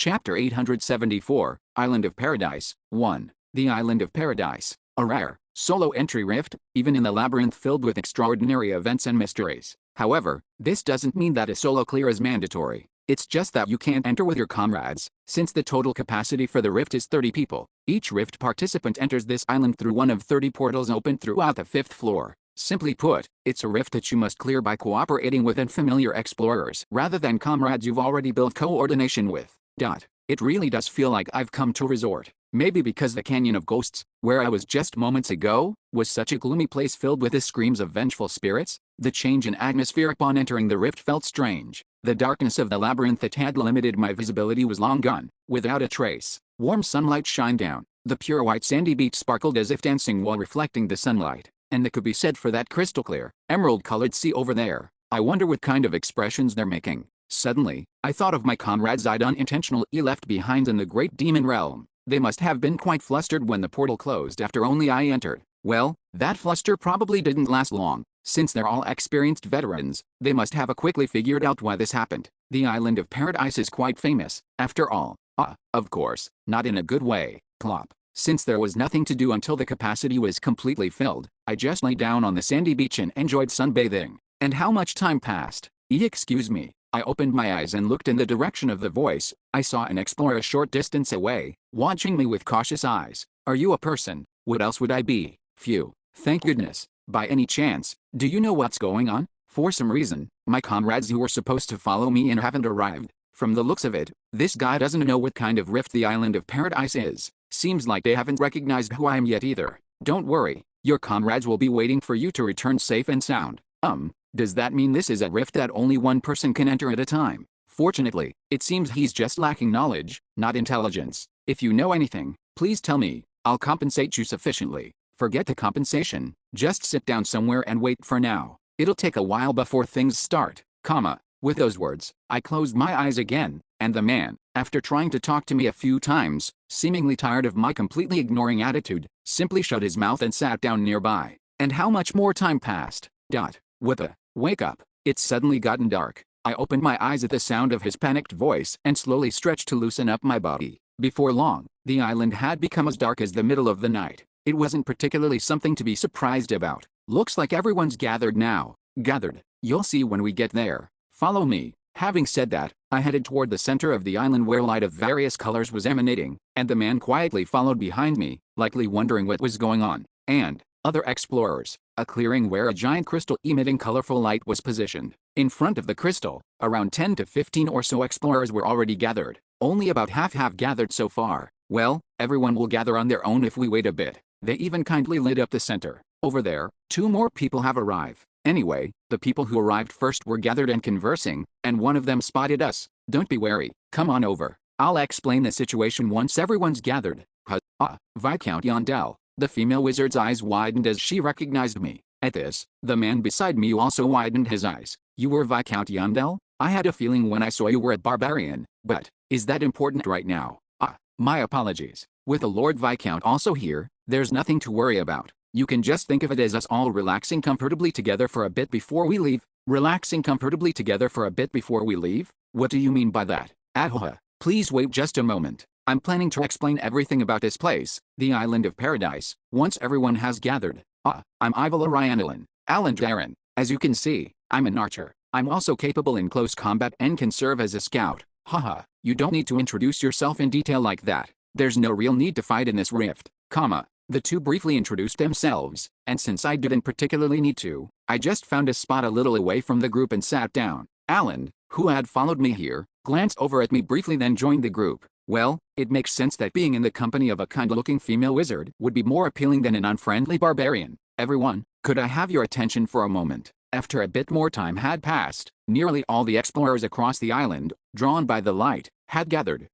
Chapter 874, Island of Paradise, 1. The Island of Paradise, a rare, solo entry rift, even in the labyrinth filled with extraordinary events and mysteries. However, this doesn't mean that a solo clear is mandatory. It's just that you can't enter with your comrades, since the total capacity for the rift is 30 people. Each rift participant enters this island through one of 30 portals open throughout the 5th floor. Simply put, it's a rift that you must clear by cooperating with unfamiliar explorers rather than comrades you've already built coordination with. It really does feel like I've come to a resort. Maybe because the Canyon of Ghosts, where I was just moments ago, was such a gloomy place filled with the screams of vengeful spirits. The change in atmosphere upon entering the rift felt strange. The darkness of the labyrinth that had limited my visibility was long gone, without a trace. Warm sunlight shined down. The pure white sandy beach sparkled as if dancing while reflecting the sunlight. And that could be said for that crystal clear, emerald-colored sea over there. I wonder what kind of expressions they're making. Suddenly, I thought of my comrades I'd unintentionally left behind in the great demon realm. They must have been quite flustered when the portal closed after only I entered. Well, that fluster probably didn't last long. Since they're all experienced veterans, they must have quickly figured out why this happened. The Island of Paradise is quite famous, after all. Of course, not in a good way. Plop. Since there was nothing to do until the capacity was completely filled, I just lay down on the sandy beach and enjoyed sunbathing. And how much time passed? Excuse me. I opened my eyes and looked in the direction of the voice. I saw an explorer a short distance away, watching me with cautious eyes. Are you a person? What else would I be? Phew. Thank goodness. By any chance, do you know what's going on? For some reason, my comrades who were supposed to follow me in haven't arrived. From the looks of it, this guy doesn't know what kind of rift the Island of Paradise is. Seems like they haven't recognized who I am yet either. Don't worry, your comrades will be waiting for you to return safe and sound. Does that mean this is a rift that only one person can enter at a time? Fortunately, it seems he's just lacking knowledge, not intelligence. If you know anything, please tell me. I'll compensate you sufficiently. Forget the compensation, just sit down somewhere and wait for now. It'll take a while before things start, With those words, I closed my eyes again, and the man, after trying to talk to me a few times, seemingly tired of my completely ignoring attitude, simply shut his mouth and sat down nearby. And how much more time passed? What the? Wake up. It's suddenly gotten dark. I opened my eyes at the sound of his panicked voice and slowly stretched to loosen up my body. Before long, the island had become as dark as the middle of the night. It wasn't particularly something to be surprised about. Looks like everyone's gathered now. Gathered. You'll see when we get there. Follow me. Having said that, I headed toward the center of the island where light of various colors was emanating, and the man quietly followed behind me, likely wondering what was going on. And other explorers. A clearing where a giant crystal emitting colorful light was positioned. In front of the crystal, around 10 to 15 or so explorers were already gathered. Only about half have gathered so far. Well, everyone will gather on their own if we wait a bit. They even kindly lit up the center. Over there, 2 more people have arrived. Anyway, the people who arrived first were gathered and conversing, and one of them spotted us. Don't be wary. Come on over. I'll explain the situation once everyone's gathered. Viscount Yondell. The female wizard's eyes widened as she recognized me. At this, the man beside me also widened his eyes. You were Viscount Yondell? I had a feeling when I saw you were a barbarian, but is that important right now? My apologies. With the Lord Viscount also here, there's nothing to worry about. You can just think of it as us all relaxing comfortably together for a bit before we leave. Relaxing comfortably together for a bit before we leave? What do you mean by that? Please wait just a moment. I'm planning to explain everything about this place, the Island of Paradise, once everyone has gathered. I'm Ivala Ryanelan, Alan Darren. As you can see, I'm an archer. I'm also capable in close combat and can serve as a scout. You don't need to introduce yourself in detail like that. There's no real need to fight in this rift, The 2 briefly introduced themselves, and since I didn't particularly need to, I just found a spot a little away from the group and sat down. Alan, who had followed me here, glanced over at me briefly then joined the group. Well, it makes sense that being in the company of a kind-looking female wizard would be more appealing than an unfriendly barbarian. Everyone, could I have your attention for a moment? After a bit more time had passed, nearly all the explorers across the island, drawn by the light, had gathered.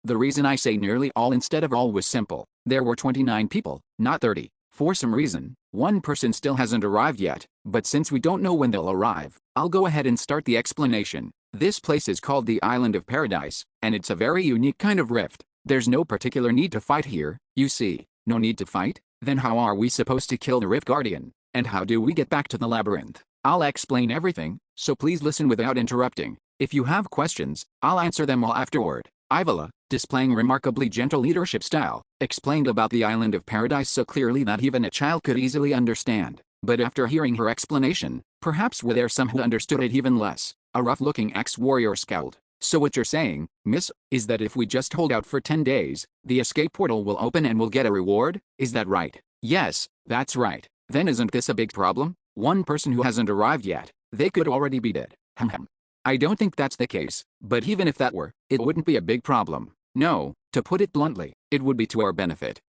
The reason I say nearly all instead of all was simple. There were 29 people, not 30. For some reason, one person still hasn't arrived yet, but since we don't know when they'll arrive, I'll go ahead and start the explanation. This place is called the Island of Paradise, and it's a very unique kind of rift. There's no particular need to fight here, you see. No need to fight? Then how are we supposed to kill the Rift Guardian? And how do we get back to the labyrinth? I'll explain everything, so please listen without interrupting. If you have questions, I'll answer them all afterward. Ivala, displaying remarkably gentle leadership style, explained about the island of paradise so clearly that even a child could easily understand. But after hearing her explanation, perhaps were there some who understood it even less. A rough-looking ex-warrior scowled. So what you're saying, miss, is that if we just hold out for 10 days, the escape portal will open and we'll get a reward? Is that right? Yes, that's right. Then isn't this a big problem? One person who hasn't arrived yet, they could already be dead. I don't think that's the case, but even if that were, it wouldn't be a big problem. No, to put it bluntly, it would be to our benefit.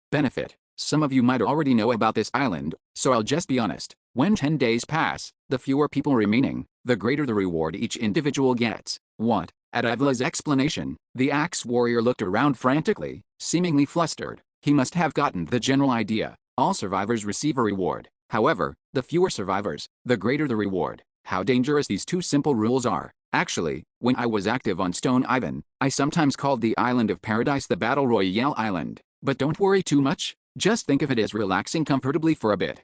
Some of you might already know about this island, so I'll just be honest. When 10 days pass, the fewer people remaining, the greater the reward each individual gets. What? At Ivala's explanation, the axe warrior looked around frantically, seemingly flustered. He must have gotten the general idea. All survivors receive a reward. However, the fewer survivors, the greater the reward. How dangerous these two simple rules are. Actually, when I was active on Stone Island, I sometimes called the island of paradise the Battle Royale Island. But don't worry too much. Just think of it as relaxing comfortably for a bit.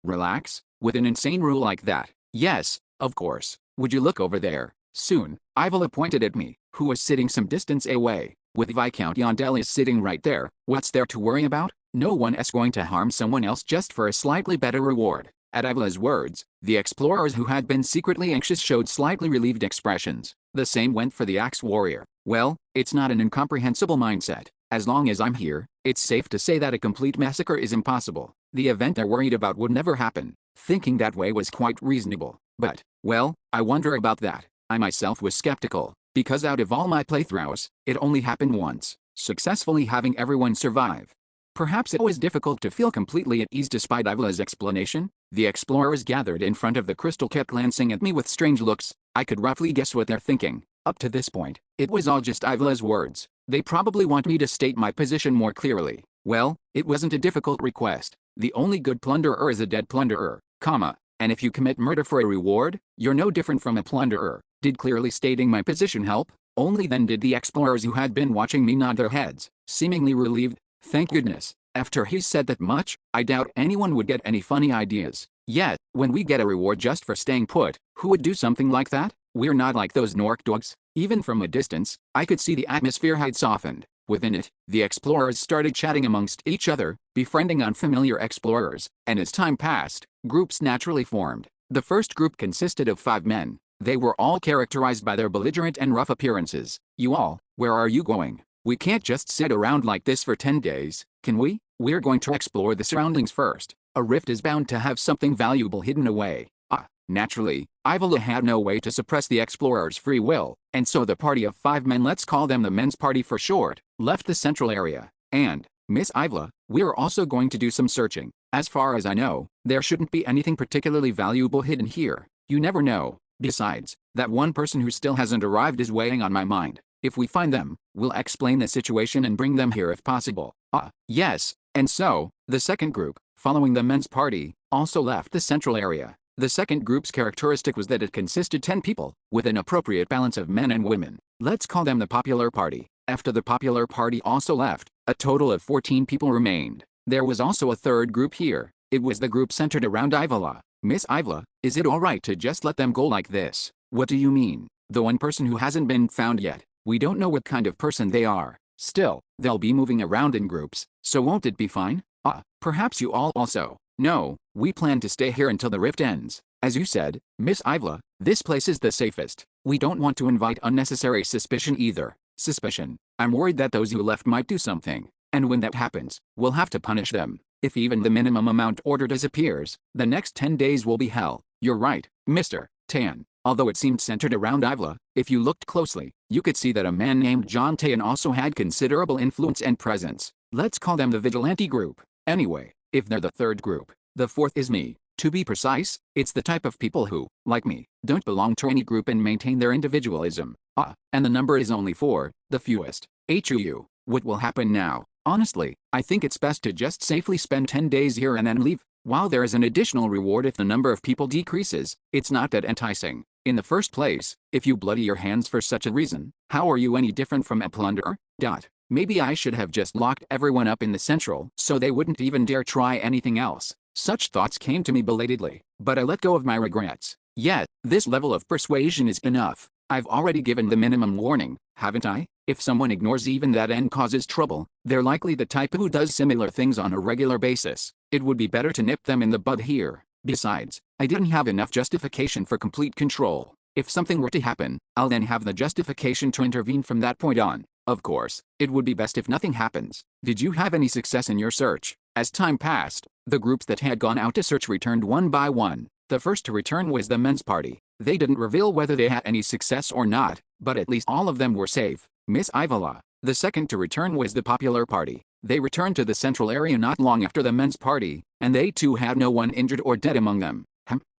Relax? With an insane rule like that? Yes, of course. Would you look over there? Soon, Ivala pointed at me, who was sitting some distance away. With Viscount Yondelis sitting right there, what's there to worry about? No one is going to harm someone else just for a slightly better reward. At Ivala's words, the explorers who had been secretly anxious showed slightly relieved expressions. The same went for the axe warrior. Well, it's not an incomprehensible mindset. As long as I'm here, it's safe to say that a complete massacre is impossible. The event they're worried about would never happen. Thinking that way was quite reasonable. But, well, I wonder about that. I myself was skeptical, because out of all my playthroughs, it only happened once, successfully having everyone survive. Perhaps it was difficult to feel completely at ease despite Ivala's explanation. The explorers gathered in front of the crystal kept glancing at me with strange looks. I could roughly guess what they're thinking. Up to this point, it was all just Ivala's words. They probably want me to state my position more clearly. Well, it wasn't a difficult request. The only good plunderer is a dead plunderer, and if you commit murder for a reward, you're no different from a plunderer. Did clearly stating my position help? Only then did the explorers who had been watching me nod their heads, seemingly relieved. Thank goodness. After he said that much, I doubt anyone would get any funny ideas. Yet, when we get a reward just for staying put, who would do something like that? We're not like those Nork dogs. Even from a distance, I could see the atmosphere had softened. Within it, the explorers started chatting amongst each other, befriending unfamiliar explorers, and as time passed, groups naturally formed. The first group consisted of 5 men. They were all characterized by their belligerent and rough appearances. You all, where are you going? We can't just sit around like this for 10 days, can we? We're going to explore the surroundings first. A rift is bound to have something valuable hidden away. Naturally, Ivala had no way to suppress the explorers' free will, and so the party of 5 men, let's call them the men's party for short, left the central area. And, Miss Ivala, we're also going to do some searching. As far as I know, there shouldn't be anything particularly valuable hidden here. You never know. Besides, that one person who still hasn't arrived is weighing on my mind. If we find them, we'll explain the situation and bring them here if possible. Yes. And so, the second group, following the men's party, also left the central area. The second group's characteristic was that it consisted 10 people, with an appropriate balance of men and women. Let's call them the popular party. After the popular party also left, a total of 14 people remained. There was also a third group here. It was the group centered around Ivala. Miss Ivala, is it alright to just let them go like this? What do you mean? The one person who hasn't been found yet. We don't know what kind of person they are. Still, they'll be moving around in groups, so won't it be fine? Perhaps you all also. No, we plan to stay here until the rift ends. As you said, Miss Ivala, this place is the safest. We don't want to invite unnecessary suspicion either. Suspicion. I'm worried that those who left might do something. And when that happens, we'll have to punish them. If even the minimum amount order disappears, the next 10 days will be hell. You're right, Mr. Tan. Although it seemed centered around Ivala, if you looked closely, you could see that a man named John Tan also had considerable influence and presence. Let's call them the vigilante group. Anyway, if they're the third group, the fourth is me. To be precise, it's the type of people who, like me, don't belong to any group and maintain their individualism. And the number is only 4, the fewest. What will happen now? Honestly, I think it's best to just safely spend 10 days here and then leave. While there is an additional reward if the number of people decreases, it's not that enticing. In the first place, if you bloody your hands for such a reason, how are you any different from a plunderer? Maybe I should have just locked everyone up in the central so they wouldn't even dare try anything else. Such thoughts came to me belatedly, but I let go of my regrets. Yet, this level of persuasion is enough. I've already given the minimum warning, haven't I? If someone ignores even that and causes trouble, they're likely the type who does similar things on a regular basis. It would be better to nip them in the bud here. Besides, I didn't have enough justification for complete control. If something were to happen, I'll then have the justification to intervene from that point on. Of course, it would be best if nothing happens. Did you have any success in your search? As time passed, the groups that had gone out to search returned one by one. The first to return was the men's party. They didn't reveal whether they had any success or not, but at least all of them were safe. Miss Ivala. The second to return was the popular party. They returned to the central area not long after the men's party, and they too had no one injured or dead among them.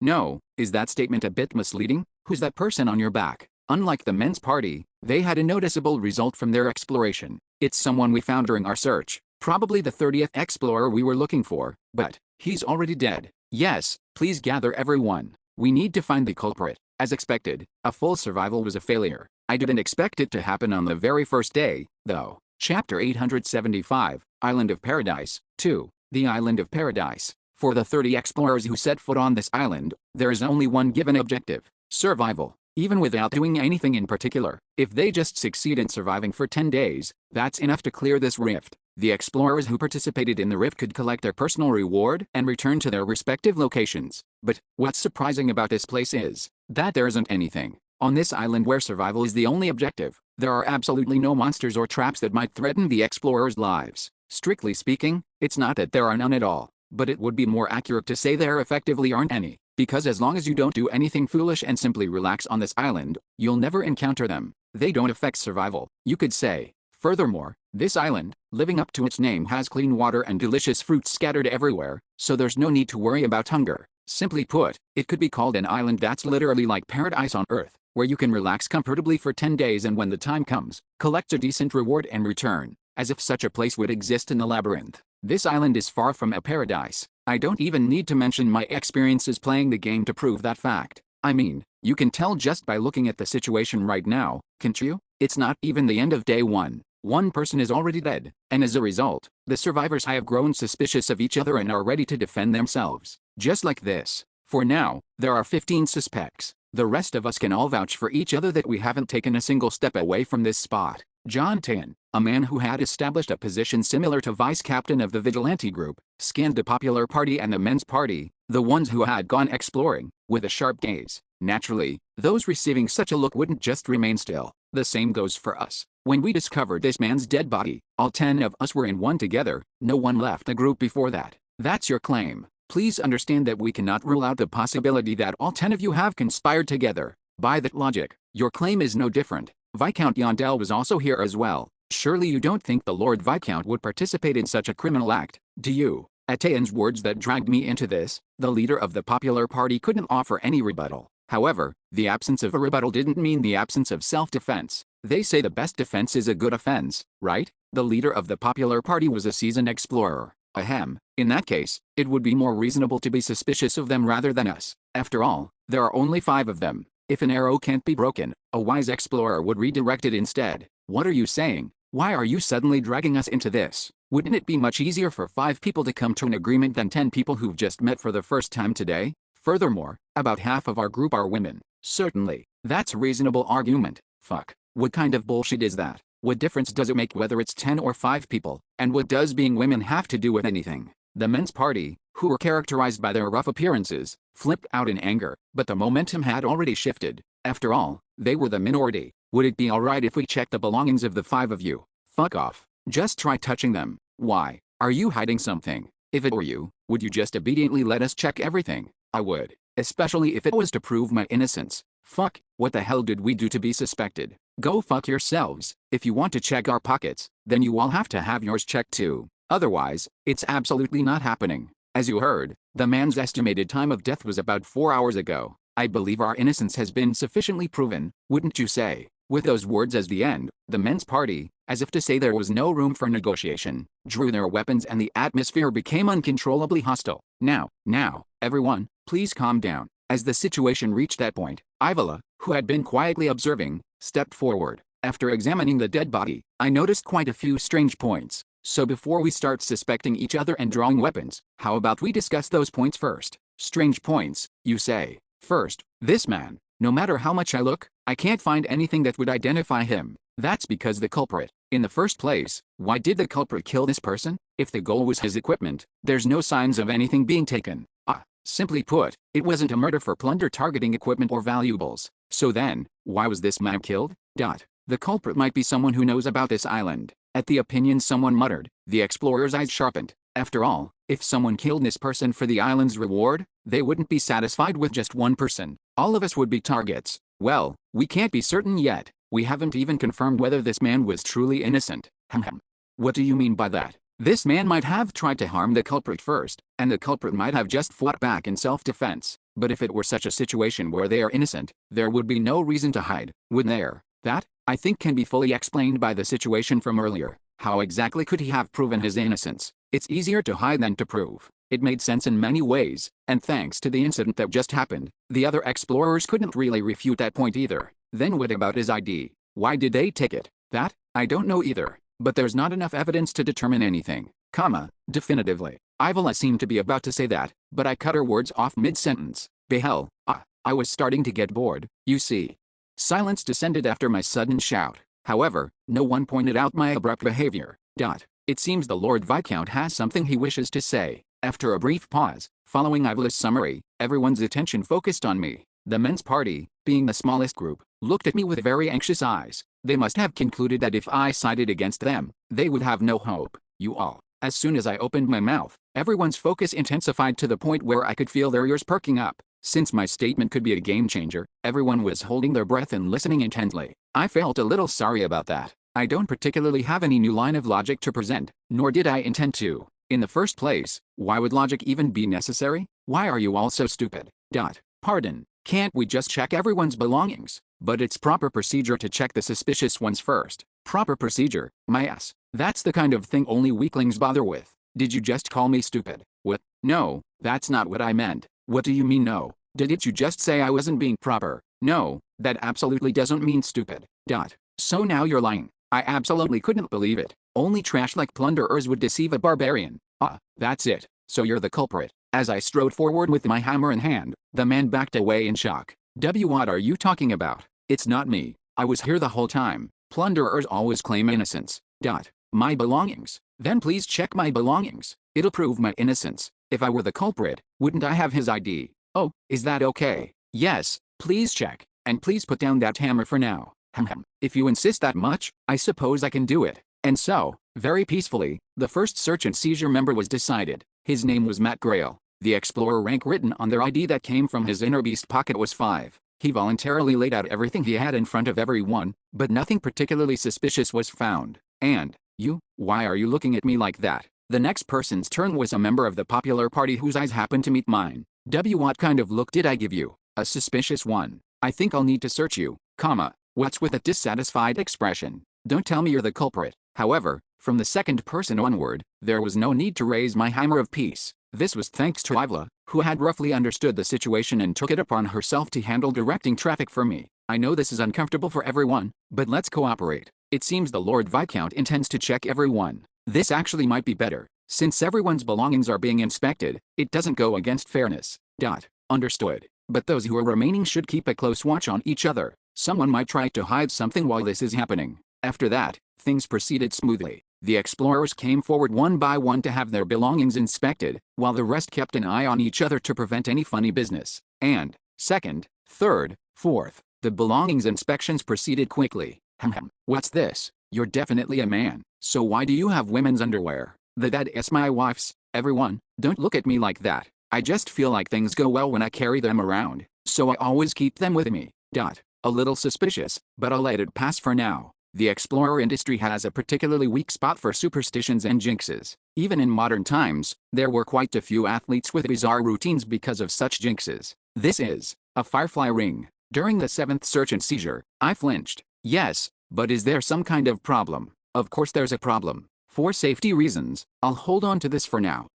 No, is that statement a bit misleading? Who's that person on your back? Unlike the men's party, they had a noticeable result from their exploration. It's someone we found during our search, probably the 30th explorer we were looking for, but he's already dead. Yes, please gather everyone. We need to find the culprit. As expected, a full survival was a failure. I didn't expect it to happen on the very first day, though. Chapter 875, Island of Paradise, 2. The Island of Paradise. For the 30 explorers who set foot on this island, there is only one given objective: survival. Even without doing anything in particular, if they just succeed in surviving for 10 days, that's enough to clear this rift. The explorers who participated in the rift could collect their personal reward and return to their respective locations. But what's surprising about this place is that there isn't anything. On this island where survival is the only objective, there are absolutely no monsters or traps that might threaten the explorers' lives. Strictly speaking, it's not that there are none at all, but it would be more accurate to say there effectively aren't any. Because as long as you don't do anything foolish and simply relax on this island, you'll never encounter them. They don't affect survival, you could say. Furthermore, this island, living up to its name, has clean water and delicious fruits scattered everywhere, so there's no need to worry about hunger. Simply put, it could be called an island that's literally like paradise on Earth, where you can relax comfortably for 10 days and when the time comes, collect a decent reward and return. As if such a place would exist in the labyrinth. This island is far from a paradise. I don't even need to mention my experiences playing the game to prove that fact. I mean, you can tell just by looking at the situation right now, can't you? It's not even the end of day one. One person is already dead, and as a result, the survivors have grown suspicious of each other and are ready to defend themselves. Just like this. For now, there are 15 suspects. The rest of us can all vouch for each other that we haven't taken a single step away from this spot. John Tan, a man who had established a position similar to vice captain of the vigilante group, scanned the popular party and the men's party, the ones who had gone exploring, with a sharp gaze. Naturally, those receiving such a look wouldn't just remain still. The same goes for us. When we discovered this man's dead body, all 10 of us were in one together. No one left the group before that. That's your claim. Please understand that we cannot rule out the possibility that all 10 of you have conspired together. By that logic, your claim is no different. Viscount Yondell was also here as well. Surely you don't think the Lord Viscount would participate in such a criminal act, do you? Atayan's words that dragged me into this. The leader of the popular party couldn't offer any rebuttal. However, the absence of a rebuttal didn't mean the absence of self-defense. They say the best defense is a good offense, right? The leader of the popular party was a seasoned explorer. Ahem. In that case, it would be more reasonable to be suspicious of them rather than us. After all, there are only 5 of them. If an arrow can't be broken, a wise explorer would redirect it instead. What are you saying? Why are you suddenly dragging us into this? Wouldn't it be much easier for 5 people to come to an agreement than 10 people who've just met for the first time today? Furthermore, about half of our group are women. Certainly, that's a reasonable argument. Fuck. What kind of bullshit is that? What difference does it make whether it's 10 or 5 people? And what does being women have to do with anything? The men's party, who were characterized by their rough appearances, flipped out in anger, but the momentum had already shifted. After all, they were the minority. Would it be alright if we checked the belongings of the 5 of you? Fuck off. Just try touching them. Why? Are you hiding something? If it were you, would you just obediently let us check everything? I would. Especially if it was to prove my innocence. Fuck, what the hell did we do to be suspected? Go fuck yourselves. If you want to check our pockets, then you all have to have yours checked too. Otherwise, it's absolutely not happening. As you heard, the man's estimated time of death was about 4 hours ago. I believe our innocence has been sufficiently proven, wouldn't you say? With those words as the end, the men's party, as if to say there was no room for negotiation, drew their weapons and the atmosphere became uncontrollably hostile. Now, everyone, please calm down. As the situation reached that point, Ivala, who had been quietly observing, stepped forward. After examining the dead body, I noticed quite a few strange points. So before we start suspecting each other and drawing weapons, how about we discuss those points first? Strange points, you say. First, this man. No matter how much I look, I can't find anything that would identify him. That's because the culprit. In the first place, why did the culprit kill this person? If the goal was his equipment, there's no signs of anything being taken. Simply put, it wasn't a murder for plunder targeting equipment or valuables. So then, why was this man killed? The culprit might be someone who knows about this island. At the opinion someone muttered, the explorer's eyes sharpened. After all, if someone killed this person for the island's reward, they wouldn't be satisfied with just one person. All of us would be targets. Well, we can't be certain yet. We haven't even confirmed whether this man was truly innocent. What do you mean by that? This man might have tried to harm the culprit first, and the culprit might have just fought back in self-defense. But if it were such a situation where they are innocent, there would be no reason to hide, would there? That, I think, can be fully explained by the situation from earlier. How exactly could he have proven his innocence? It's easier to hide than to prove. It made sense in many ways, and thanks to the incident that just happened, the other explorers couldn't really refute that point either. Then what about his ID? Why did they take it? That, I don't know either. But there's not enough evidence to determine anything. Definitively. Ivala seemed to be about to say that, but I cut her words off mid-sentence. Behell, I was starting to get bored, you see. Silence descended after my sudden shout. However, no one pointed out my abrupt behavior. It seems the Lord Viscount has something he wishes to say. After a brief pause, following Ivala's summary, everyone's attention focused on me. The men's party, being the smallest group, looked at me with very anxious eyes. They must have concluded that if I sided against them, they would have no hope. You all. As soon as I opened my mouth, everyone's focus intensified to the point where I could feel their ears perking up. Since my statement could be a game changer, everyone was holding their breath and listening intently. I felt a little sorry about that. I don't particularly have any new line of logic to present, nor did I intend to. In the first place, why would logic even be necessary? Why are you all so stupid? Pardon, can't we just check everyone's belongings? But it's proper procedure to check the suspicious ones first. Proper procedure, my ass. That's the kind of thing only weaklings bother with. Did you just call me stupid? What? No, that's not what I meant. What do you mean no? Didn't you just say I wasn't being proper? No, that absolutely doesn't mean stupid. So now you're lying. I absolutely couldn't believe it. Only trash like plunderers would deceive a barbarian. That's it. So you're the culprit. As I strode forward with my hammer in hand, the man backed away in shock. What are you talking about? It's not me. I was here the whole time. Plunderers always claim innocence. My belongings. Then please check my belongings. It'll prove my innocence. If I were the culprit, wouldn't I have his ID? Oh, is that okay? Yes, please check. And please put down that hammer for now. If you insist that much, I suppose I can do it. And so, very peacefully, the first search and seizure member was decided. His name was Matt Grail. The explorer rank written on their ID that came from his inner beast pocket was 5. He voluntarily laid out everything he had in front of everyone, but nothing particularly suspicious was found. And, you, why are you looking at me like that? The next person's turn was a member of the popular party whose eyes happened to meet mine. What kind of look did I give you? A suspicious one. I think I'll need to search you, what's with a dissatisfied expression? Don't tell me you're the culprit. However, from the second person onward, there was no need to raise my hammer of peace. This was thanks to Ivala, who had roughly understood the situation and took it upon herself to handle directing traffic for me. I know this is uncomfortable for everyone, but let's cooperate. It seems the Lord Viscount intends to check everyone. This actually might be better. Since everyone's belongings are being inspected, it doesn't go against fairness. Understood. But those who are remaining should keep a close watch on each other. Someone might try to hide something while this is happening. After that, things proceeded smoothly. The explorers came forward one by one to have their belongings inspected, while the rest kept an eye on each other to prevent any funny business. And, second, third, fourth, the belongings inspections proceeded quickly. What's this? You're definitely a man. So why do you have women's underwear? That is my wife's. Everyone, don't look at me like that. I just feel like things go well when I carry them around, so I always keep them with me. A little suspicious, but I'll let it pass for now. The explorer industry has a particularly weak spot for superstitions and jinxes. Even in modern times, there were quite a few athletes with bizarre routines because of such jinxes. This is a firefly ring. During the 7th search and seizure, I flinched. Yes, but is there some kind of problem? Of course there's a problem. For safety reasons, I'll hold on to this for now.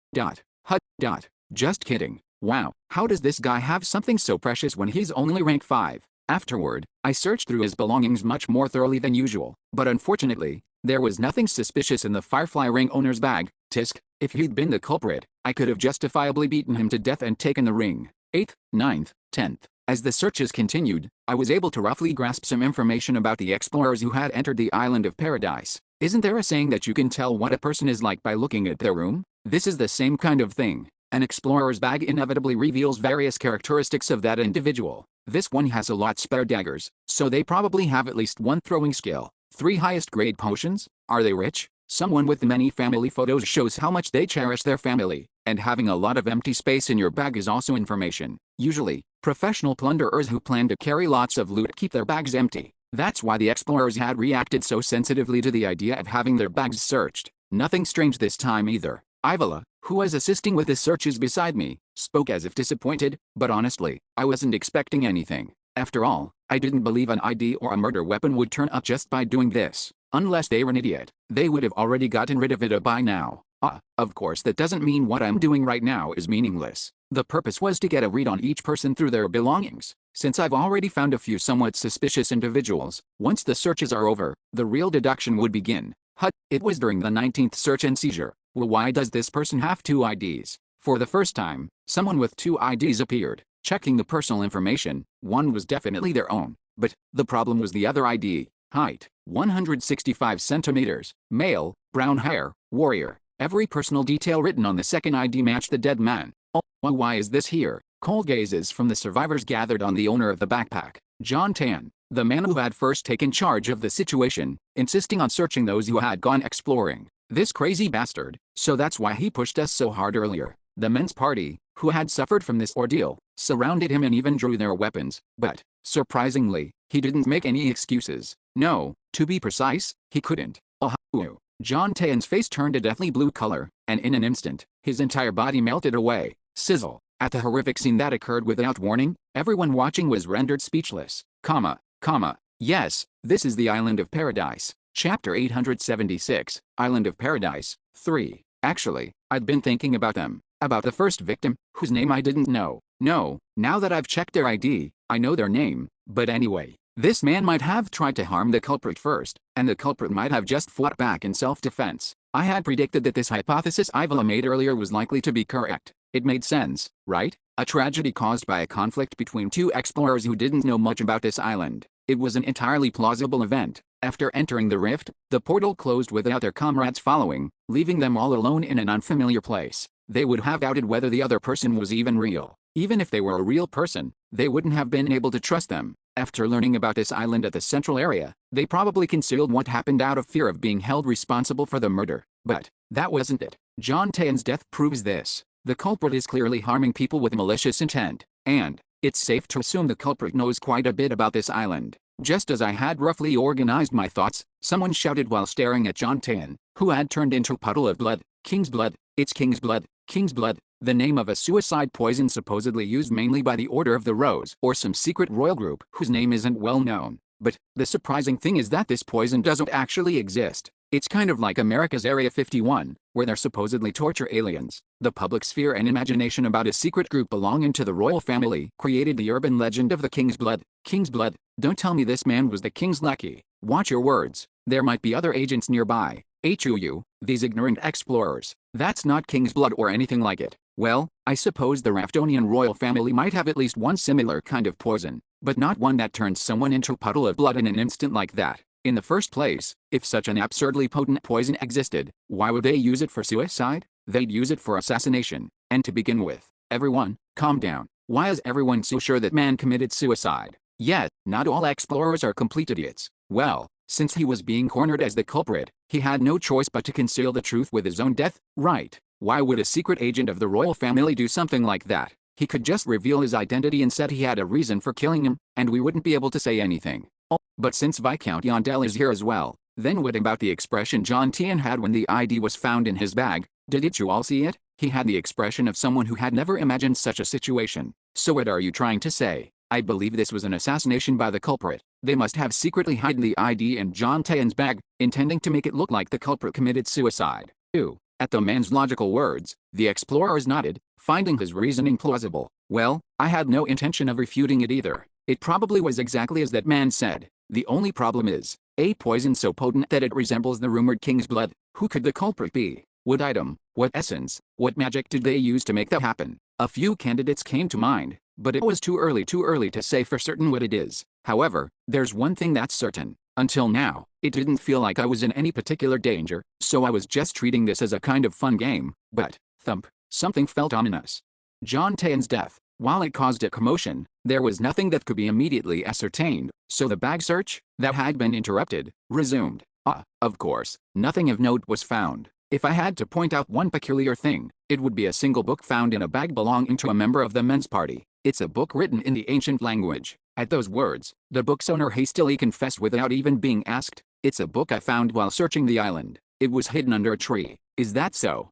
Just kidding. Wow, how does this guy have something so precious when he's only rank 5? Afterward, I searched through his belongings much more thoroughly than usual, but unfortunately, there was nothing suspicious in the firefly ring owner's bag. Tisk, if he'd been the culprit, I could have justifiably beaten him to death and taken the ring. 8th, 9th, 10th. As the searches continued, I was able to roughly grasp some information about the explorers who had entered the island of paradise. Isn't there a saying that you can tell what a person is like by looking at their room? This is the same kind of thing. An explorer's bag inevitably reveals various characteristics of that individual. This one has a lot spare daggers, so they probably have at least one throwing skill. 3 highest grade potions? Are they rich? Someone with many family photos shows how much they cherish their family, and having a lot of empty space in your bag is also information. Usually, professional plunderers who plan to carry lots of loot keep their bags empty. That's why the explorers had reacted so sensitively to the idea of having their bags searched. Nothing strange this time either. Ivala, who was assisting with the searches beside me, spoke as if disappointed, but honestly, I wasn't expecting anything. After all, I didn't believe an ID or a murder weapon would turn up just by doing this. Unless they were an idiot, they would have already gotten rid of it by now. Of course that doesn't mean what I'm doing right now is meaningless. The purpose was to get a read on each person through their belongings. Since I've already found a few somewhat suspicious individuals, once the searches are over, the real deduction would begin. It was during the 19th search and seizure. Well, why does this person have 2 IDs? For the first time, someone with 2 IDs appeared. Checking the personal information, one was definitely their own. But the problem was the other ID. Height, 165 centimeters, male, brown hair, warrior. Every personal detail written on the second ID matched the dead man. Well, why is this here? Cold gazes from the survivors gathered on the owner of the backpack, John Tan, the man who had first taken charge of the situation, insisting on searching those who had gone exploring. This crazy bastard, so that's why he pushed us so hard earlier. The men's party, who had suffered from this ordeal, surrounded him and even drew their weapons, but, surprisingly, he didn't make any excuses. No, to be precise, he couldn't. John Tan's face turned a deathly blue color, and in an instant, his entire body melted away. Sizzle. At the horrific scene that occurred without warning, everyone watching was rendered speechless. Yes, this is the Island of Paradise. Chapter 876, Island of Paradise, 3. Actually, I'd been thinking about them. About the first victim, whose name I didn't know. No, now that I've checked their ID, I know their name. But anyway, this man might have tried to harm the culprit first, and the culprit might have just fought back in self-defense. I had predicted that this hypothesis Ivala made earlier was likely to be correct. It made sense, right? A tragedy caused by a conflict between 2 explorers who didn't know much about this island. It was an entirely plausible event. After entering the rift, the portal closed without their comrades following, leaving them all alone in an unfamiliar place. They would have doubted whether the other person was even real. Even if they were a real person, they wouldn't have been able to trust them. After learning about this island at the central area, they probably concealed what happened out of fear of being held responsible for the murder. But that wasn't it. John Tan's death proves this. The culprit is clearly harming people with malicious intent, and it's safe to assume the culprit knows quite a bit about this island. Just as I had roughly organized my thoughts, someone shouted while staring at John Tan, who had turned into a puddle of blood. King's blood, it's King's blood, King's blood, the name of a suicide poison supposedly used mainly by the Order of the Rose or some secret royal group whose name isn't well known. But the surprising thing is that this poison doesn't actually exist. It's kind of like America's Area 51, where they supposedly torture aliens. The public's fear and imagination about a secret group belonging to the royal family created the urban legend of the King's blood. King's blood? Don't tell me this man was the King's lackey. Watch your words. There might be other agents nearby. These ignorant explorers. That's not King's blood or anything like it. Well, I suppose the Raftonian royal family might have at least one similar kind of poison, but not one that turns someone into a puddle of blood in an instant like that. In the first place, if such an absurdly potent poison existed, why would they use it for suicide? They'd use it for assassination. And to begin with, everyone, calm down. Why is everyone so sure that man committed suicide? Yet, not all explorers are complete idiots. Well, since he was being cornered as the culprit, he had no choice but to conceal the truth with his own death, right? Why would a secret agent of the royal family do something like that? He could just reveal his identity and said he had a reason for killing him, and we wouldn't be able to say anything. But since Viscount Yondell is here as well, then what about the expression John Tian had when the ID was found in his bag? Did you all see it? He had the expression of someone who had never imagined such a situation. So what are you trying to say? I believe this was an assassination by the culprit. They must have secretly hidden the ID in John Tian's bag, intending to make it look like the culprit committed suicide. At the man's logical words, the explorers nodded, finding his reasoning plausible. Well, I had no intention of refuting it either. It probably was exactly as that man said. The only problem is, a poison so potent that it resembles the rumored King's blood. Who could the culprit be? What item, what essence, what magic did they use to make that happen? A few candidates came to mind, but it was too early to say for certain what it is. However, there's one thing that's certain. Until now, it didn't feel like I was in any particular danger, so I was just treating this as a kind of fun game, but, thump, something felt ominous. John Tayan's death. While it caused a commotion, there was nothing that could be immediately ascertained, so the bag search, that had been interrupted, resumed. Of course, nothing of note was found. If I had to point out one peculiar thing, it would be a single book found in a bag belonging to a member of the men's party. It's a book written in the ancient language. At those words, the book's owner hastily confessed without even being asked, "It's a book I found while searching the island. It was hidden under a tree." Is that so?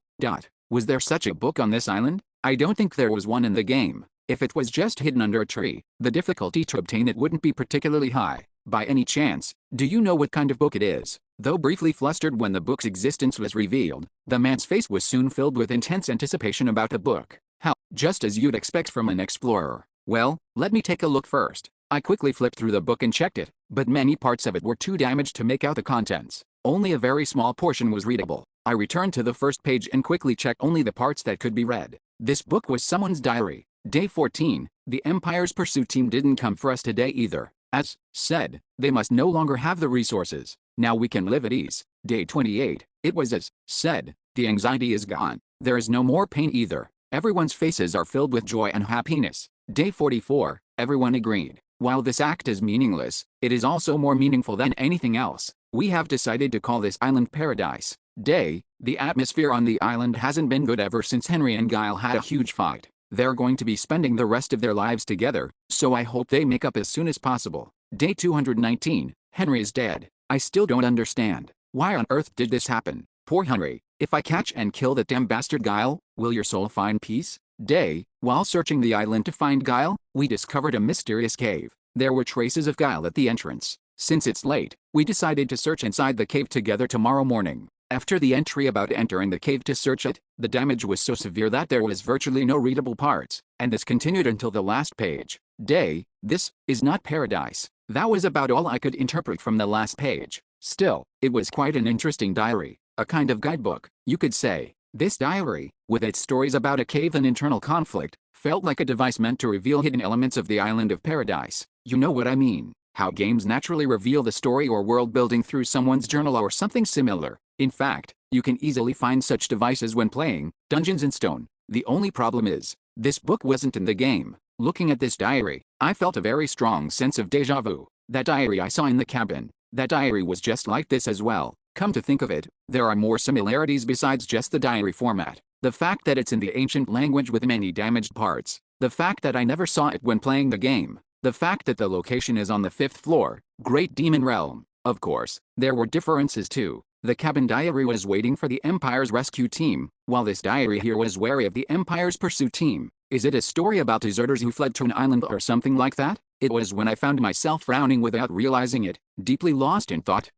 Was there such a book on this island? I don't think there was one in the game. If it was just hidden under a tree, the difficulty to obtain it wouldn't be particularly high. By any chance, do you know what kind of book it is? Though briefly flustered when the book's existence was revealed, the man's face was soon filled with intense anticipation about the book. How? Just as you'd expect from an explorer. Well, let me take a look first. I quickly flipped through the book and checked it, but many parts of it were too damaged to make out the contents. Only a very small portion was readable. I returned to the first page and quickly checked only the parts that could be read. This book was someone's diary. Day 14, the Empire's pursuit team didn't come for us today either. As said, they must no longer have the resources. Now we can live at ease. Day 28, it was as said, the anxiety is gone. There is no more pain either. Everyone's faces are filled with joy and happiness. Day 44, everyone agreed. While this act is meaningless, it is also more meaningful than anything else. We have decided to call this island Paradise. Day, the atmosphere on the island hasn't been good ever since Henry and Guile had a huge fight. They're going to be spending the rest of their lives together, so I hope they make up as soon as possible. Day 219, Henry is dead. I still don't understand. Why on earth did this happen? Poor Henry. If I catch and kill that damn bastard Guile, will your soul find peace? Day, while searching the island to find Guile, we discovered a mysterious cave. There were traces of Guile at the entrance. Since it's late, we decided to search inside the cave together tomorrow morning. After the entry about entering the cave to search it, the damage was so severe that there was virtually no readable parts, and this continued until the last page. Day, this is not paradise. That was about all I could interpret from the last page. Still, it was quite an interesting diary, a kind of guidebook, you could say. This diary, with its stories about a cave and internal conflict, felt like a device meant to reveal hidden elements of the island of paradise. You know what I mean? How games naturally reveal the story or world building through someone's journal or something similar. In fact, you can easily find such devices when playing Dungeons & Stone. The only problem is, this book wasn't in the game. Looking at this diary, I felt a very strong sense of déjà vu. That diary I saw in the cabin, that diary was just like this as well. Come to think of it, there are more similarities besides just the diary format. The fact that it's in the ancient language with many damaged parts. The fact that I never saw it when playing the game. The fact that the location is on the 5th floor, Great Demon Realm. Of course, there were differences too. The cabin diary was waiting for the Empire's rescue team, while this diary here was wary of the Empire's pursuit team. Is it a story about deserters who fled to an island or something like that? It was when I found myself frowning without realizing it, deeply lost in thought.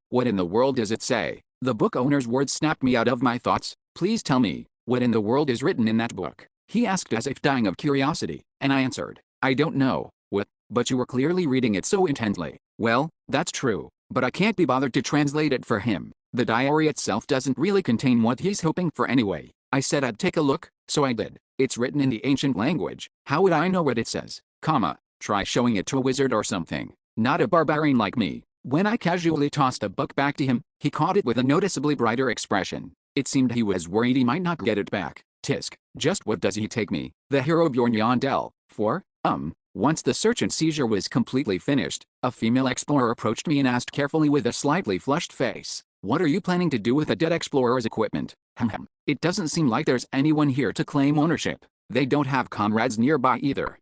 What in the world does it say? The book owner's words snapped me out of my thoughts. Please tell me, what in the world is written in that book? He asked as if dying of curiosity, and I answered, I don't know. What? But you were clearly reading it so intently. Well, that's true, but I can't be bothered to translate it for him. The diary itself doesn't really contain what he's hoping for anyway. I said I'd take a look, so I did. It's written in the ancient language. How would I know what it says? Try showing it to a wizard or something. Not a barbarian like me. When I casually tossed a book back to him, he caught it with a noticeably brighter expression. It seemed he was worried he might not get it back. Tisk, just what does he take me, the hero Bjorn Yandel, for? Once the search and seizure was completely finished, a female explorer approached me and asked carefully with a slightly flushed face, what are you planning to do with a dead explorer's equipment? It doesn't seem like there's anyone here to claim ownership. They don't have comrades nearby either.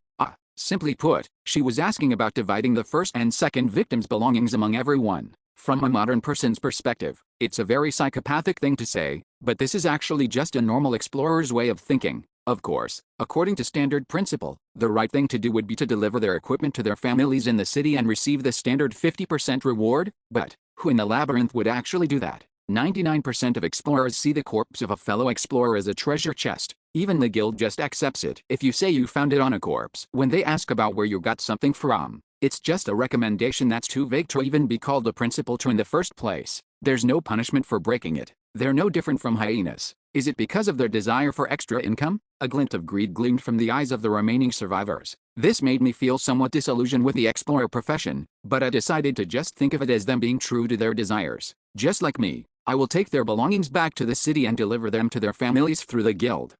Simply put, she was asking about dividing the first and second victims' belongings among everyone. From a modern person's perspective, it's a very psychopathic thing to say, but this is actually just a normal explorer's way of thinking. Of course, according to standard principle, the right thing to do would be to deliver their equipment to their families in the city and receive the standard 50% reward, but who in the labyrinth would actually do that? 99% of explorers see the corpse of a fellow explorer as a treasure chest. Even the guild just accepts it if you say you found it on a corpse. When they ask about where you got something from, it's just a recommendation that's too vague to even be called a principle to in the first place. There's no punishment for breaking it. They're no different from hyenas. Is it because of their desire for extra income? A glint of greed gleamed from the eyes of the remaining survivors. This made me feel somewhat disillusioned with the explorer profession, but I decided to just think of it as them being true to their desires. Just like me, I will take their belongings back to the city and deliver them to their families through the guild.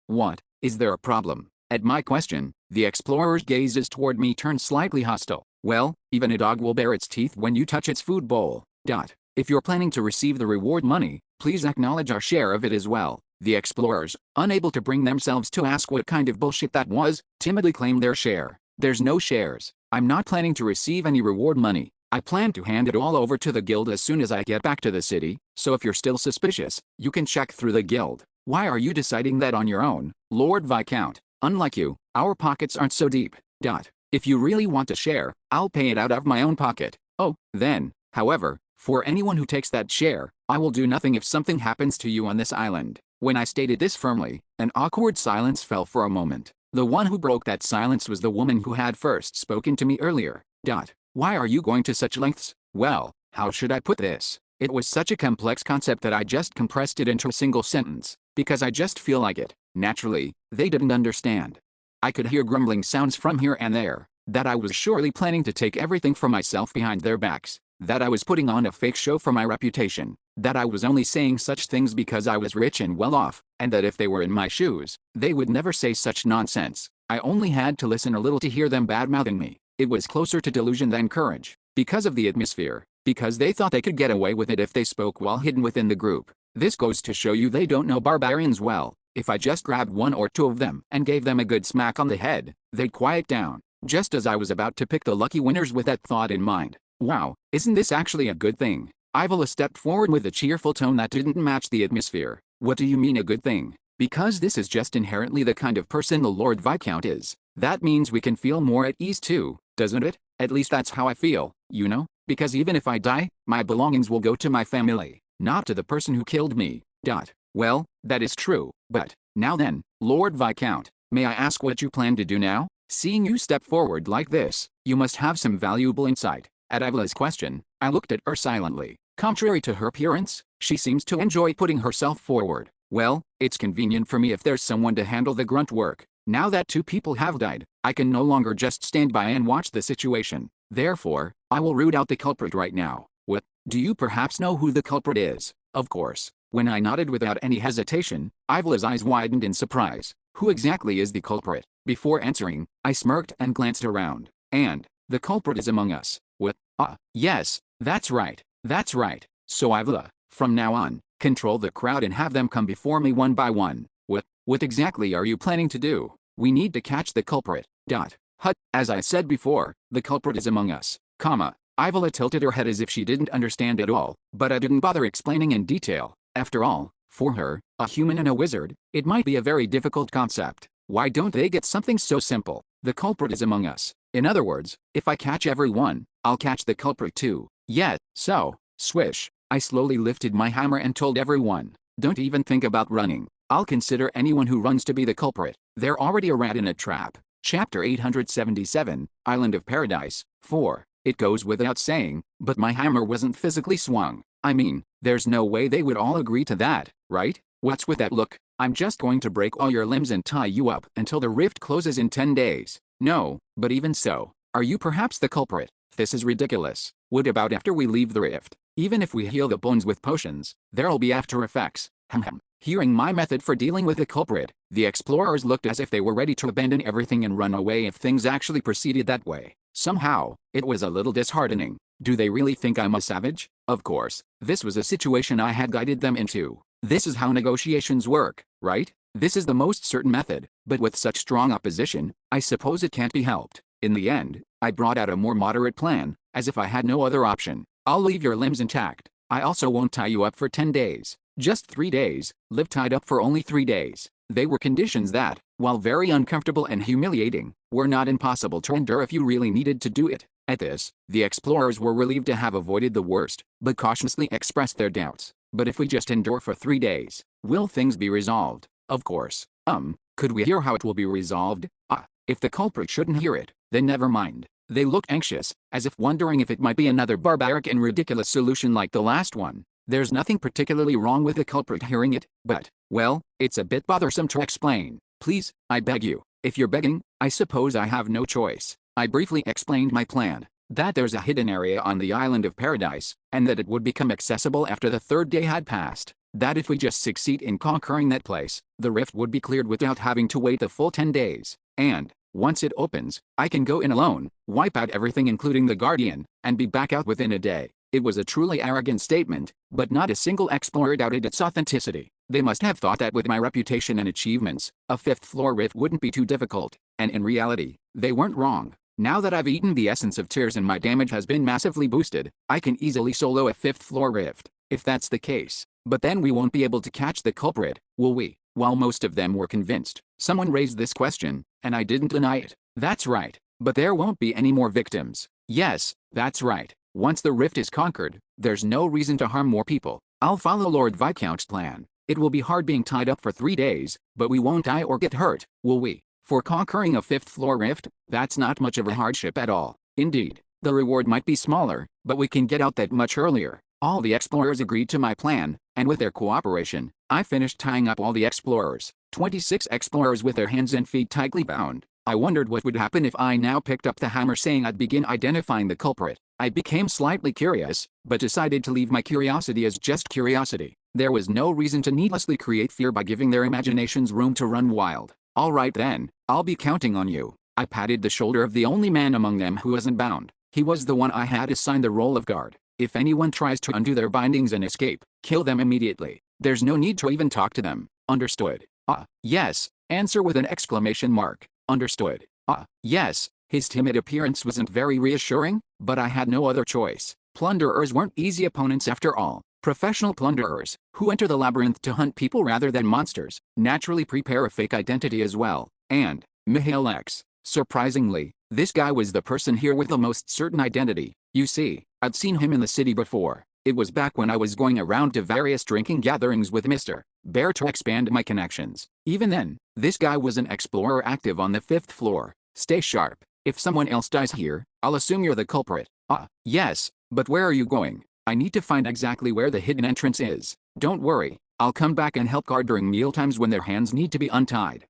What? Is there a problem? At my question, the explorer's gazes toward me turned slightly hostile. Well, even a dog will bare its teeth when you touch its food bowl. If you're planning to receive the reward money, please acknowledge our share of it as well. The explorers, unable to bring themselves to ask what kind of bullshit that was, timidly claimed their share. There's no shares. I'm not planning to receive any reward money. I plan to hand it all over to the guild as soon as I get back to the city, so if you're still suspicious, you can check through the guild. Why are you deciding that on your own, Lord Viscount? Unlike you, our pockets aren't so deep. If you really want to share, I'll pay it out of my own pocket. Oh, then, however, for anyone who takes that share, I will do nothing if something happens to you on this island. When I stated this firmly, an awkward silence fell for a moment. The one who broke that silence was the woman who had first spoken to me earlier. Why are you going to such lengths? Well, how should I put this? It was such a complex concept that I just compressed it into a single sentence, because I just feel like it. Naturally, they didn't understand. I could hear grumbling sounds from here and there, that I was surely planning to take everything for myself behind their backs, that I was putting on a fake show for my reputation, that I was only saying such things because I was rich and well off, and that if they were in my shoes, they would never say such nonsense. I only had to listen a little to hear them bad-mouthing me. It was closer to delusion than courage, because of the atmosphere, because they thought they could get away with it if they spoke while hidden within the group. This goes to show you they don't know barbarians well. If I just grabbed one or two of them and gave them a good smack on the head, they'd quiet down. Just as I was about to pick the lucky winners with that thought in mind. Wow, isn't this actually a good thing? Ivala stepped forward with a cheerful tone that didn't match the atmosphere. What do you mean a good thing? Because this is just inherently the kind of person the Lord Viscount is. That means we can feel more at ease too, doesn't it? At least that's how I feel, you know? Because even if I die, my belongings will go to my family, not to the person who killed me. Well, that is true, but, now then, Lord Viscount, may I ask what you plan to do now? Seeing you step forward like this, you must have some valuable insight. At Ivala's question, I looked at her silently. Contrary to her appearance, she seems to enjoy putting herself forward. Well, it's convenient for me if there's someone to handle the grunt work. Now that two people have died, I can no longer just stand by and watch the situation. Therefore, I will root out the culprit right now. What? Do you perhaps know who the culprit is? Of course. When I nodded without any hesitation, Ivala's eyes widened in surprise. Who exactly is the culprit? Before answering, I smirked and glanced around. And, the culprit is among us. What? Yes, that's right. That's right. So Ivala, from now on, control the crowd and have them come before me one by one. What exactly are you planning to do? We need to catch the culprit. As I said before, the culprit is among us, Ivala tilted her head as if she didn't understand at all, but I didn't bother explaining in detail. After all, for her, a human and a wizard, it might be a very difficult concept. Why don't they get something so simple? The culprit is among us. In other words, if I catch everyone, I'll catch the culprit too. Yeah, so, swish, I slowly lifted my hammer and told everyone, don't even think about running. I'll consider anyone who runs to be the culprit. They're already a rat in a trap. Chapter 877, Island of Paradise, 4. It goes without saying, but my hammer wasn't physically swung. I mean, there's no way they would all agree to that, right? What's with that look? I'm just going to break all your limbs and tie you up until the rift closes in 10 days. No, but even so, are you perhaps the culprit? This is ridiculous. What about after we leave the rift? Even if we heal the bones with potions, there'll be after effects. Hearing my method for dealing with the culprit, the explorers looked as if they were ready to abandon everything and run away if things actually proceeded that way. Somehow, it was a little disheartening. Do they really think I'm a savage? Of course, this was a situation I had guided them into. This is how negotiations work, right? This is the most certain method, but with such strong opposition, I suppose it can't be helped. In the end, I brought out a more moderate plan, as if I had no other option. I'll leave your limbs intact. I also won't tie you up for 10 days. Just 3 days, live tied up for only 3 days. They were conditions that, while very uncomfortable and humiliating, were not impossible to endure if you really needed to do it. At this, the explorers were relieved to have avoided the worst, but cautiously expressed their doubts. But if we just endure for 3 days, will things be resolved? Of course. Could we hear how it will be resolved? If the culprit shouldn't hear it, then never mind. They looked anxious, as if wondering if it might be another barbaric and ridiculous solution like the last one. There's nothing particularly wrong with the culprit hearing it, but, well, it's a bit bothersome to explain. Please, I beg you. If you're begging, I suppose I have no choice. I briefly explained my plan. That there's a hidden area on the island of paradise, and that it would become accessible after the third day had passed. That if we just succeed in conquering that place, the rift would be cleared without having to wait the full 10 days. And, once it opens, I can go in alone, wipe out everything including the Guardian, and be back out within a day. It was a truly arrogant statement, but not a single explorer doubted its authenticity. They must have thought that with my reputation and achievements, a fifth-floor rift wouldn't be too difficult, and in reality, they weren't wrong. Now that I've eaten the essence of tears and my damage has been massively boosted, I can easily solo a fifth-floor rift, if that's the case. But then we won't be able to catch the culprit, will we? While most of them were convinced, someone raised this question, and I didn't deny it. That's right. But there won't be any more victims. Yes, that's right. Once the rift is conquered, there's no reason to harm more people. I'll follow Lord Viscount's plan. It will be hard being tied up for 3 days, but we won't die or get hurt, will we? For conquering a fifth-floor rift, that's not much of a hardship at all. Indeed, the reward might be smaller, but we can get out that much earlier. All the explorers agreed to my plan, and with their cooperation, I finished tying up all the explorers. 26 explorers with their hands and feet tightly bound. I wondered what would happen if I now picked up the hammer saying I'd begin identifying the culprit. I became slightly curious, but decided to leave my curiosity as just curiosity. There was no reason to needlessly create fear by giving their imaginations room to run wild. All right then, I'll be counting on you. I patted the shoulder of the only man among them who wasn't bound. He was the one I had assigned the role of guard. If anyone tries to undo their bindings and escape, kill them immediately. There's no need to even talk to them. Understood? Yes. Answer with an exclamation mark. Understood? Yes. His timid appearance wasn't very reassuring, but I had no other choice. Plunderers weren't easy opponents after all. Professional plunderers, who enter the labyrinth to hunt people rather than monsters, naturally prepare a fake identity as well. And, Mihail X. Surprisingly, this guy was the person here with the most certain identity. You see, I'd seen him in the city before. It was back when I was going around to various drinking gatherings with Mr. Bear to expand my connections. Even then, this guy was an explorer active on the 5th floor. Stay sharp. If someone else dies here, I'll assume you're the culprit. Yes, but where are you going? I need to find exactly where the hidden entrance is. Don't worry, I'll come back and help guard during mealtimes when their hands need to be untied.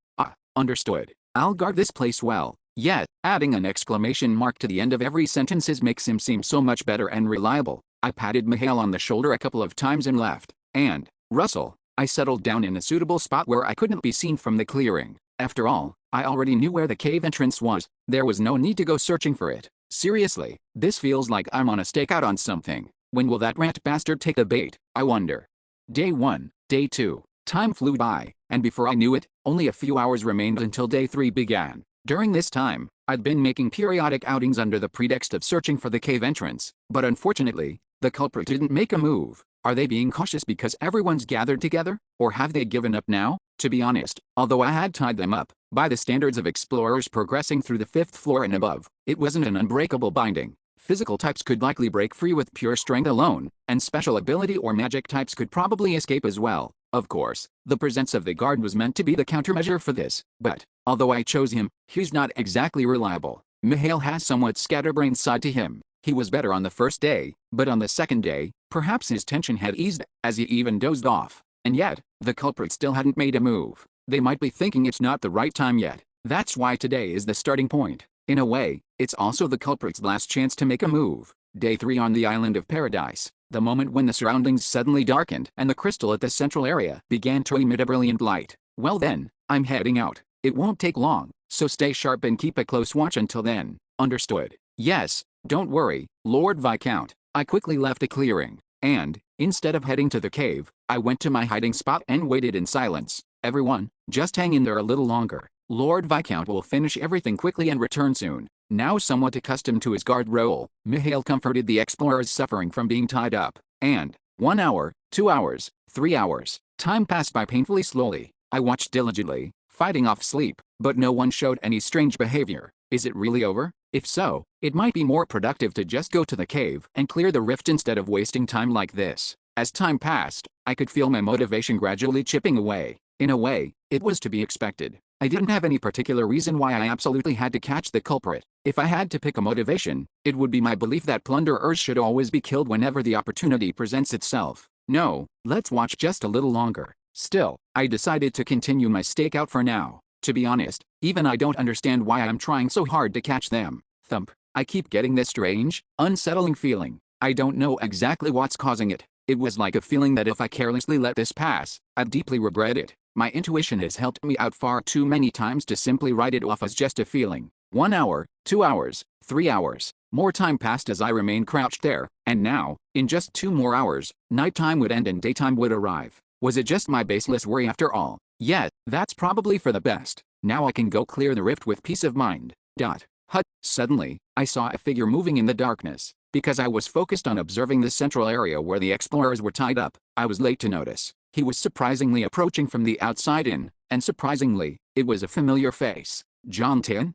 Understood. I'll guard this place well. Yes, adding an exclamation mark to the end of every sentence makes him seem so much better and reliable. I patted Mihail on the shoulder a couple of times and left. And, Russell, I settled down in a suitable spot where I couldn't be seen from the clearing. After all, I already knew where the cave entrance was. There was no need to go searching for it. Seriously, this feels like I'm on a stakeout on something. When will that rat bastard take the bait, I wonder? Day 1, Day 2. Time flew by, and before I knew it, only a few hours remained until Day 3 began. During this time, I'd been making periodic outings under the pretext of searching for the cave entrance, but unfortunately, the culprit didn't make a move. Are they being cautious because everyone's gathered together, or have they given up now? To be honest, although I had tied them up, by the standards of explorers progressing through the 5th floor and above, it wasn't an unbreakable binding. Physical types could likely break free with pure strength alone, and special ability or magic types could probably escape as well. Of course, the presence of the guard was meant to be the countermeasure for this, but, although I chose him, he's not exactly reliable. Mihail has somewhat scatterbrained side to him. He was better on the first day, but on the second day, perhaps his tension had eased, as he even dozed off. And yet, the culprit still hadn't made a move. They might be thinking it's not the right time yet. That's why today is the starting point. In a way, it's also the culprit's last chance to make a move. Day 3 on the island of paradise. The moment when the surroundings suddenly darkened and the crystal at the central area began to emit a brilliant light. Well then, I'm heading out. It won't take long, so stay sharp and keep a close watch until then. Understood? Yes, don't worry, Lord Viscount. I quickly left the clearing, and, instead of heading to the cave, I went to my hiding spot and waited in silence. Everyone, just hang in there a little longer. Lord Viscount will finish everything quickly and return soon. Now somewhat accustomed to his guard role, Mihail comforted the explorers suffering from being tied up. And, 1 hour, 2 hours, 3 hours. Time passed by painfully slowly. I watched diligently, fighting off sleep, but no one showed any strange behavior. Is it really over? If so, it might be more productive to just go to the cave and clear the rift instead of wasting time like this. As time passed, I could feel my motivation gradually chipping away. In a way, it was to be expected. I didn't have any particular reason why I absolutely had to catch the culprit. If I had to pick a motivation, it would be my belief that plunderers should always be killed whenever the opportunity presents itself. No, let's watch just a little longer. Still, I decided to continue my stakeout for now. To be honest, even I don't understand why I'm trying so hard to catch them. Thump. I keep getting this strange, unsettling feeling. I don't know exactly what's causing it. It was like a feeling that if I carelessly let this pass, I'd deeply regret it. My intuition has helped me out far too many times to simply write it off as just a feeling. 1 hour, 2 hours, 3 hours. More time passed as I remained crouched there, and now, in just 2 more hours, nighttime would end and daytime would arrive. Was it just my baseless worry after all? Yeah, that's probably for the best. Now I can go clear the rift with peace of mind. Hut. Suddenly, I saw a figure moving in the darkness. Because I was focused on observing the central area where the explorers were tied up, I was late to notice. He was surprisingly approaching from the outside in, and surprisingly, it was a familiar face. John Tan?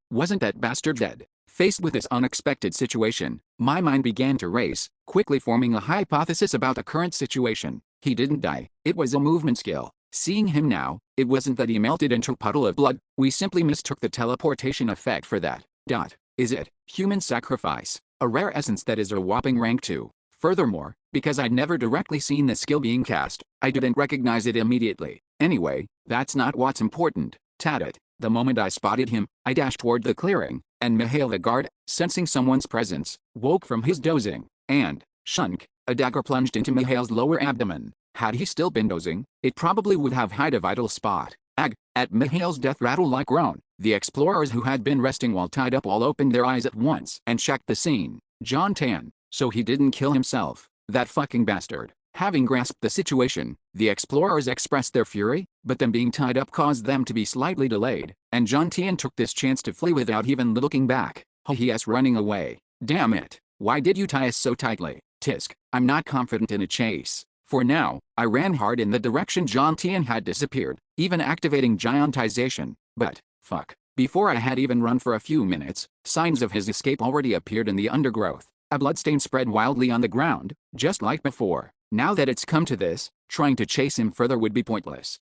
Wasn't that bastard dead? Faced with this unexpected situation, my mind began to race, quickly forming a hypothesis about the current situation. He didn't die. It was a movement skill. Seeing him now, it wasn't that he melted into a puddle of blood. We simply mistook the teleportation effect for that. Is it human sacrifice? A rare essence that is a whopping rank 2. Furthermore, because I'd never directly seen the skill being cast, I didn't recognize it immediately. Anyway, that's not what's important. The moment I spotted him, I dashed toward the clearing, and Mihail the guard, sensing someone's presence, woke from his dozing, and, shunk, a dagger plunged into Mihail's lower abdomen. Had he still been dozing, it probably would have hit a vital spot. At Mihail's death rattle-like groan, the explorers who had been resting while tied up all opened their eyes at once and checked the scene. John Tan, so he didn't kill himself, that fucking bastard. Having grasped the situation, the explorers expressed their fury, but them being tied up caused them to be slightly delayed, and John Tan took this chance to flee without even looking back. He's running away. Damn it. Why did you tie us so tightly? Tisk. I'm not confident in a chase. For now, I ran hard in the direction John Tan had disappeared, even activating giantization, but, fuck. Before I had even run for a few minutes, signs of his escape already appeared in the undergrowth. A bloodstain spread wildly on the ground, just like before. Now that it's come to this, trying to chase him further would be pointless.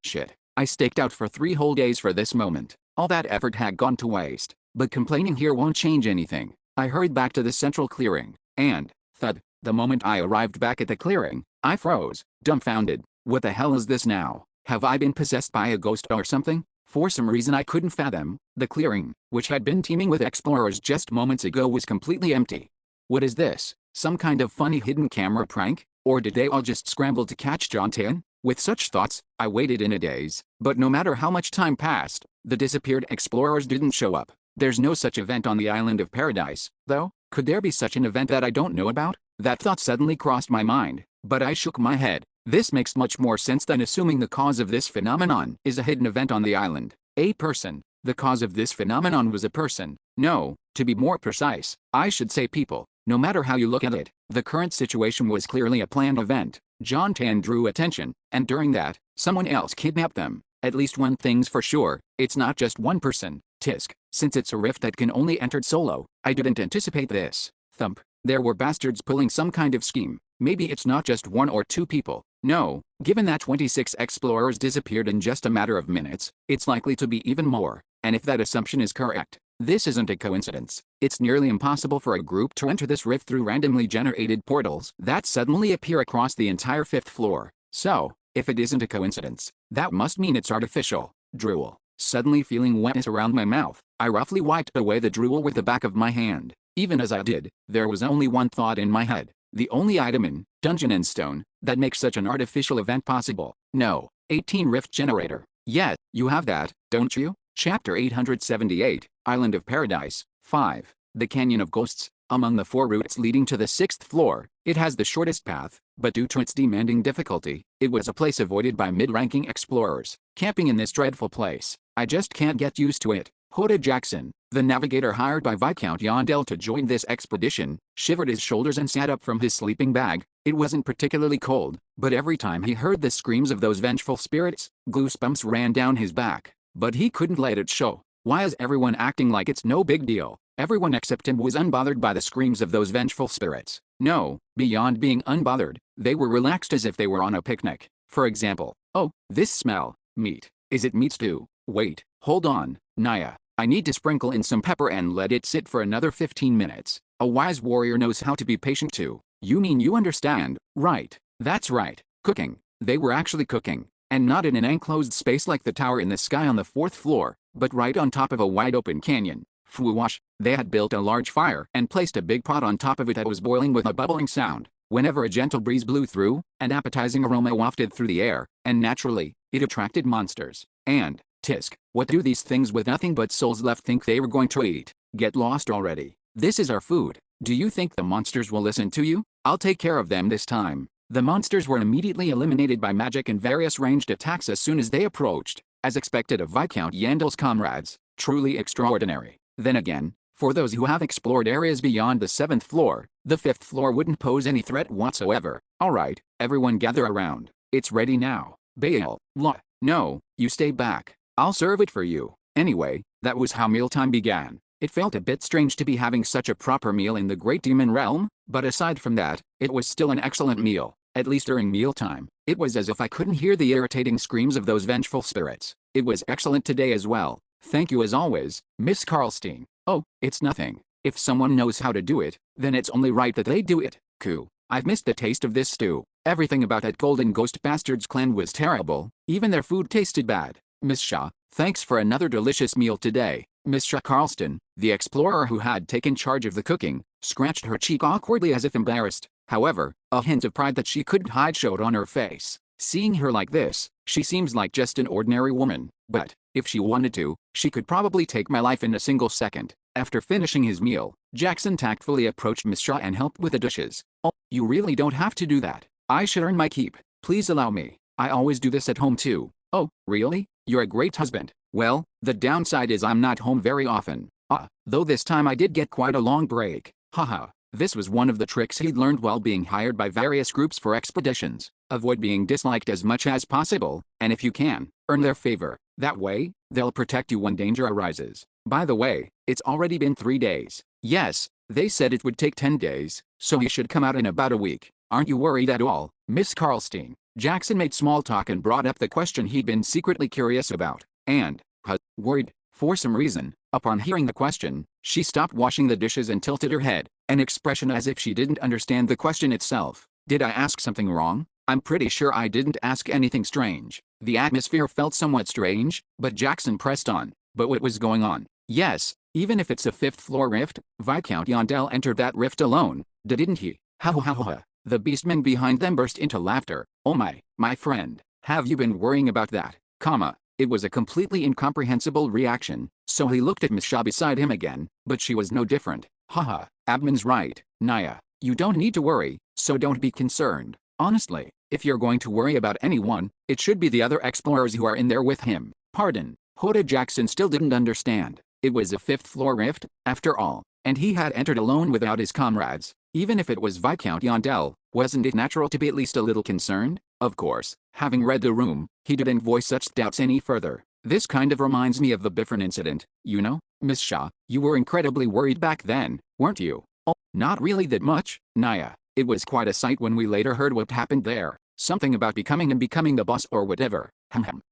Shit. I staked out for 3 whole days for this moment. All that effort had gone to waste. But complaining here won't change anything. I hurried back to the central clearing, and, thud, the moment I arrived back at the clearing, I froze, dumbfounded. What the hell is this now? Have I been possessed by a ghost or something? For some reason I couldn't fathom, the clearing, which had been teeming with explorers just moments ago, was completely empty. What is this? Some kind of funny hidden camera prank? Or did they all just scramble to catch John Tan? With such thoughts, I waited in a daze. But no matter how much time passed, the disappeared explorers didn't show up. There's no such event on the island of Paradise, though. Could there be such an event that I don't know about? That thought suddenly crossed my mind, but I shook my head. This makes much more sense than assuming the cause of this phenomenon is a hidden event on the island. A person. The cause of this phenomenon was a person. No, to be more precise, I should say people. No matter how you look at it, the current situation was clearly a planned event. John Tan drew attention, and during that, someone else kidnapped them. At least one thing's for sure, it's not just one person. Tisk. Since it's a rift that can only enter solo, I didn't anticipate this. Thump. There were bastards pulling some kind of scheme. Maybe it's not just 1 or 2 people. No, given that 26 explorers disappeared in just a matter of minutes, it's likely to be even more. And if that assumption is correct, this isn't a coincidence. It's nearly impossible for a group to enter this rift through randomly generated portals that suddenly appear across the entire 5th floor. So, if it isn't a coincidence, that must mean it's artificial. Drool. Suddenly feeling wetness around my mouth, I roughly wiped away the drool with the back of my hand. Even as I did, there was only one thought in my head. The only item in Dungeon and Stone that makes such an artificial event possible. No. 18 Rift Generator. Yeah, you have that, don't you? Chapter 878, Island of Paradise, 5. The Canyon of Ghosts. Among the 4 routes leading to the 6th floor, it has the shortest path, but due to its demanding difficulty, it was a place avoided by mid-ranking explorers. Camping in this dreadful place, I just can't get used to it. Hoda Jackson, the navigator hired by Viscount Yondell to join this expedition, shivered his shoulders and sat up from his sleeping bag. It wasn't particularly cold, but every time he heard the screams of those vengeful spirits, goosebumps ran down his back. But he couldn't let it show. Why is everyone acting like it's no big deal? Everyone except him was unbothered by the screams of those vengeful spirits. No, beyond being unbothered, they were relaxed as if they were on a picnic. For example, oh, this smell. Meat. Is it meat stew? Wait, hold on, Naya. I need to sprinkle in some pepper and let it sit for another 15 minutes. A wise warrior knows how to be patient too. You mean you understand, right? That's right. Cooking. They were actually cooking. and not in an enclosed space like the tower in the sky on the 4th floor, but right on top of a wide-open canyon. Fwoosh! They had built a large fire and placed a big pot on top of it that was boiling with a bubbling sound. Whenever a gentle breeze blew through, an appetizing aroma wafted through the air, and naturally, it attracted monsters. And, tisk, what do these things with nothing but souls left think they were going to eat? Get lost already. This is our food. Do you think the monsters will listen to you? I'll take care of them this time. The monsters were immediately eliminated by magic and various ranged attacks as soon as they approached, as expected of Viscount Yandel's comrades. Truly extraordinary. Then again, for those who have explored areas beyond the 7th floor, the 5th floor wouldn't pose any threat whatsoever. Alright, everyone gather around. It's ready now. Baal. No, you stay back. I'll serve it for you. Anyway, that was how mealtime began. It felt a bit strange to be having such a proper meal in the Great Demon Realm, but aside from that, it was still an excellent meal. At least during mealtime, it was as if I couldn't hear the irritating screams of those vengeful spirits. It was excellent today as well. Thank you as always, Miss Karlstein. Oh, it's nothing. If someone knows how to do it, then it's only right that they do it. Coo. I've missed the taste of this stew. Everything about that Golden Ghost Bastards clan was terrible, even their food tasted bad. Miss Shaw, thanks for another delicious meal today. Miss Shaw Carlston, the explorer who had taken charge of the cooking, scratched her cheek awkwardly as if embarrassed. However, a hint of pride that she couldn't hide showed on her face. Seeing her like this, she seems like just an ordinary woman, but, if she wanted to, she could probably take my life in a single second. After finishing his meal, Jackson tactfully approached Miss Shaw and helped with the dishes. Oh, you really don't have to do that. I should earn my keep. Please allow me. I always do this at home too. Oh, really? You're a great husband. Well, the downside is I'm not home very often. Though this time I did get quite a long break. Haha. This was one of the tricks he'd learned while being hired by various groups for expeditions. Avoid being disliked as much as possible, and if you can, earn their favor. That way, they'll protect you when danger arises. By the way, it's already been 3 days. Yes, they said it would take 10 days, so he should come out in about a week. Aren't you worried at all, Miss Karlstein? Jackson made small talk and brought up the question he'd been secretly curious about. And, worried, for some reason, upon hearing the question, she stopped washing the dishes and tilted her head, an expression as if she didn't understand the question itself. Did I ask something wrong? I'm pretty sure I didn't ask anything strange. The atmosphere felt somewhat strange, but Jackson pressed on. But what was going on? Yes, even if it's a 5th floor rift, Viscount Yandel entered that rift alone, didn't he? Ha ha ha ha. The beastmen behind them burst into laughter. Oh my friend, have you been worrying about that? It was a completely incomprehensible reaction, so he looked at Miss Shaw beside him again, but she was no different. Haha, Abman's right, Naya. You don't need to worry, so don't be concerned. Honestly, if you're going to worry about anyone, it should be the other explorers who are in there with him. Pardon. Hoda Jackson still didn't understand. It was a 5th floor rift, after all, and he had entered alone without his comrades. Even if it was Viscount Yandel, wasn't it natural to be at least a little concerned? Of course, having read the room, he didn't voice such doubts any further. This kind of reminds me of the Biffin incident, you know, Miss Shaw. You were incredibly worried back then, weren't you? Oh, not really that much, Naya. It was quite a sight when we later heard what happened there. Something about becoming the boss or whatever.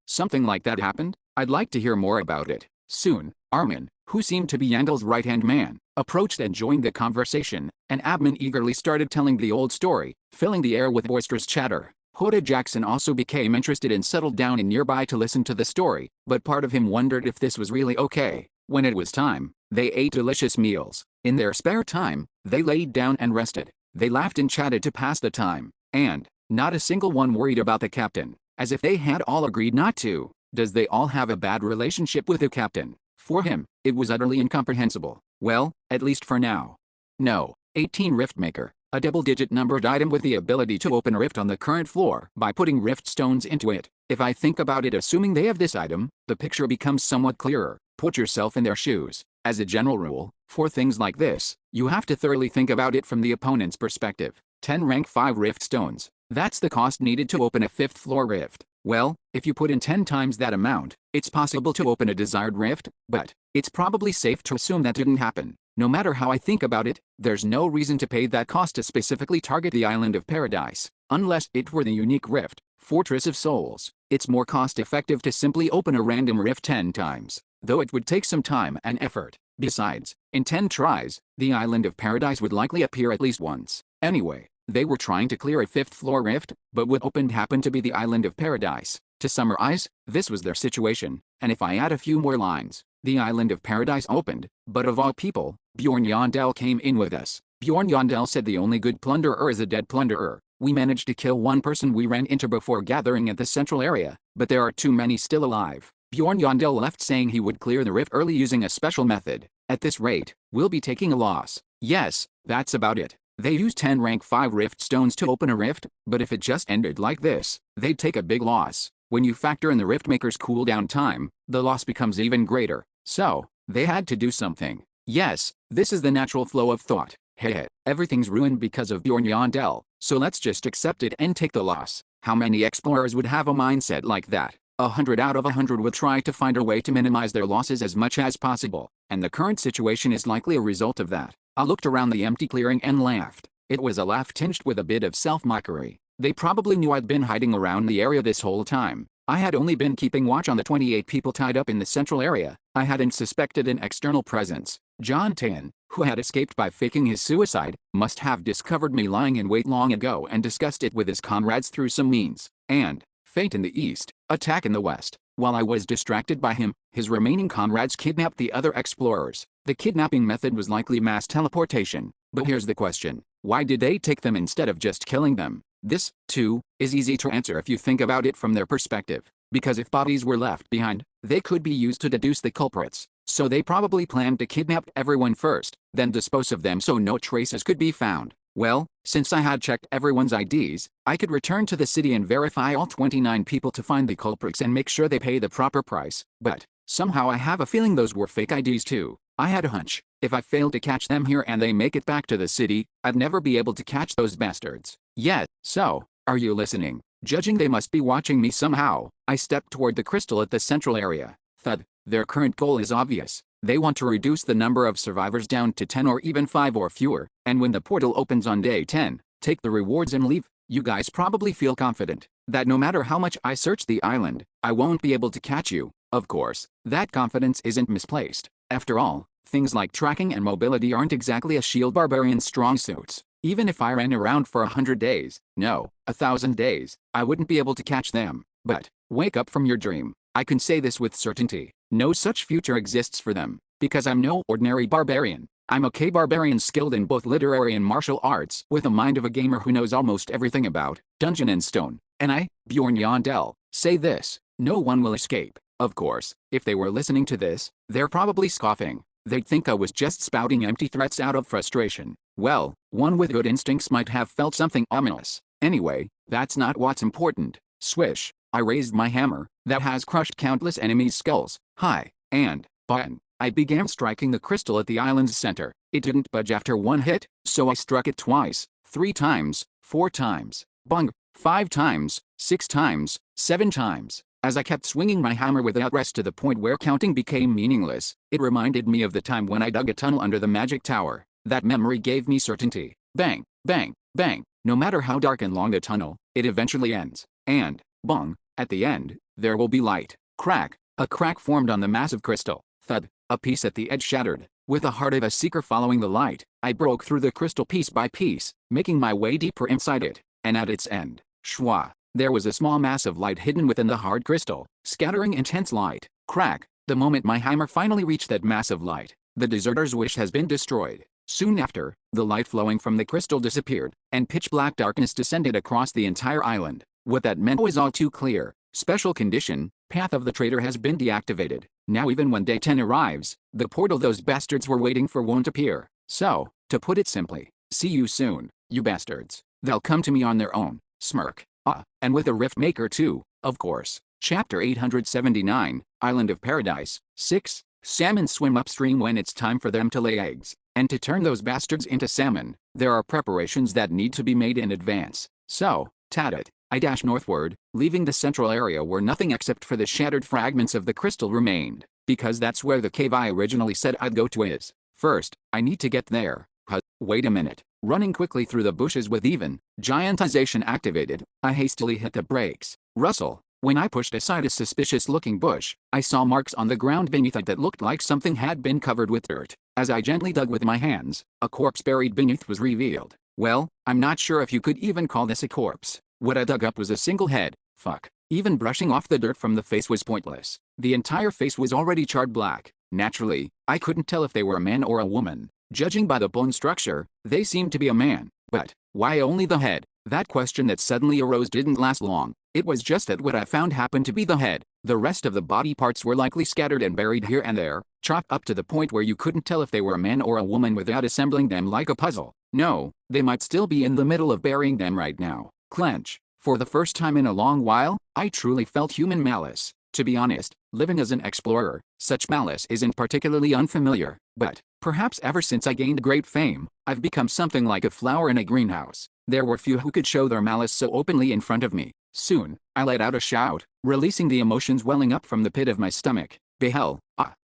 Something like that happened? I'd like to hear more about it. Soon, Armin, who seemed to be Yandel's right-hand man, approached and joined the conversation, and Abman eagerly started telling the old story, filling the air with boisterous chatter. Hoda Jackson also became interested and settled down in nearby to listen to the story, but part of him wondered if this was really okay. When it was time, they ate delicious meals. In their spare time, they laid down and rested. They laughed and chatted to pass the time, and not a single one worried about the captain, as if they had all agreed not to. Does they all have a bad relationship with the captain? For him, it was utterly incomprehensible. Well, at least for now. No. 18 Riftmaker, a double-digit numbered item with the ability to open a rift on the current floor by putting rift stones into it. If I think about it, assuming they have this item, the picture becomes somewhat clearer. Put yourself in their shoes. As a general rule, for things like this, you have to thoroughly think about it from the opponent's perspective. 10 rank 5 rift stones. That's the cost needed to open a 5th floor rift. Well, if you put in 10 times that amount, it's possible to open a desired rift, but it's probably safe to assume that didn't happen. No matter how I think about it, there's no reason to pay that cost to specifically target the Island of Paradise, unless it were the unique rift, Fortress of Souls. It's more cost-effective to simply open a random rift 10 times, though it would take some time and effort. Besides, in 10 tries, the Island of Paradise would likely appear at least once. Anyway, they were trying to clear a 5th floor rift, but what opened happened to be the Island of Paradise. To summarize, this was their situation, and if I add a few more lines, the island of paradise opened, but of all people, Bjorn Yondell came in with us. Bjorn Yondell said the only good plunderer is a dead plunderer. We managed to kill one person we ran into before gathering at the central area, but there are too many still alive. Bjorn Yondell left saying he would clear the rift early using a special method. At this rate, we'll be taking a loss. Yes, that's about it. They use 10 rank 5 rift stones to open a rift, but if it just ended like this, they'd take a big loss. When you factor in the rift maker's cooldown time, the loss becomes even greater. So, they had to do something. Yes, this is the natural flow of thought. Heh, everything's ruined because of Bjorn Yondell, so let's just accept it and take the loss. How many explorers would have a mindset like that? 100 out of 100 would try to find a way to minimize their losses as much as possible, and the current situation is likely a result of that. I looked around the empty clearing and laughed. It was a laugh tinged with a bit of self-mockery. They probably knew I'd been hiding around the area this whole time. I had only been keeping watch on the 28 people tied up in the central area. I hadn't suspected an external presence. John Tan, who had escaped by faking his suicide, must have discovered me lying in wait long ago and discussed it with his comrades through some means. And, fate in the east, attack in the west. While I was distracted by him, his remaining comrades kidnapped the other explorers. The kidnapping method was likely mass teleportation. But here's the question. Why did they take them instead of just killing them? This, too, is easy to answer if you think about it from their perspective. Because if bodies were left behind, they could be used to deduce the culprits. So they probably planned to kidnap everyone first, then dispose of them so no traces could be found. Well, since I had checked everyone's IDs, I could return to the city and verify all 29 people to find the culprits and make sure they pay the proper price. But, somehow I have a feeling those were fake IDs too. I had a hunch. If I failed to catch them here and they make it back to the city, I'd never be able to catch those bastards. Yet, so, are you listening? Judging they must be watching me somehow, I stepped toward the crystal at the central area. Thud. Their current goal is obvious. They want to reduce the number of survivors down to 10 or even 5 or fewer, and when the portal opens on day 10, take the rewards and leave. You guys probably feel confident that no matter how much I search the island, I won't be able to catch you. Of course, that confidence isn't misplaced. After all, things like tracking and mobility aren't exactly a shield barbarian's strong suits. Even if I ran around for 100 days, no, 1,000 days, I wouldn't be able to catch them. But, wake up from your dream. I can say this with certainty. No such future exists for them, because I'm no ordinary barbarian. I'm a K-barbarian skilled in both literary and martial arts, with the mind of a gamer who knows almost everything about Dungeon and Stone. And I, Bjorn Yondell, say this, no one will escape. Of course, if they were listening to this, they're probably scoffing. They'd think I was just spouting empty threats out of frustration. Well, one with good instincts might have felt something ominous. Anyway, that's not what's important. Swish. I raised my hammer, that has crushed countless enemies' skulls, high, and, button. I began striking the crystal at the island's center. It didn't budge after one hit, so I struck it twice, 3 times, 4 times, bung, 5 times, 6 times, 7 times. As I kept swinging my hammer without rest to the point where counting became meaningless, it reminded me of the time when I dug a tunnel under the magic tower. That memory gave me certainty. Bang, bang, bang. No matter how dark and long the tunnel, it eventually ends. And, bung, at the end, there will be light. Crack. A crack formed on the massive crystal. Thud. A piece at the edge shattered. With the heart of a seeker following the light, I broke through the crystal piece by piece, making my way deeper inside it. And at its end, shwa, there was a small mass of light hidden within the hard crystal, scattering intense light. Crack. The moment my hammer finally reached that mass of light, the deserter's wish has been destroyed. Soon after, the light flowing from the crystal disappeared, and pitch-black darkness descended across the entire island. What that meant was all too clear. Special condition, Path of the Traitor has been deactivated. Now even when day 10 arrives, the portal those bastards were waiting for won't appear. So, to put it simply, see you soon, you bastards. They'll come to me on their own. Smirk. And with a rift maker too, of course. Chapter 879, Island of Paradise. 6. Salmon swim upstream when it's time for them to lay eggs. And to turn those bastards into salmon, there are preparations that need to be made in advance. So, tat-it. I dashed northward, leaving the central area where nothing except for the shattered fragments of the crystal remained, because that's where the cave I originally said I'd go to is. First, I need to get there. Wait a minute. Running quickly through the bushes with even giantization activated, I hastily hit the brakes. Rustle. When I pushed aside a suspicious-looking bush, I saw marks on the ground beneath it that looked like something had been covered with dirt. As I gently dug with my hands, a corpse buried beneath was revealed. Well, I'm not sure if you could even call this a corpse. What I dug up was a single head. Fuck. Even brushing off the dirt from the face was pointless. The entire face was already charred black. Naturally, I couldn't tell if they were a man or a woman. Judging by the bone structure, they seemed to be a man. But why only the head? That question that suddenly arose didn't last long. It was just that what I found happened to be the head. The rest of the body parts were likely scattered and buried here and there, chopped up to the point where you couldn't tell if they were a man or a woman without assembling them like a puzzle. No, they might still be in the middle of burying them right now. Clench. For the first time in a long while, I truly felt human malice. To be honest, living as an explorer, such malice isn't particularly unfamiliar, but perhaps ever since I gained great fame, I've become something like a flower in a greenhouse. There were few who could show their malice so openly in front of me. Soon, I let out a shout, releasing the emotions welling up from the pit of my stomach. Behell,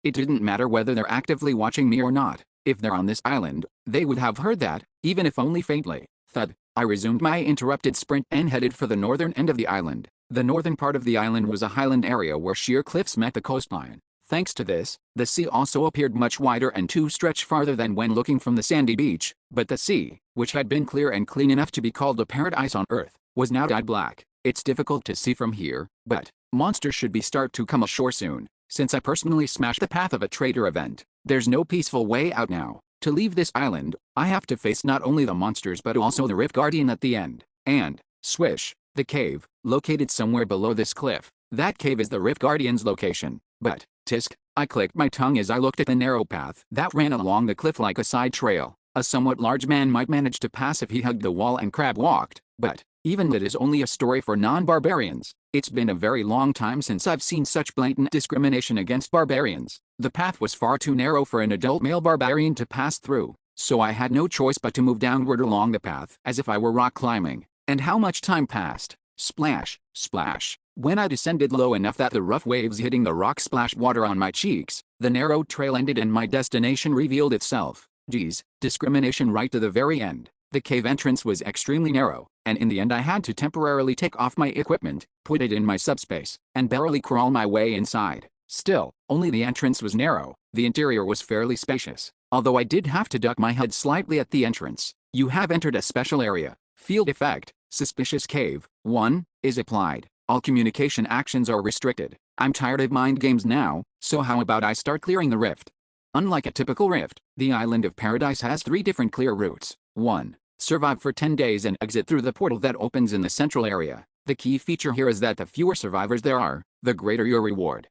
it didn't matter whether they're actively watching me or not. If they're on this island, they would have heard that, even if only faintly. Thud. I resumed my interrupted sprint and headed for the northern end of the island. The northern part of the island was a highland area where sheer cliffs met the coastline. Thanks to this, the sea also appeared much wider and to stretch farther than when looking from the sandy beach, but the sea, which had been clear and clean enough to be called a paradise on earth, was now dyed black. It's difficult to see from here, but monsters should be start to come ashore soon. Since I personally smashed the path of a traitor event, there's no peaceful way out now. To leave this island, I have to face not only the monsters but also the Rift Guardian at the end. And, swish, the cave, located somewhere below this cliff. That cave is the Rift Guardian's location. But, tisk, I clicked my tongue as I looked at the narrow path that ran along the cliff like a side trail. A somewhat large man might manage to pass if he hugged the wall and crab walked, but even that is only a story for non-barbarians. It's been a very long time since I've seen such blatant discrimination against barbarians. The path was far too narrow for an adult male barbarian to pass through, so I had no choice but to move downward along the path as if I were rock climbing. And how much time passed? Splash, splash. When I descended low enough that the rough waves hitting the rock splashed water on my cheeks, the narrow trail ended and my destination revealed itself. Geez, discrimination right to the very end. The cave entrance was extremely narrow, and in the end I had to temporarily take off my equipment, put it in my subspace, and barely crawl my way inside. Still, only the entrance was narrow. The interior was fairly spacious, although I did have to duck my head slightly at the entrance. You have entered a special area. Field effect, suspicious cave, 1, is applied. All communication actions are restricted. I'm tired of mind games now, so how about I start clearing the rift? Unlike a typical rift, the Island of Paradise has 3 different clear routes. 1. Survive for 10 days and exit through the portal that opens in the central area. The key feature here is that the fewer survivors there are, the greater your reward.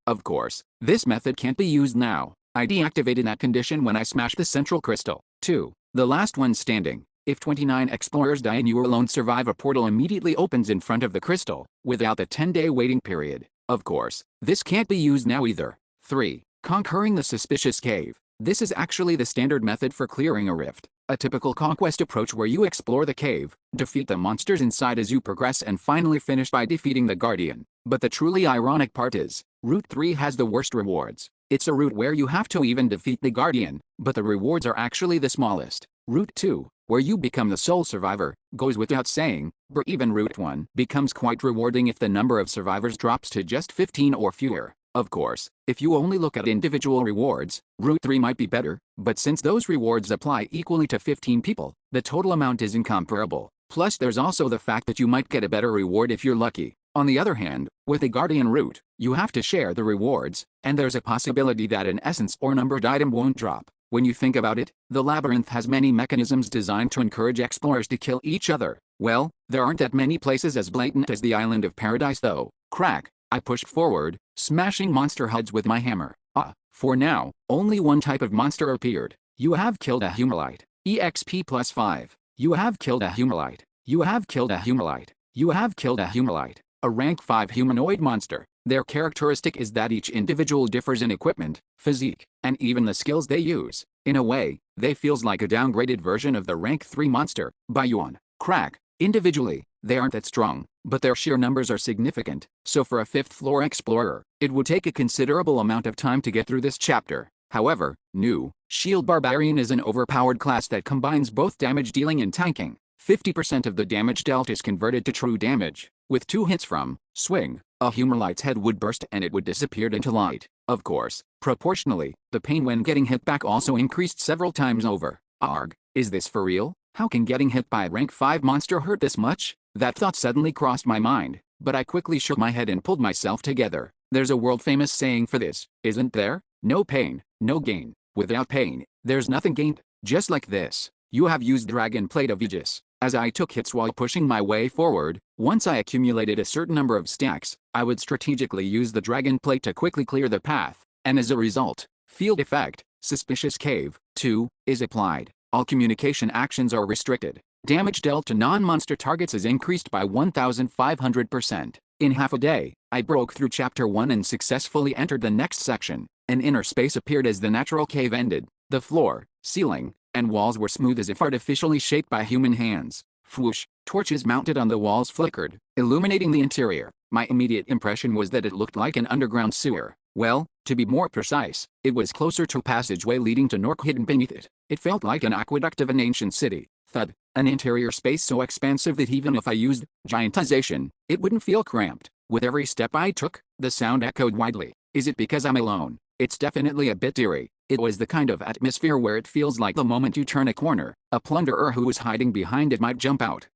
Of course, this method can't be used now. I deactivated that condition when I smashed the central crystal. 2. The last one standing. If 29 explorers die and you alone survive, a portal immediately opens in front of the crystal, without the 10-day waiting period. Of course, this can't be used now either. 3. Conquering the suspicious cave. This is actually the standard method for clearing a rift. A typical conquest approach where you explore the cave, defeat the monsters inside as you progress and finally finish by defeating the Guardian. But the truly ironic part is, Route 3 has the worst rewards. It's a route where you have to even defeat the Guardian, but the rewards are actually the smallest. Route 2, where you become the sole survivor, goes without saying, but even Route 1 becomes quite rewarding if the number of survivors drops to just 15 or fewer. Of course, if you only look at individual rewards, Route 3 might be better, but since those rewards apply equally to 15 people, the total amount is incomparable. Plus there's also the fact that you might get a better reward if you're lucky. On the other hand, with the Guardian route, you have to share the rewards, and there's a possibility that an essence or numbered item won't drop. When you think about it, the labyrinth has many mechanisms designed to encourage explorers to kill each other. Well, there aren't that many places as blatant as the Island of Paradise though. Crack. I pushed forward, smashing monster heads with my hammer. For now, only one type of monster appeared. You have killed a humanite. EXP plus 5. You have killed a humanite. You have killed a humanite. You have killed a humanite. A rank 5 humanoid monster. Their characteristic is that each individual differs in equipment, physique, and even the skills they use. In a way, they feels like a downgraded version of the rank 3 monster, by Yuan. Crack. Individually, they aren't that strong, but their sheer numbers are significant, so for a 5th floor explorer, it would take a considerable amount of time to get through this chapter. However, new Shield Barbarian is an overpowered class that combines both damage dealing and tanking. 50% of the damage dealt is converted to true damage. With 2 hits from swing, a humanite's head would burst and it would disappear into light. Of course, proportionally, the pain when getting hit back also increased several times over. Arg, is this for real? How can getting hit by a rank 5 monster hurt this much? That thought suddenly crossed my mind. but I quickly shook my head and pulled myself together. There's a world-famous saying for this, isn't there? No pain, no gain. Without pain, there's nothing gained. Just like this, you have used Dragon Plate of Aegis. As I took hits while pushing my way forward, once I accumulated a certain number of stacks, I would strategically use the Dragon Plate to quickly clear the path, and as a result, field effect, Suspicious Cave, 2, is applied. All communication actions are restricted. Damage dealt to non-monster targets is increased by 1,500%. In half a day, I broke through Chapter 1 and successfully entered the next section. An inner space appeared as the natural cave ended. The floor, ceiling, and walls were smooth as if artificially shaped by human hands. Whoosh, torches mounted on the walls flickered, illuminating the interior. My immediate impression was that it looked like an underground sewer. Well, to be more precise, it was closer to a passageway leading to Nork hidden beneath it. It felt like an aqueduct of an ancient city. Thud, an interior space so expansive that even if I used giantization, it wouldn't feel cramped. With every step I took, the sound echoed widely. Is it because I'm alone? It's definitely a bit eerie. It was the kind of atmosphere where it feels like the moment you turn a corner, a plunderer who is hiding behind it might jump out.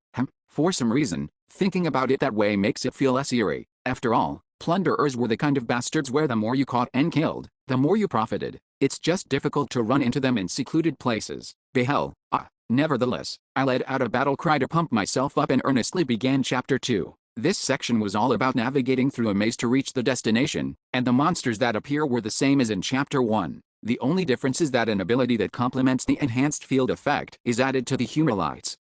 For some reason, thinking about it that way makes it feel less eerie. After all, plunderers were the kind of bastards where the more you caught and killed, the more you profited. It's just difficult to run into them in secluded places. Behell. Nevertheless, I let out a battle cry to pump myself up and earnestly began Chapter 2. This section was all about navigating through a maze to reach the destination, and the monsters that appear were the same as in Chapter 1. The only difference is that an ability that complements the enhanced field effect is added to the Humalites,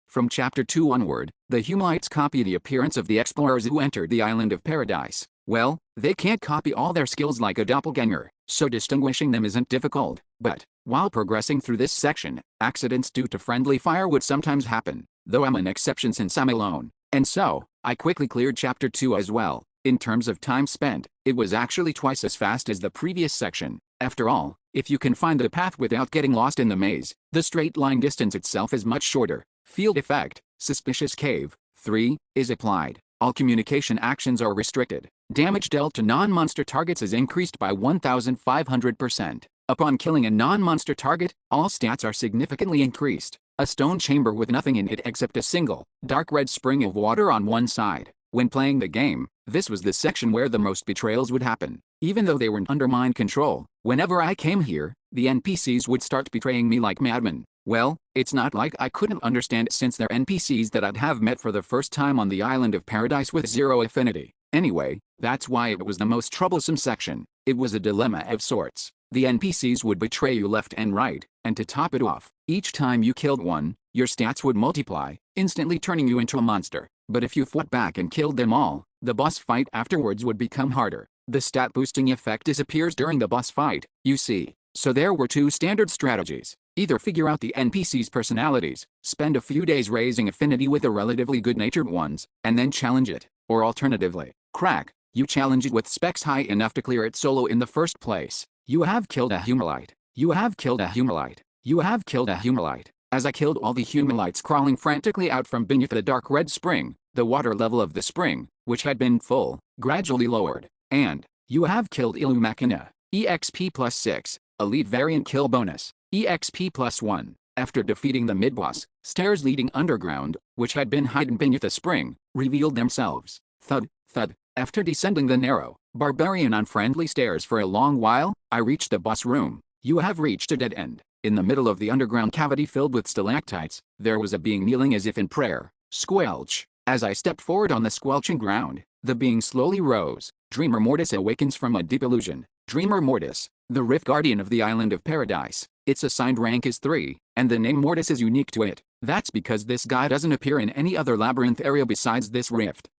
From Chapter 2 onward, the Humalites copy the appearance of the explorers who entered the Island of Paradise. Well, they can't copy all their skills like a doppelganger, so distinguishing them isn't difficult. But, while progressing through this section, accidents due to friendly fire would sometimes happen, though I'm an exception since I'm alone. And so, I quickly cleared Chapter 2 as well. In terms of time spent, it was actually twice as fast as the previous section. After all, if you can find the path without getting lost in the maze, the straight line distance itself is much shorter. Field effect, Suspicious Cave, 3, is applied. All communication actions are restricted. Damage dealt to non-monster targets is increased by 1,500%. Upon killing a non-monster target, all stats are significantly increased. A stone chamber with nothing in it except a single, dark red spring of water on one side. When playing the game, this was the section where the most betrayals would happen. Even though they weren't under mind control, whenever I came here, the NPCs would start betraying me like madmen. Well, it's not like I couldn't understand it since they're NPCs that I'd have met for the first time on the Island of Paradise with zero affinity. Anyway, that's why it was the most troublesome section. It was a dilemma of sorts. The NPCs would betray you left and right, and to top it off, each time you killed one, your stats would multiply, instantly turning you into a monster. But if you fought back and killed them all, the boss fight afterwards would become harder. The stat boosting effect disappears during the boss fight, you see. So there were two standard strategies. Either figure out the NPC's personalities, spend a few days raising affinity with the relatively good-natured ones, and then challenge it. Or alternatively, crack, you challenge it with specs high enough to clear it solo in the first place. You have killed a Humalite. You have killed a Humalite. You have killed a Humalite. As I killed all the Humalites crawling frantically out from beneath the dark red spring, the water level of the spring, which had been full, gradually lowered. And, you have killed Ilu Machina. EXP plus 6, Elite Variant Kill Bonus. EXP plus 1. After defeating the mid-boss, stairs leading underground, which had been hidden beneath the spring, revealed themselves. Thud, thud. After descending the narrow, barbarian unfriendly stairs for a long while, I reached the boss room. You have reached a dead end. In the middle of the underground cavity filled with stalactites, there was a being kneeling as if in prayer. Squelch. As I stepped forward on the squelching ground, the being slowly rose. Dreamer Mortis awakens from a deep illusion. Dreamer Mortis, the Rift Guardian of the Island of Paradise. Its assigned rank is 3, and the name Mortis is unique to it. That's because this guy doesn't appear in any other labyrinth area besides this rift,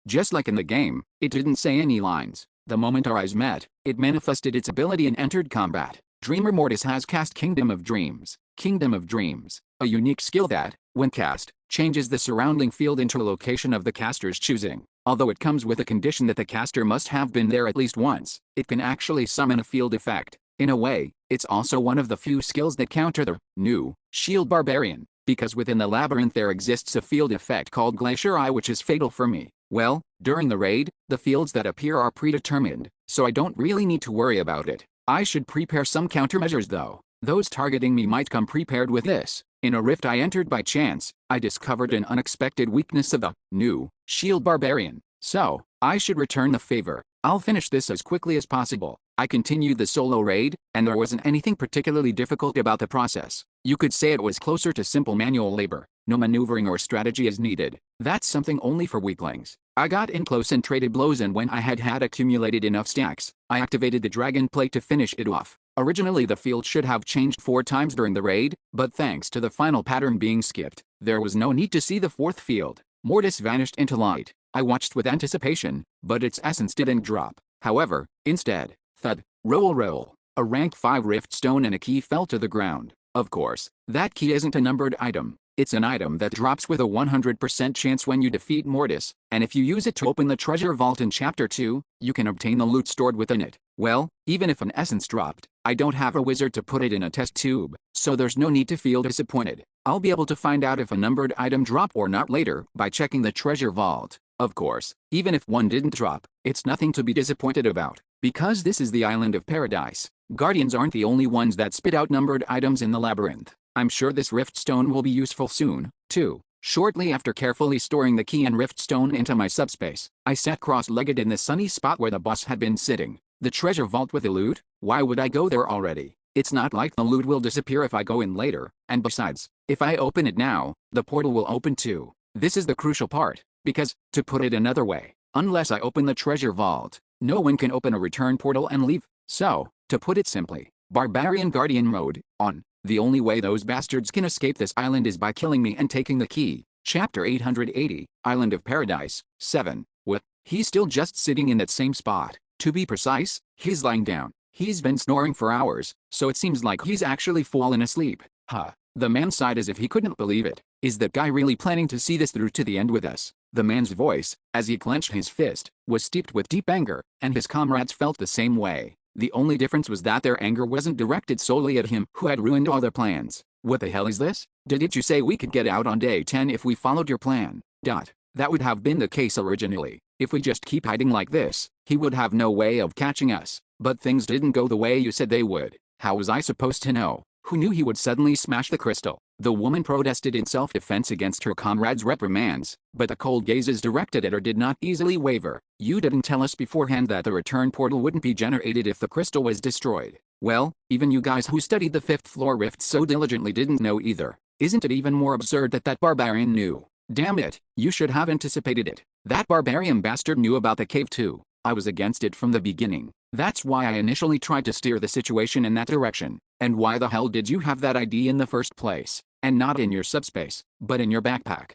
Just like in the game, it didn't say any lines. The moment our eyes met, it manifested its ability and entered combat. Dreamer Mortis has cast Kingdom of Dreams. Kingdom of Dreams, a unique skill that, when cast, changes the surrounding field into a location of the caster's choosing. Although it comes with a condition that the caster must have been there at least once, it can actually summon a field effect. In a way, it's also one of the few skills that counter the new Shield Barbarian, because within the labyrinth there exists a field effect called Glacier Eye which is fatal for me. Well, during the raid, the fields that appear are predetermined, so I don't really need to worry about it. I should prepare some countermeasures though. Those targeting me might come prepared with this. In a rift I entered by chance, I discovered an unexpected weakness of the new Shield barbarian. So, I should return the favor. I'll finish this as quickly as possible. I continued the solo raid, and there wasn't anything particularly difficult about the process. You could say it was closer to simple manual labor. No maneuvering or strategy is needed. That's something only for weaklings. I got in close and traded blows, and when I had accumulated enough stacks, I activated the dragon plate to finish it off. Originally the field should have changed 4 times during the raid, but thanks to the final pattern being skipped, there was no need to see the 4th field. Mortis vanished into light. I watched with anticipation, but its essence didn't drop. However, instead, thud, roll. A rank 5 rift stone and a key fell to the ground. Of course, that key isn't a numbered item. It's an item that drops with a 100% chance when you defeat Mortis, and if you use it to open the treasure vault in Chapter 2, you can obtain the loot stored within it. Well, even if an essence dropped, I don't have a wizard to put it in a test tube, so there's no need to feel disappointed. I'll be able to find out if a numbered item dropped or not later by checking the treasure vault. Of course, even if one didn't drop, it's nothing to be disappointed about, because this is the Island of Paradise. Guardians aren't the only ones that spit out numbered items in the labyrinth. I'm sure this rift stone will be useful soon, too. Shortly after carefully storing the key and rift stone into my subspace, I sat cross-legged in the sunny spot where the boss had been sitting. The treasure vault with the loot? Why would I go there already? It's not like the loot will disappear if I go in later, and besides, if I open it now, the portal will open too. This is the crucial part, because, to put it another way, unless I open the treasure vault, no one can open a return portal and leave. So, to put it simply, Barbarian Guardian mode, on. The only way those bastards can escape this island is by killing me and taking the key. Chapter 880, Island of Paradise, 7. What? He's still just sitting in that same spot. To be precise, he's lying down. He's been snoring for hours, so it seems like he's actually fallen asleep. Huh. The man sighed as if he couldn't believe it. Is that guy really planning to see this through to the end with us? The man's voice, as he clenched his fist, was steeped with deep anger, and his comrades felt the same way. The only difference was that their anger wasn't directed solely at him who had ruined all their plans. What the hell is this? Didn't you say we could get out on day 10 if we followed your plan? That would have been the case originally. If we just keep hiding like this, he would have no way of catching us. But things didn't go the way you said they would. How was I supposed to know? Who knew he would suddenly smash the crystal? The woman protested in self-defense against her comrade's reprimands, but the cold gazes directed at her did not easily waver. You didn't tell us beforehand that the return portal wouldn't be generated if the crystal was destroyed. Well, even you guys who studied the 5th floor rift so diligently didn't know either. Isn't it even more absurd that that barbarian knew? Damn it, you should have anticipated it. That barbarian bastard knew about the cave too. I was against it from the beginning. That's why I initially tried to steer the situation in that direction. And why the hell did you have that ID in the first place? And not in your subspace, but in your backpack.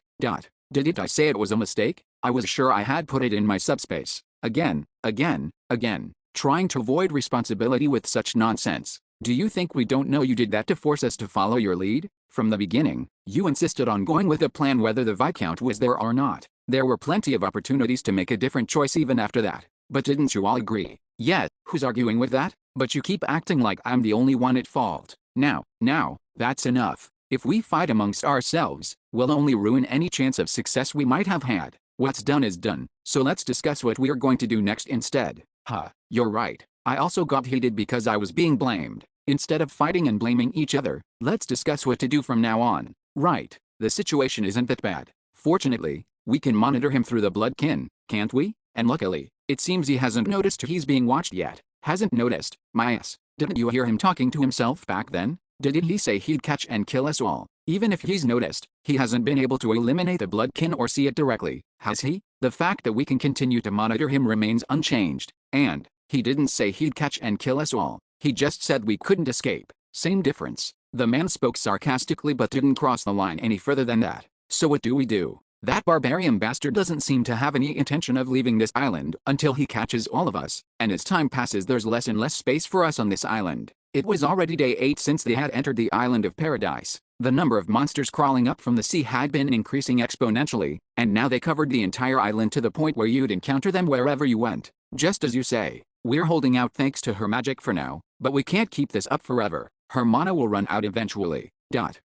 Didn't I say it was a mistake? I was sure I had put it in my subspace. Again. Trying to avoid responsibility with such nonsense. Do you think we don't know you did that to force us to follow your lead? From the beginning, you insisted on going with a plan whether the Viscount was there or not. There were plenty of opportunities to make a different choice even after that. But didn't you all agree? Yeah, who's arguing with that? But you keep acting like I'm the only one at fault. Now, that's enough. If we fight amongst ourselves, we'll only ruin any chance of success we might have had. What's done is done, so let's discuss what we're going to do next instead. You're right. I also got heated because I was being blamed. Instead of fighting and blaming each other, let's discuss what to do from now on. Right, the situation isn't that bad. Fortunately, we can monitor him through the bloodkin, can't we? And luckily, it seems he hasn't noticed he's being watched yet. Hasn't noticed? My ass. Didn't you hear him talking to himself back then? Didn't he say he'd catch and kill us all? Even if he's noticed, he hasn't been able to eliminate the bloodkin or see it directly, has he? The fact that we can continue to monitor him remains unchanged. And, he didn't say he'd catch and kill us all. He just said we couldn't escape. Same difference. The man spoke sarcastically but didn't cross the line any further than that. So what do we do? That barbarian bastard doesn't seem to have any intention of leaving this island until he catches all of us, and as time passes there's less and less space for us on this island. It was already day 8 since they had entered the Island of Paradise. The number of monsters crawling up from the sea had been increasing exponentially, and now they covered the entire island to the point where you'd encounter them wherever you went. Just as you say, we're holding out thanks to her magic for now, but we can't keep this up forever. Her mana will run out eventually.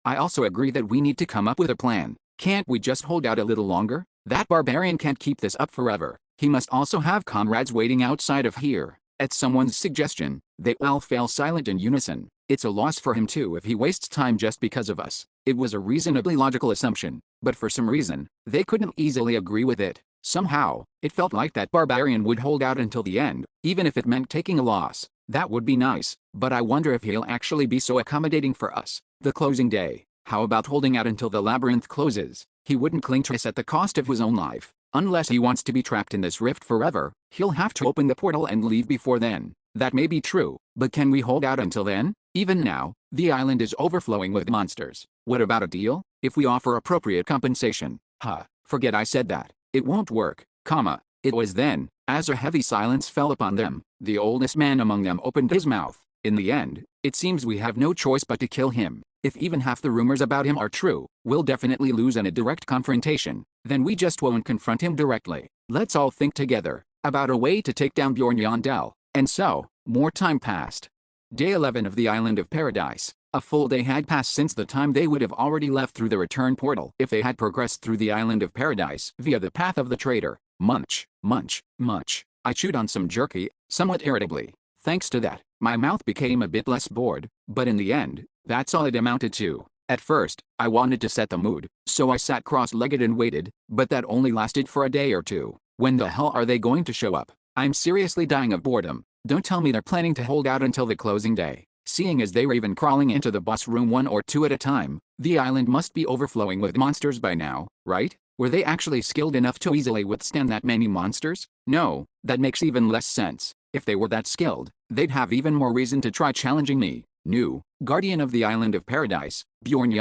I also agree that we need to come up with a plan. Can't we just hold out a little longer? That barbarian can't keep this up forever. He must also have comrades waiting outside of here. At someone's suggestion, they all fell silent in unison. It's a loss for him too if he wastes time just because of us. It was a reasonably logical assumption, but for some reason, they couldn't easily agree with it. Somehow, it felt like that barbarian would hold out until the end, even if it meant taking a loss. That would be nice, but I wonder if he'll actually be so accommodating for us. The closing day. How about holding out until the labyrinth closes? He wouldn't cling to us at the cost of his own life. Unless he wants to be trapped in this rift forever, he'll have to open the portal and leave before then. That may be true, but can we hold out until then? Even now, the island is overflowing with monsters. What about a deal? If we offer appropriate compensation. Forget I said that. It won't work, It was then, as a heavy silence fell upon them, the oldest man among them opened his mouth. In the end, it seems we have no choice but to kill him. If even half the rumors about him are true, we'll definitely lose in a direct confrontation. Then we just won't confront him directly. Let's all think together about a way to take down Bjorn. And so, more time passed. Day 11 of the Island of Paradise. A full day had passed since the time they would have already left through the return portal if they had progressed through the Island of Paradise via the path of the traitor. Munch. I chewed on some jerky, somewhat irritably. Thanks to that, my mouth became a bit less bored, but in the end, that's all it amounted to. At first, I wanted to set the mood, so I sat cross-legged and waited, but that only lasted for a day or two. When the hell are they going to show up? I'm seriously dying of boredom. Don't tell me they're planning to hold out until the closing day. Seeing as they were even crawling into the boss room one or two at a time, the island must be overflowing with monsters by now, right? Were they actually skilled enough to easily withstand that many monsters? No, that makes even less sense. If they were that skilled, they'd have even more reason to try challenging me. New guardian of the Island of Paradise, Bjorn.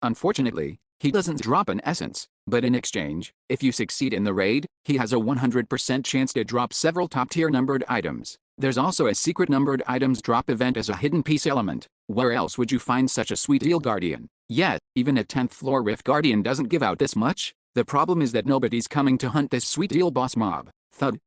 Unfortunately, he doesn't drop an essence, but in exchange, if you succeed in the raid, he has a 100% chance to drop several top-tier numbered items. There's also a secret numbered items drop event as a hidden piece element. Where else would you find such a sweet deal guardian? Yet, even a 10th floor rift guardian doesn't give out this much. The problem is that nobody's coming to hunt this sweet deal boss mob. Thud.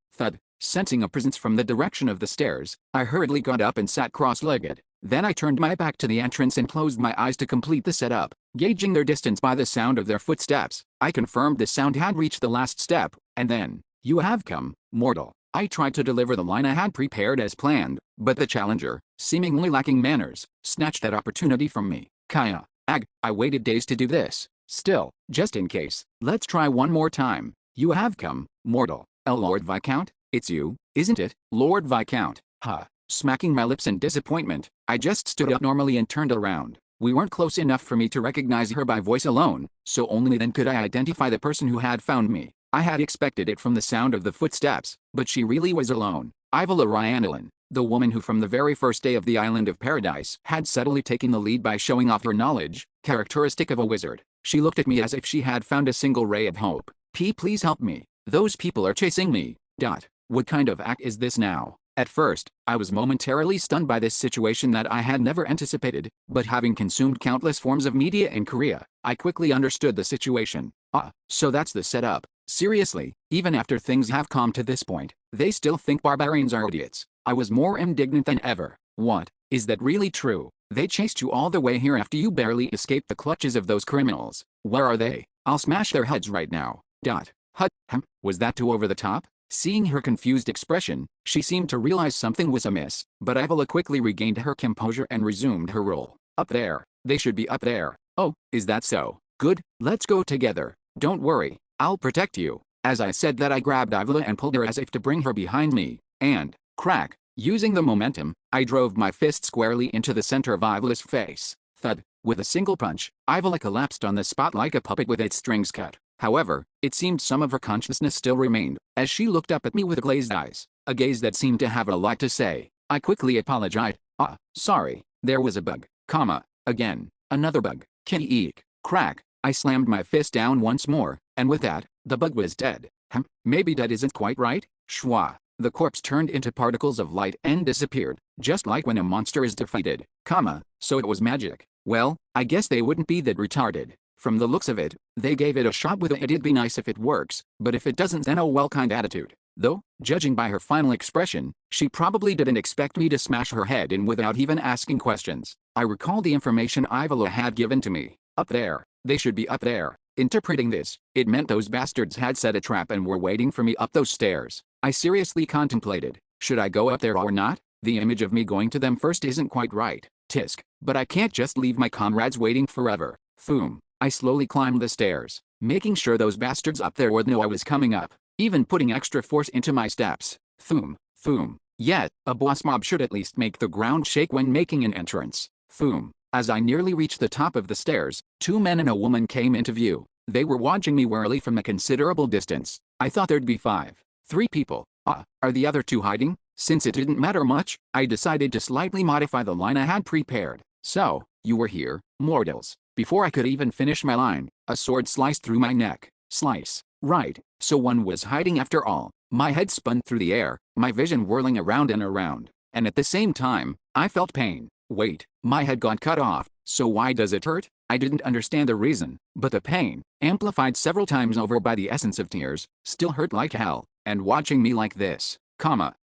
Sensing a presence from the direction of the stairs, I hurriedly got up and sat cross-legged. Then I turned my back to the entrance and closed my eyes to complete the setup. Gauging their distance by the sound of their footsteps, I confirmed the sound had reached the last step, and then, "You have come, mortal." I tried to deliver the line I had prepared as planned, but the challenger, seemingly lacking manners, snatched that opportunity from me. I waited days to do this. Still, just in case, let's try one more time. "You have come, mortal." Lord Viscount? It's you, isn't it, Lord Viscount? Smacking my lips in disappointment, I just stood up normally and turned around. We weren't close enough for me to recognize her by voice alone, so only then could I identify the person who had found me. I had expected it from the sound of the footsteps, but she really was alone. Ivala Ryanalyn, the woman who from the very first day of the Island of Paradise had subtly taken the lead by showing off her knowledge, characteristic of a wizard. She looked at me as if she had found a single ray of hope. Please help me. Those people are chasing me. What kind of act is this now? At first, I was momentarily stunned by this situation that I had never anticipated, but having consumed countless forms of media in Korea, I quickly understood the situation. So that's the setup. Seriously, even after things have calmed to this point, they still think barbarians are idiots. I was more indignant than ever. What? Is that really true? They chased you all the way here after you barely escaped the clutches of those criminals. Where are they? I'll smash their heads right now. Was that too over the top? Seeing her confused expression, she seemed to realize something was amiss, but Ivala quickly regained her composure and resumed her role. Up there. They should be up there. Oh, is that so? Good, let's go together. Don't worry, I'll protect you. As I said that, I grabbed Ivala and pulled her as if to bring her behind me, and, crack, using the momentum, I drove my fist squarely into the center of Ivala's face. Thud. With a single punch, Ivala collapsed on the spot like a puppet with its strings cut. However, it seemed some of her consciousness still remained, as she looked up at me with glazed eyes, a gaze that seemed to have a lot to say. I quickly apologized. Sorry, there was a bug, again, another bug, eek, crack. I slammed my fist down once more, and with that, the bug was dead. Maybe dead isn't quite right. Shwa. The corpse turned into particles of light and disappeared, just like when a monster is defeated, so it was magic. Well, I guess they wouldn't be that retarded. From the looks of it, they gave it a shot with it'd be nice if it works, but if it doesn't then oh well kind attitude. Though, judging by her final expression, she probably didn't expect me to smash her head in without even asking questions. I recalled the information Ivala had given to me. Up there. They should be up there. Interpreting this, it meant those bastards had set a trap and were waiting for me up those stairs. I seriously contemplated, should I go up there or not? The image of me going to them first isn't quite right, tisk, but I can't just leave my comrades waiting forever. Thoom. I slowly climbed the stairs, making sure those bastards up there would know I was coming up, even putting extra force into my steps. Thoom. Thoom. Yet, a boss mob should at least make the ground shake when making an entrance. Thoom. As I nearly reached the top of the stairs, 2 men and a woman came into view. They were watching me warily from a considerable distance. I thought there'd be 3 people. Are the other 2 hiding? Since it didn't matter much, I decided to slightly modify the line I had prepared. So, you were here, mortals. Before I could even finish my line, a sword sliced through my neck. Slice. Right, so one was hiding after all. My head spun through the air, my vision whirling around and around. And at the same time, I felt pain. Wait, my head got cut off, so why does it hurt? I didn't understand the reason, but the pain, amplified several times over by the essence of tears, still hurt like hell. And watching me like this,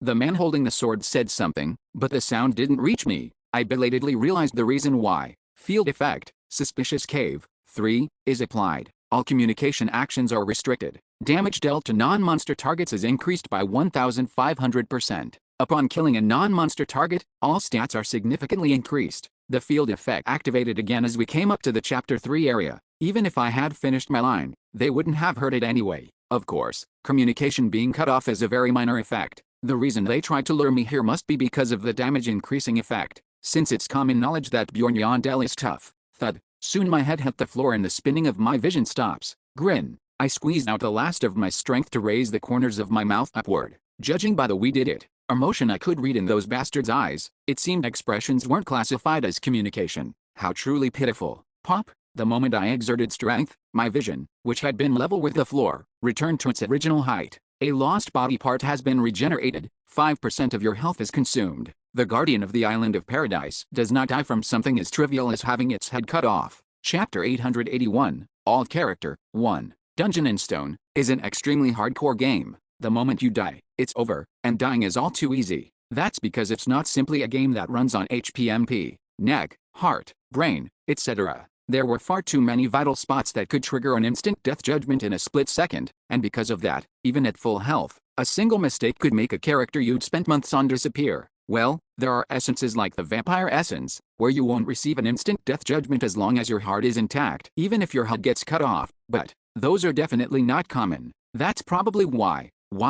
the man holding the sword said something, but the sound didn't reach me. I belatedly realized the reason why. Field effect, suspicious cave, 3, is applied. All communication actions are restricted. Damage dealt to non-monster targets is increased by 1,500%. Upon killing a non-monster target, all stats are significantly increased. The field effect activated again as we came up to the Chapter 3 area. Even if I had finished my line, they wouldn't have heard it anyway. Of course, communication being cut off is a very minor effect. The reason they tried to lure me here must be because of the damage increasing effect, since it's common knowledge that Bjorn Yandel is tough. Thud. Soon my head hit the floor and the spinning of my vision stops. Grin. I squeezed out the last of my strength to raise the corners of my mouth upward. Judging by the we did it emotion I could read in those bastards' eyes, it seemed expressions weren't classified as communication. How truly pitiful. Pop. The moment I exerted strength, my vision, which had been level with the floor, returned to its original height. A lost body part has been regenerated. 5% of your health is consumed. The guardian of the island of paradise does not die from something as trivial as having its head cut off. Chapter 881, Alt Character, 1. Dungeon and Stone, is an extremely hardcore game. The moment you die, it's over, and dying is all too easy. That's because it's not simply a game that runs on HPMP, neck, heart, brain, etc. There were far too many vital spots that could trigger an instant death judgment in a split second, and because of that, even at full health, a single mistake could make a character you'd spent months on disappear. Well, there are essences like the vampire essence, where you won't receive an instant death judgment as long as your heart is intact, even if your head gets cut off, but those are definitely not common. That's probably why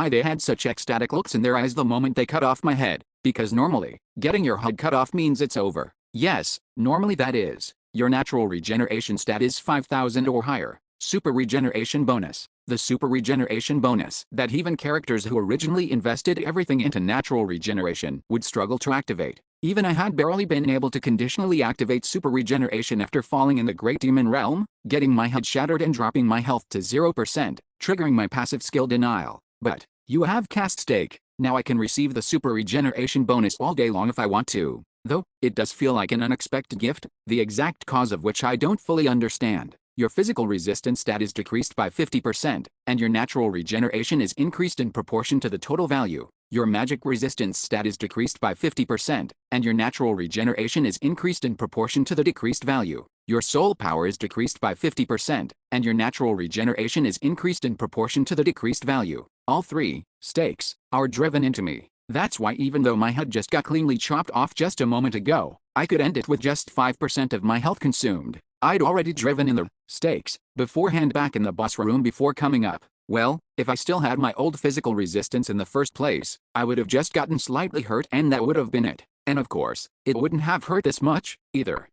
they had such ecstatic looks in their eyes the moment they cut off my head, because normally, getting your head cut off means it's over. Yes, normally that is. Your natural regeneration stat is 5,000 or higher. Super regeneration bonus. The super regeneration bonus that even characters who originally invested everything into natural regeneration would struggle to activate. Even I had barely been able to conditionally activate super regeneration after falling in the Great Demon Realm, getting my head shattered and dropping my health to 0%, triggering my passive skill denial. But you have cast stake. Now I can receive the super regeneration bonus all day long if I want to. Though, it does feel like an unexpected gift, the exact cause of which I don't fully understand. Your physical resistance stat is decreased by 50%, and your natural regeneration is increased in proportion to the total value. Your magic resistance stat is decreased by 50%, and your natural regeneration is increased in proportion to the decreased value. Your soul power is decreased by 50%, and your natural regeneration is increased in proportion to the decreased value. All 3 stakes are driven into me. That's why even though my head just got cleanly chopped off just a moment ago, I could end it with just 5% of my health consumed. I'd already driven in the stakes beforehand back in the boss room before coming up. Well, if I still had my old physical resistance in the first place, I would have just gotten slightly hurt and that would have been it. And of course, it wouldn't have hurt this much, either.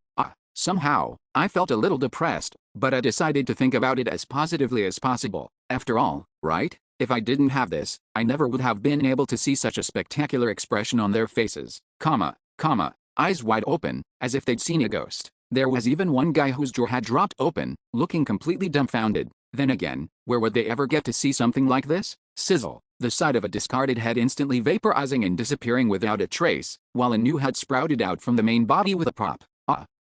Somehow, I felt a little depressed, but I decided to think about it as positively as possible. After all, right? If I didn't have this, I never would have been able to see such a spectacular expression on their faces. Eyes wide open, as if they'd seen a ghost. There was even one guy whose jaw had dropped open, looking completely dumbfounded. Then again, where would they ever get to see something like this? Sizzle. The sight of a discarded head instantly vaporizing and disappearing without a trace, while a new head sprouted out from the main body with a pop.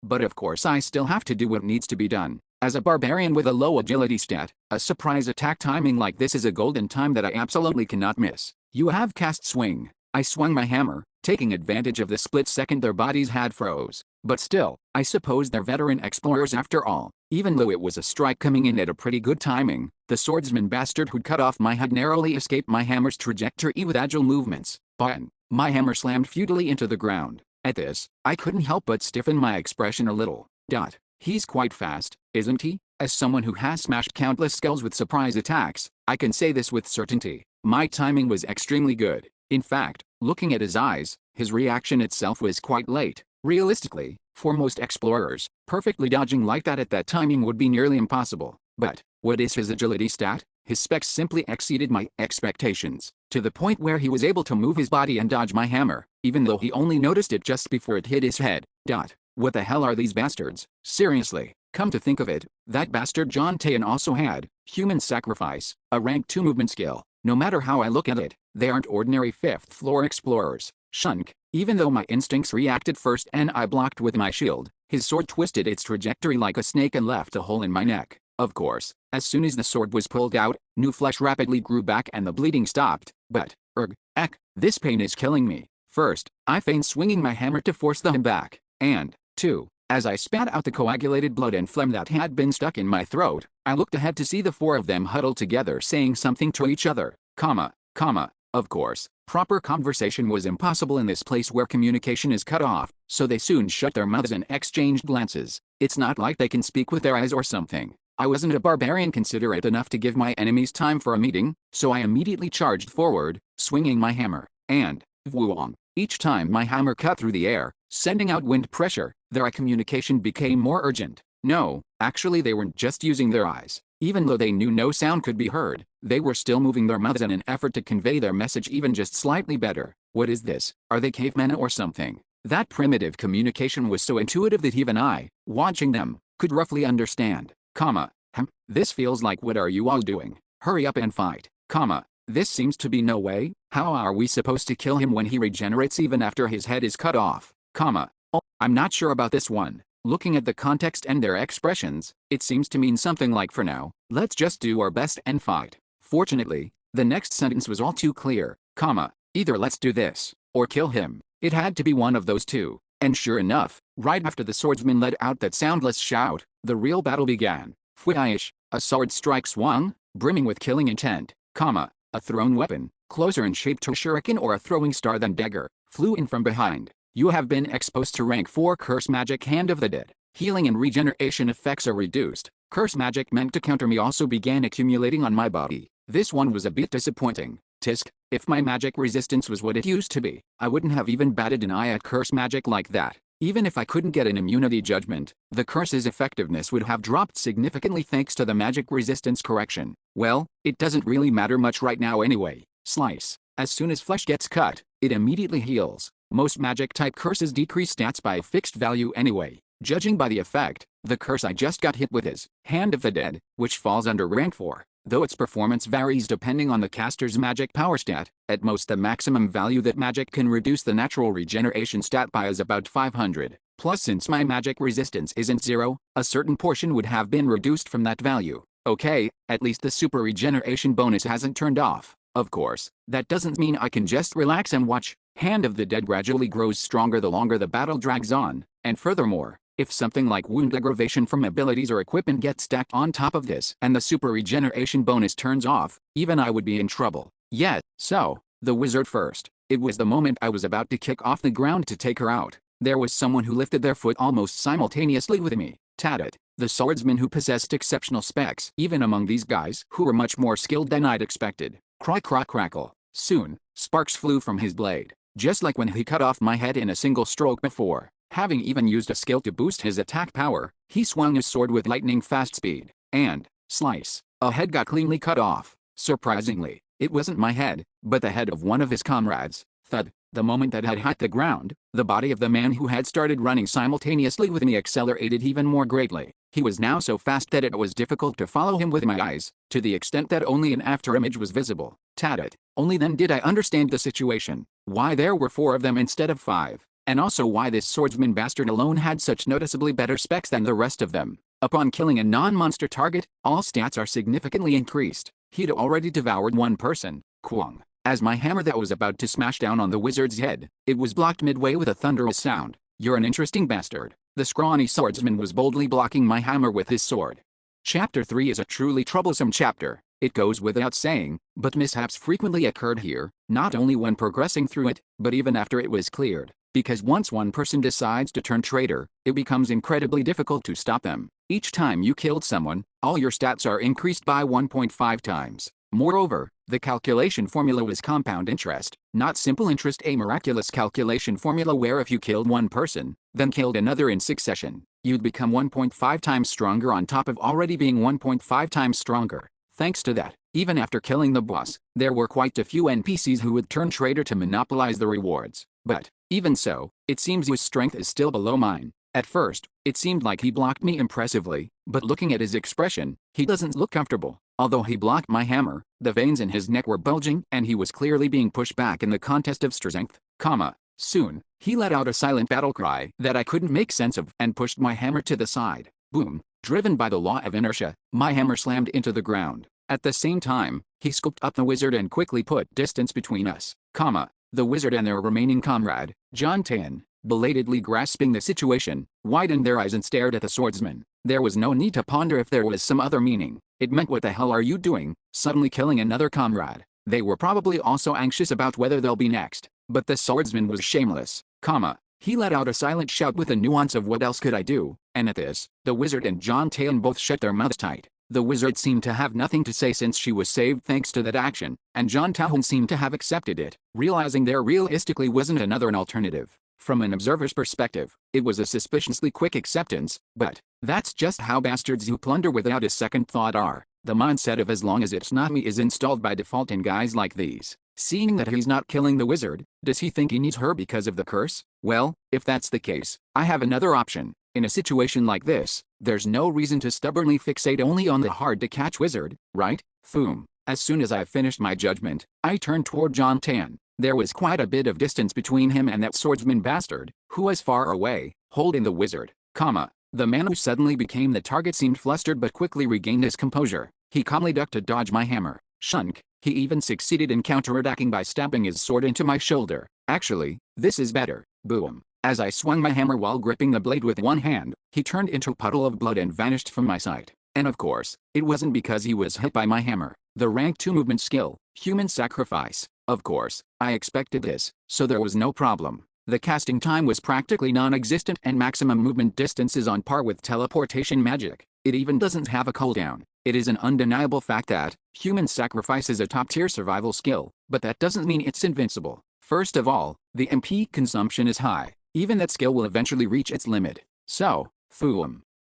But of course I still have to do what needs to be done. As a barbarian with a low agility stat, a surprise attack timing like this is a golden time that I absolutely cannot miss. You have cast swing. I swung my hammer, taking advantage of the split second their bodies had froze. But still, I suppose they're veteran explorers after all. Even though it was a strike coming in at a pretty good timing, the swordsman bastard who'd cut off my head narrowly escaped my hammer's trajectory with agile movements. Button. My hammer slammed futilely into the ground. At this, I couldn't help but stiffen my expression a little. He's quite fast, isn't he? As someone who has smashed countless skulls with surprise attacks, I can say this with certainty. My timing was extremely good. In fact, looking at his eyes, his reaction itself was quite late. Realistically, for most explorers, perfectly dodging like that at that timing would be nearly impossible. But, what is his agility stat? His specs simply exceeded my expectations, to the point where he was able to move his body and dodge my hammer, even though he only noticed it just before it hit his head. What the hell are these bastards? Seriously, come to think of it, that bastard John Tayan also had human sacrifice, a rank 2 movement skill. No matter how I look at it, they aren't ordinary 5th floor explorers. Shunk. Even though my instincts reacted first and I blocked with my shield, his sword twisted its trajectory like a snake and left a hole in my neck. Of course, as soon as the sword was pulled out, new flesh rapidly grew back and the bleeding stopped. But, this pain is killing me. First, I feigned swinging my hammer to force them back, and, 2, as I spat out the coagulated blood and phlegm that had been stuck in my throat, I looked ahead to see the 4 of them huddled together saying something to each other, comma. Of course, proper conversation was impossible in this place where communication is cut off, so they soon shut their mouths and exchanged glances. It's not like they can speak with their eyes or something. I wasn't a barbarian considerate enough to give my enemies time for a meeting, so I immediately charged forward, swinging my hammer, and, whoong. Each time my hammer cut through the air, sending out wind pressure, their eye communication became more urgent. No, actually they weren't just using their eyes. Even though they knew no sound could be heard, they were still moving their mouths in an effort to convey their message even just slightly better. What is this? Are they cavemen or something? That primitive communication was so intuitive that even I, watching them, could roughly understand. This feels like what are you all doing? Hurry up and fight. This seems to be no way. How are we supposed to kill him when he regenerates even after his head is cut off? Oh, I'm not sure about this one. Looking at the context and their expressions, it seems to mean something like for now, let's just do our best and fight. Fortunately, the next sentence was all too clear, either let's do this, or kill him. It had to be one of those two, and sure enough, right after the swordsman let out that soundless shout, the real battle began. Fwish, a sword strike swung, brimming with killing intent, a thrown weapon, closer in shape to a shuriken or a throwing star than dagger, flew in from behind. You have been exposed to rank 4 curse magic Hand of the Dead. Healing and regeneration effects are reduced. Curse magic meant to counter me also began accumulating on my body. This one was a bit disappointing. Tisk, if my magic resistance was what it used to be, I wouldn't have even batted an eye at curse magic like that. Even if I couldn't get an immunity judgment, the curse's effectiveness would have dropped significantly thanks to the magic resistance correction. Well, it doesn't really matter much right now anyway. Slice. As soon as flesh gets cut, it immediately heals. Most magic-type curses decrease stats by a fixed value anyway. Judging by the effect, the curse I just got hit with is Hand of the Dead, which falls under rank 4. Though its performance varies depending on the caster's magic power stat, at most the maximum value that magic can reduce the natural regeneration stat by is about 500. Plus since my magic resistance isn't 0, a certain portion would have been reduced from that value. Okay, at least the super regeneration bonus hasn't turned off. Of course, that doesn't mean I can just relax and watch. Hand of the Dead gradually grows stronger the longer the battle drags on, and furthermore, if something like wound aggravation from abilities or equipment gets stacked on top of this and the super regeneration bonus turns off, even I would be in trouble. So, the wizard first. It was the moment I was about to kick off the ground to take her out. There was someone who lifted their foot almost simultaneously with me. Tatit, the swordsman who possessed exceptional specs, even among these guys who were much more skilled than I'd expected. Crackle. Soon, sparks flew from his blade. Just like when he cut off my head in a single stroke before. Having even used a skill to boost his attack power, he swung his sword with lightning-fast speed. And, slice, a head got cleanly cut off. Surprisingly, it wasn't my head, but the head of one of his comrades. Thud. The moment that had hit the ground, the body of the man who had started running simultaneously with me accelerated even more greatly. He was now so fast that it was difficult to follow him with my eyes, to the extent that only an afterimage was visible. Tatit. Only then did I understand the situation. Why there were 4 of them instead of 5. And also why this swordsman bastard alone had such noticeably better specs than the rest of them. Upon killing a non-monster target, all stats are significantly increased. He'd already devoured one person. Kwong. As my hammer that was about to smash down on the wizard's head, it was blocked midway with a thunderous sound. You're an interesting bastard. The scrawny swordsman was boldly blocking my hammer with his sword. Chapter 3 is a truly troublesome chapter. It goes without saying, but mishaps frequently occurred here, not only when progressing through it, but even after it was cleared. Because once one person decides to turn traitor, it becomes incredibly difficult to stop them. Each time you killed someone, all your stats are increased by 1.5 times. Moreover, the calculation formula was compound interest, not simple interest, a miraculous calculation formula where if you killed one person, then killed another in succession, you'd become 1.5 times stronger on top of already being 1.5 times stronger. Thanks to that, even after killing the boss, there were quite a few NPCs who would turn traitor to monopolize the rewards. But, even so, it seems his strength is still below mine. At first, it seemed like he blocked me impressively, but looking at his expression, he doesn't look comfortable. Although he blocked my hammer, the veins in his neck were bulging and he was clearly being pushed back in the contest of strength. Soon, he let out a silent battle cry that I couldn't make sense of and pushed my hammer to the side. Boom. Driven by the law of inertia, my hammer slammed into the ground. At the same time, he scooped up the wizard and quickly put distance between us. The wizard and their remaining comrade, John Tan, belatedly grasping the situation, widened their eyes and stared at the swordsman. There was no need to ponder if there was some other meaning. It meant, what the hell are you doing, suddenly killing another comrade? They were probably also anxious about whether they'll be next. But the swordsman was shameless. He let out a silent shout with a nuance of what else could I do, and at this, the wizard and John Tan both shut their mouths tight. The wizard seemed to have nothing to say since she was saved thanks to that action, and John Tan seemed to have accepted it, realizing there realistically wasn't an alternative. From an observer's perspective, it was a suspiciously quick acceptance, but that's just how bastards who plunder without a second thought are. The mindset of as long as it's not me is installed by default in guys like these. Seeing that he's not killing the wizard, does he think he needs her because of the curse? Well, if that's the case, I have another option. In a situation like this, there's no reason to stubbornly fixate only on the hard-to-catch wizard, right? Boom. As soon as I finished my judgment, I turned toward John Tan. There was quite a bit of distance between him and that swordsman bastard, who was far away, holding the wizard. The man who suddenly became the target seemed flustered but quickly regained his composure. He calmly ducked to dodge my hammer. Shunk. He even succeeded in counterattacking by stabbing his sword into my shoulder. Actually, this is better. Boom. As I swung my hammer while gripping the blade with one hand, he turned into a puddle of blood and vanished from my sight. And of course, it wasn't because he was hit by my hammer. The rank 2 movement skill, human sacrifice. Of course, I expected this, so there was no problem. The casting time was practically non-existent and maximum movement distance is on par with teleportation magic. It even doesn't have a cooldown. It is an undeniable fact that human sacrifice is a top-tier survival skill, but that doesn't mean it's invincible. First of all, the MP consumption is high. Even that skill will eventually reach its limit. So,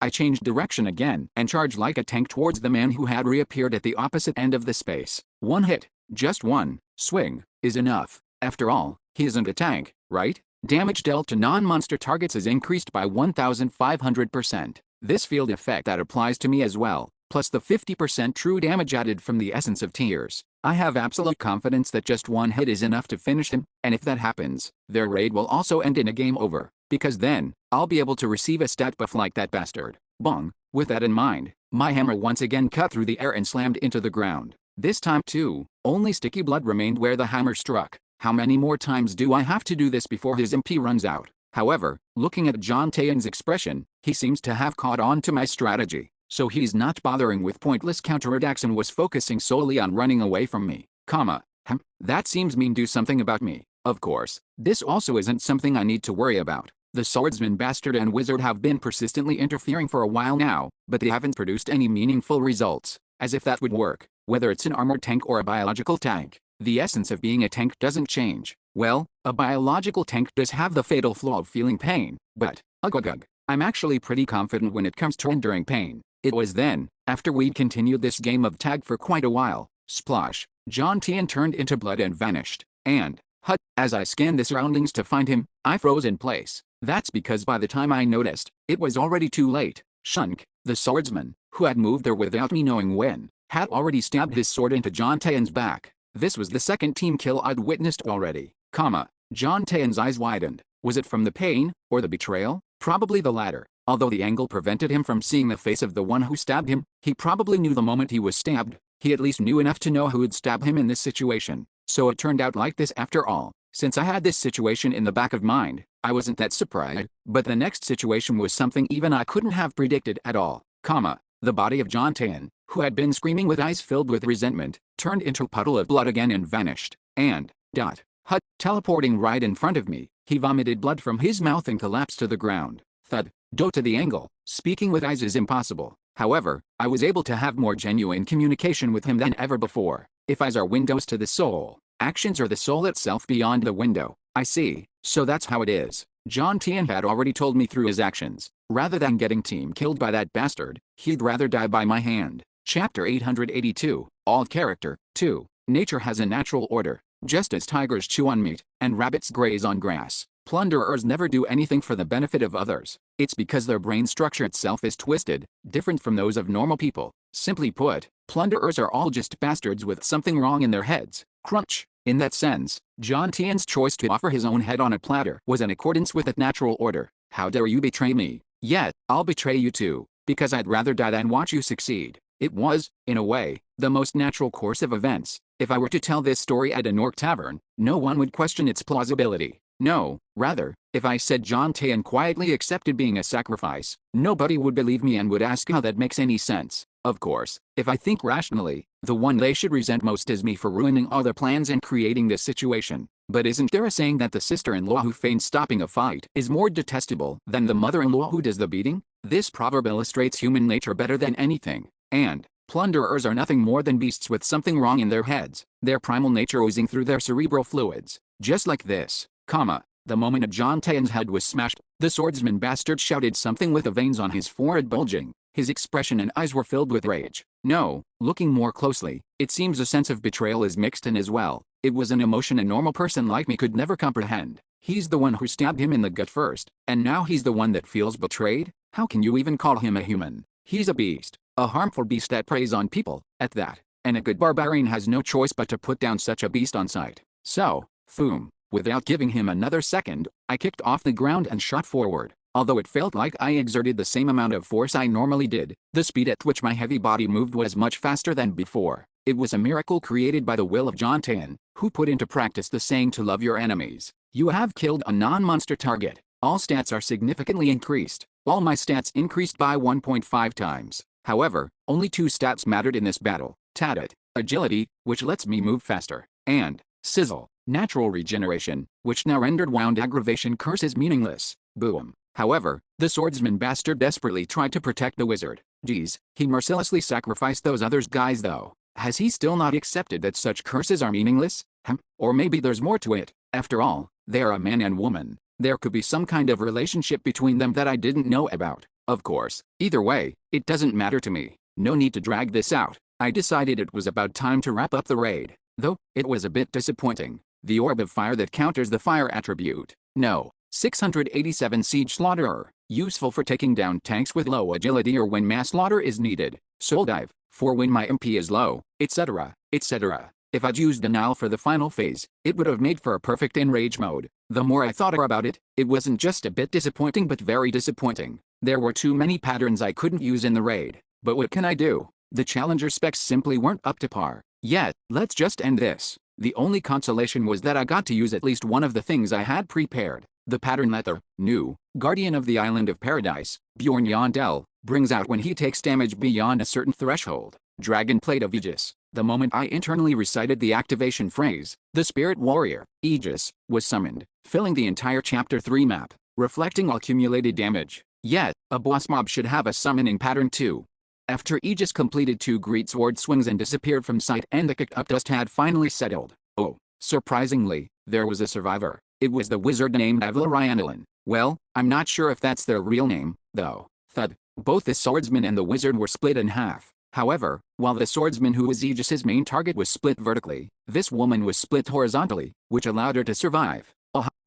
I changed direction again and charged like a tank towards the man who had reappeared at the opposite end of the space. One hit, just one swing, is enough. After all, he isn't a tank, right? Damage dealt to non-monster targets is increased by 1,500%. This field effect that applies to me as well, plus the 50% true damage added from the essence of tears. I have absolute confidence that just one hit is enough to finish them, and if that happens, their raid will also end in a game over, because then, I'll be able to receive a stat buff like that bastard. Bong. With that in mind, my hammer once again cut through the air and slammed into the ground. This time too, only sticky blood remained where the hammer struck. How many more times do I have to do this before his MP runs out? However, looking at John Tayan's expression, he seems to have caught on to my strategy. So he's not bothering with pointless counterattacks and was focusing solely on running away from me. That seems mean. Do something about me. Of course, this also isn't something I need to worry about. The swordsman bastard and wizard have been persistently interfering for a while now, but they haven't produced any meaningful results. As if that would work, whether it's an armored tank or a biological tank. The essence of being a tank doesn't change. Well, a biological tank does have the fatal flaw of feeling pain, but, I'm actually pretty confident when it comes to enduring pain. It was then, after we'd continued this game of tag for quite a while, splash, John Tian turned into blood and vanished. And, as I scanned the surroundings to find him, I froze in place. That's because by the time I noticed, it was already too late. Shunk, the swordsman, who had moved there without me knowing when, had already stabbed his sword into John Tian's back. This was the second team kill I'd witnessed already. John Tian's eyes widened. Was it from the pain, or the betrayal? Probably the latter. Although the angle prevented him from seeing the face of the one who stabbed him, he probably knew the moment he was stabbed. He at least knew enough to know who would stab him in this situation. So it turned out like this after all. Since I had this situation in the back of mind, I wasn't that surprised, but the next situation was something even I couldn't have predicted at all. the body of John Tan, who had been screaming with eyes filled with resentment, turned into a puddle of blood again and vanished. And, teleporting right in front of me, he vomited blood from his mouth and collapsed to the ground. Thud. To the angle, speaking with eyes is impossible. However, I was able to have more genuine communication with him than ever before. If eyes are windows to the soul, actions are the soul itself beyond the window. I see, so that's how it is. John Tian had already told me through his actions. Rather than getting team killed by that bastard, he'd rather die by my hand. Chapter 882, All Character, 2. Nature has a natural order. Just as tigers chew on meat, and rabbits graze on grass, plunderers never do anything for the benefit of others. It's because their brain structure itself is twisted, different from those of normal people. Simply put, plunderers are all just bastards with something wrong in their heads. Crunch. In that sense, John Tian's choice to offer his own head on a platter was in accordance with that natural order. How dare you betray me? Yet, I'll betray you too, because I'd rather die than watch you succeed. It was, in a way, the most natural course of events. If I were to tell this story at an orc tavern, no one would question its plausibility. No, rather, if I said John Tian quietly accepted being a sacrifice, nobody would believe me and would ask how that makes any sense. Of course, if I think rationally, the one they should resent most is me for ruining all their plans and creating this situation. But isn't there a saying that the sister-in-law who feigns stopping a fight is more detestable than the mother-in-law who does the beating? This proverb illustrates human nature better than anything. And plunderers are nothing more than beasts with something wrong in their heads, their primal nature oozing through their cerebral fluids. Just like this, the moment John Tian's head was smashed, the swordsman bastard shouted something with the veins on his forehead bulging. His expression and eyes were filled with rage. No, looking more closely, it seems a sense of betrayal is mixed in as well. It was an emotion a normal person like me could never comprehend. He's the one who stabbed him in the gut first, and now he's the one that feels betrayed? How can you even call him a human? He's a beast. A harmful beast that preys on people, at that. And a good barbarian has no choice but to put down such a beast on sight. So, boom. Without giving him another second, I kicked off the ground and shot forward. Although it felt like I exerted the same amount of force I normally did, the speed at which my heavy body moved was much faster than before. It was a miracle created by the will of John Tian, who put into practice the saying to love your enemies. You have killed a non-monster target. All stats are significantly increased. All my stats increased by 1.5 times. However, only 2 stats mattered in this battle. Tatit, agility, which lets me move faster, and sizzle, natural regeneration, which now rendered wound aggravation curses meaningless. Boom. However, the swordsman bastard desperately tried to protect the wizard. Geez, he mercilessly sacrificed those other guys though. Has he still not accepted that such curses are meaningless? Or maybe there's more to it. After all, they are a man and woman. There could be some kind of relationship between them that I didn't know about. Of course, either way, it doesn't matter to me. No need to drag this out. I decided it was about time to wrap up the raid. Though, it was a bit disappointing. The orb of fire that counters the fire attribute. No. 687 Siege Slaughterer. Useful for taking down tanks with low agility or when mass slaughter is needed. Soul Dive. For when my MP is low, etc., etc. If I'd used the Nile for the final phase, it would have made for a perfect enrage mode. The more I thought about it, it wasn't just a bit disappointing but very disappointing. There were too many patterns I couldn't use in the raid. But what can I do? The challenger specs simply weren't up to par. Yet, let's just end this. The only consolation was that I got to use at least one of the things I had prepared. The pattern that the new guardian of the island of paradise, Bjorn Yandel, brings out when he takes damage beyond a certain threshold. Dragon Plate of Aegis. The moment I internally recited the activation phrase, the spirit warrior, Aegis, was summoned, filling the entire Chapter 3 map, reflecting all accumulated damage. Yet, a boss mob should have a summoning pattern too. After Aegis completed 2 great sword swings and disappeared from sight and the kicked up dust had finally settled. Oh, surprisingly, there was a survivor. It was the wizard named Avila. Well, I'm not sure if that's their real name, though. Thud. Both the swordsman and the wizard were split in half. However, while the swordsman who was Aegis's main target was split vertically, this woman was split horizontally, which allowed her to survive.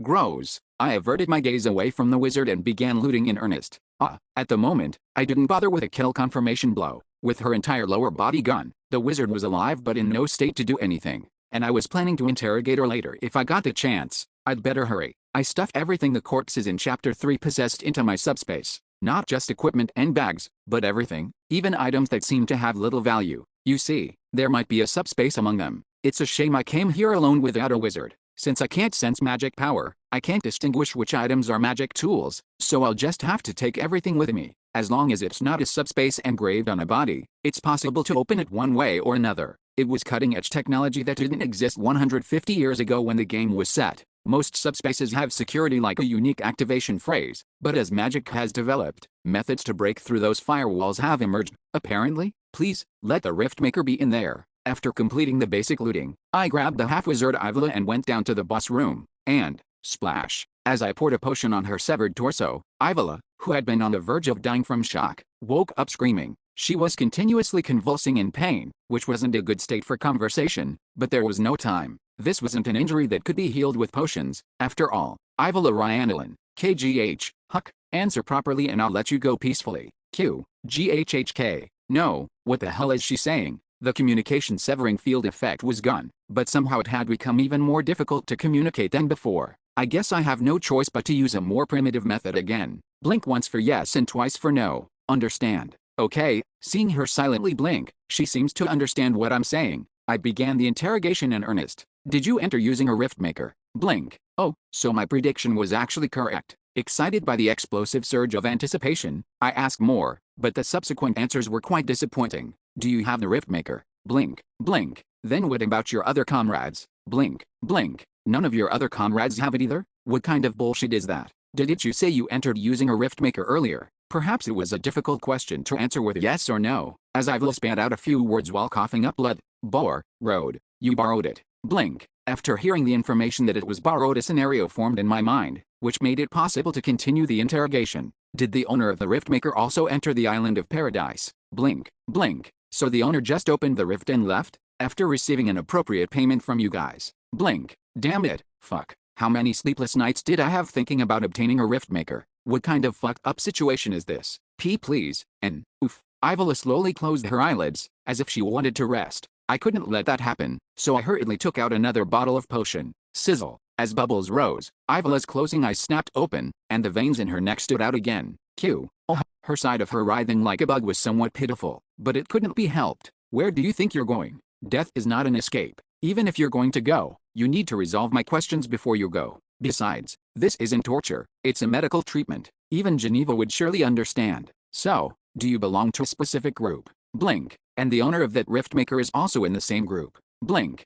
Gross. I averted my gaze away from the wizard and began looting in earnest. At the moment, I didn't bother with a kill confirmation blow. With her entire lower body gone, the wizard was alive but in no state to do anything. And I was planning to interrogate her later if I got the chance. I'd better hurry. I stuffed everything the corpses in Chapter 3 possessed into my subspace. Not just equipment and bags, but everything, even items that seemed to have little value. You see, there might be a subspace among them. It's a shame I came here alone without a wizard. Since I can't sense magic power, I can't distinguish which items are magic tools, so I'll just have to take everything with me. As long as it's not a subspace engraved on a body, it's possible to open it one way or another. It was cutting-edge technology that didn't exist 150 years ago when the game was set. Most subspaces have security like a unique activation phrase, but as magic has developed, methods to break through those firewalls have emerged, apparently. Please, let the Riftmaker be in there. After completing the basic looting, I grabbed the half-wizard Ivola and went down to the boss room, and, splash, as I poured a potion on her severed torso, Ivola, who had been on the verge of dying from shock, woke up screaming. She was continuously convulsing in pain, which wasn't a good state for conversation, but there was no time. This wasn't an injury that could be healed with potions. After all, Ivola Ryanalin, KGH, Huck, answer properly and I'll let you go peacefully. Q, GHHK, no, what the hell is she saying? The communication severing field effect was gone, but somehow it had become even more difficult to communicate than before. I guess I have no choice but to use a more primitive method again. Blink once for yes and twice for no. Understand? Okay, seeing her silently blink, she seems to understand what I'm saying. I began the interrogation in earnest. Did you enter using a Riftmaker? Blink. Oh, so my prediction was actually correct. Excited by the explosive surge of anticipation, I asked more, but the subsequent answers were quite disappointing. Do you have the Riftmaker? Blink. Blink. Then what about your other comrades? Blink. Blink. None of your other comrades have it either? What kind of bullshit is that? Didn't you say you entered using a Riftmaker earlier? Perhaps it was a difficult question to answer with yes or no, as Ivola spat out a few words while coughing up blood. Borrowed. You borrowed it. Blink. After hearing the information that it was borrowed, a scenario formed in my mind, which made it possible to continue the interrogation. Did the owner of the Riftmaker also enter the island of paradise? Blink. Blink. So the owner just opened the rift and left, after receiving an appropriate payment from you guys. Blink. Damn it. Fuck. How many sleepless nights did I have thinking about obtaining a Riftmaker? What kind of fucked up situation is this? Please, and, oof. Ivola slowly closed her eyelids, as if she wanted to rest. I couldn't let that happen, so I hurriedly took out another bottle of potion. Sizzle. As bubbles rose, Ivola's closing eyes snapped open, and the veins in her neck stood out again. Q. Oh, her side of her writhing like a bug was somewhat pitiful, but it couldn't be helped. Where do you think you're going? Death is not an escape. Even if you're going to go, you need to resolve my questions before you go. Besides, this isn't torture, it's a medical treatment. Even Geneva would surely understand. So, do you belong to a specific group? Blink. And the owner of that Riftmaker is also in the same group. Blink.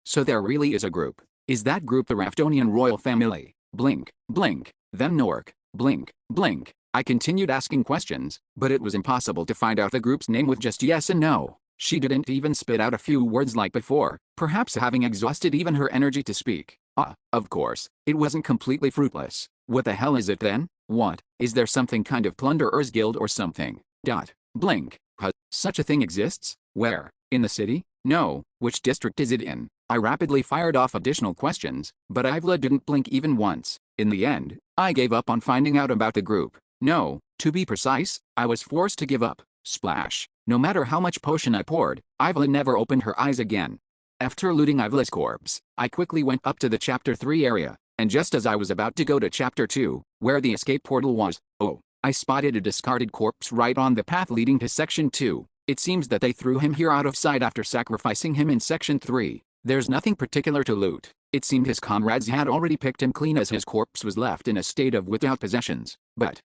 So there really is a group. Is that group the Raftonian royal family? Blink. Blink. Then Nork. Blink. Blink. I continued asking questions, but it was impossible to find out the group's name with just yes and no. She didn't even spit out a few words like before, perhaps having exhausted even her energy to speak. Of course, it wasn't completely fruitless. What the hell is it then? What? Is there something kind of plunderers guild or something? Blink. Such a thing exists? Where? In the city? No. Which district is it in? I rapidly fired off additional questions, but Ivola didn't blink even once. In the end, I gave up on finding out about the group. No, to be precise, I was forced to give up. Splash. No matter how much potion I poured, Ivola never opened her eyes again. After looting Ivola's corpse, I quickly went up to the Chapter 3 area, and just as I was about to go to Chapter 2, where the escape portal was, I spotted a discarded corpse right on the path leading to Section 2. It seems that they threw him here out of sight after sacrificing him in Section 3. There's nothing particular to loot. It seemed his comrades had already picked him clean as his corpse was left in a state of without possessions. But,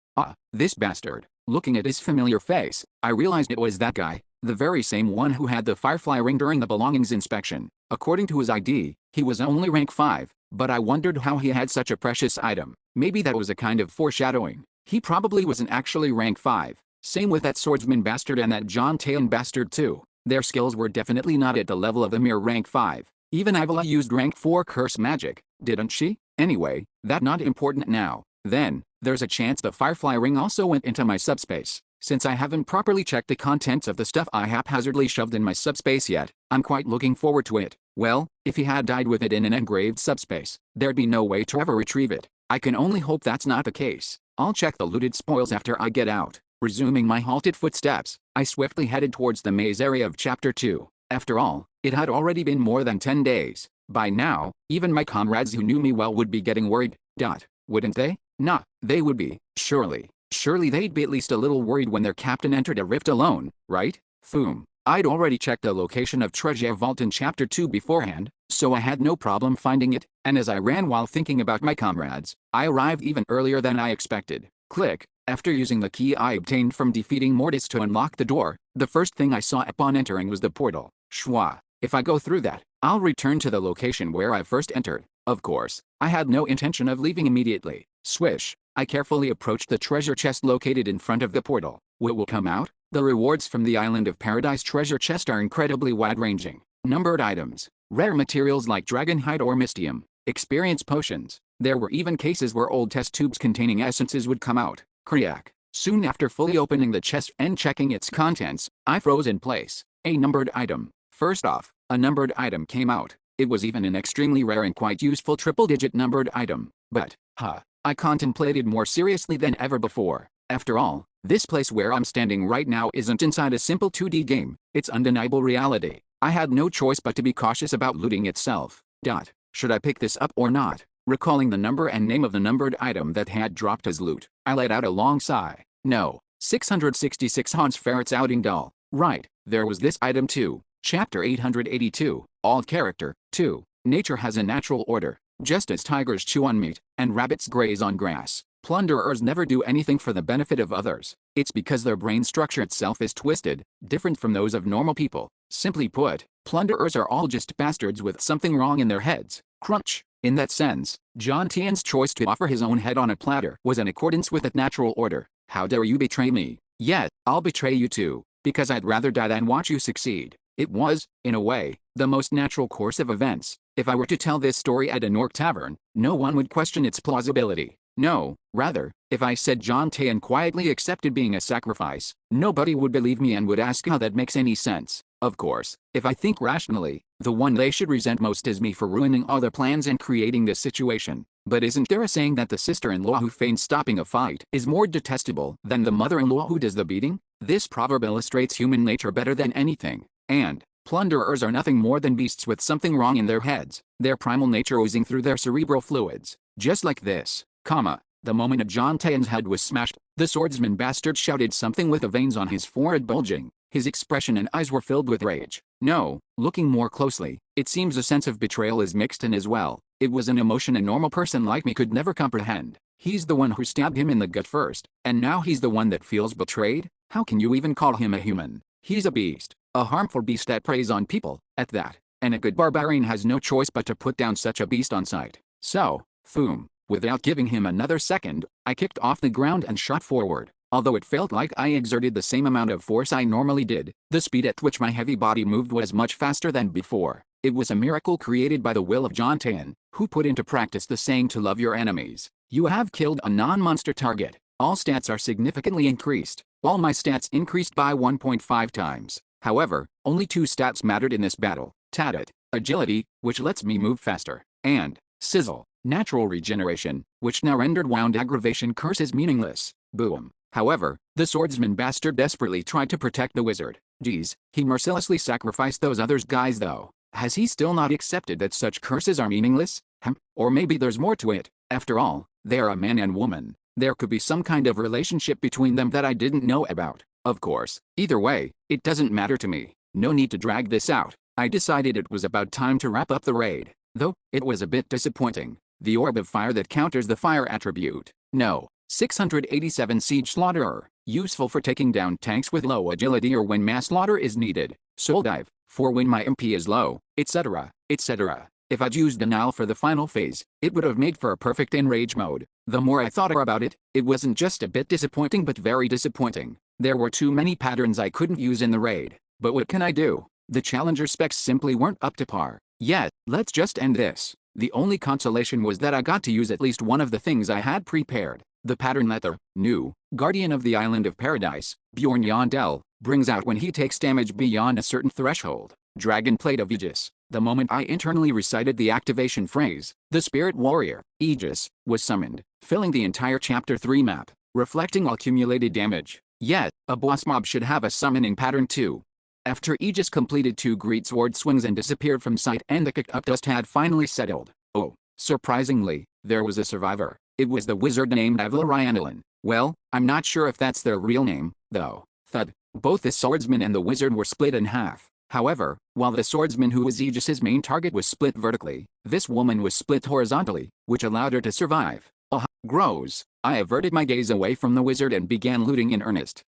this bastard. Looking at his familiar face, I realized it was that guy, the very same one who had the firefly ring during the belongings inspection. According to his ID, he was only rank 5, but I wondered how he had such a precious item. Maybe that was a kind of foreshadowing. He probably wasn't actually rank 5. Same with that swordsman bastard and that John Tayan bastard too. Their skills were definitely not at the level of a mere rank 5. Even Ivola used rank 4 curse magic, didn't she? Anyway, that's not important now. Then, there's a chance the firefly ring also went into my subspace. Since I haven't properly checked the contents of the stuff I haphazardly shoved in my subspace yet, I'm quite looking forward to it. Well, if he had died with it in an engraved subspace, there'd be no way to ever retrieve it. I can only hope that's not the case. I'll check the looted spoils after I get out. Resuming my halted footsteps, I swiftly headed towards the maze area of Chapter 2. After all, it had already been more than 10 days. By now, even my comrades who knew me well would be getting worried. Wouldn't they? Nah, they would be, surely. Surely they'd be at least a little worried when their captain entered a rift alone, right? Foom. I'd already checked the location of Treasure Vault in Chapter 2 beforehand, so I had no problem finding it, and as I ran while thinking about my comrades, I arrived even earlier than I expected. Click. After using the key I obtained from defeating Mortis to unlock the door, the first thing I saw upon entering was the portal. Shwa. If I go through that, I'll return to the location where I first entered. Of course, I had no intention of leaving immediately. Swish. I carefully approached the treasure chest located in front of the portal. What will come out? The rewards from the Island of Paradise treasure chest are incredibly wide-ranging. Numbered items, rare materials like dragonhide or mystium, experience potions. There were even cases where old test tubes containing essences would come out. Kriak. Soon after fully opening the chest and checking its contents, I froze in place. A numbered item. First off, a numbered item came out. It was even an extremely rare and quite useful triple-digit numbered item. But, I contemplated more seriously than ever before. After all, this place where I'm standing right now isn't inside a simple 2D game, it's undeniable reality. I had no choice but to be cautious about looting itself. Should I pick this up or not? Recalling the number and name of the numbered item that had dropped as loot, I let out a long sigh. No. 666 Hans Ferret's outing doll. Right, there was this item too. Chapter 882, All Character, 2. Nature has a natural order. Just as tigers chew on meat, and rabbits graze on grass, plunderers never do anything for the benefit of others. It's because their brain structure itself is twisted, different from those of normal people. Simply put, plunderers are all just bastards with something wrong in their heads. Crunch. In that sense, John Tian's choice to offer his own head on a platter was in accordance with that natural order. How dare you betray me? Yet, I'll betray you too, because I'd rather die than watch you succeed. It was, in a way, the most natural course of events. If I were to tell this story at an orc tavern, no one would question its plausibility. No, rather, if I said John Tian quietly accepted being a sacrifice, nobody would believe me and would ask how that makes any sense. Of course, if I think rationally, the one they should resent most is me for ruining all their plans and creating this situation. But isn't there a saying that the sister-in-law who feigns stopping a fight is more detestable than the mother-in-law who does the beating? This proverb illustrates human nature better than anything. And plunderers are nothing more than beasts with something wrong in their heads, their primal nature oozing through their cerebral fluids. Just like this, the moment John Tian's head was smashed, the swordsman bastard shouted something with the veins on his forehead bulging. His expression and eyes were filled with rage. No, looking more closely, it seems a sense of betrayal is mixed in as well. It was an emotion a normal person like me could never comprehend. He's the one who stabbed him in the gut first, and now he's the one that feels betrayed? How can you even call him a human? He's a beast. A harmful beast that preys on people, at that. And a good barbarian has no choice but to put down such a beast on sight. So, boom. Without giving him another second, I kicked off the ground and shot forward. Although it felt like I exerted the same amount of force I normally did, the speed at which my heavy body moved was much faster than before. It was a miracle created by the will of John Tian, who put into practice the saying to love your enemies. You have killed a non-monster target. All stats are significantly increased. All my stats increased by 1.5 times. However, only 2 stats mattered in this battle. Tatit, agility, which lets me move faster, and sizzle, natural regeneration, which now rendered wound aggravation curses meaningless. Boom. However, the swordsman bastard desperately tried to protect the wizard. Geez, he mercilessly sacrificed those others guys though. Has he still not accepted that such curses are meaningless? Or maybe there's more to it. After all, they are a man and woman. There could be some kind of relationship between them that I didn't know about. Of course, either way, it doesn't matter to me. No need to drag this out. I decided it was about time to wrap up the raid. Though, it was a bit disappointing. The orb of fire that counters the fire attribute. No. 687 Siege Slaughterer, useful for taking down tanks with low agility or when mass slaughter is needed. Soul Dive, for when my MP is low, etc., etc. If I'd used Denial for the final phase, it would have made for a perfect enrage mode. The more I thought about it, it wasn't just a bit disappointing but very disappointing. There were too many patterns I couldn't use in the raid. But what can I do? The challenger specs simply weren't up to par. Yet, let's just end this. The only consolation was that I got to use at least one of the things I had prepared. The pattern that the new guardian of the Island of Paradise, Bjorn Yandel, brings out when he takes damage beyond a certain threshold. Dragon Plate of Aegis. The moment I internally recited the activation phrase, the Spirit Warrior, Aegis, was summoned, filling the entire Chapter 3 map, reflecting all accumulated damage. Yet, a boss mob should have a summoning pattern too. After Aegis completed 2 great sword swings and disappeared from sight and the kicked up dust had finally settled. Oh, surprisingly, there was a survivor. It was the wizard named Avila. Well, I'm not sure if that's their real name, though. Thud. Both the swordsman and the wizard were split in half. However, while the swordsman who was Aegis's main target was split vertically, this woman was split horizontally, which allowed her to survive. Gross. I averted my gaze away from the wizard and began looting in earnest.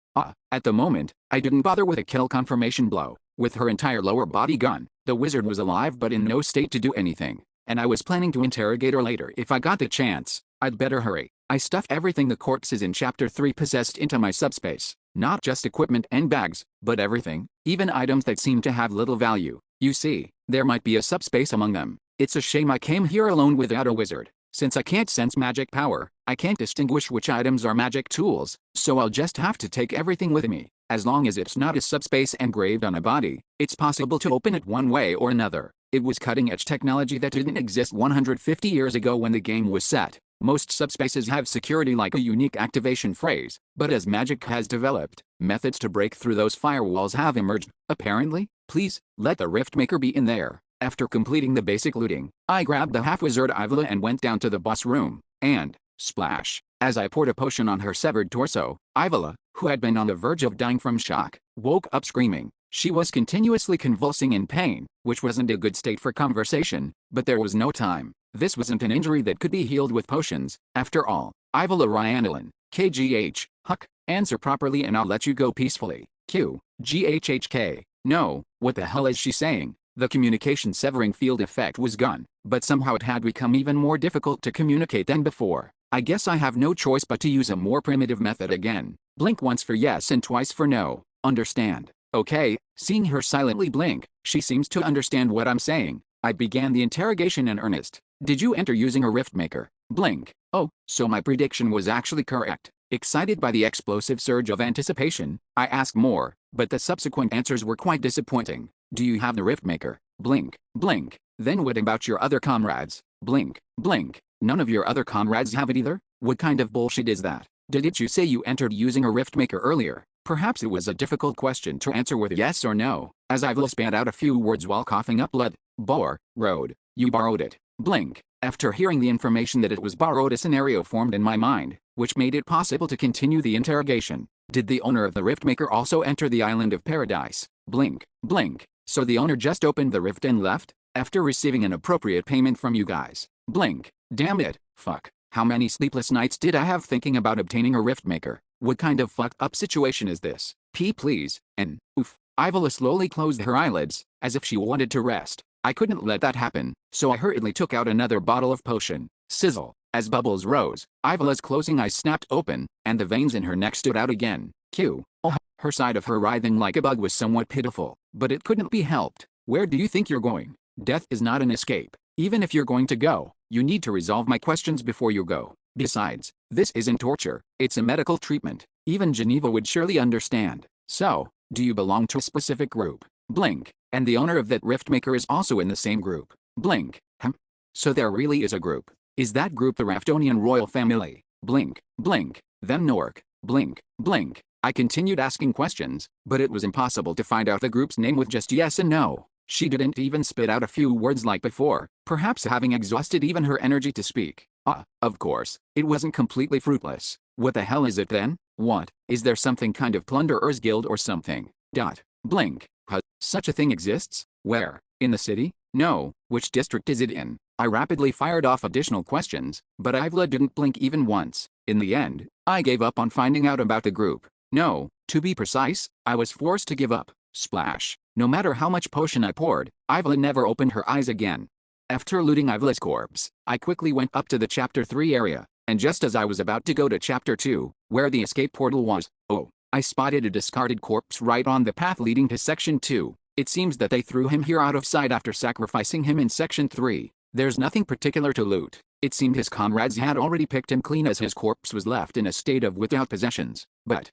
At the moment, I didn't bother with a kill confirmation blow. With her entire lower body gone, the wizard was alive but in no state to do anything. And I was planning to interrogate her later if I got the chance. I'd better hurry. I stuffed everything the corpses in Chapter 3 possessed into my subspace. Not just equipment and bags, but everything, even items that seemed to have little value. You see, there might be a subspace among them. It's a shame I came here alone without a wizard. Since I can't sense magic power, I can't distinguish which items are magic tools, so I'll just have to take everything with me. As long as it's not a subspace engraved on a body, it's possible to open it one way or another. It was cutting-edge technology that didn't exist 150 years ago when the game was set. Most subspaces have security like a unique activation phrase, but as magic has developed, methods to break through those firewalls have emerged, apparently. Please, let the Riftmaker be in there. After completing the basic looting, I grabbed the half-wizard Ivala and went down to the boss room, and, splash, as I poured a potion on her severed torso, Ivala, who had been on the verge of dying from shock, woke up screaming. She was continuously convulsing in pain, which wasn't a good state for conversation, but there was no time. This wasn't an injury that could be healed with potions. After all, Ivala Ryanalin, KGH, Huck, answer properly and I'll let you go peacefully. Q, GHHK, no, what the hell is she saying? The communication severing field effect was gone, but somehow it had become even more difficult to communicate than before. I guess I have no choice but to use a more primitive method again. Blink once for yes and twice for no. Understand? Okay, seeing her silently blink, she seems to understand what I'm saying. I began the interrogation in earnest. Did you enter using a Riftmaker? Blink. Oh, so my prediction was actually correct. Excited by the explosive surge of anticipation, I asked more, but the subsequent answers were quite disappointing. Do you have the Riftmaker? Blink. Blink. Then what about your other comrades? Blink. Blink. None of your other comrades have it either? What kind of bullshit is that? Didn't you say you entered using a Riftmaker earlier? Perhaps it was a difficult question to answer with yes or no, as Ivala spat out a few words while coughing up blood. Road. You borrowed it. Blink. After hearing the information that it was borrowed, a scenario formed in my mind, which made it possible to continue the interrogation. Did the owner of the Riftmaker also enter the island of paradise? Blink. Blink. So the owner just opened the rift and left, after receiving an appropriate payment from you guys. Blink. Damn it. Fuck. How many sleepless nights did I have thinking about obtaining a Riftmaker? What kind of fucked up situation is this? Please. And, oof. Ivala slowly closed her eyelids, as if she wanted to rest. I couldn't let that happen, so I hurriedly took out another bottle of potion. Sizzle. As bubbles rose, Ivala's closing eyes snapped open, and the veins in her neck stood out again. Q. Her side of her writhing like a bug was somewhat pitiful, but it couldn't be helped. Where do you think you're going? Death is not an escape. Even if you're going to go, you need to resolve my questions before you go. Besides, this isn't torture, it's a medical treatment. Even Geneva would surely understand. So, do you belong to a specific group? Blink. And the owner of that Riftmaker is also in the same group. Blink. So there really is a group. Is that group the Raftonian royal family? Blink. Blink. Then Nork. Blink. Blink. I continued asking questions, but it was impossible to find out the group's name with just yes and no. She didn't even spit out a few words like before, perhaps having exhausted even her energy to speak. Of course, it wasn't completely fruitless. What the hell is it then? What? Is there something kind of plunderer's guild or something? Blink. Such a thing exists? Where? In the city? No. Which district is it in? I rapidly fired off additional questions, but Ivala didn't blink even once. In the end, I gave up on finding out about the group. No, to be precise, I was forced to give up. Splash. No matter how much potion I poured, Ivala never opened her eyes again. After looting Ivala's corpse, I quickly went up to the Chapter 3 area, and just as I was about to go to Chapter 2, where the escape portal was, I spotted a discarded corpse right on the path leading to Section 2. It seems that they threw him here out of sight after sacrificing him in Section 3. There's nothing particular to loot. It seemed his comrades had already picked him clean as his corpse was left in a state of without possessions. But,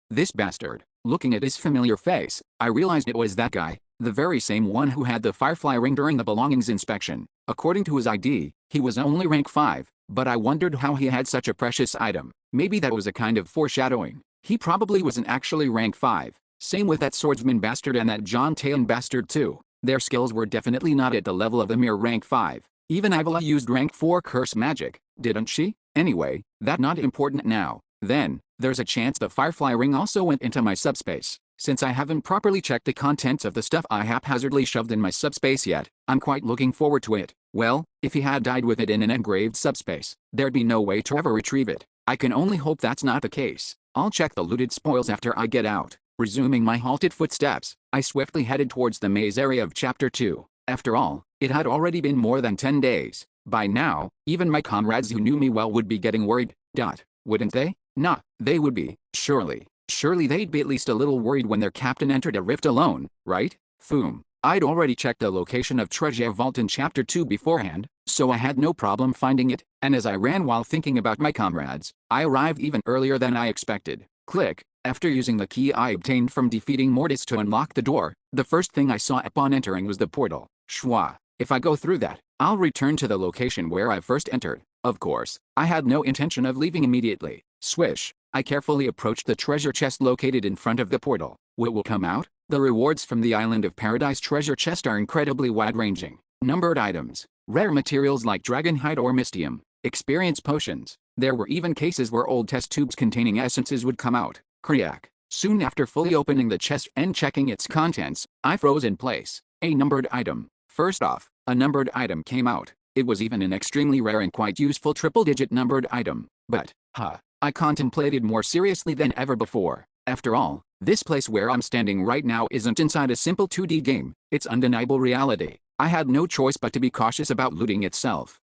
this bastard. Looking at his familiar face, I realized it was that guy, the very same one who had the Firefly ring during the belongings inspection. According to his ID, he was only rank 5, but I wondered how he had such a precious item. Maybe that was a kind of foreshadowing. He probably wasn't actually rank 5. Same with that swordsman bastard and that John Taylor bastard too. Their skills were definitely not at the level of the mere rank 5. Even Ivala used rank 4 curse magic, didn't she? Anyway, that's not important now. Then, there's a chance the Firefly ring also went into my subspace. Since I haven't properly checked the contents of the stuff I haphazardly shoved in my subspace yet, I'm quite looking forward to it. Well, if he had died with it in an engraved subspace, there'd be no way to ever retrieve it. I can only hope that's not the case. I'll check the looted spoils after I get out. Resuming my halted footsteps, I swiftly headed towards the maze area of Chapter 2. After all, it had already been more than 10 days. By now, even my comrades who knew me well would be getting worried. Wouldn't they? Nah, they would be. Surely they'd be at least a little worried when their captain entered a rift alone, right? I'd already checked the location of Treasure Vault in Chapter 2 beforehand, so I had no problem finding it, and as I ran while thinking about my comrades, I arrived even earlier than I expected. Click. After using the key I obtained from defeating Mortis to unlock the door, the first thing I saw upon entering was the portal. Schwa. If I go through that, I'll return to the location where I first entered. Of course, I had no intention of leaving immediately. Swish. I carefully approached the treasure chest located in front of the portal. What will come out? The rewards from the Island of Paradise treasure chest are incredibly wide-ranging. Numbered items, rare materials like dragonhide or mystium, experience potions. There were even cases where old test tubes containing essences would come out. Kriak. Soon after fully opening the chest and checking its contents, I froze in place. A numbered item. First off, a numbered item came out. It was even an extremely rare and quite useful triple-digit numbered item. But, I contemplated more seriously than ever before. After all, this place where I'm standing right now isn't inside a simple 2D game, it's undeniable reality. I had no choice but to be cautious about looting itself.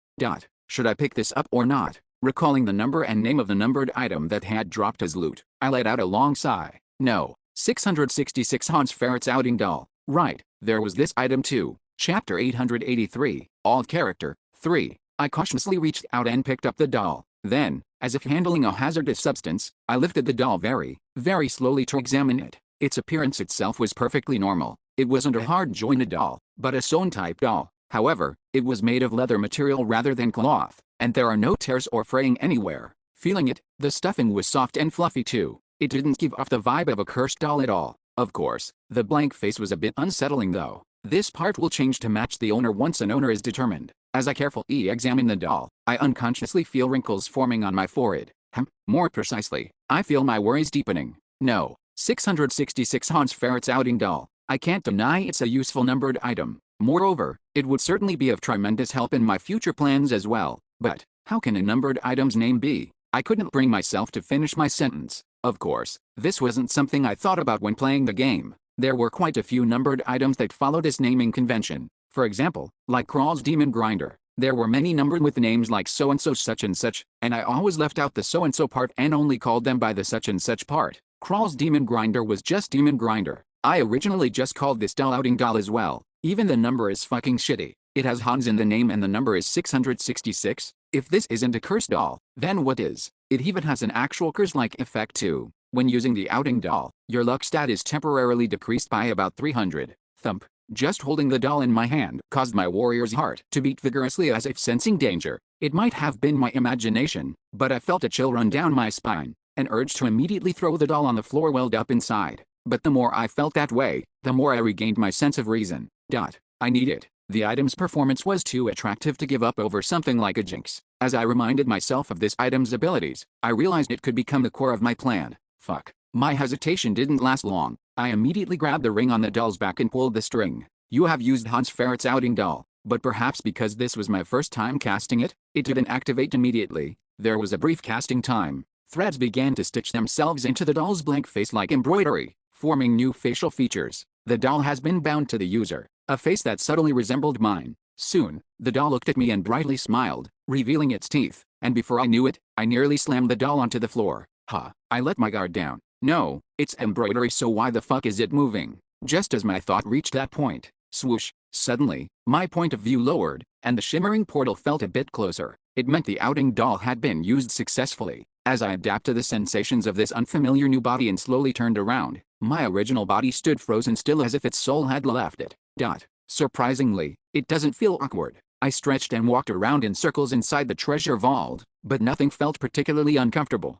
Should I pick this up or not? Recalling the number and name of the numbered item that had dropped as loot, I let out a long sigh. No. 666 Hans Ferret's outing doll. Right, there was this item too. Chapter 883, Alt Character, 3. I cautiously reached out and picked up the doll. Then, as if handling a hazardous substance, I lifted the doll very, very slowly to examine it. Its appearance itself was perfectly normal. It wasn't a hard-jointed doll, but a sewn-type doll. However, it was made of leather material rather than cloth, and there are no tears or fraying anywhere. Feeling it, the stuffing was soft and fluffy too. It didn't give off the vibe of a cursed doll at all. Of course, the blank face was a bit unsettling though. This part will change to match the owner once an owner is determined. As I carefully examine the doll, I unconsciously feel wrinkles forming on my forehead. More precisely, I feel my worries deepening. No. 666 Hans Ferret's outing doll. I can't deny it's a useful numbered item. Moreover, it would certainly be of tremendous help in my future plans as well. But, how can a numbered item's name be? I couldn't bring myself to finish my sentence. Of course, this wasn't something I thought about when playing the game. There were quite a few numbered items that followed this naming convention. For example, like Krawl's Demon Grinder, there were many numbered with names like so-and-so such and such, and I always left out the so-and-so part and only called them by the such and such part. Krawl's Demon Grinder was just Demon Grinder. I originally just called this doll outing doll as well. Even the number is fucking shitty. It has Hans in the name and the number is 666. If this isn't a curse doll, then what is? It even has an actual curse-like effect too. When using the outing doll, your luck stat is temporarily decreased by about 300. Thump. Just holding the doll in my hand caused my warrior's heart to beat vigorously as if sensing danger. It might have been my imagination, but I felt a chill run down my spine. An urge to immediately throw the doll on the floor welled up inside. But the more I felt that way, the more I regained my sense of reason. I need it. The item's performance was too attractive to give up over something like a jinx. As I reminded myself of this item's abilities, I realized it could become the core of my plan. Fuck. My hesitation didn't last long. I immediately grabbed the ring on the doll's back and pulled the string. You have used Hans Ferret's outing doll, but perhaps because this was my first time casting it, it didn't activate immediately. There was a brief casting time. Threads began to stitch themselves into the doll's blank face like embroidery, forming new facial features. The doll has been bound to the user, a face that subtly resembled mine. Soon, the doll looked at me and brightly smiled, revealing its teeth, and before I knew it, I nearly slammed the doll onto the floor. I let my guard down. No, it's embroidery, so why the fuck is it moving? Just as my thought reached that point, swoosh, suddenly, my point of view lowered, and the shimmering portal felt a bit closer. It meant the outing doll had been used successfully. As I adapted to the sensations of this unfamiliar new body and slowly turned around, my original body stood frozen still as if its soul had left it. Surprisingly, it doesn't feel awkward. I stretched and walked around in circles inside the treasure vault, but nothing felt particularly uncomfortable.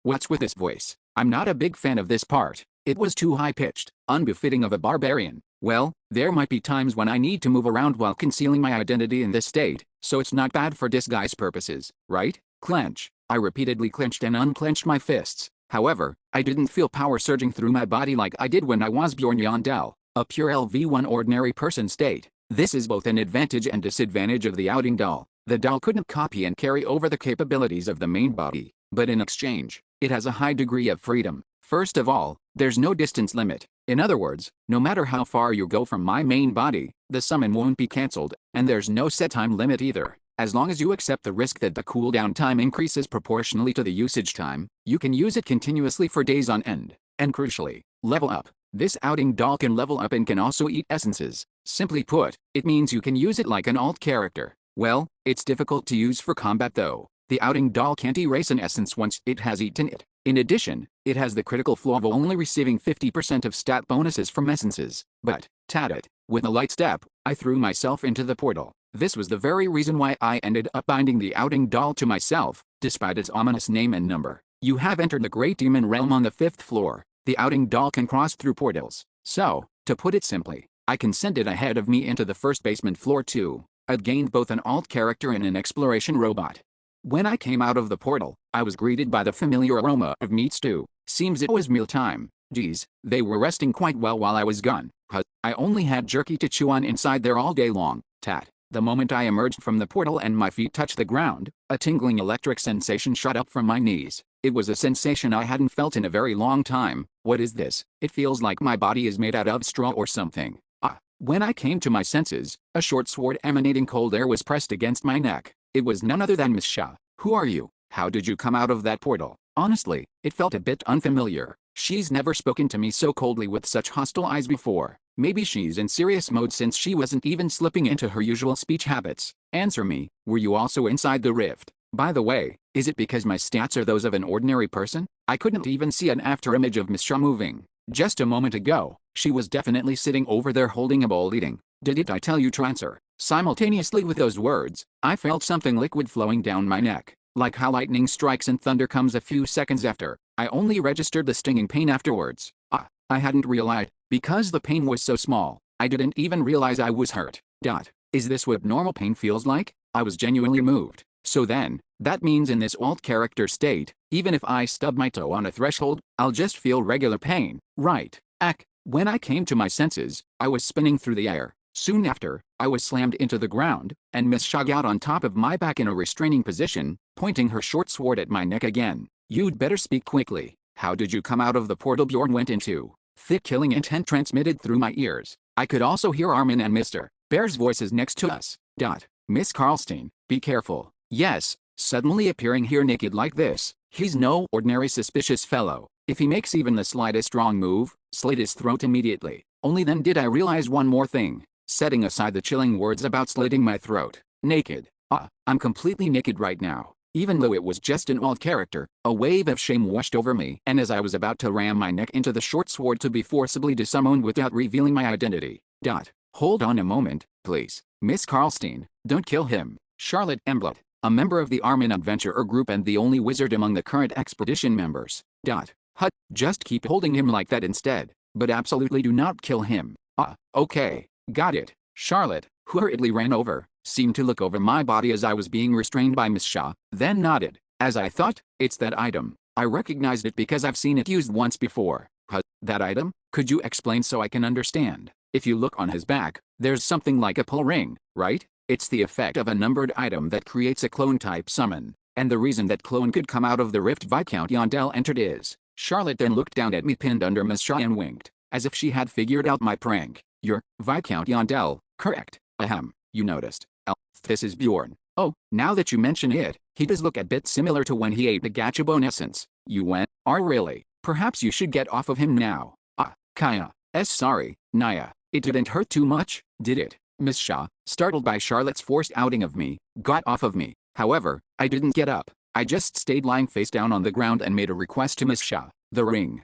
What's with this voice? I'm not a big fan of this part. It was too high-pitched, unbefitting of a barbarian. Well, there might be times when I need to move around while concealing my identity in this state, so it's not bad for disguise purposes, right? Clench. I repeatedly clenched and unclenched my fists. However, I didn't feel power surging through my body like I did when I was Bjorn Yandel, a pure LV1 ordinary person state. This is both an advantage and disadvantage of the outing doll. The doll couldn't copy and carry over the capabilities of the main body, but in exchange, it has a high degree of freedom. First of all, there's no distance limit. In other words, no matter how far you go from my main body, the summon won't be cancelled, and there's no set time limit either. As long as you accept the risk that the cooldown time increases proportionally to the usage time, you can use it continuously for days on end. And crucially, level up. This outing doll can level up and can also eat essences. Simply put, it means you can use it like an alt character. Well, it's difficult to use for combat though. The outing doll can't erase an essence once it has eaten it. In addition, it has the critical flaw of only receiving 50% of stat bonuses from essences. But, it. With a light step, I threw myself into the portal. This was the very reason why I ended up binding the outing doll to myself, despite its ominous name and number. You have entered the Great Demon Realm on the 5th floor. The outing doll can cross through portals. So, to put it simply, I can send it ahead of me into the first basement floor too. I'd gained both an alt character and an exploration robot. When I came out of the portal, I was greeted by the familiar aroma of meat stew. Seems it was mealtime. Geez, they were resting quite well while I was gone. I only had jerky to chew on inside there all day long. The moment I emerged from the portal and my feet touched the ground, a tingling electric sensation shot up from my knees. It was a sensation I hadn't felt in a very long time. What is this? It feels like my body is made out of straw or something. When I came to my senses, a short sword emanating cold air was pressed against my neck. It was none other than Miss Sha. Who are you? How did you come out of that portal? Honestly, it felt a bit unfamiliar. She's never spoken to me so coldly with such hostile eyes before. Maybe she's in serious mode since she wasn't even slipping into her usual speech habits. Answer me, were you also inside the rift? By the way, is it because my stats are those of an ordinary person? I couldn't even see an afterimage of Miss Sha moving. Just a moment ago, she was definitely sitting over there holding a bowl eating. Did I tell you to answer? Simultaneously with those words, I felt something liquid flowing down my neck. Like how lightning strikes and thunder comes a few seconds after, I only registered the stinging pain afterwards. I hadn't realized, because the pain was so small, I didn't even realize I was hurt. Is this what normal pain feels like? I was genuinely moved. So then, that means in this alt character state, even if I stub my toe on a threshold, I'll just feel regular pain, right? When I came to my senses, I was spinning through the air. Soon after, I was slammed into the ground, and Miss Sha got on top of my back in a restraining position, pointing her short sword at my neck again. You'd better speak quickly. How did you come out of the portal Bjorn went into? Thick killing intent transmitted through my ears. I could also hear Armin and Mr. Bear's voices next to us. Miss Karlstein, be careful. Yes, suddenly appearing here naked like this, he's no ordinary suspicious fellow. If he makes even the slightest wrong move, slit his throat immediately. Only then did I realize one more thing. Setting aside the chilling words about slitting my throat. Naked. I'm completely naked right now. Even though it was just an alt character, a wave of shame washed over me, and as I was about to ram my neck into the short sword to be forcibly disarmed without revealing my identity. Hold on a moment, please. Miss Karlstein, don't kill him. Charlotte Emblet, a member of the Armin Adventurer group and the only wizard among the current expedition members. Just keep holding him like that instead, but absolutely do not kill him. Okay, got it. Charlotte, who hurriedly ran over, seemed to look over my body as I was being restrained by Miss Sha, then nodded. As I thought, it's that item. I recognized it because I've seen it used once before. That item? Could you explain so I can understand? If you look on his back, there's something like a pull ring, right? It's the effect of a numbered item that creates a clone-type summon. And the reason that clone could come out of the rift Viscount Yandel entered is. Charlotte then looked down at me pinned under Miss Sha and winked, as if she had figured out my prank. You're Viscount Yandel, correct? Ahem, you noticed. This is Bjorn. Oh, now that you mention it, he does look a bit similar to when he ate the Gachibone essence. You went? Really? Perhaps you should get off of him now. Kaya. Sorry, Naya. It didn't hurt too much, did it? Miss Sha, startled by Charlotte's forced outing of me, got off of me. However, I didn't get up. I just stayed lying face down on the ground and made a request to Miss Sha. The ring.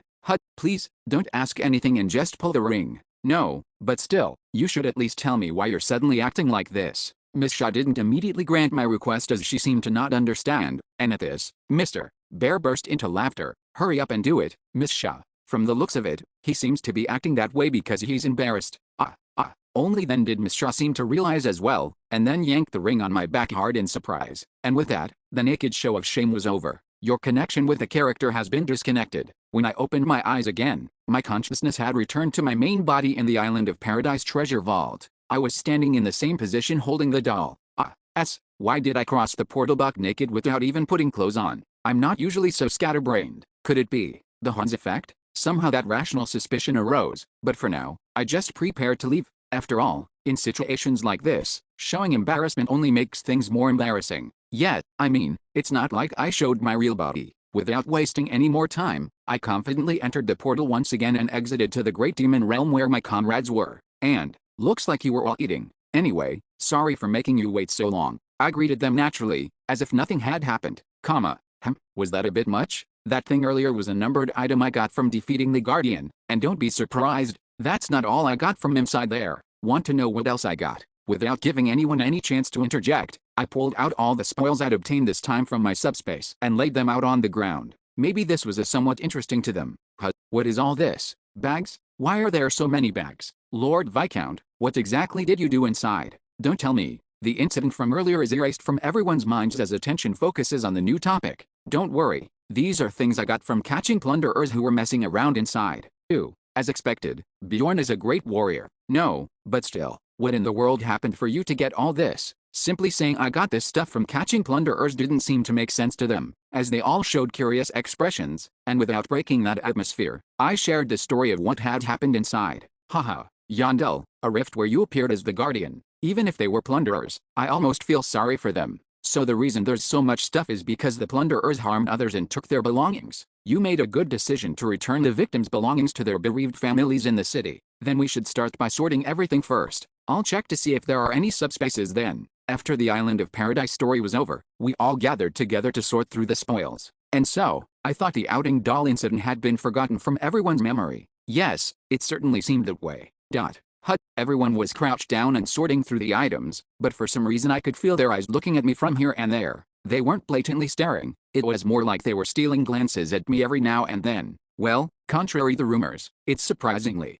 Please, don't ask anything and just pull the ring. No, but still, you should at least tell me why you're suddenly acting like this. Miss Sha didn't immediately grant my request as she seemed to not understand, and at this, Mr. Bear burst into laughter. Hurry up and do it, Miss Sha. From the looks of it, he seems to be acting that way because he's embarrassed. Only then did Miss Sha seem to realize as well, and then yanked the ring on my back hard in surprise. And with that, the naked show of shame was over. Your connection with the character has been disconnected. When I opened my eyes again, my consciousness had returned to my main body in the Island of Paradise treasure vault. I was standing in the same position holding the doll. Why did I cross the portal buck naked without even putting clothes on? I'm not usually so scatterbrained. Could it be the Hans effect? Somehow that rational suspicion arose, but for now, I just prepared to leave. After all, in situations like this, showing embarrassment only makes things more embarrassing. Yet, I mean, it's not like I showed my real body. Without wasting any more time, I confidently entered the portal once again and exited to the great demon realm where my comrades were. And, looks like you were all eating. Anyway, sorry for making you wait so long. I greeted them naturally, as if nothing had happened. Was that a bit much? That thing earlier was a numbered item I got from defeating the Guardian, and don't be surprised, that's not all I got from inside there. Want to know what else I got? Without giving anyone any chance to interject, I pulled out all the spoils I'd obtained this time from my subspace and laid them out on the ground. Maybe this was somewhat interesting to them. What is all this? Bags? Why are there so many bags? Lord Viscount, what exactly did you do inside? Don't tell me. The incident from earlier is erased from everyone's minds as attention focuses on the new topic. Don't worry, these are things I got from catching plunderers who were messing around inside. 2. As expected, Bjorn is a great warrior. No, but still, what in the world happened for you to get all this? Simply saying I got this stuff from catching plunderers didn't seem to make sense to them, as they all showed curious expressions, and without breaking that atmosphere, I shared the story of what had happened inside. Haha, Yandel, a rift where you appeared as the Guardian. Even if they were plunderers, I almost feel sorry for them. So the reason there's so much stuff is because the plunderers harmed others and took their belongings. You made a good decision to return the victims' belongings to their bereaved families in the city. Then we should start by sorting everything first. I'll check to see if there are any subspaces then. After the Island of Paradise story was over, we all gathered together to sort through the spoils. And so, I thought the outing doll incident had been forgotten from everyone's memory. Yes, it certainly seemed that way. Everyone was crouched down and sorting through the items, but for some reason I could feel their eyes looking at me from here and there. They weren't blatantly staring, it was more like they were stealing glances at me every now and then. Well, contrary to rumors, it's surprisingly,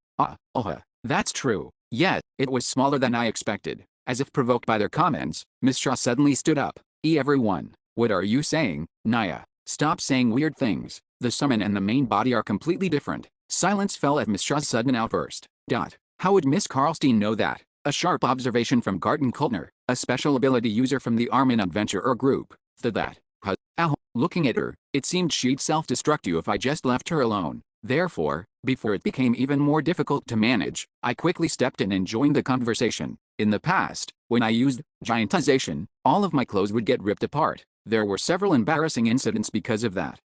that's true. Yet, it was smaller than I expected. As if provoked by their comments, Miss Shaw suddenly stood up. Everyone, what are you saying, Naya? Stop saying weird things. The summon and the main body are completely different. Silence fell at Miss Shaw's sudden outburst. How would Miss Karlstein know that? A sharp observation from Garten Kultner, a special ability user from the Armin Adventurer group. Looking at her, it seemed she'd self-destruct you if I just left her alone. Therefore, before it became even more difficult to manage, I quickly stepped in and joined the conversation. In the past, when I used giantization, all of my clothes would get ripped apart. There were several embarrassing incidents because of that.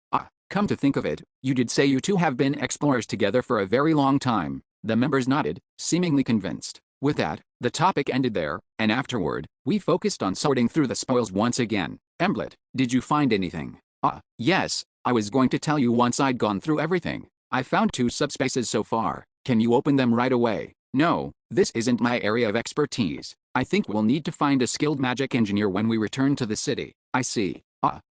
Come to think of it, you did say you two have been explorers together for a very long time. The members nodded, seemingly convinced. With that, the topic ended there, and afterward, we focused on sorting through the spoils once again. Emblet, did you find anything? Yes, I was going to tell you once I'd gone through everything. I found 2 subspaces so far. Can you open them right away? No, this isn't my area of expertise. I think we'll need to find a skilled magic engineer when we return to the city. I see.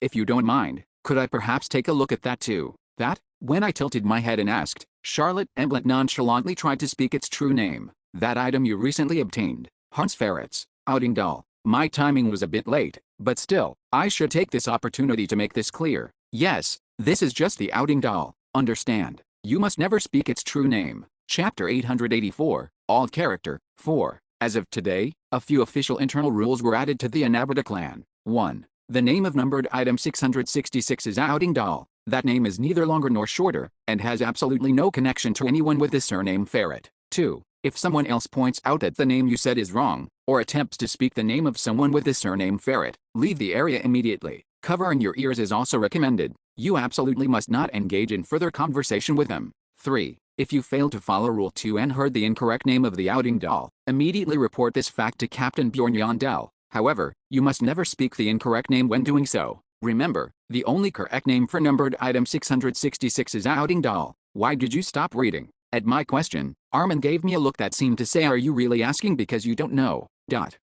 If you don't mind, could I perhaps take a look at that too? When I tilted my head and asked, Charlotte Emblet nonchalantly tried to speak its true name. That item you recently obtained. Hans Ferret's outing doll. My timing was a bit late, but still, I should take this opportunity to make this clear. Yes, this is just the outing doll. Understand? You must never speak its true name. Chapter 884, All Character, 4. As of today, a few official internal rules were added to the Anabata clan. 1. The name of numbered item 666 is outing doll. That name is neither longer nor shorter, and has absolutely no connection to anyone with the surname Ferret. 2. If someone else points out that the name you said is wrong, or attempts to speak the name of someone with the surname Ferret, leave the area immediately. Covering your ears is also recommended. You absolutely must not engage in further conversation with them. 3. If you fail to follow Rule 2 and heard the incorrect name of the outing doll, immediately report this fact to Captain Bjorn Yandel. However, you must never speak the incorrect name when doing so. Remember, the only correct name for numbered item 666 is outing doll. Why did you stop reading? At my question, Armin gave me a look that seemed to say, are you really asking because you don't know?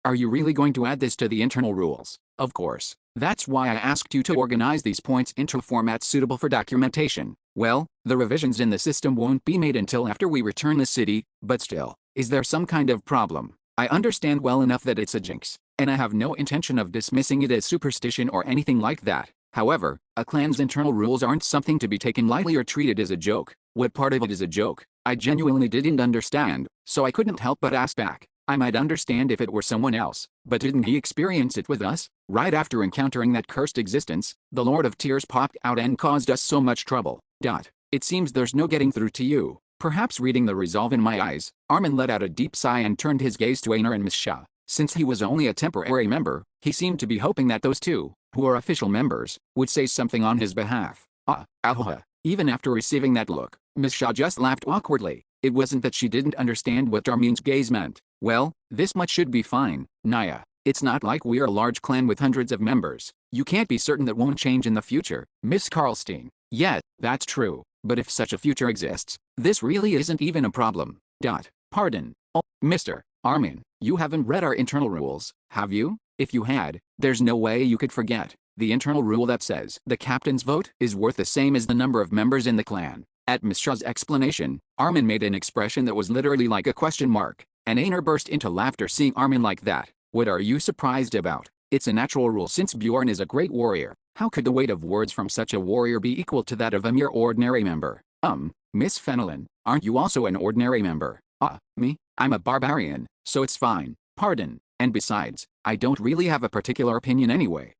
Are you really going to add this to the internal rules? Of course. That's why I asked you to organize these points into a format suitable for documentation. Well, the revisions in the system won't be made until after we return the city, but still, is there some kind of problem? I understand well enough that it's a jinx, and I have no intention of dismissing it as superstition or anything like that. However, a clan's internal rules aren't something to be taken lightly or treated as a joke. What part of it is a joke? I genuinely didn't understand, so I couldn't help but ask back. I might understand if it were someone else, but didn't he experience it with us? Right after encountering that cursed existence, the Lord of Tears popped out and caused us so much trouble. It seems there's no getting through to you. Perhaps reading the resolve in my eyes, Armin let out a deep sigh and turned his gaze to Aner and Miss Shah. Since he was only a temporary member, he seemed to be hoping that those two, who are official members, would say something on his behalf. Even after receiving that look, Miss Shah just laughed awkwardly. It wasn't that she didn't understand what Armin's gaze meant. Well, this much should be fine, Naya. It's not like we're a large clan with hundreds of members. You can't be certain that won't change in the future, Miss Karlstein. Yeah, that's true, but if such a future exists, this really isn't even a problem. Pardon. Oh, Mr. Armin, you haven't read our internal rules, have you? If you had, there's no way you could forget the internal rule that says the captain's vote is worth the same as the number of members in the clan. At Miss Shah's explanation, Armin made an expression that was literally like a question mark, and Aner burst into laughter seeing Armin like that. What are you surprised about? It's a natural rule since Bjorn is a great warrior. How could the weight of words from such a warrior be equal to that of a mere ordinary member? Miss Fenelon, aren't you also an ordinary member? Me? I'm a barbarian, so it's fine. Pardon, and besides, I don't really have a particular opinion anyway.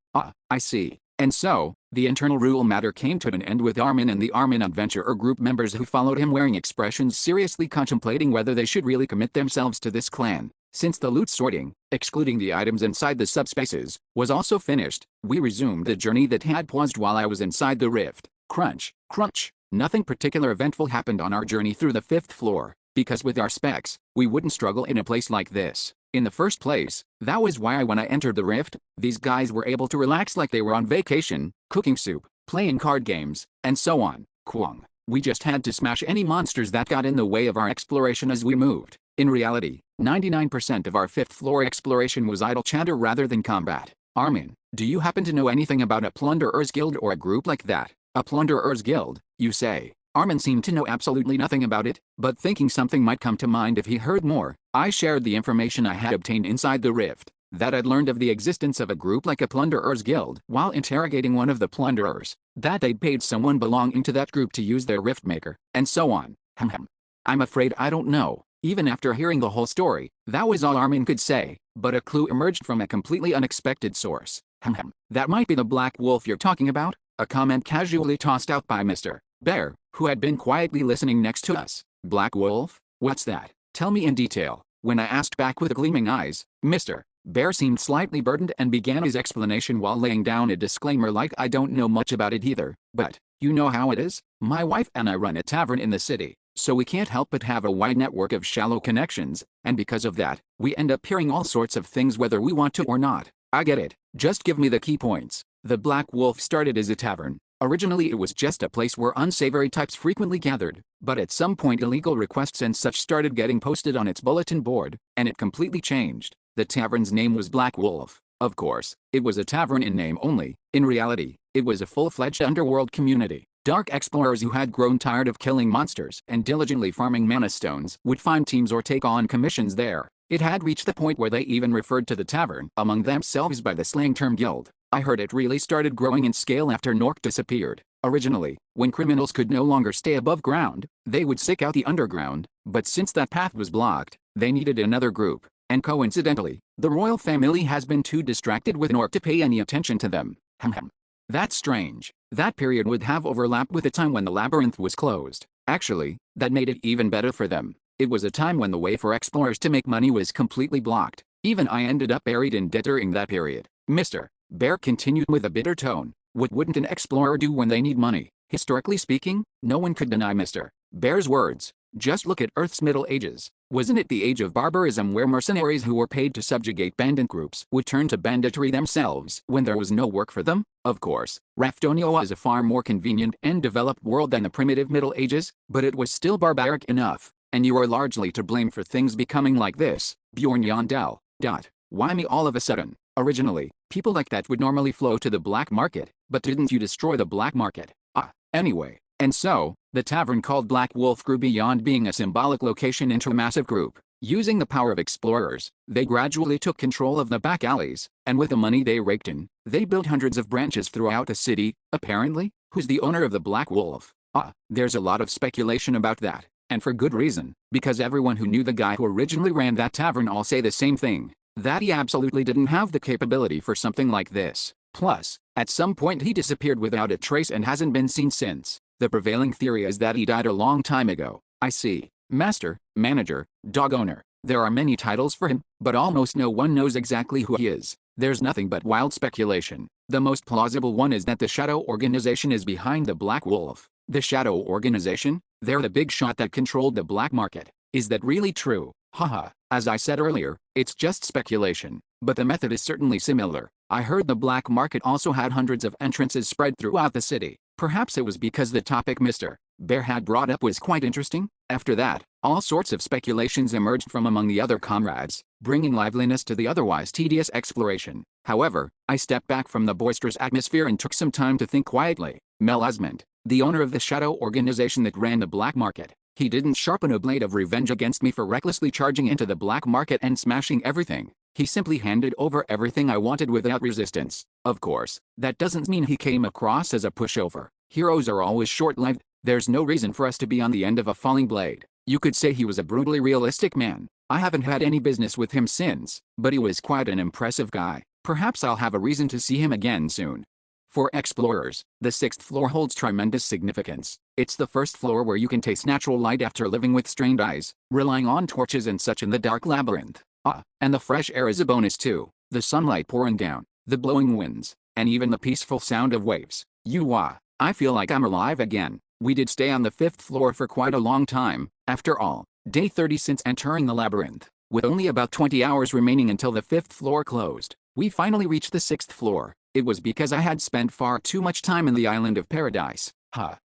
I see. And so, the internal rule matter came to an end with Armin and the Armin Adventurer group members who followed him wearing expressions seriously contemplating whether they should really commit themselves to this clan. Since the loot sorting, excluding the items inside the subspaces, was also finished, we resumed the journey that had paused while I was inside the rift. Crunch, crunch. Nothing particular eventful happened on our journey through the 5th floor, because with our specs, we wouldn't struggle in a place like this. In the first place, that was why when I entered the rift, these guys were able to relax like they were on vacation, cooking soup, playing card games, and so on. Kwang. We just had to smash any monsters that got in the way of our exploration as we moved. In reality, 99% of our 5th floor exploration was idle chatter rather than combat. Armin, do you happen to know anything about a plunderer's guild or a group like that? A plunderer's guild, you say? Armin seemed to know absolutely nothing about it, but thinking something might come to mind if he heard more, I shared the information I had obtained inside the rift, that I'd learned of the existence of a group like a plunderer's guild while interrogating one of the plunderers, that they'd paid someone belonging to that group to use their rift maker, and so on. I'm afraid I don't know. Even after hearing the whole story, that was all Armin could say, but a clue emerged from a completely unexpected source. That might be the Black Wolf you're talking about? A comment casually tossed out by Mr. Bear, who had been quietly listening next to us. Black Wolf? What's that? Tell me in detail. When I asked back with gleaming eyes, Mr. Bear seemed slightly burdened and began his explanation while laying down a disclaimer like I don't know much about it either. But, you know how it is? My wife and I run a tavern in the city, so we can't help but have a wide network of shallow connections, and because of that, we end up hearing all sorts of things whether we want to or not. I get it. Just give me the key points. The Black Wolf started as a tavern. Originally it was just a place where unsavory types frequently gathered, but at some point illegal requests and such started getting posted on its bulletin board, and it completely changed. The tavern's name was Black Wolf. Of course, it was a tavern in name only. In reality, it was a full-fledged underworld community. Dark explorers who had grown tired of killing monsters and diligently farming mana stones would find teams or take on commissions there. It had reached the point where they even referred to the tavern among themselves by the slang term guild. I heard it really started growing in scale after Nork disappeared. Originally, when criminals could no longer stay above ground, they would seek out the underground, but since that path was blocked, they needed another group, and coincidentally, the royal family has been too distracted with Nork to pay any attention to them. That's strange. That period would have overlapped with the time when the labyrinth was closed. Actually, that made it even better for them. It was a time when the way for explorers to make money was completely blocked. Even I ended up buried in debt during that period. Mr. Bear continued with a bitter tone. What wouldn't an explorer do when they need money? Historically speaking, no one could deny Mr. Bear's words. Just look at Earth's Middle Ages. Wasn't it the age of barbarism where mercenaries who were paid to subjugate bandit groups would turn to banditry themselves when there was no work for them? Of course, Raftonia was a far more convenient and developed world than the primitive Middle Ages, but it was still barbaric enough, and you are largely to blame for things becoming like this. Bjorn Yondell. Why me all of a sudden? Originally, people like that would normally flow to the black market, but didn't you destroy the black market? Anyway. And so, the tavern called Black Wolf grew beyond being a symbolic location into a massive group. Using the power of explorers, they gradually took control of the back alleys, and with the money they raked in, they built hundreds of branches throughout the city. Apparently, who's the owner of the Black Wolf? There's a lot of speculation about that, and for good reason, because everyone who knew the guy who originally ran that tavern all say the same thing, that he absolutely didn't have the capability for something like this. Plus, at some point he disappeared without a trace and hasn't been seen since. The prevailing theory is that he died a long time ago. I see. Master, manager, dog owner. There are many titles for him, but almost no one knows exactly who he is. There's nothing but wild speculation. The most plausible one is that the Shadow Organization is behind the Black Wolf. The Shadow Organization? They're the big shot that controlled the black market. Is that really true? Haha, as I said earlier, it's just speculation, but the method is certainly similar. I heard the black market also had hundreds of entrances spread throughout the city. Perhaps it was because the topic Mr. Bear had brought up was quite interesting. After that, all sorts of speculations emerged from among the other comrades, bringing liveliness to the otherwise tedious exploration. However, I stepped back from the boisterous atmosphere and took some time to think quietly. Mel Osmond, the owner of the Shadow Organization that ran the black market, he didn't sharpen a blade of revenge against me for recklessly charging into the black market and smashing everything. He simply handed over everything I wanted without resistance. Of course, that doesn't mean he came across as a pushover. Heroes are always short-lived. There's no reason for us to be on the end of a falling blade. You could say he was a brutally realistic man. I haven't had any business with him since, but he was quite an impressive guy. Perhaps I'll have a reason to see him again soon. For explorers, the 6th floor holds tremendous significance. It's the first floor where you can taste natural light after living with strained eyes, relying on torches and such in the dark labyrinth. And the fresh air is a bonus too. The sunlight pouring down, the blowing winds, and even the peaceful sound of waves. I feel like I'm alive again. We did stay on the 5th floor for quite a long time, after all. Day 30 since entering the labyrinth. With only about 20 hours remaining until the 5th floor closed, we finally reached the 6th floor. It was because I had spent far too much time in the island of paradise.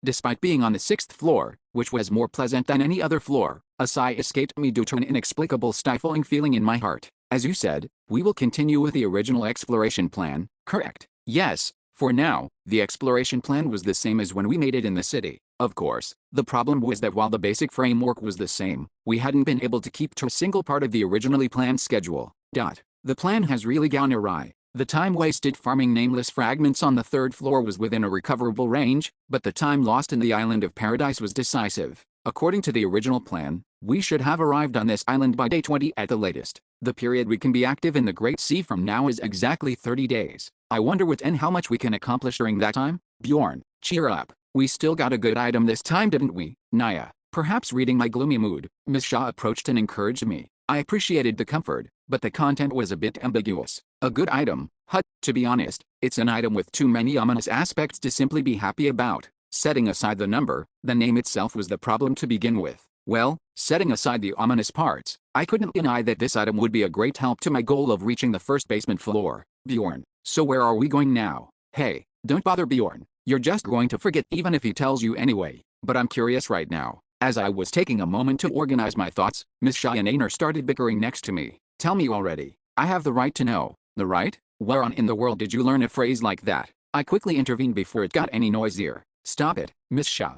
Despite being on the 6th floor, which was more pleasant than any other floor, a sigh escaped me due to an inexplicable stifling feeling in my heart. As you said, we will continue with the original exploration plan, correct? Yes. For now, the exploration plan was the same as when we made it in the city. Of course, the problem was that while the basic framework was the same, we hadn't been able to keep to a single part of the originally planned schedule. The plan has really gone awry. The time wasted farming nameless fragments on the 3rd floor was within a recoverable range, but the time lost in the island of paradise was decisive. According to the original plan, we should have arrived on this island by day 20 at the latest. The period we can be active in the Great Sea from now is exactly 30 days. I wonder what and how much we can accomplish during that time? Bjorn, cheer up. We still got a good item this time, didn't we? Naya. Perhaps reading my gloomy mood, Miss Shaw approached and encouraged me. I appreciated the comfort, but the content was a bit ambiguous. A good item? To be honest, it's an item with too many ominous aspects to simply be happy about. Setting aside the number, the name itself was the problem to begin with. Well, setting aside the ominous parts, I couldn't deny that this item would be a great help to my goal of reaching the first basement floor. Bjorn, so where are we going now? Hey, don't bother Bjorn. You're just going to forget even if he tells you anyway. But I'm curious right now. As I was taking a moment to organize my thoughts, Miss Shaw and Aner started bickering next to me. Tell me already. I have the right to know. The right? Where on in the world did you learn a phrase like that? I quickly intervened before it got any noisier. Stop it, Miss Shaw.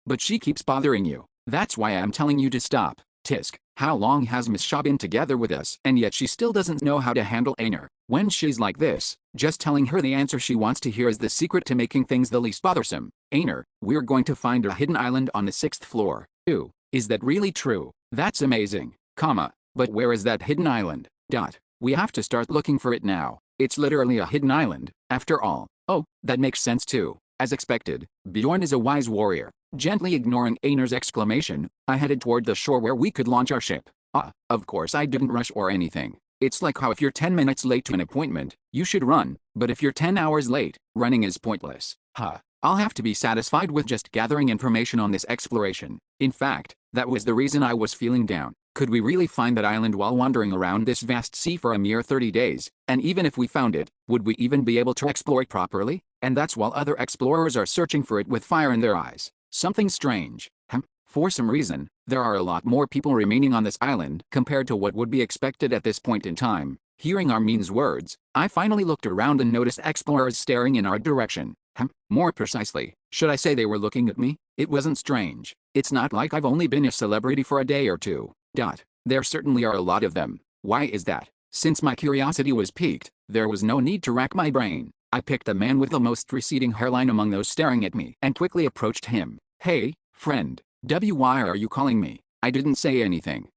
But she keeps bothering you. That's why I'm telling you to stop. Tisk, how long has Miss Shaw been together with us? And yet she still doesn't know how to handle Aner. When she's like this, just telling her the answer she wants to hear is the secret to making things the least bothersome. Aner, we're going to find a hidden island on the 6th floor. Ooh, is that really true? That's amazing. But where is that hidden island? We have to start looking for it now. It's literally a hidden island, after all. Oh, that makes sense too. As expected, Bjorn is a wise warrior. Gently ignoring Aner's exclamation, I headed toward the shore where we could launch our ship. Of course I didn't rush or anything. It's like how if you're 10 minutes late to an appointment, you should run, but if you're 10 hours late, running is pointless. I'll have to be satisfied with just gathering information on this exploration. In fact, that was the reason I was feeling down. Could we really find that island while wandering around this vast sea for a mere 30 days? And even if we found it, would we even be able to explore it properly? And that's while other explorers are searching for it with fire in their eyes. Something strange. For some reason, there are a lot more people remaining on this island compared to what would be expected at this point in time. Hearing Armin's words, I finally looked around and noticed explorers staring in our direction. More precisely, should I say they were looking at me? It wasn't strange. It's not like I've only been a celebrity for a day or two. There certainly are a lot of them. Why is that? Since my curiosity was piqued, there was no need to rack my brain. I picked the man with the most receding hairline among those staring at me and quickly approached him. Hey, friend. Why are you calling me? I didn't say anything.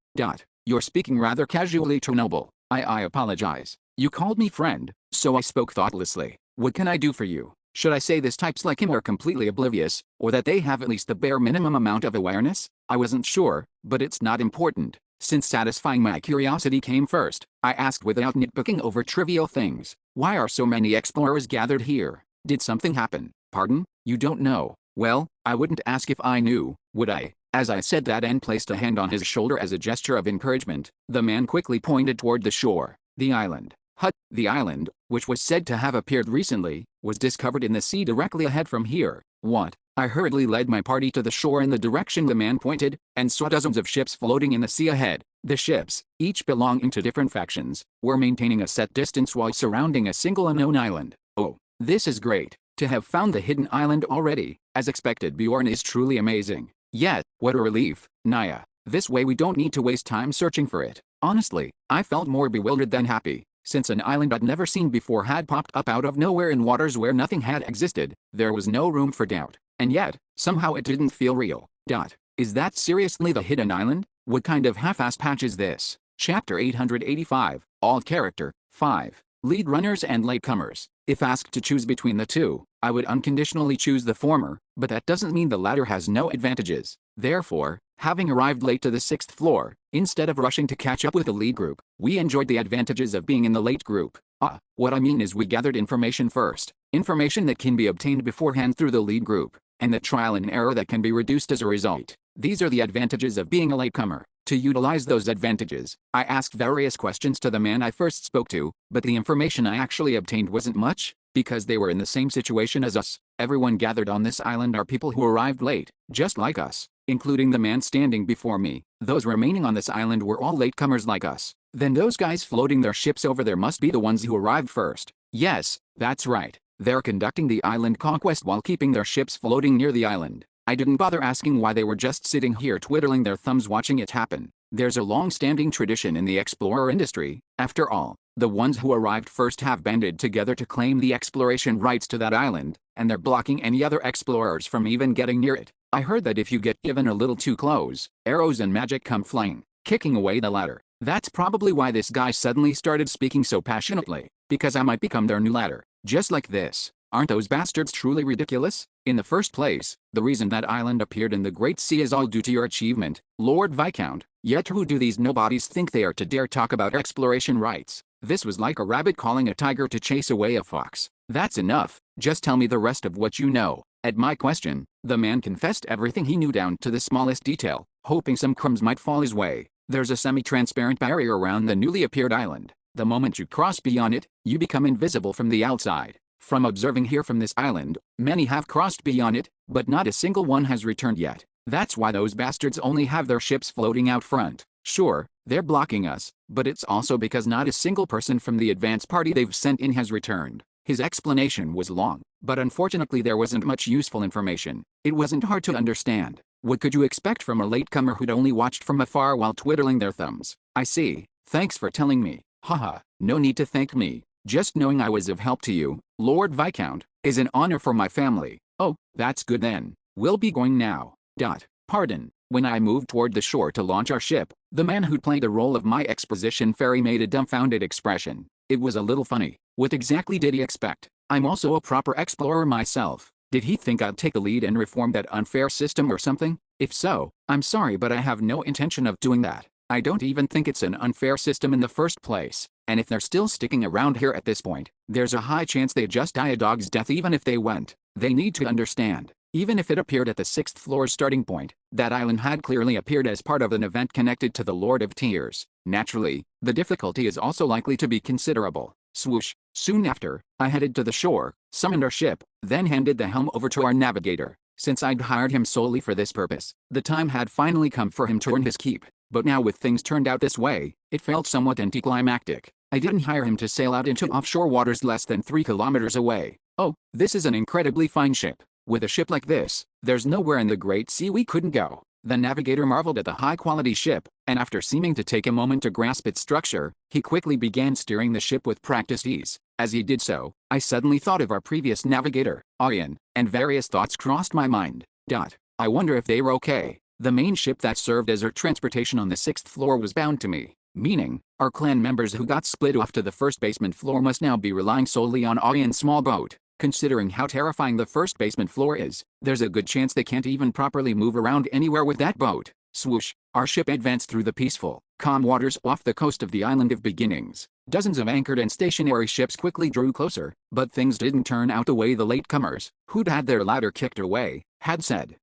You're speaking rather casually to Noble. I apologize. You called me friend, so I spoke thoughtlessly. What can I do for you? Should I say this types like him are completely oblivious, or that they have at least the bare minimum amount of awareness? I wasn't sure, but it's not important. Since satisfying my curiosity came first, I asked without nitpicking over trivial things. Why are so many explorers gathered here? Did something happen? Pardon? You don't know? Well, I wouldn't ask if I knew, would I? As I said that and placed a hand on his shoulder as a gesture of encouragement, the man quickly pointed toward the shore. The island. The island, which was said to have appeared recently, was discovered in the sea directly ahead from here. What? I hurriedly led my party to the shore in the direction the man pointed, and saw dozens of ships floating in the sea ahead. The ships, each belonging to different factions, were maintaining a set distance while surrounding a single unknown island. Oh, this is great. To have found the hidden island already, as expected, Bjorn, is truly amazing. Yet, what a relief, Naya. This way we don't need to waste time searching for it. Honestly, I felt more bewildered than happy. Since an island I'd never seen before had popped up out of nowhere in waters where nothing had existed, there was no room for doubt. And yet, somehow it didn't feel real. Is that seriously the hidden island? What kind of half-assed patch is this? Chapter 885, All Character, 5. Lead runners and latecomers. If asked to choose between the two, I would unconditionally choose the former, but that doesn't mean the latter has no advantages. Therefore, having arrived late to the 6th floor, instead of rushing to catch up with the lead group, we enjoyed the advantages of being in the late group. What I mean is we gathered information first. Information that can be obtained beforehand through the lead group, and the trial and error that can be reduced as a result. These are the advantages of being a latecomer. To utilize those advantages, I asked various questions to the man I first spoke to, but the information I actually obtained wasn't much, because they were in the same situation as us. Everyone gathered on this island are people who arrived late, just like us, including the man standing before me. Those remaining on this island were all latecomers like us. Then those guys floating their ships over there must be the ones who arrived first. Yes, that's right. They're conducting the island conquest while keeping their ships floating near the island. I didn't bother asking why they were just sitting here twiddling their thumbs watching it happen. There's a long-standing tradition in the explorer industry. After all, the ones who arrived first have banded together to claim the exploration rights to that island, and they're blocking any other explorers from even getting near it. I heard that if you get given a little too close, arrows and magic come flying, kicking away the ladder. That's probably why this guy suddenly started speaking so passionately, because I might become their new ladder. Just like this. Aren't those bastards truly ridiculous? In the first place, the reason that island appeared in the Great Sea is all due to your achievement, Lord Viscount. Yet who do these nobodies think they are to dare talk about exploration rights? This was like a rabbit calling a tiger to chase away a fox. That's enough, just tell me the rest of what you know. At my question, the man confessed everything he knew down to the smallest detail, hoping some crumbs might fall his way. There's a semi-transparent barrier around the newly appeared island. The moment you cross beyond it, you become invisible from the outside. From observing here from this island, many have crossed beyond it, but not a single one has returned yet. That's why those bastards only have their ships floating out front. Sure, they're blocking us, but it's also because not a single person from the advance party they've sent in has returned. His explanation was long, but unfortunately there wasn't much useful information. It wasn't hard to understand. What could you expect from a latecomer who'd only watched from afar while twiddling their thumbs? I see. Thanks for telling me. Haha, no need to thank me. Just knowing I was of help to you, Lord Viscount, is an honor for my family. Oh, that's good then. We'll be going now. Pardon. When I moved toward the shore to launch our ship, the man who'd played the role of my exposition fairy made a dumbfounded expression. It was a little funny. What exactly did he expect? I'm also a proper explorer myself. Did he think I'd take the lead and reform that unfair system or something? If so, I'm sorry but I have no intention of doing that. I don't even think it's an unfair system in the first place, and if they're still sticking around here at this point, there's a high chance they just die a dog's death even if they went. They need to understand, even if it appeared at the 6th floor's starting point, that island had clearly appeared as part of an event connected to the Lord of Tears. Naturally, the difficulty is also likely to be considerable. Swoosh. Soon after, I headed to the shore, summoned our ship, then handed the helm over to our navigator. Since I'd hired him solely for this purpose, the time had finally come for him to earn his keep. But now with things turned out this way, it felt somewhat anticlimactic. I didn't hire him to sail out into offshore waters less than 3 kilometers away. Oh, this is an incredibly fine ship. With a ship like this, there's nowhere in the Great Sea we couldn't go. The navigator marveled at the high-quality ship, and after seeming to take a moment to grasp its structure, he quickly began steering the ship with practiced ease. As he did so, I suddenly thought of our previous navigator, Aryan, and various thoughts crossed my mind. I wonder if they were okay. The main ship that served as our transportation on the 6th floor was bound to me, meaning, our clan members who got split off to the first basement floor must now be relying solely on Aryan's small boat. Considering how terrifying the first basement floor is, there's a good chance they can't even properly move around anywhere with that boat. Swoosh, our ship advanced through the peaceful, calm waters off the coast of the island of beginnings. Dozens of anchored and stationary ships quickly drew closer, but things didn't turn out the way the latecomers, who'd had their ladder kicked away, had said.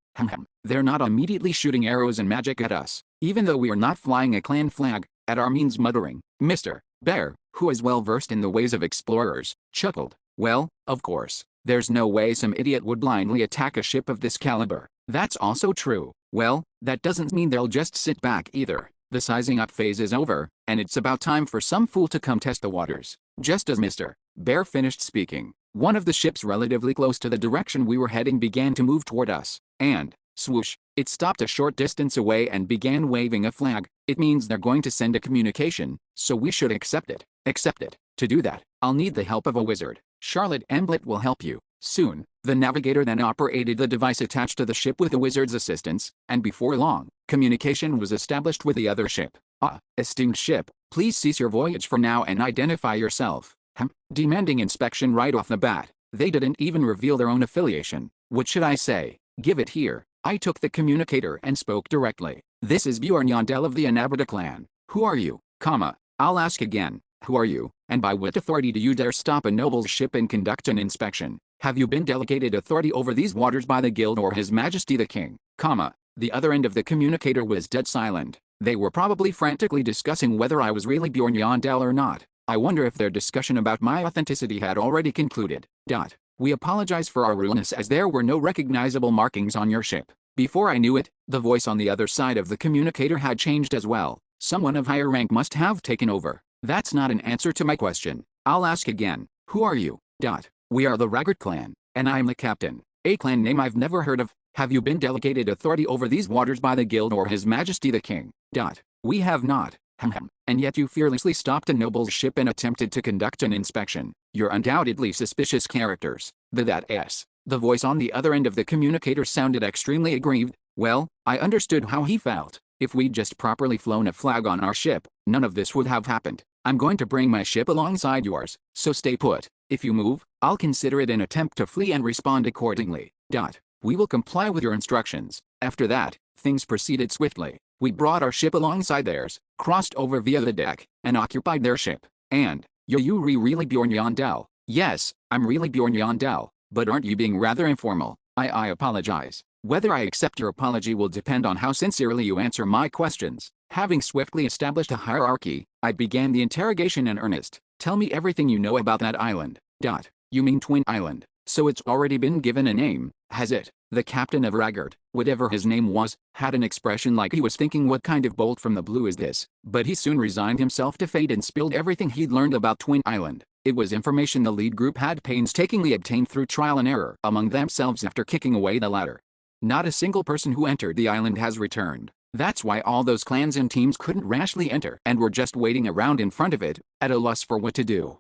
They're not immediately shooting arrows and magic at us, even though we are not flying a clan flag, at Armin's muttering. Mr. Bear, who is well versed in the ways of explorers, chuckled. Well, of course, there's no way some idiot would blindly attack a ship of this caliber. That's also true. Well, that doesn't mean they'll just sit back either. The sizing up phase is over, and it's about time for some fool to come test the waters. Just as Mr. Bear finished speaking, one of the ships relatively close to the direction we were heading began to move toward us, and, swoosh, it stopped a short distance away and began waving a flag. It means they're going to send a communication, so we should accept it. Accept it. To do that, I'll need the help of a wizard. Charlotte Emblet will help you. Soon, the navigator then operated the device attached to the ship with the wizard's assistance, and before long, communication was established with the other ship. Esteemed ship, please cease your voyage for now and identify yourself. Demanding inspection right off the bat. They didn't even reveal their own affiliation. What should I say? Give it here. I took the communicator and spoke directly. This is Bjorn Yondell of the Anabata clan. Who are you? I'll ask again. Who are you, and by what authority do you dare stop a noble's ship and conduct an inspection? Have you been delegated authority over these waters by the guild or His Majesty the King? The other end of the communicator was dead silent. They were probably frantically discussing whether I was really Bjorn Yondell or not. I wonder if their discussion about my authenticity had already concluded. We apologize for our rudeness as there were no recognizable markings on your ship. Before I knew it, the voice on the other side of the communicator had changed as well. Someone of higher rank must have taken over. That's not an answer to my question. I'll ask again. Who are you? We are the Raggart clan, and I'm the captain. A clan name I've never heard of. Have you been delegated authority over these waters by the guild or His Majesty the King? We have not. And yet you fearlessly stopped a noble's ship and attempted to conduct an inspection. You're undoubtedly suspicious characters. The voice on the other end of the communicator sounded extremely aggrieved. Well, I understood how he felt. If we'd just properly flown a flag on our ship, none of this would have happened. I'm going to bring my ship alongside yours, so stay put. If you move, I'll consider it an attempt to flee and respond accordingly. We will comply with your instructions. After that, things proceeded swiftly. We brought our ship alongside theirs, crossed over via the deck, and occupied their ship. And, you really Bjorn Yondell? Yes, I'm really Bjorn Yondell, but aren't you being rather informal? I apologize. Whether I accept your apology will depend on how sincerely you answer my questions. Having swiftly established a hierarchy, I began the interrogation in earnest. Tell me everything you know about that island. You mean Twin Island? So it's already been given a name, has it? The captain of Raggart, whatever his name was, had an expression like he was thinking what kind of bolt from the blue is this, but he soon resigned himself to fate and spilled everything he'd learned about Twin Island. It was information the lead group had painstakingly obtained through trial and error among themselves after kicking away the ladder. Not a single person who entered the island has returned. That's why all those clans and teams couldn't rashly enter and were just waiting around in front of it, at a loss for what to do.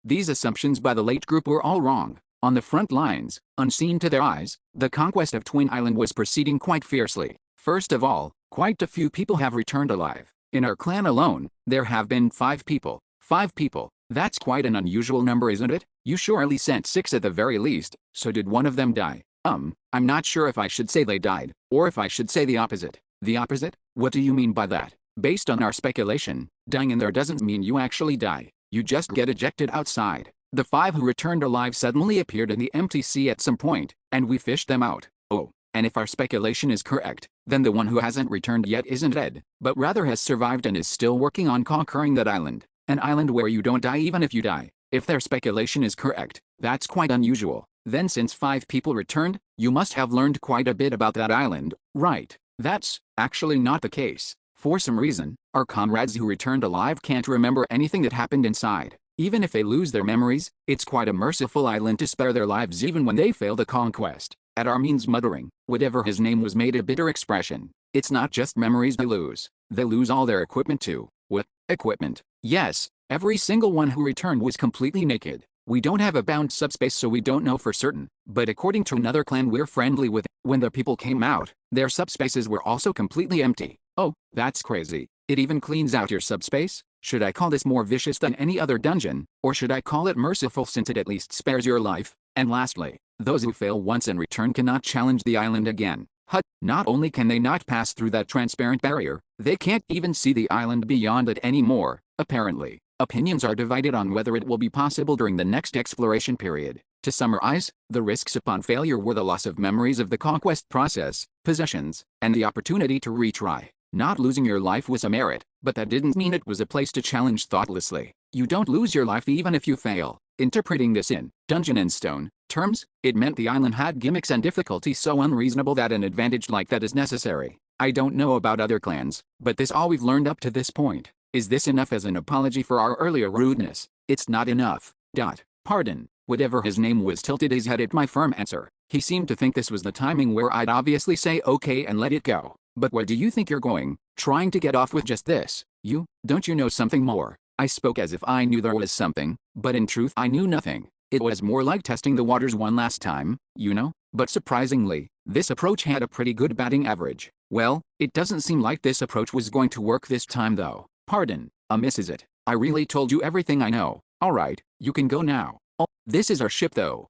These assumptions by the late group were all wrong. On the front lines, unseen to their eyes, the conquest of Twin Island was proceeding quite fiercely. First of all, quite a few people have returned alive. In our clan alone, there have been 5 people. 5 people. That's quite an unusual number, isn't it? You surely sent 6 at the very least, so did one of them die? I'm not sure if I should say they died, or if I should say the opposite. The opposite? What do you mean by that? Based on our speculation, dying in there doesn't mean you actually die. You just get ejected outside. The 5 who returned alive suddenly appeared in the empty sea at some point, and we fished them out. And if our speculation is correct, then the one who hasn't returned yet isn't dead, but rather has survived and is still working on conquering that island. An island where you don't die even if you die. If their speculation is correct, that's quite unusual. Then since 5 people returned, you must have learned quite a bit about that island, right? That's actually not the case. For some reason, our comrades who returned alive can't remember anything that happened inside. Even if they lose their memories, it's quite a merciful island to spare their lives even when they fail the conquest. At Armin's muttering, whatever his name was made a bitter expression. It's not just memories they lose all their equipment too. What? Equipment? Yes, every single one who returned was completely naked. We don't have a bound subspace, so we don't know for certain, but according to another clan we're friendly with, when the people came out, their subspaces were also completely empty. Oh, that's crazy. It even cleans out your subspace? Should I call this more vicious than any other dungeon, or should I call it merciful since it at least spares your life? And lastly, those who fail once and return cannot challenge the island again. Not only can they not pass through that transparent barrier, they can't even see the island beyond it anymore, apparently. Opinions are divided on whether it will be possible during the next exploration period. To summarize, the risks upon failure were the loss of memories of the conquest process, possessions, and the opportunity to retry. Not losing your life was a merit, but that didn't mean it was a place to challenge thoughtlessly. You don't lose your life even if you fail. Interpreting this in Dungeon and Stone terms, it meant the island had gimmicks and difficulty so unreasonable that an advantage like that is necessary. I don't know about other clans, but this all we've learned up to this point. Is this enough as an apology for our earlier rudeness? It's not enough. Pardon. Whatever his name was tilted his head at my firm answer. He seemed to think this was the timing where I'd obviously say okay and let it go. But where do you think you're going? Trying to get off with just this? Don't you know something more? I spoke as if I knew there was something, but in truth I knew nothing. It was more like testing the waters one last time, But surprisingly, this approach had a pretty good batting average. Well, it doesn't seem like this approach was going to work this time though. Pardon, a miss is it? I really told you everything I know. Alright, you can go now. Oh, this is our ship though.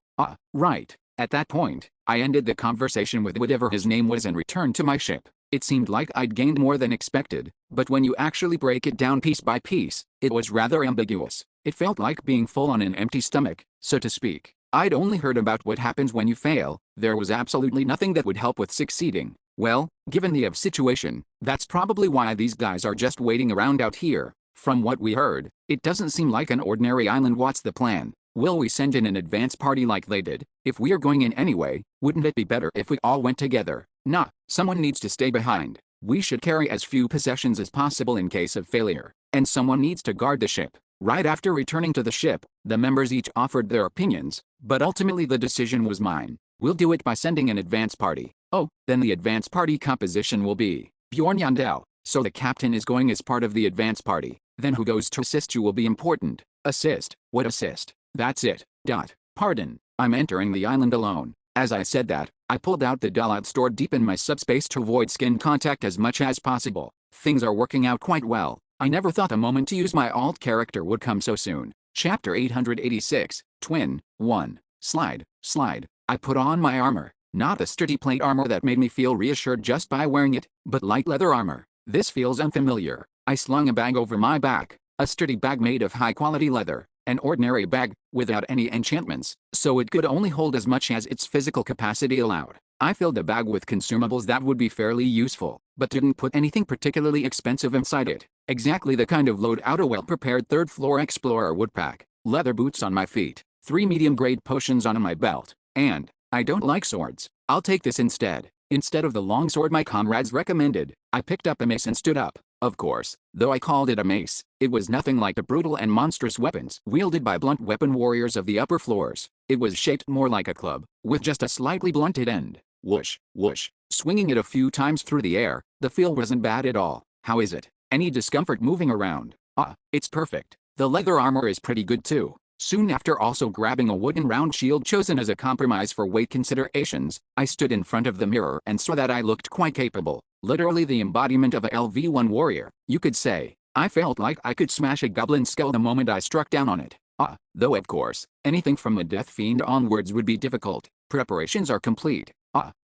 Right. At that point, I ended the conversation with whatever his name was and returned to my ship. It seemed like I'd gained more than expected, but when you actually break it down piece by piece, it was rather ambiguous. It felt like being full on an empty stomach, so to speak. I'd only heard about what happens when you fail. There was absolutely nothing that would help with succeeding. Well, given the situation, that's probably why these guys are just waiting around out here. From what we heard, it doesn't seem like an ordinary island. What's the plan? Will we send in an advance party like they did? If we're going in anyway, wouldn't it be better if we all went together? Nah, someone needs to stay behind. We should carry as few possessions as possible in case of failure, and someone needs to guard the ship. Right after returning to the ship, the members each offered their opinions, but ultimately the decision was mine. We'll do it by sending an advance party. Oh, then the advance party composition will be Bjorn Yandel. So the captain is going as part of the advance party. Then who goes to assist you will be important. Assist? What assist? That's it. Pardon, I'm entering the island alone. As I said that, I pulled out the doll I'd stored deep in my subspace to avoid skin contact as much as possible. Things are working out quite well. I never thought a moment to use my alt character would come so soon. Chapter 886, Twin, 1. Slide. I put on my armor. Not the sturdy plate armor that made me feel reassured just by wearing it, but light leather armor. This feels unfamiliar. I slung a bag over my back. A sturdy bag made of high-quality leather. An ordinary bag, without any enchantments, so it could only hold as much as its physical capacity allowed. I filled the bag with consumables that would be fairly useful, but didn't put anything particularly expensive inside it. Exactly the kind of load out a well-prepared third-floor explorer would pack. Leather boots on my feet, 3 medium-grade potions on my belt, and, I don't like swords. I'll take this instead. Instead of the longsword my comrades recommended, I picked up a mace and stood up. Of course, though I called it a mace, it was nothing like the brutal and monstrous weapons wielded by blunt weapon warriors of the upper floors. It was shaped more like a club, with just a slightly blunted end. Whoosh, whoosh. Swinging it a few times through the air, the feel wasn't bad at all. How is it? Any discomfort moving around? It's perfect. The leather armor is pretty good too. Soon after also grabbing a wooden round shield chosen as a compromise for weight considerations, I stood in front of the mirror and saw that I looked quite capable. Literally the embodiment of a LV1 warrior, you could say. I felt like I could smash a goblin skull the moment I struck down on it. Though of course, anything from a death fiend onwards would be difficult. Preparations are complete.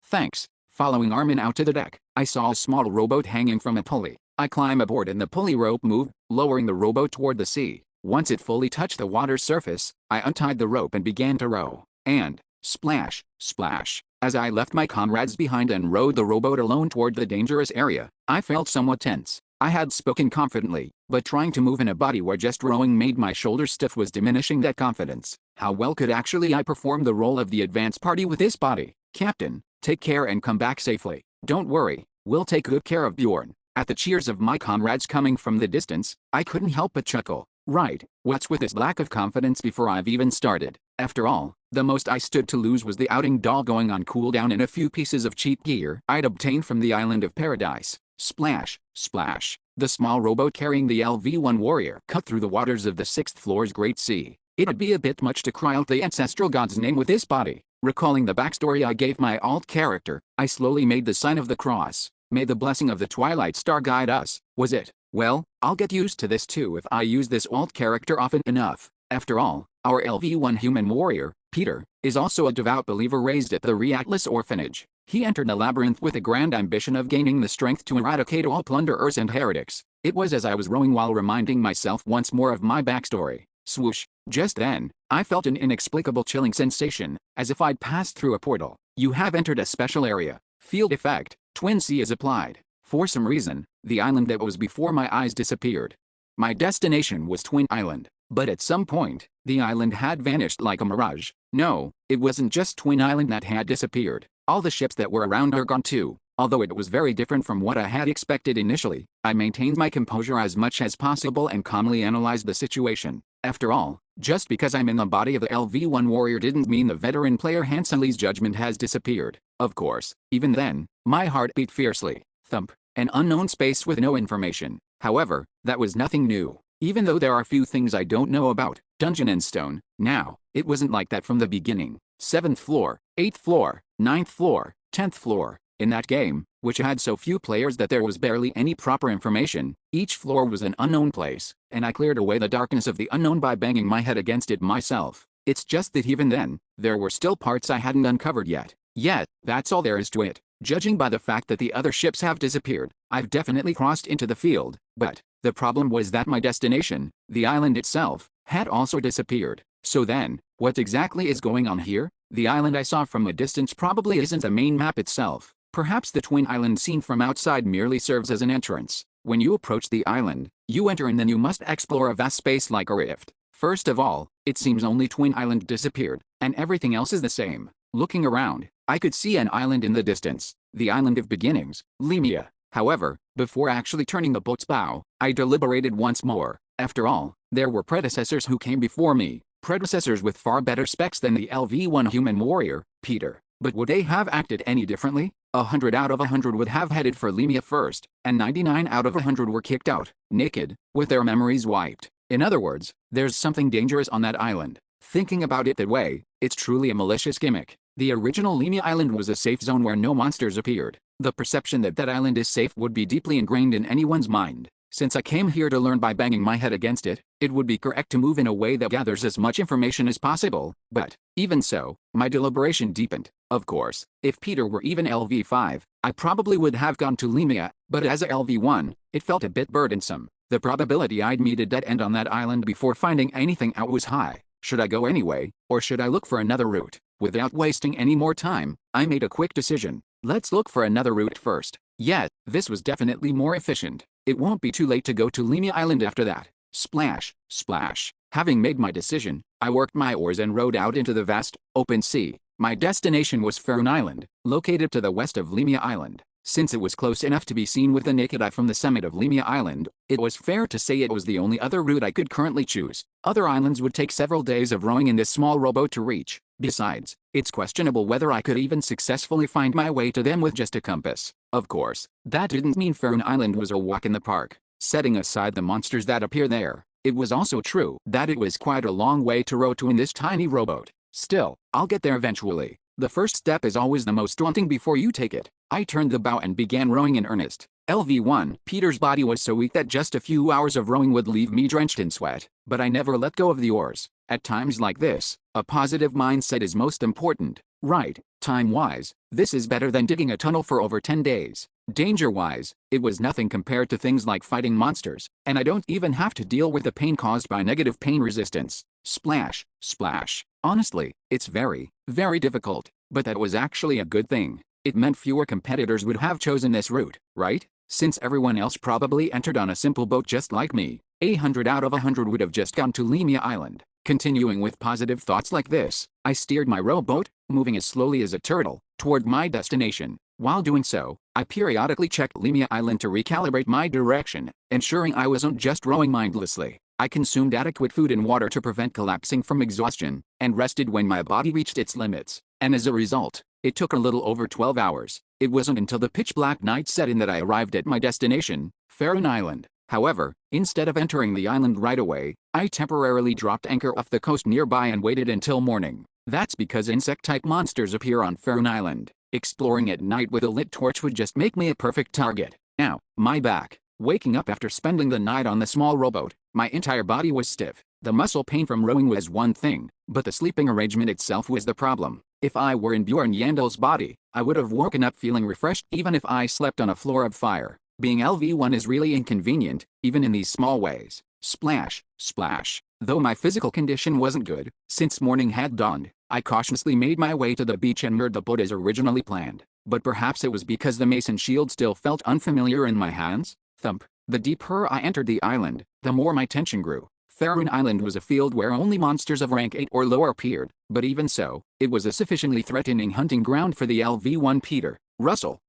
Thanks. Following Armin out to the deck, I saw a small rowboat hanging from a pulley. I climb aboard and the pulley rope moved, lowering the rowboat toward the sea. Once it fully touched the water's surface, I untied the rope and began to row. And, splash, splash, as I left my comrades behind and rowed the rowboat alone toward the dangerous area, I felt somewhat tense. I had spoken confidently, but trying to move in a body where just rowing made my shoulders stiff was diminishing that confidence. How well could actually I perform the role of the advance party with this body? Captain, take care and come back safely. Don't worry, we'll take good care of Bjorn. At the cheers of my comrades coming from the distance, I couldn't help but chuckle. Right, what's with this lack of confidence before I've even started? After all, The most I stood to lose was the outing doll going on cooldown and a few pieces of cheap gear I'd obtained from the Island of Paradise. Splash, splash. The small rowboat carrying the LV-1 warrior cut through the waters of the 6th floor's Great Sea. It'd be a bit much to cry out the ancestral god's name with this body. Recalling the backstory I gave my alt character, I slowly made the sign of the cross. May the blessing of the Twilight Star guide us. Was it? Well, I'll get used to this too if I use this alt character often enough. After all, our LV-1 human warrior, Peter, is also a devout believer raised at the Reactless orphanage. He entered the labyrinth with a grand ambition of gaining the strength to eradicate all plunderers and heretics. It was as I was rowing while reminding myself once more of my backstory. Swoosh. Just then, I felt an inexplicable chilling sensation, as if I'd passed through a portal. You have entered a special area. Field effect. Twin C is applied. For some reason, the island that was before my eyes disappeared. My destination was Twin Island, but at some point, the island had vanished like a mirage. No, it wasn't just Twin Island that had disappeared. All the ships that were around are gone too. Although it was very different from what I had expected initially, I maintained my composure as much as possible and calmly analyzed the situation. After all, just because I'm in the body of the LV-1 warrior didn't mean the veteran player Hanson Lee's judgment has disappeared. Of course, even then, my heart beat fiercely. Thump. An unknown space with no information. However, that was nothing new. Even though there are few things I don't know about Dungeon and Stone, now, it wasn't like that from the beginning. 7th floor, 8th floor, 9th floor, 10th floor. In that game, which had so few players that there was barely any proper information, each floor was an unknown place, and I cleared away the darkness of the unknown by banging my head against it myself. It's just that even then, there were still parts I hadn't uncovered yet. Yet, that's all there is to it. Judging by the fact that the other ships have disappeared, I've definitely crossed into the field, but the problem was that my destination, the island itself, had also disappeared. So then, what exactly is going on here? The island I saw from a distance probably isn't the main map itself. Perhaps the Twin Island seen from outside merely serves as an entrance. When you approach the island, you enter and then you must explore a vast space like a rift. First of all, it seems only Twin Island disappeared, and everything else is the same. Looking around, I could see an island in the distance, the Island of Beginnings, Lemia. However, before actually turning the boat's bow, I deliberated once more. After all, there were predecessors who came before me, predecessors with far better specs than the LV-1 human warrior, Peter. But would they have acted any differently? 100 out of 100 would have headed for Lemia first, and 99 out of 100 were kicked out, naked, with their memories wiped. In other words, there's something dangerous on that island. Thinking about it that way, it's truly a malicious gimmick. The original Lemia Island was a safe zone where no monsters appeared. The perception that that island is safe would be deeply ingrained in anyone's mind. Since I came here to learn by banging my head against it, it would be correct to move in a way that gathers as much information as possible. But, even so, my deliberation deepened. Of course, if Peter were even LV-5, I probably would have gone to Lemia, but as a LV-1, it felt a bit burdensome. The probability I'd meet a dead end on that island before finding anything out was high. Should I go anyway, or should I look for another route? Without wasting any more time, I made a quick decision. Let's look for another route first. Yet, this was definitely more efficient. It won't be too late to go to Lemia Island after that. Splash, splash. Having made my decision, I worked my oars and rowed out into the vast, open sea. My destination was Faroon Island, located to the west of Lemia Island. Since it was close enough to be seen with the naked eye from the summit of Lemia Island, it was fair to say it was the only other route I could currently choose. Other islands would take several days of rowing in this small rowboat to reach. Besides, it's questionable whether I could even successfully find my way to them with just a compass. Of course, that didn't mean Faroon Island was a walk in the park. Setting aside the monsters that appear there, it was also true that it was quite a long way to row to in this tiny rowboat. Still, I'll get there eventually. The first step is always the most daunting before you take it. I turned the bow and began rowing in earnest. LV-1, Peter's body was so weak that just a few hours of rowing would leave me drenched in sweat. But I never let go of the oars. At times like this, a positive mindset is most important. Right, time-wise, this is better than digging a tunnel for over 10 days. Danger-wise, it was nothing compared to things like fighting monsters, and I don't even have to deal with the pain caused by negative pain resistance. Splash, splash. Honestly, it's very, very difficult, but that was actually a good thing. It meant fewer competitors would have chosen this route, right? Since everyone else probably entered on a simple boat just like me, 100 out of 100 would have just gone to Lemia Island. Continuing with positive thoughts like this, I steered my rowboat, moving as slowly as a turtle, toward my destination. While doing so, I periodically checked Lemia Island to recalibrate my direction, ensuring I wasn't just rowing mindlessly. I consumed adequate food and water to prevent collapsing from exhaustion, and rested when my body reached its limits, and as a result, it took a little over 12 hours. It wasn't until the pitch-black night set in that I arrived at my destination, Faerun Island. However, instead of entering the island right away, I temporarily dropped anchor off the coast nearby and waited until morning. That's because insect-type monsters appear on Faerun Island. Exploring at night with a lit torch would just make me a perfect target. Now, my back. Waking up after spending the night on the small rowboat, my entire body was stiff. The muscle pain from rowing was one thing, but the sleeping arrangement itself was the problem. If I were in Bjorn Yandel's body, I would have woken up feeling refreshed even if I slept on a floor of fire. Being LV1 is really inconvenient, even in these small ways. Splash, splash. Though my physical condition wasn't good, since morning had dawned, I cautiously made my way to the beach and moored the boat as originally planned. But perhaps it was because the mason shield still felt unfamiliar in my hands. Thump. The deeper I entered the island, the more my tension grew. Faerun Island was a field where only monsters of rank 8 or lower appeared, but even so, it was a sufficiently threatening hunting ground for the LV1 Peter. Russell.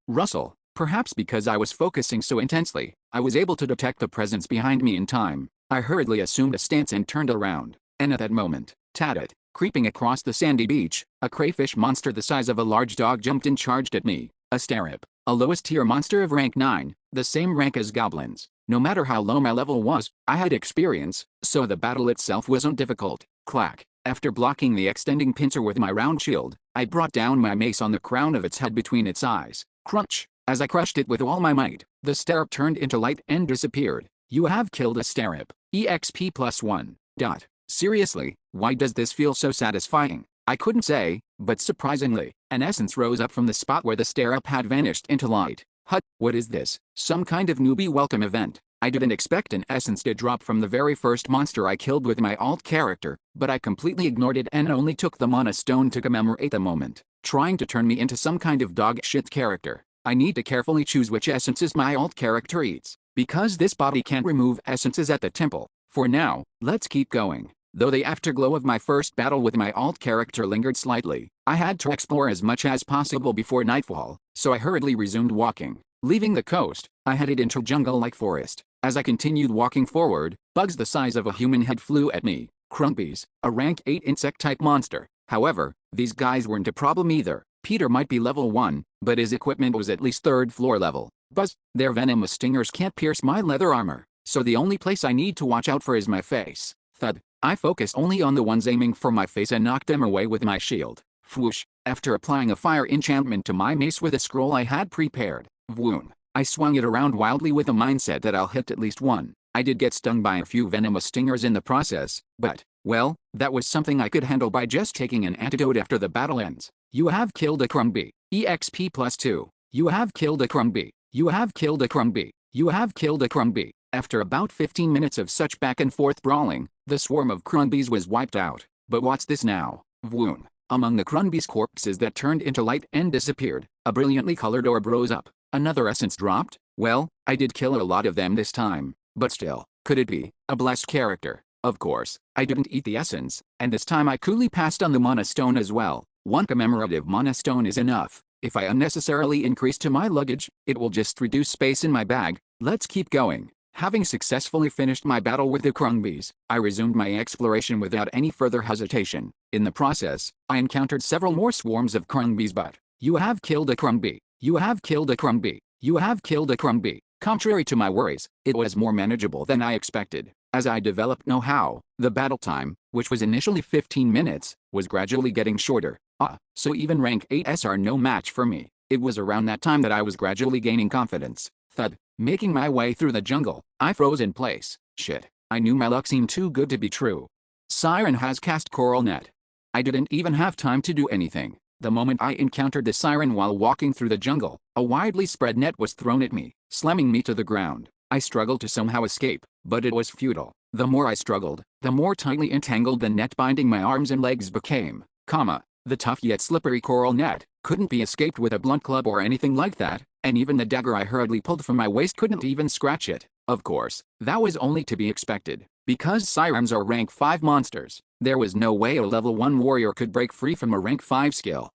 Perhaps because I was focusing so intensely, I was able to detect the presence behind me in time. I hurriedly assumed a stance and turned around, and at that moment, Tatit, creeping across the sandy beach, a crayfish monster the size of a large dog jumped and charged at me. A starip, a lowest tier monster of rank 9, the same rank as goblins. No matter how low my level was, I had experience, so the battle itself wasn't difficult. Clack. After blocking the extending pincer with my round shield, I brought down my mace on the crown of its head between its eyes. Crunch. As I crushed it with all my might, the starip turned into light and disappeared. You have killed a starip. EXP +1. Seriously, why does this feel so satisfying? I couldn't say, but surprisingly, an essence rose up from the spot where the starip had vanished into light. What is this? Some kind of newbie welcome event. I didn't expect an essence to drop from the very first monster I killed with my alt character, but I completely ignored it and only took them on a stone to commemorate the moment. Trying to turn me into some kind of dog shit character. I need to carefully choose which essences my alt character eats, because this body can't remove essences at the temple. For now, let's keep going. Though the afterglow of my first battle with my alt character lingered slightly, I had to explore as much as possible before nightfall, so I hurriedly resumed walking. Leaving the coast, I headed into jungle-like forest. As I continued walking forward, bugs the size of a human head flew at me. Crumpies, a rank 8 insect-type monster. However, these guys weren't a problem either. Peter might be level 1, but his equipment was at least 3rd floor level. Buzz, their venomous stingers can't pierce my leather armor, so the only place I need to watch out for is my face. Thud. I focused only on the ones aiming for my face and knocked them away with my shield. Whoosh. After applying a fire enchantment to my mace with a scroll I had prepared. Voon. I swung it around wildly with a mindset that I'll hit at least one. I did get stung by a few venomous stingers in the process, but, well, that was something I could handle by just taking an antidote after the battle ends. You have killed a Crumbie. EXP +2. You have killed a Crumbie. You have killed a Crumbie. You have killed a Crumbie. After about 15 minutes of such back and forth brawling, the swarm of Crumbies was wiped out. But what's this now? Voon. Among the Crumbies' corpses that turned into light and disappeared, a brilliantly colored orb rose up. Another essence dropped? Well, I did kill a lot of them this time. But still, could it be a blessed character? Of course, I didn't eat the essence, and this time I coolly passed on the mana stone as well. One commemorative mana stone is enough. If I unnecessarily increase to my luggage, it will just reduce space in my bag. Let's keep going. Having successfully finished my battle with the Crumbies, I resumed my exploration without any further hesitation. In the process, I encountered several more swarms of Crumbies, but you have killed a Crumbie. You have killed a Crumbie. You have killed a Crumbie. Contrary to my worries, it was more manageable than I expected. As I developed know-how, the battle time, which was initially 15 minutes, was gradually getting shorter. So even rank 8s are no match for me. It was around that time that I was gradually gaining confidence. Thud. Making my way through the jungle, I froze in place. Shit. I knew my luck seemed too good to be true. Siren has cast Coral Net. I didn't even have time to do anything. The moment I encountered the siren while walking through the jungle, a widely spread net was thrown at me, slamming me to the ground. I struggled to somehow escape, but it was futile. The more I struggled, the more tightly entangled the net binding my arms and legs became. The tough yet slippery coral net couldn't be escaped with a blunt club or anything like that, and even the dagger I hurriedly pulled from my waist couldn't even scratch it. Of course, that was only to be expected. Because sirens are rank 5 monsters, there was no way a level 1 warrior could break free from a rank 5 skill.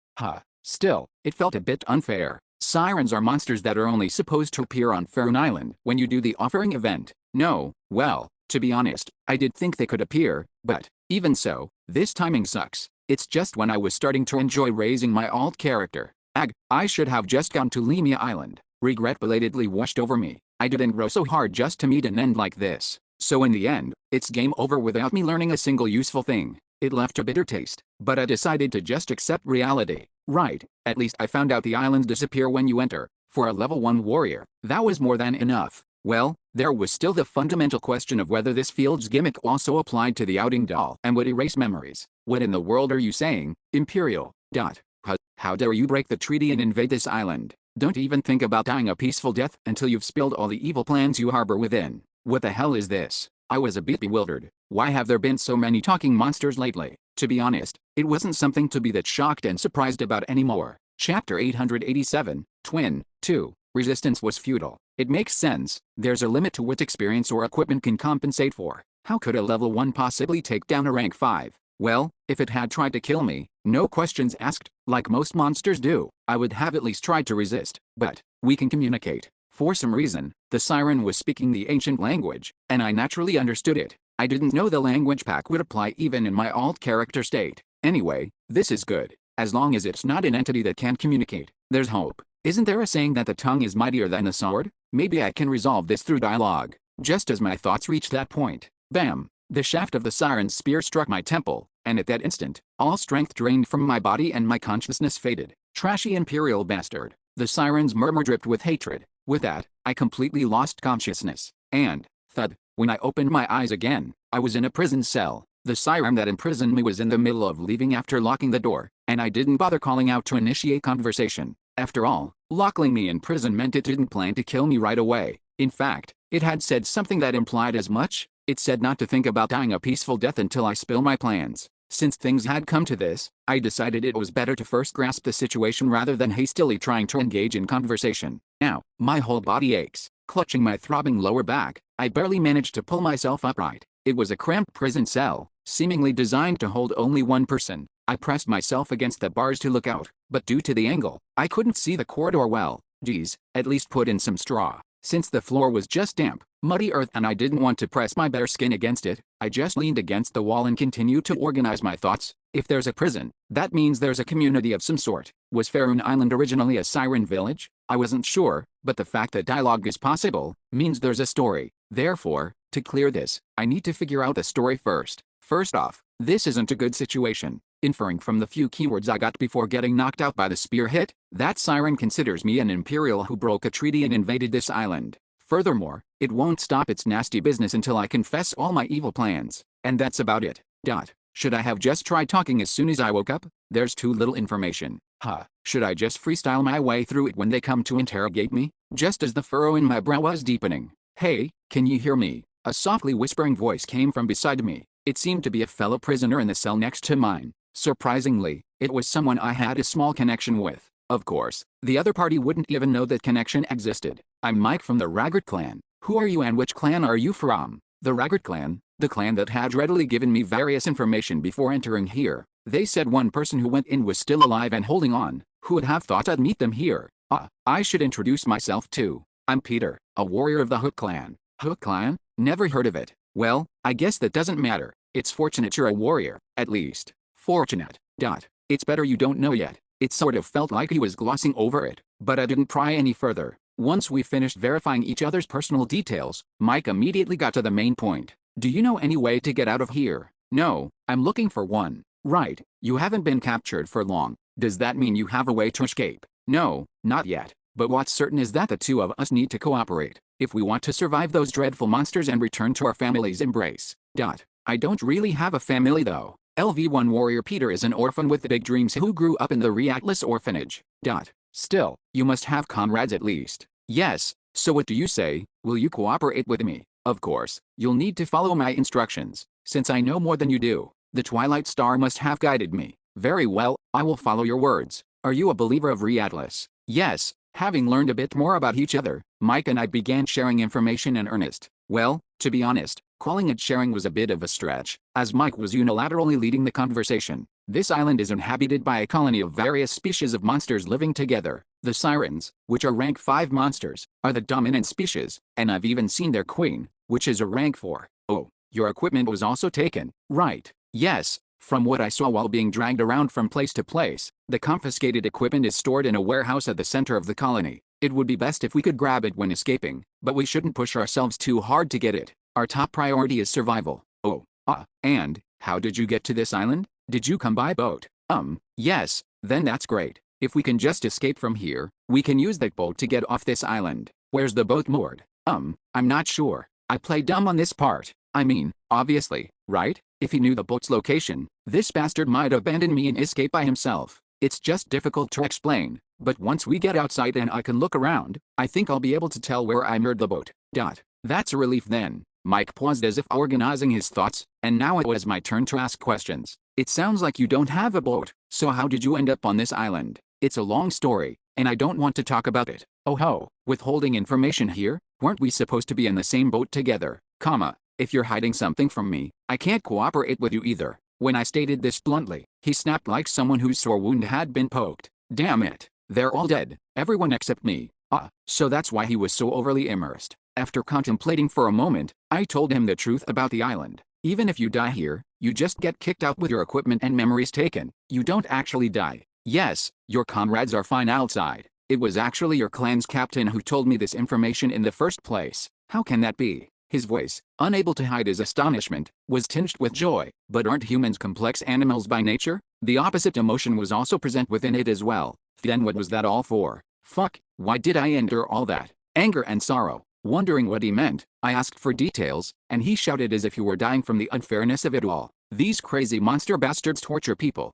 Still, it felt a bit unfair. Sirens are monsters that are only supposed to appear on Faerun Island when you do the offering event. No, well, To be honest, I did think they could appear, but, even so, this timing sucks. It's just when I was starting to enjoy raising my alt character. I should have just gone to Lemia Island. Regret belatedly washed over me. I didn't row so hard just to meet an end like this. So in the end, it's game over without me learning a single useful thing. It left a bitter taste, but I decided to just accept reality. Right, at least I found out the islands disappear when you enter. For a level 1 warrior, that was more than enough. Well, there was still the fundamental question of whether this field's gimmick also applied to the outing doll and would erase memories. What in the world are you saying, Imperial? How dare you break the treaty and invade this island? Don't even think about dying a peaceful death until you've spilled all the evil plans you harbor within. What the hell is this? I was a bit bewildered. Why have there been so many talking monsters lately? To be honest, it wasn't something to be that shocked and surprised about anymore. Chapter 887, Twin, 2. Resistance was futile. It makes sense. There's a limit to what experience or equipment can compensate for. How could a level 1 possibly take down a rank 5? Well, if it had tried to kill me, no questions asked, like most monsters do, I would have at least tried to resist. But we can communicate. For some reason, the siren was speaking the ancient language, and I naturally understood it. I didn't know the language pack would apply even in my alt character state. Anyway, this is good. As long as it's not an entity that can't communicate, there's hope. Isn't there a saying that the tongue is mightier than the sword? Maybe I can resolve this through dialogue. Just as my thoughts reached that point, bam! The shaft of the siren's spear struck my temple, and at that instant, all strength drained from my body and my consciousness faded. Trashy Imperial bastard. The siren's murmur dripped with hatred. With that, I completely lost consciousness. And, thud, when I opened my eyes again, I was in a prison cell. The siren that imprisoned me was in the middle of leaving after locking the door, and I didn't bother calling out to initiate conversation. After all, locking me in prison meant it didn't plan to kill me right away. In fact, it had said something that implied as much. It said not to think about dying a peaceful death until I spill my plans. Since things had come to this, I decided it was better to first grasp the situation rather than hastily trying to engage in conversation. Now, my whole body aches. Clutching my throbbing lower back, I barely managed to pull myself upright. It was a cramped prison cell, seemingly designed to hold only one person. I pressed myself against the bars to look out, but due to the angle, I couldn't see the corridor well. Geez, at least put in some straw. Since the floor was just damp, muddy earth and I didn't want to press my bare skin against it, I just leaned against the wall and continued to organize my thoughts. If there's a prison, that means there's a community of some sort. Was Faerun Island originally a siren village? I wasn't sure, but the fact that dialogue is possible means there's a story. Therefore, to clear this, I need to figure out the story first. First off, this isn't a good situation. Inferring from the few keywords I got before getting knocked out by the spear hit, that siren considers me an Imperial who broke a treaty and invaded this island. Furthermore, it won't stop its nasty business until I confess all my evil plans. And that's about it. Should I have just tried talking as soon as I woke up? There's too little information. Should I just freestyle my way through it when they come to interrogate me? Just as the furrow in my brow was deepening. Hey, can you hear me? A softly whispering voice came from beside me. It seemed to be a fellow prisoner in the cell next to mine. Surprisingly, it was someone I had a small connection with. Of course, the other party wouldn't even know that connection existed. I'm Mike from the Raggart clan. Who are you and which clan are you from? The Raggart clan, the clan that had readily given me various information before entering here. They said one person who went in was still alive and holding on. Who would have thought I'd meet them here? I should introduce myself too. I'm Peter, a warrior of the Hook clan. Hook clan? Never heard of it. Well, I guess that doesn't matter. It's fortunate you're a warrior, at least. Fortunate. It's better you don't know yet. It sort of felt like he was glossing over it, but I didn't pry any further. Once we finished verifying each other's personal details, Mike immediately got to the main point. Do you know any way to get out of here? No, I'm looking for one. Right, you haven't been captured for long. Does that mean you have a way to escape? No, not yet. But what's certain is that the two of us need to cooperate, if we want to survive those dreadful monsters and return to our family's embrace. I don't really have a family though. LV1 Warrior Peter is an orphan with big dreams who grew up in the Reactless orphanage. Still, you must have comrades at least. Yes, so what do you say? Will you cooperate with me? Of course, you'll need to follow my instructions, since I know more than you do. The Twilight Star must have guided me. Very well, I will follow your words. Are you a believer of Reactless? Yes. Having learned a bit more about each other, Mike and I began sharing information in earnest. Well, to be honest, calling it sharing was a bit of a stretch, as Mike was unilaterally leading the conversation. This island is inhabited by a colony of various species of monsters living together. The sirens, which are rank 5 monsters, are the dominant species, and I've even seen their queen, which is a rank 4. Oh, Your equipment was also taken, right? Yes. From what I saw while being dragged around from place to place, the confiscated equipment is stored in a warehouse at the center of the colony. It would be best if we could grab it when escaping, but we shouldn't push ourselves too hard to get it. Our top priority is survival. Oh, and how did you get to this island? Did you come by boat? Yes, then that's great. If we can just escape from here, we can use that boat to get off this island. Where's the boat moored? I'm not sure. I play dumb on this part. I mean, obviously, right? If he knew the boat's location, this bastard might abandon me and escape by himself. It's just difficult to explain, but once we get outside and I can look around, I think I'll be able to tell where I moored the boat. That's a relief then. Mike paused as if organizing his thoughts, and now it was my turn to ask questions. It sounds like you don't have a boat, so how did you end up on this island? It's a long story, and I don't want to talk about it. Oh ho, withholding information here? Weren't we supposed to be in the same boat together? If you're hiding something from me, I can't cooperate with you either. When I stated this bluntly, he snapped like someone whose sore wound had been poked. Damn it, they're all dead, everyone except me. So that's why he was so overly immersed. After contemplating for a moment, I told him the truth about the island. Even if you die here, you just get kicked out with your equipment and memories taken. You don't actually die. Yes, your comrades are fine outside. It was actually your clan's captain who told me this information in the first place. How can that be? His voice, unable to hide his astonishment, was tinged with joy. But aren't humans complex animals by nature? The opposite emotion was also present within it as well. Then what was that all for? Fuck, why did I endure all that? Anger and sorrow. Wondering what he meant, I asked for details, and he shouted as if he were dying from the unfairness of it all. These crazy monster bastards torture people.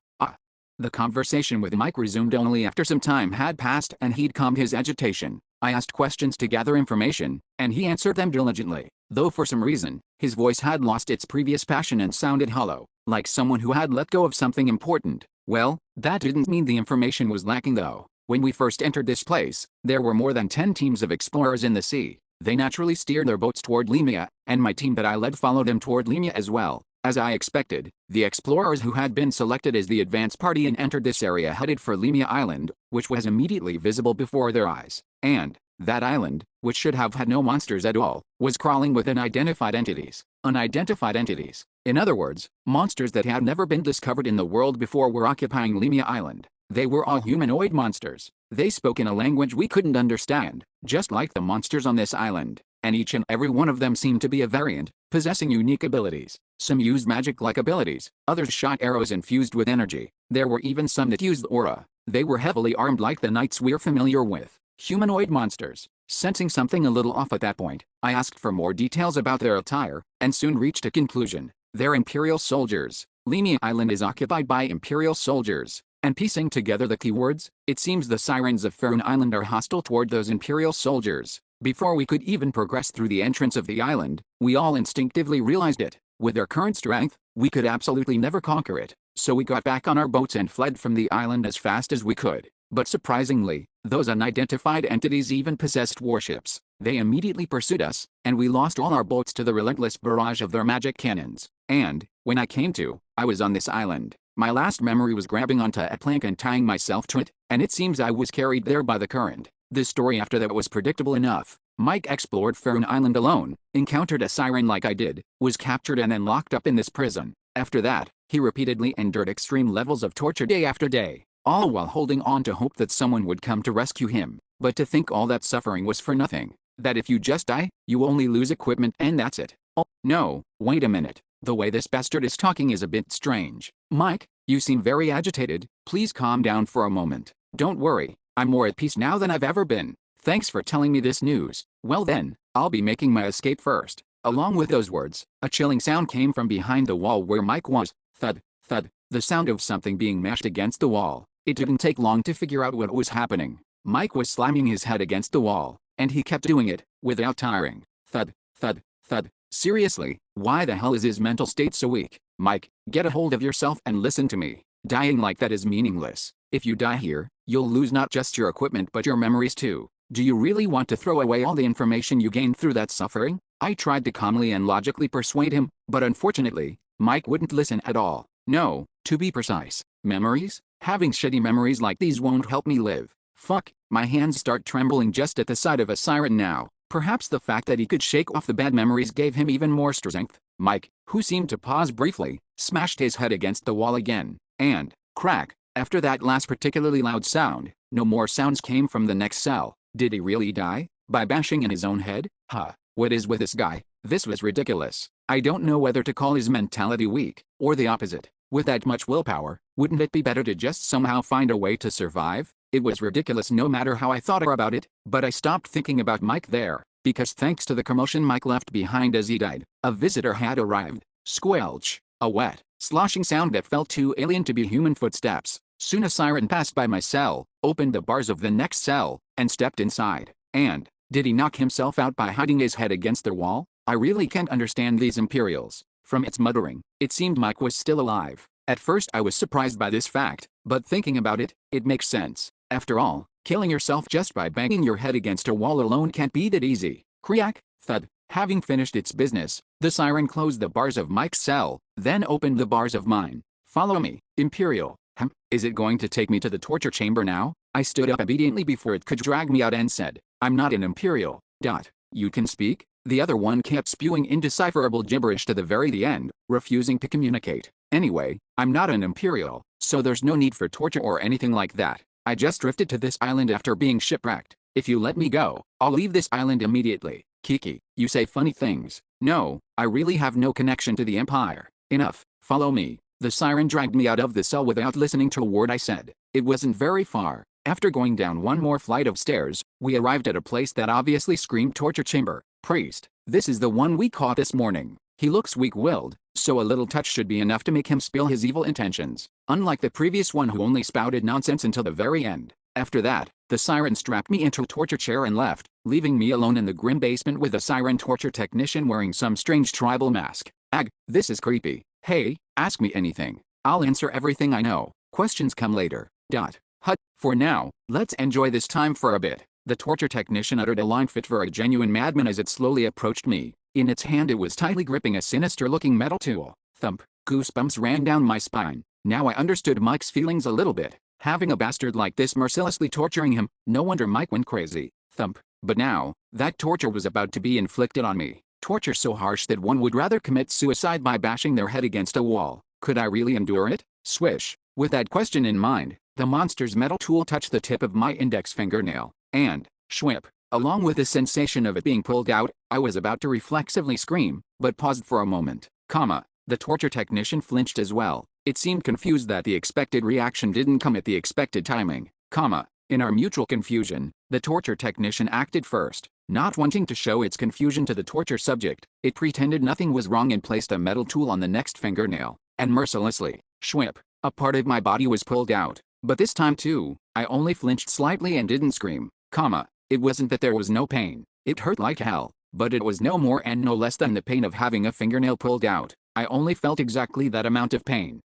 The conversation with Mike resumed only after some time had passed and he'd calmed his agitation. I asked questions to gather information, and he answered them diligently, though for some reason, his voice had lost its previous passion and sounded hollow, like someone who had let go of something important. Well, that didn't mean the information was lacking though. When we first entered this place, there were more than 10 teams of explorers in the sea. They naturally steered their boats toward Limia, and my team that I led followed them toward Limia as well. As I expected, the explorers who had been selected as the advance party and entered this area headed for Limia Island, which was immediately visible before their eyes. And that island, which should have had no monsters at all, was crawling with unidentified entities. Unidentified entities. In other words, monsters that had never been discovered in the world before were occupying Limia Island. They were all humanoid monsters. They spoke in a language we couldn't understand, just like the monsters on this island. And each and every one of them seemed to be a variant, possessing unique abilities. Some used magic-like abilities, others shot arrows infused with energy. There were even some that used aura. They were heavily armed like the knights we're familiar with. Humanoid monsters. Sensing something a little off at that point, I asked for more details about their attire, and soon reached a conclusion. They're Imperial soldiers. Limia Island is occupied by Imperial soldiers. And piecing together the keywords, it seems the sirens of Faerun Island are hostile toward those Imperial soldiers. Before we could even progress through the entrance of the island, we all instinctively realized it. With our current strength, we could absolutely never conquer it. So we got back on our boats and fled from the island as fast as we could. But surprisingly, those unidentified entities even possessed warships. They immediately pursued us, and we lost all our boats to the relentless barrage of their magic cannons. And, when I came to, I was on this island. My last memory was grabbing onto a plank and tying myself to it, and it seems I was carried there by the current. The story after that was predictable enough. Mike explored Faerun Island alone, encountered a siren like I did, was captured and then locked up in this prison. After that, he repeatedly endured extreme levels of torture day after day, all while holding on to hope that someone would come to rescue him. But to think all that suffering was for nothing. That if you just die, you only lose equipment and that's it. Oh, no, wait a minute. The way this bastard is talking is a bit strange. Mike, you seem very agitated. Please calm down for a moment. Don't worry, I'm more at peace now than I've ever been. Thanks for telling me this news. Well then, I'll be making my escape first. Along with those words, a chilling sound came from behind the wall where Mike was. Thud, thud, the sound of something being mashed against the wall. It didn't take long to figure out what was happening. Mike was slamming his head against the wall, and he kept doing it, without tiring. Thud, thud, thud. Seriously, why the hell is his mental state so weak? Mike, get a hold of yourself and listen to me. Dying like that is meaningless. If you die here, you'll lose not just your equipment but your memories too. Do you really want to throw away all the information you gained through that suffering? I tried to calmly and logically persuade him, but unfortunately, Mike wouldn't listen at all. No, to be precise, memories? Having shitty memories like these won't help me live. Fuck, my hands start trembling just at the sight of a siren now. Perhaps the fact that he could shake off the bad memories gave him even more strength. Mike, who seemed to pause briefly, smashed his head against the wall again, and, crack, after that last particularly loud sound, no more sounds came from the next cell. Did he really die? By bashing in his own head? Huh, what is with this guy? This was ridiculous. I don't know whether to call his mentality weak, or the opposite. With that much willpower, wouldn't it be better to just somehow find a way to survive? It was ridiculous no matter how I thought about it, but I stopped thinking about Mike there, because thanks to the commotion Mike left behind as he died, a visitor had arrived. Squelch. A wet, sloshing sound that felt too alien to be human footsteps. Soon a siren passed by my cell, opened the bars of the next cell, and stepped inside. And, did he knock himself out by hiding his head against the wall? I really can't understand these Imperials. From its muttering, it seemed Mike was still alive. At first I was surprised by this fact, but thinking about it, it makes sense. After all, killing yourself just by banging your head against a wall alone can't be that easy. Creak, thud. Having finished its business, the siren closed the bars of Mike's cell, then opened the bars of mine. Follow me, Imperial. Is it going to take me to the torture chamber now? I stood up obediently before it could drag me out and said, I'm not an Imperial. You can speak? The other one kept spewing indecipherable gibberish to the very end, refusing to communicate. Anyway, I'm not an Imperial, so there's no need for torture or anything like that. I just drifted to this island after being shipwrecked. If you let me go, I'll leave this island immediately. Kiki, you say funny things. No, I really have no connection to the Empire. Enough, follow me. The siren dragged me out of the cell without listening to a word I said. It wasn't very far. After going down one more flight of stairs, we arrived at a place that obviously screamed torture chamber. Priest, this is the one we caught this morning. He looks weak-willed, so a little touch should be enough to make him spill his evil intentions. Unlike the previous one who only spouted nonsense until the very end. After that, the siren strapped me into a torture chair and left, leaving me alone in the grim basement with a siren torture technician wearing some strange tribal mask. Ag, this is creepy. Hey, ask me anything. I'll answer everything I know. Questions come later. Hut, for now, let's enjoy this time for a bit. The torture technician uttered a line fit for a genuine madman as it slowly approached me. In its hand it was tightly gripping a sinister-looking metal tool. Thump. Goosebumps ran down my spine. Now I understood Mike's feelings a little bit. Having a bastard like this mercilessly torturing him, no wonder Mike went crazy. Thump. But now, that torture was about to be inflicted on me. Torture so harsh that one would rather commit suicide by bashing their head against a wall. Could I really endure it? Swish. With that question in mind, the monster's metal tool touched the tip of my index fingernail. And, schwip. Along with the sensation of it being pulled out, I was about to reflexively scream, but paused for a moment. The torture technician flinched as well. It seemed confused that the expected reaction didn't come at the expected timing. In our mutual confusion, the torture technician acted first. Not wanting to show its confusion to the torture subject, it pretended nothing was wrong and placed a metal tool on the next fingernail. And mercilessly, schwip, a part of my body was pulled out. But this time too, I only flinched slightly and didn't scream. It wasn't that there was no pain. It hurt like hell, but it was no more and no less than the pain of having a fingernail pulled out. I only felt exactly that amount of pain.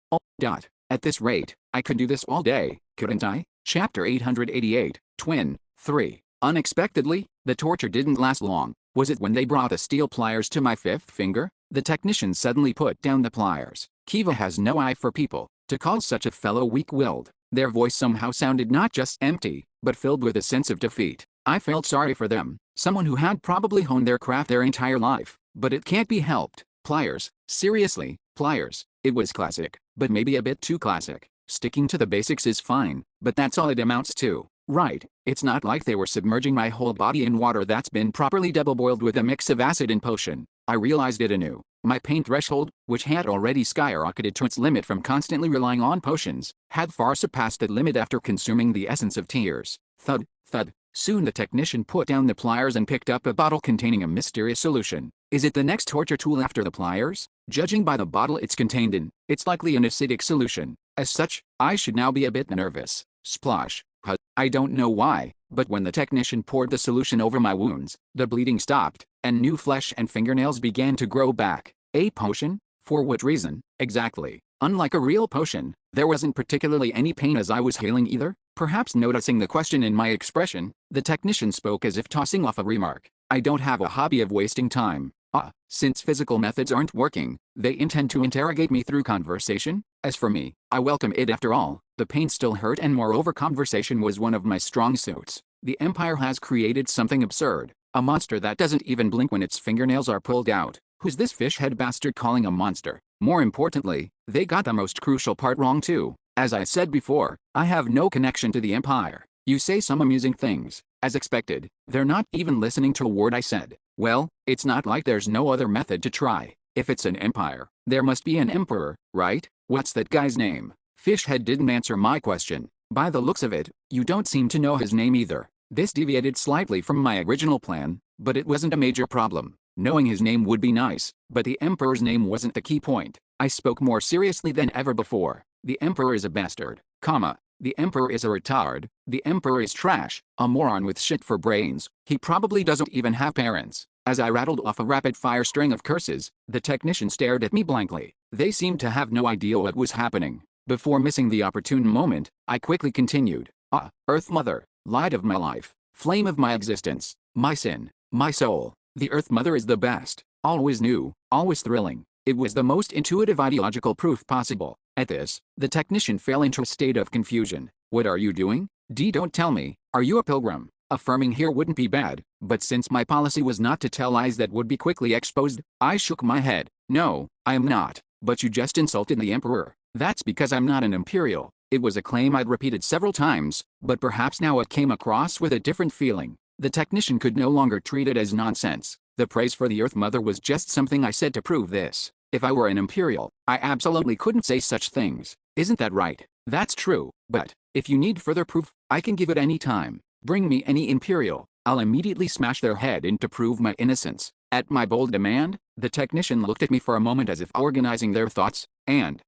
At this rate, I could do this all day, couldn't I? Chapter 888, Twin, 3. Unexpectedly, the torture didn't last long. Was it when they brought the steel pliers to my fifth finger? The technician suddenly put down the pliers. Kiva has no eye for people. To call such a fellow weak-willed. Their voice somehow sounded not just empty, but filled with a sense of defeat. I felt sorry for them, someone who had probably honed their craft their entire life. But it can't be helped. Pliers, seriously, pliers. It was classic, but maybe a bit too classic. Sticking to the basics is fine, but that's all it amounts to. Right, it's not like they were submerging my whole body in water that's been properly double-boiled with a mix of acid and potion. I realized it anew. My pain threshold, which had already skyrocketed to its limit from constantly relying on potions, had far surpassed that limit after consuming the essence of tears. Thud, thud. Soon the technician put down the pliers and picked up a bottle containing a mysterious solution. Is it the next torture tool after the pliers? Judging by the bottle it's contained in, it's likely an acidic solution. As such, I should now be a bit nervous. Splosh. I don't know why, but when the technician poured the solution over my wounds, the bleeding stopped, and new flesh and fingernails began to grow back. A potion? For what reason, exactly? Unlike a real potion, there wasn't particularly any pain as I was healing either. Perhaps noticing the question in my expression, the technician spoke as if tossing off a remark. I don't have a hobby of wasting time. Since physical methods aren't working, they intend to interrogate me through conversation? As for me, I welcome it after all. The pain still hurt and moreover conversation was one of my strong suits. The Empire has created something absurd. A monster that doesn't even blink when its fingernails are pulled out. Who's this fishhead bastard calling a monster? More importantly, they got the most crucial part wrong too. As I said before, I have no connection to the Empire. You say some amusing things. As expected, they're not even listening to a word I said. Well, it's not like there's no other method to try. If it's an empire, there must be an emperor, right? What's that guy's name? Fishhead didn't answer my question. By the looks of it, you don't seem to know his name either. This deviated slightly from my original plan, but it wasn't a major problem. Knowing his name would be nice, but the emperor's name wasn't the key point. I spoke more seriously than ever before. The emperor is a bastard, comma. The emperor is a retard. The emperor is trash, a moron with shit for brains. He probably doesn't even have parents. As I rattled off a rapid-fire string of curses, the technician stared at me blankly. They seemed to have no idea what was happening. Before missing the opportune moment, I quickly continued. Earth Mother, light of my life, flame of my existence, my sin, my soul. The Earth Mother is the best. Always new, always thrilling. It was the most intuitive ideological proof possible. At this, the technician fell into a state of confusion. What are you doing? Don't tell me. Are you a pilgrim? Affirming here wouldn't be bad, but since my policy was not to tell lies that would be quickly exposed, I shook my head. No, I am not. But you just insulted the Emperor. That's because I'm not an Imperial. It was a claim I'd repeated several times, but perhaps now it came across with a different feeling. The technician could no longer treat it as nonsense. The praise for the Earth Mother was just something I said to prove this. If I were an Imperial, I absolutely couldn't say such things. Isn't that right? That's true, but if you need further proof, I can give it any time. Bring me any Imperial. I'll immediately smash their head in to prove my innocence. At my bold demand, the technician looked at me for a moment as if organizing their thoughts, and,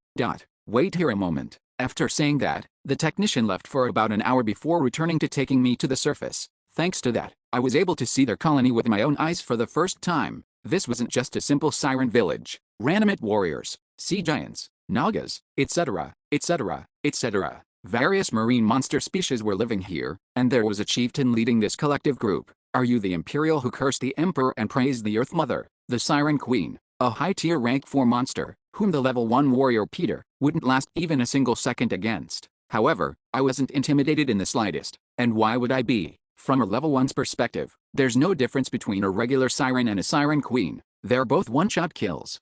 wait here a moment. After saying that, the technician left for about an hour before returning to taking me to the surface. Thanks to that, I was able to see their colony with my own eyes for the first time. This wasn't just a simple siren village. Ranimate warriors, sea giants, nagas, etc., etc., etc. Various marine monster species were living here, and there was a chieftain leading this collective group. Are you the Imperial who cursed the Emperor and praised the Earth Mother, the Siren Queen, a high-tier rank 4 monster, whom the level 1 warrior Peter wouldn't last even a single second against? However, I wasn't intimidated in the slightest, and why would I be? From a level 1's perspective, there's no difference between a regular siren and a Siren Queen. They're both one-shot kills.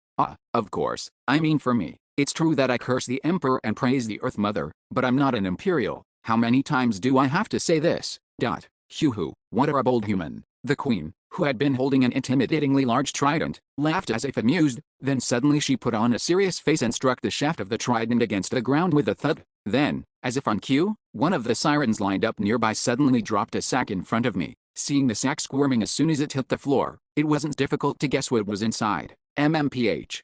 Of course, I mean for me. It's true that I curse the Emperor and praise the Earth Mother, but I'm not an Imperial. How many times do I have to say this? Hoo-hoo, what a bold human. The Queen, who had been holding an intimidatingly large trident, laughed as if amused, then suddenly she put on a serious face and struck the shaft of the trident against the ground with a thud. Then, as if on cue, one of the sirens lined up nearby suddenly dropped a sack in front of me. Seeing the sack squirming as soon as it hit the floor, it wasn't difficult to guess what was inside. MMPH.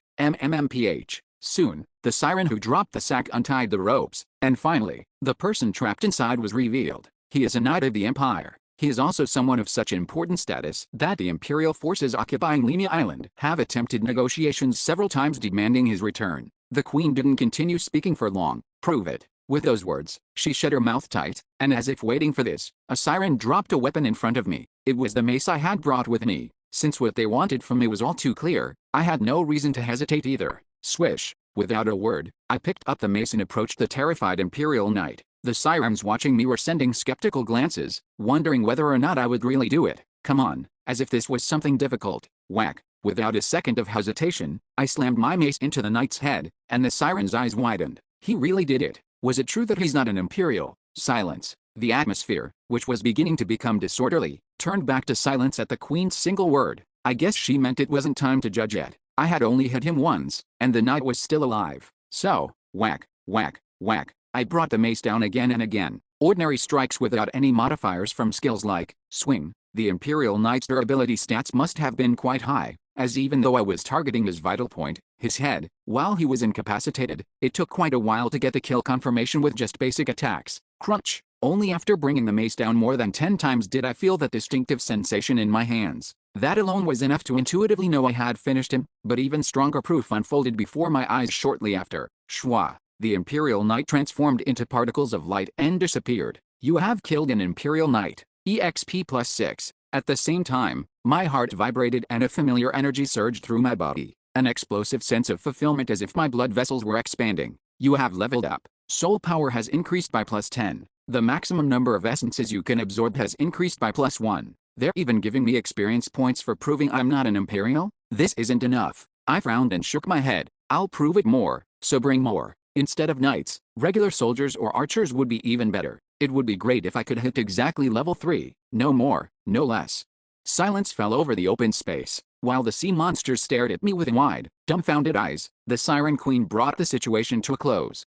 Soon, the siren who dropped the sack untied the ropes, and finally, the person trapped inside was revealed. He is a knight of the Empire. He is also someone of such important status that the Imperial forces occupying Lemia Island have attempted negotiations several times demanding his return. The Queen didn't continue speaking for long. Prove it. With those words, she shut her mouth tight, and as if waiting for this, a siren dropped a weapon in front of me. It was the mace I had brought with me. Since what they wanted from me was all too clear, I had no reason to hesitate either. Swish. Without a word, I picked up the mace and approached the terrified Imperial Knight. The sirens watching me were sending skeptical glances, wondering whether or not I would really do it. Come on, as if this was something difficult. Whack. Without a second of hesitation, I slammed my mace into the knight's head, and the siren's eyes widened. He really did it. Was it true that he's not an Imperial? Silence. The atmosphere, which was beginning to become disorderly, turned back to silence at the Queen's single word. I guess she meant it wasn't time to judge yet. I had only hit him once, and the knight was still alive. So, whack, whack, whack. I brought the mace down again and again. Ordinary strikes without any modifiers from skills like swing. The Imperial Knight's durability stats must have been quite high, as even though I was targeting his vital point, his head, while he was incapacitated, it took quite a while to get the kill confirmation with just basic attacks. Crunch. Only after bringing the mace down more than 10 times did I feel that distinctive sensation in my hands. That alone was enough to intuitively know I had finished him, but even stronger proof unfolded before my eyes shortly after. Shwa. The Imperial Knight transformed into particles of light and disappeared. You have killed an Imperial Knight. EXP +6. At the same time, my heart vibrated and a familiar energy surged through my body. An explosive sense of fulfillment as if my blood vessels were expanding. You have leveled up. Soul power has increased by +10. The maximum number of essences you can absorb has increased by +1. They're even giving me experience points for proving I'm not an Imperial? This isn't enough. I frowned and shook my head. I'll prove it more, so bring more. Instead of knights, regular soldiers or archers would be even better. It would be great if I could hit exactly level 3, no more, no less. Silence fell over the open space. While the sea monsters stared at me with wide, dumbfounded eyes, the Siren Queen brought the situation to a close.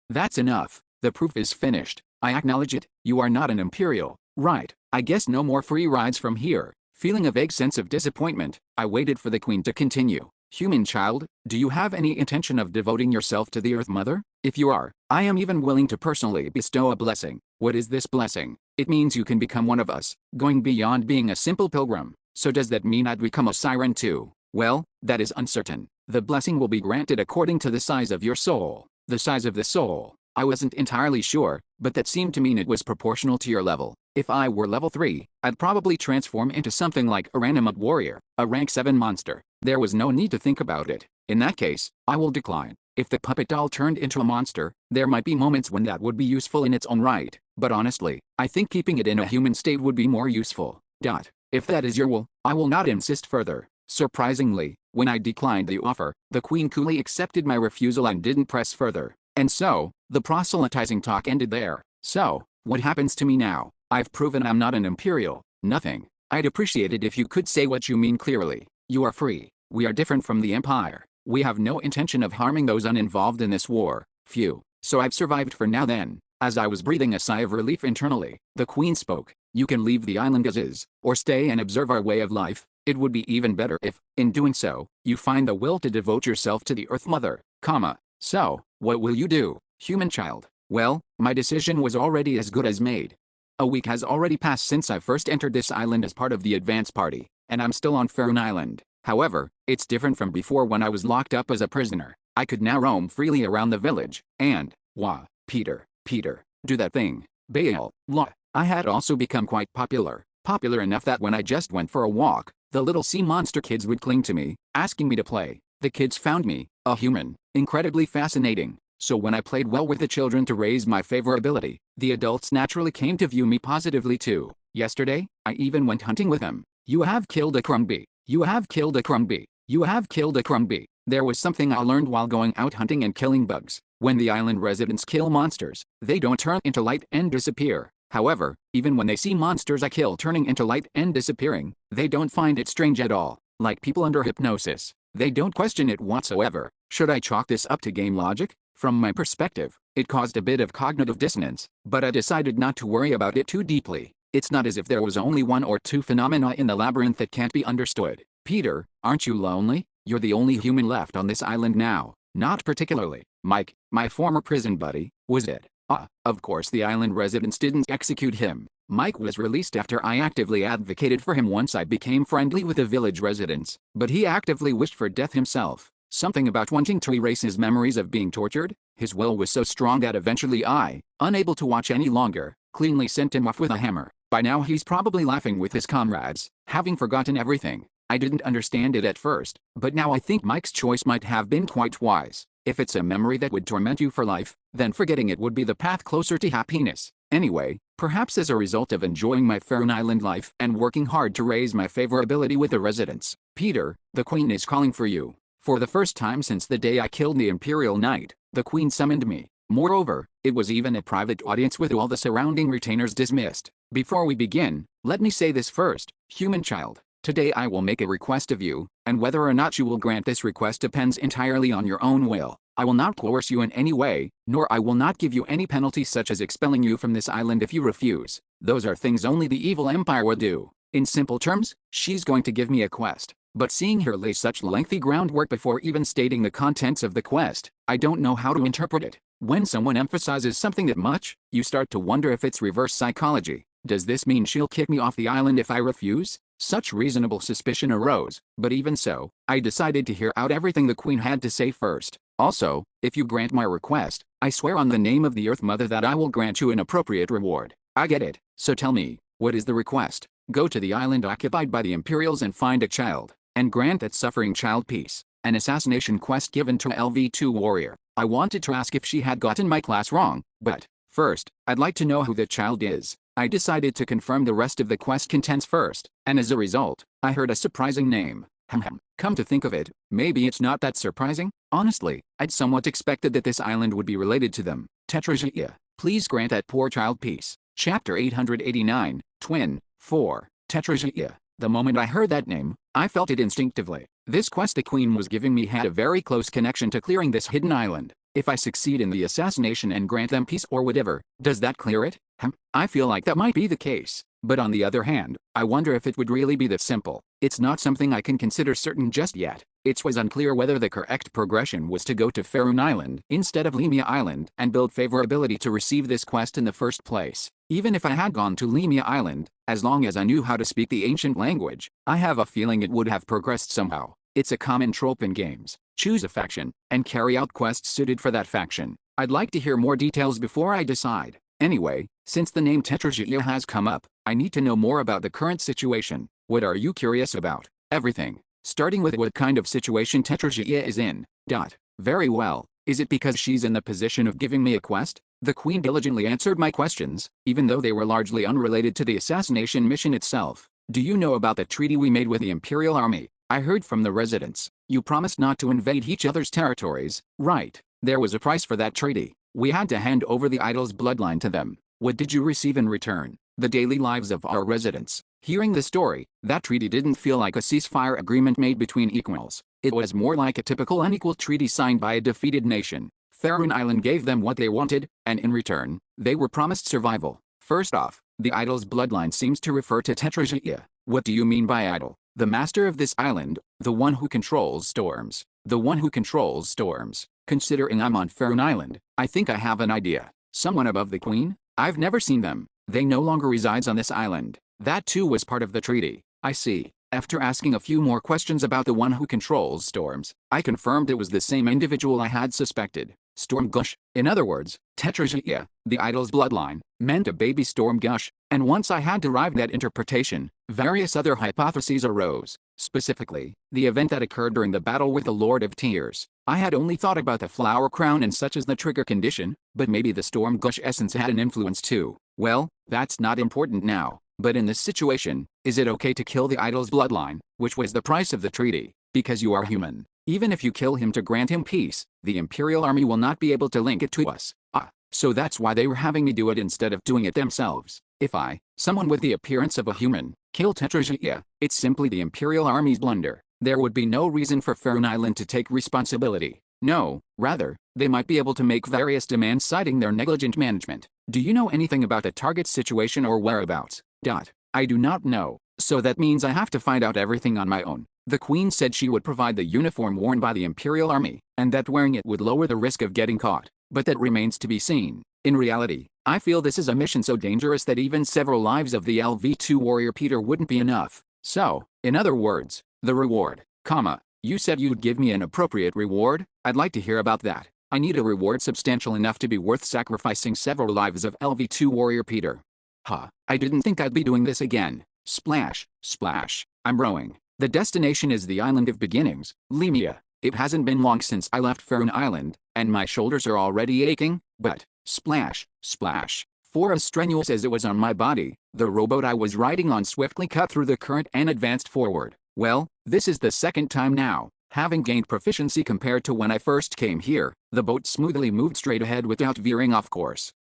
That's enough. The proof is finished. I acknowledge it. You are not an Imperial. Right. I guess no more free rides from here. Feeling a vague sense of disappointment, I waited for the Queen to continue. Human child, do you have any intention of devoting yourself to the Earth Mother? If you are, I am even willing to personally bestow a blessing. What is this blessing? It means you can become one of us, going beyond being a simple pilgrim. So does that mean I'd become a siren too? Well, that is uncertain. The blessing will be granted according to the size of your soul. The size of the soul. I wasn't entirely sure, but that seemed to mean it was proportional to your level. If I were level 3, I'd probably transform into something like a randomite warrior, a rank 7 monster. There was no need to think about it. In that case, I will decline. If the puppet doll turned into a monster, there might be moments when that would be useful in its own right, but honestly, I think keeping it in a human state would be more useful. If that is your will, I will not insist further. Surprisingly, when I declined the offer, the Queen coolly accepted my refusal and didn't press further. And so, the proselytizing talk ended there. So, what happens to me now? I've proven I'm not an Imperial. Nothing. I'd appreciate it if you could say what you mean clearly. You are free. We are different from the Empire. We have no intention of harming those uninvolved in this war. Phew. So I've survived for now then. As I was breathing a sigh of relief internally, the Queen spoke. You can leave the island as is, or stay and observe our way of life. It would be even better if, in doing so, you find the will to devote yourself to the Earth Mother, So, what will you do, human child? Well, my decision was already as good as made. A week has already passed since I first entered this island as part of the advance party, and I'm still on Faerun Island. However, it's different from before when I was locked up as a prisoner. I could now roam freely around the village, and, Peter, do that thing. Baal, I had also become quite popular enough that when I just went for a walk, the little sea monster kids would cling to me, asking me to play. The kids found me, a human, incredibly fascinating. So when I played well with the children to raise my favorability, the adults naturally came to view me positively too. Yesterday, I even went hunting with them. You have killed a Crumby. You have killed a Crumby. You have killed a Crumby. There was something I learned while going out hunting and killing bugs. When the island residents kill monsters, they don't turn into light and disappear. However, even when they see monsters I kill turning into light and disappearing, they don't find it strange at all. Like people under hypnosis, they don't question it whatsoever. Should I chalk this up to game logic? From my perspective, it caused a bit of cognitive dissonance, but I decided not to worry about it too deeply. It's not as if there was only one or two phenomena in the labyrinth that can't be understood. Peter, aren't you lonely? You're the only human left on this island now. Not particularly. Mike, my former prison buddy, was it? Of course the island residents didn't execute him. Mike was released after I actively advocated for him once I became friendly with the village residents, but he actively wished for death himself. Something about wanting to erase his memories of being tortured? His will was so strong that eventually I, unable to watch any longer, cleanly sent him off with a hammer. By now he's probably laughing with his comrades, having forgotten everything. I didn't understand it at first, but now I think Mike's choice might have been quite wise. If it's a memory that would torment you for life, then forgetting it would be the path closer to happiness. Anyway, perhaps as a result of enjoying my Faerun Island life and working hard to raise my favorability with the residents, Peter, the Queen is calling for you. For the first time since the day I killed the Imperial Knight, the Queen summoned me. Moreover, it was even a private audience with all the surrounding retainers dismissed. Before we begin, let me say this first, human child. Today I will make a request of you, and whether or not you will grant this request depends entirely on your own will. I will not coerce you in any way, nor I will not give you any penalty such as expelling you from this island if you refuse. Those are things only the evil empire would do. In simple terms, she's going to give me a quest. But seeing her lay such lengthy groundwork before even stating the contents of the quest, I don't know how to interpret it. When someone emphasizes something that much, you start to wonder if it's reverse psychology. Does this mean she'll kick me off the island if I refuse? Such reasonable suspicion arose, but even so, I decided to hear out everything the Queen had to say first. Also, if you grant my request, I swear on the name of the Earth Mother that I will grant you an appropriate reward. I get it. So tell me, what is the request? Go to the island occupied by the Imperials and find a child, and grant that suffering child peace. An assassination quest given to a LV2 warrior. I wanted to ask if she had gotten my class wrong, but first, I'd like to know who the child is. I decided to confirm the rest of the quest contents first, and as a result, I heard a surprising name. Come to think of it, maybe it's not that surprising. Honestly, I'd somewhat expected that this island would be related to them. Tetrarchia, please grant that poor child peace. Chapter 889, Twin, 4. Tetrarchia. The moment I heard that name, I felt it instinctively. This quest the queen was giving me had a very close connection to clearing this hidden island. If I succeed in the assassination and grant them peace or whatever, does that clear it? I feel like that might be the case. But on the other hand, I wonder if it would really be that simple. It's not something I can consider certain just yet. It was unclear whether the correct progression was to go to Faerun Island instead of Lemia Island and build favorability to receive this quest in the first place. Even if I had gone to Lemia Island, as long as I knew how to speak the ancient language, I have a feeling it would have progressed somehow. It's a common trope in games. Choose a faction, and carry out quests suited for that faction. I'd like to hear more details before I decide. Anyway, since the name Tetrarchia has come up, I need to know more about the current situation. What are you curious about? Everything. Starting with what kind of situation Tetrarchia is in. Very well. Is it because she's in the position of giving me a quest? The queen diligently answered my questions, even though they were largely unrelated to the assassination mission itself. Do you know about the treaty we made with the Imperial Army? I heard from the residents. You promised not to invade each other's territories, right? There was a price for that treaty. We had to hand over the idol's bloodline to them. What did you receive in return? The daily lives of our residents. Hearing the story, that treaty didn't feel like a ceasefire agreement made between equals. It was more like a typical unequal treaty signed by a defeated nation. Faerun Island gave them what they wanted, and in return, they were promised survival. First off, the idol's bloodline seems to refer to Tetrarchia. What do you mean by idol? The master of this island, the one who controls storms. The one who controls storms. Considering I'm on Faerun Island, I think I have an idea. Someone above the queen? I've never seen them. They no longer resides on this island. That too was part of the treaty. I see. After asking a few more questions about the one who controls storms, I confirmed it was the same individual I had suspected. Storm Gush. In other words, Tetrarchia, the idol's bloodline, meant a baby Storm Gush, and once I had derived that interpretation, various other hypotheses arose. Specifically, the event that occurred during the battle with the Lord of Tears. I had only thought about the flower crown and such as the trigger condition, but maybe the Storm Gush essence had an influence too. Well, that's not important now. But in this situation, is it okay to kill the idol's bloodline, which was the price of the treaty, because you are human? Even if you kill him to grant him peace, the Imperial Army will not be able to link it to us. So that's why they were having me do it instead of doing it themselves. If I, someone with the appearance of a human, kill Tetrarchia, it's simply the Imperial Army's blunder. There would be no reason for Faerun Island to take responsibility. No, rather, they might be able to make various demands citing their negligent management. Do you know anything about the target's situation or whereabouts? I do not know, so that means I have to find out everything on my own. The queen said she would provide the uniform worn by the Imperial Army, and that wearing it would lower the risk of getting caught, but that remains to be seen. In reality, I feel this is a mission so dangerous that even several lives of the LV2 warrior Peter wouldn't be enough. So, in other words, the reward, you said you'd give me an appropriate reward? I'd like to hear about that. I need a reward substantial enough to be worth sacrificing several lives of LV2 warrior Peter. I didn't think I'd be doing this again. Splash, splash, I'm rowing. The destination is the Island of Beginnings, Lemia. It hasn't been long since I left Faerun Island, and my shoulders are already aching, but, splash, splash. For as strenuous as it was on my body, the rowboat I was riding on swiftly cut through the current and advanced forward. Well, this is the second time now. Having gained proficiency compared to when I first came here, the boat smoothly moved straight ahead without veering off course.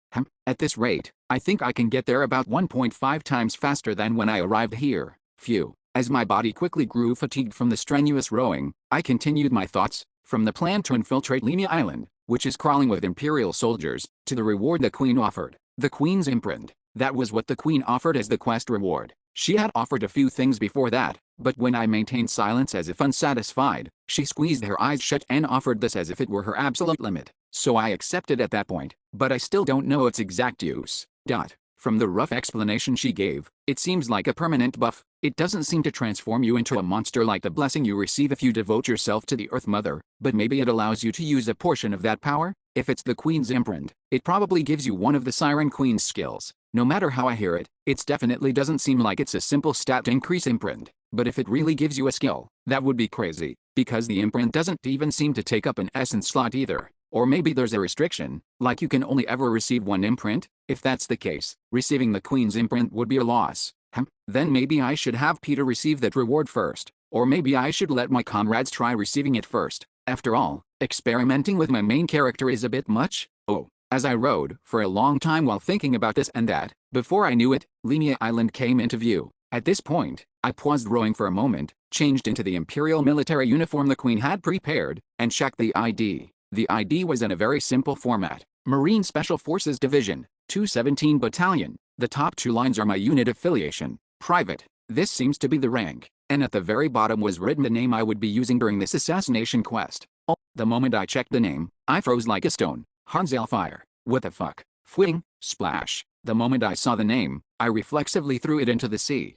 At this rate, I think I can get there about 1.5 times faster than when I arrived here. Phew. As my body quickly grew fatigued from the strenuous rowing, I continued my thoughts, from the plan to infiltrate Lemia Island, which is crawling with Imperial soldiers, to the reward the Queen offered. The Queen's imprint. That was what the Queen offered as the quest reward. She had offered a few things before that, but when I maintained silence as if unsatisfied, she squeezed her eyes shut and offered this as if it were her absolute limit. So I accepted at that point, but I still don't know its exact use. From the rough explanation she gave, it seems like a permanent buff. It doesn't seem to transform you into a monster like the blessing you receive if you devote yourself to the Earth Mother, but maybe it allows you to use a portion of that power? If it's the Queen's imprint, it probably gives you one of the Siren Queen's skills. No matter how I hear it, it definitely doesn't seem like it's a simple stat increase imprint. But if it really gives you a skill, that would be crazy, because the imprint doesn't even seem to take up an essence slot either. Or maybe there's a restriction, like you can only ever receive one imprint? If that's the case, receiving the Queen's imprint would be a loss. Then maybe I should have Peter receive that reward first. Or maybe I should let my comrades try receiving it first. After all, experimenting with my main character is a bit much. Oh. As I rode for a long time while thinking about this and that, before I knew it, Lemia Island came into view. At this point, I paused rowing for a moment, changed into the Imperial military uniform the Queen had prepared, and checked the ID. The ID was in a very simple format. Marine Special Forces Division, 217 Battalion. The top 2 lines are my unit affiliation. Private. This seems to be the rank. And at the very bottom was written the name I would be using during this assassination quest. Oh, the moment I checked the name, I froze like a stone. Hanzel fire. What the fuck? Fwing, splash. The moment I saw the name, I reflexively threw it into the sea.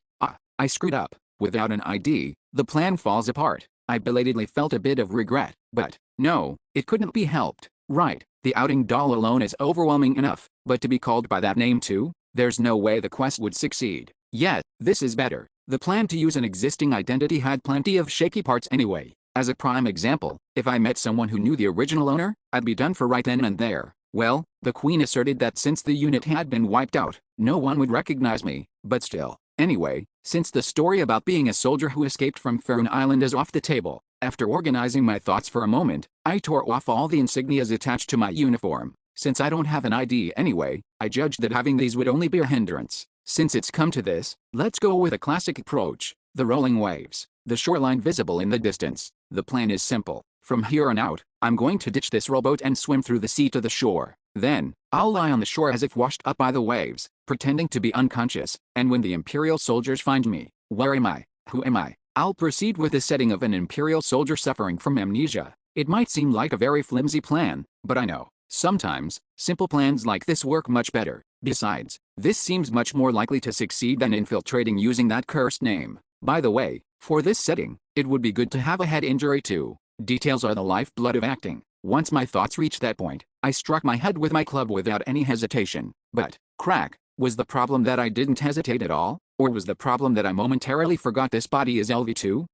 I screwed up. Without an ID, the plan falls apart. I belatedly felt a bit of regret, but no, it couldn't be helped. Right, the outing doll alone is overwhelming enough, but to be called by that name too? There's no way the quest would succeed. Yet, this is better. The plan to use an existing identity had plenty of shaky parts anyway. As a prime example, if I met someone who knew the original owner, I'd be done for right then and there. Well, the Queen asserted that since the unit had been wiped out, no one would recognize me, but still. Anyway, since the story about being a soldier who escaped from Faerun Island is off the table, after organizing my thoughts for a moment, I tore off all the insignias attached to my uniform. Since I don't have an ID anyway, I judged that having these would only be a hindrance. Since it's come to this, let's go with a classic approach. The rolling waves, the shoreline visible in the distance. The plan is simple. From here on out, I'm going to ditch this rowboat and swim through the sea to the shore. Then, I'll lie on the shore as if washed up by the waves, pretending to be unconscious, and when the Imperial soldiers find me, where am I? Who am I? I'll proceed with the setting of an Imperial soldier suffering from amnesia. It might seem like a very flimsy plan, but I know, sometimes, simple plans like this work much better. Besides, this seems much more likely to succeed than infiltrating using that cursed name. By the way, for this setting, it would be good to have a head injury too. Details are the lifeblood of acting. Once my thoughts reached that point, I struck my head with my club without any hesitation. But, crack, was the problem that I didn't hesitate at all? Or was the problem that I momentarily forgot this body is LV2?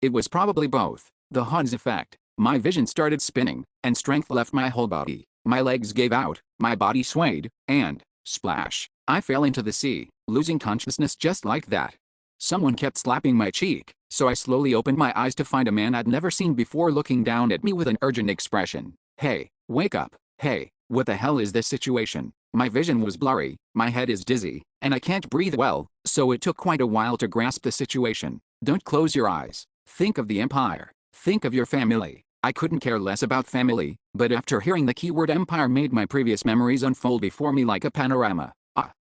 It was probably both. The Hans effect. My vision started spinning, and strength left my whole body. My legs gave out, my body swayed, and, splash, I fell into the sea, losing consciousness just like that. Someone kept slapping my cheek, so I slowly opened my eyes to find a man I'd never seen before looking down at me with an urgent expression. Hey, wake up. Hey, what the hell is this situation? My vision was blurry, my head is dizzy, and I can't breathe well, so it took quite a while to grasp the situation. Don't close your eyes. Think of the Empire. Think of your family. I couldn't care less about family, but after hearing the keyword Empire made my previous memories unfold before me like a panorama.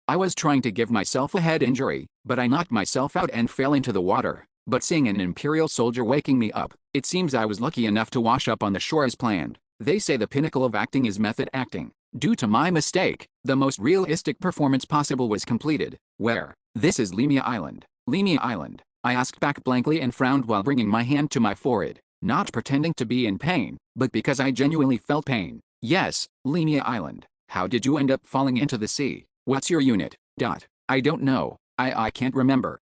I was trying to give myself a head injury, but I knocked myself out and fell into the water. But seeing an Imperial soldier waking me up, it seems I was lucky enough to wash up on the shore as planned. They say the pinnacle of acting is method acting. Due to my mistake, the most realistic performance possible was completed. Where? This is Lemia Island. Lemia Island. I asked back blankly and frowned while bringing my hand to my forehead, not pretending to be in pain, but because I genuinely felt pain. Yes, Lemia Island. How did you end up falling into the sea? What's your unit? I don't know. I can't remember.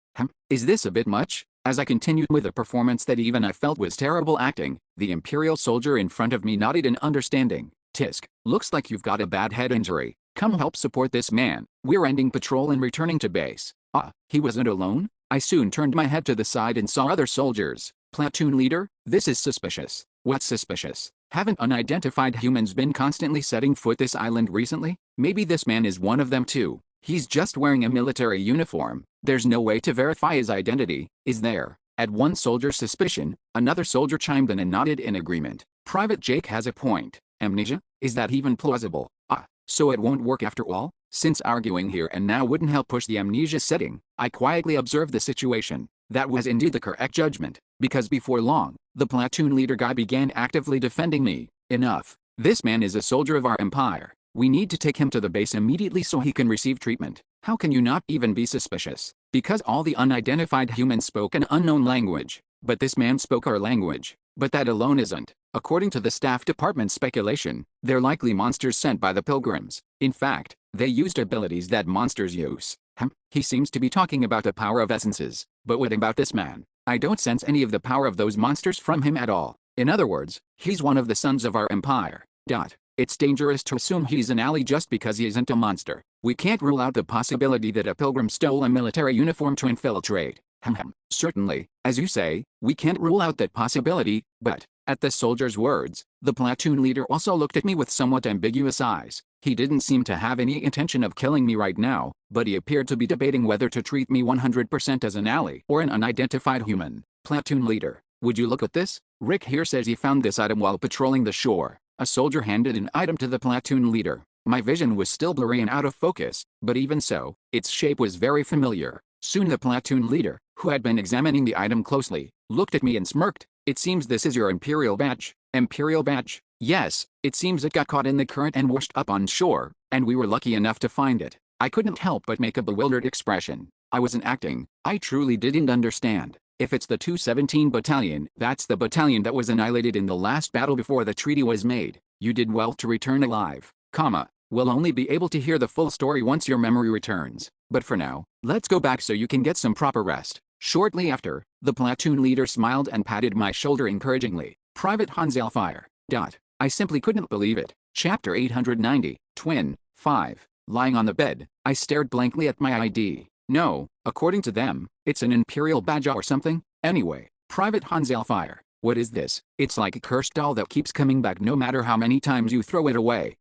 Is this a bit much? As I continued with a performance that even I felt was terrible acting, the Imperial soldier in front of me nodded in understanding. Tisk, looks like you've got a bad head injury. Come help support this man. We're ending patrol and returning to base. He wasn't alone? I soon turned my head to the side and saw other soldiers. Platoon leader, this is suspicious. What's suspicious? Haven't unidentified humans been constantly setting foot this island recently? Maybe this man is one of them too. He's just wearing a military uniform. There's no way to verify his identity, is there? At one soldier's suspicion, another soldier chimed in and nodded in agreement. Private Jake has a point. Amnesia? Is that even plausible? So it won't work after all? Since arguing here and now wouldn't help push the amnesia setting, I quietly observed the situation. That was indeed the correct judgment, because before long, the platoon leader guy began actively defending me. Enough. This man is a soldier of our empire. We need to take him to the base immediately so he can receive treatment. How can you not even be suspicious? Because all the unidentified humans spoke an unknown language. But this man spoke our language. But that alone isn't. According to the staff department's speculation, they're likely monsters sent by the pilgrims. In fact, they used abilities that monsters use. He seems to be talking about the power of essences. But what about this man? I don't sense any of the power of those monsters from him at all. In other words, he's one of the sons of our empire. It's dangerous to assume he's an ally just because he isn't a monster. We can't rule out the possibility that a pilgrim stole a military uniform to infiltrate. Certainly, as you say, we can't rule out that possibility, but, at the soldier's words, the platoon leader also looked at me with somewhat ambiguous eyes. He didn't seem to have any intention of killing me right now, but he appeared to be debating whether to treat me 100% as an ally or an unidentified human. Platoon leader, would you look at this? Rick here says he found this item while patrolling the shore. A soldier handed an item to the platoon leader. My vision was still blurry and out of focus, but even so, its shape was very familiar. Soon the platoon leader, who had been examining the item closely, looked at me and smirked. It seems this is your Imperial badge. Imperial badge? Yes, it seems it got caught in the current and washed up on shore, and we were lucky enough to find it. I couldn't help but make a bewildered expression. I wasn't acting. I truly didn't understand. If it's the 217 Battalion, that's the battalion that was annihilated in the last battle before the treaty was made. You did well to return alive, we'll only be able to hear the full story once your memory returns. But for now, let's go back so you can get some proper rest. Shortly after, the platoon leader smiled and patted my shoulder encouragingly. Private Hans Hellfire. I simply couldn't believe it. Chapter 890, Twin, 5. Lying on the bed, I stared blankly at my ID. No, according to them, it's an Imperial badge or something. Anyway, Private Hans Hellfire. What is this? It's like a cursed doll that keeps coming back no matter how many times you throw it away.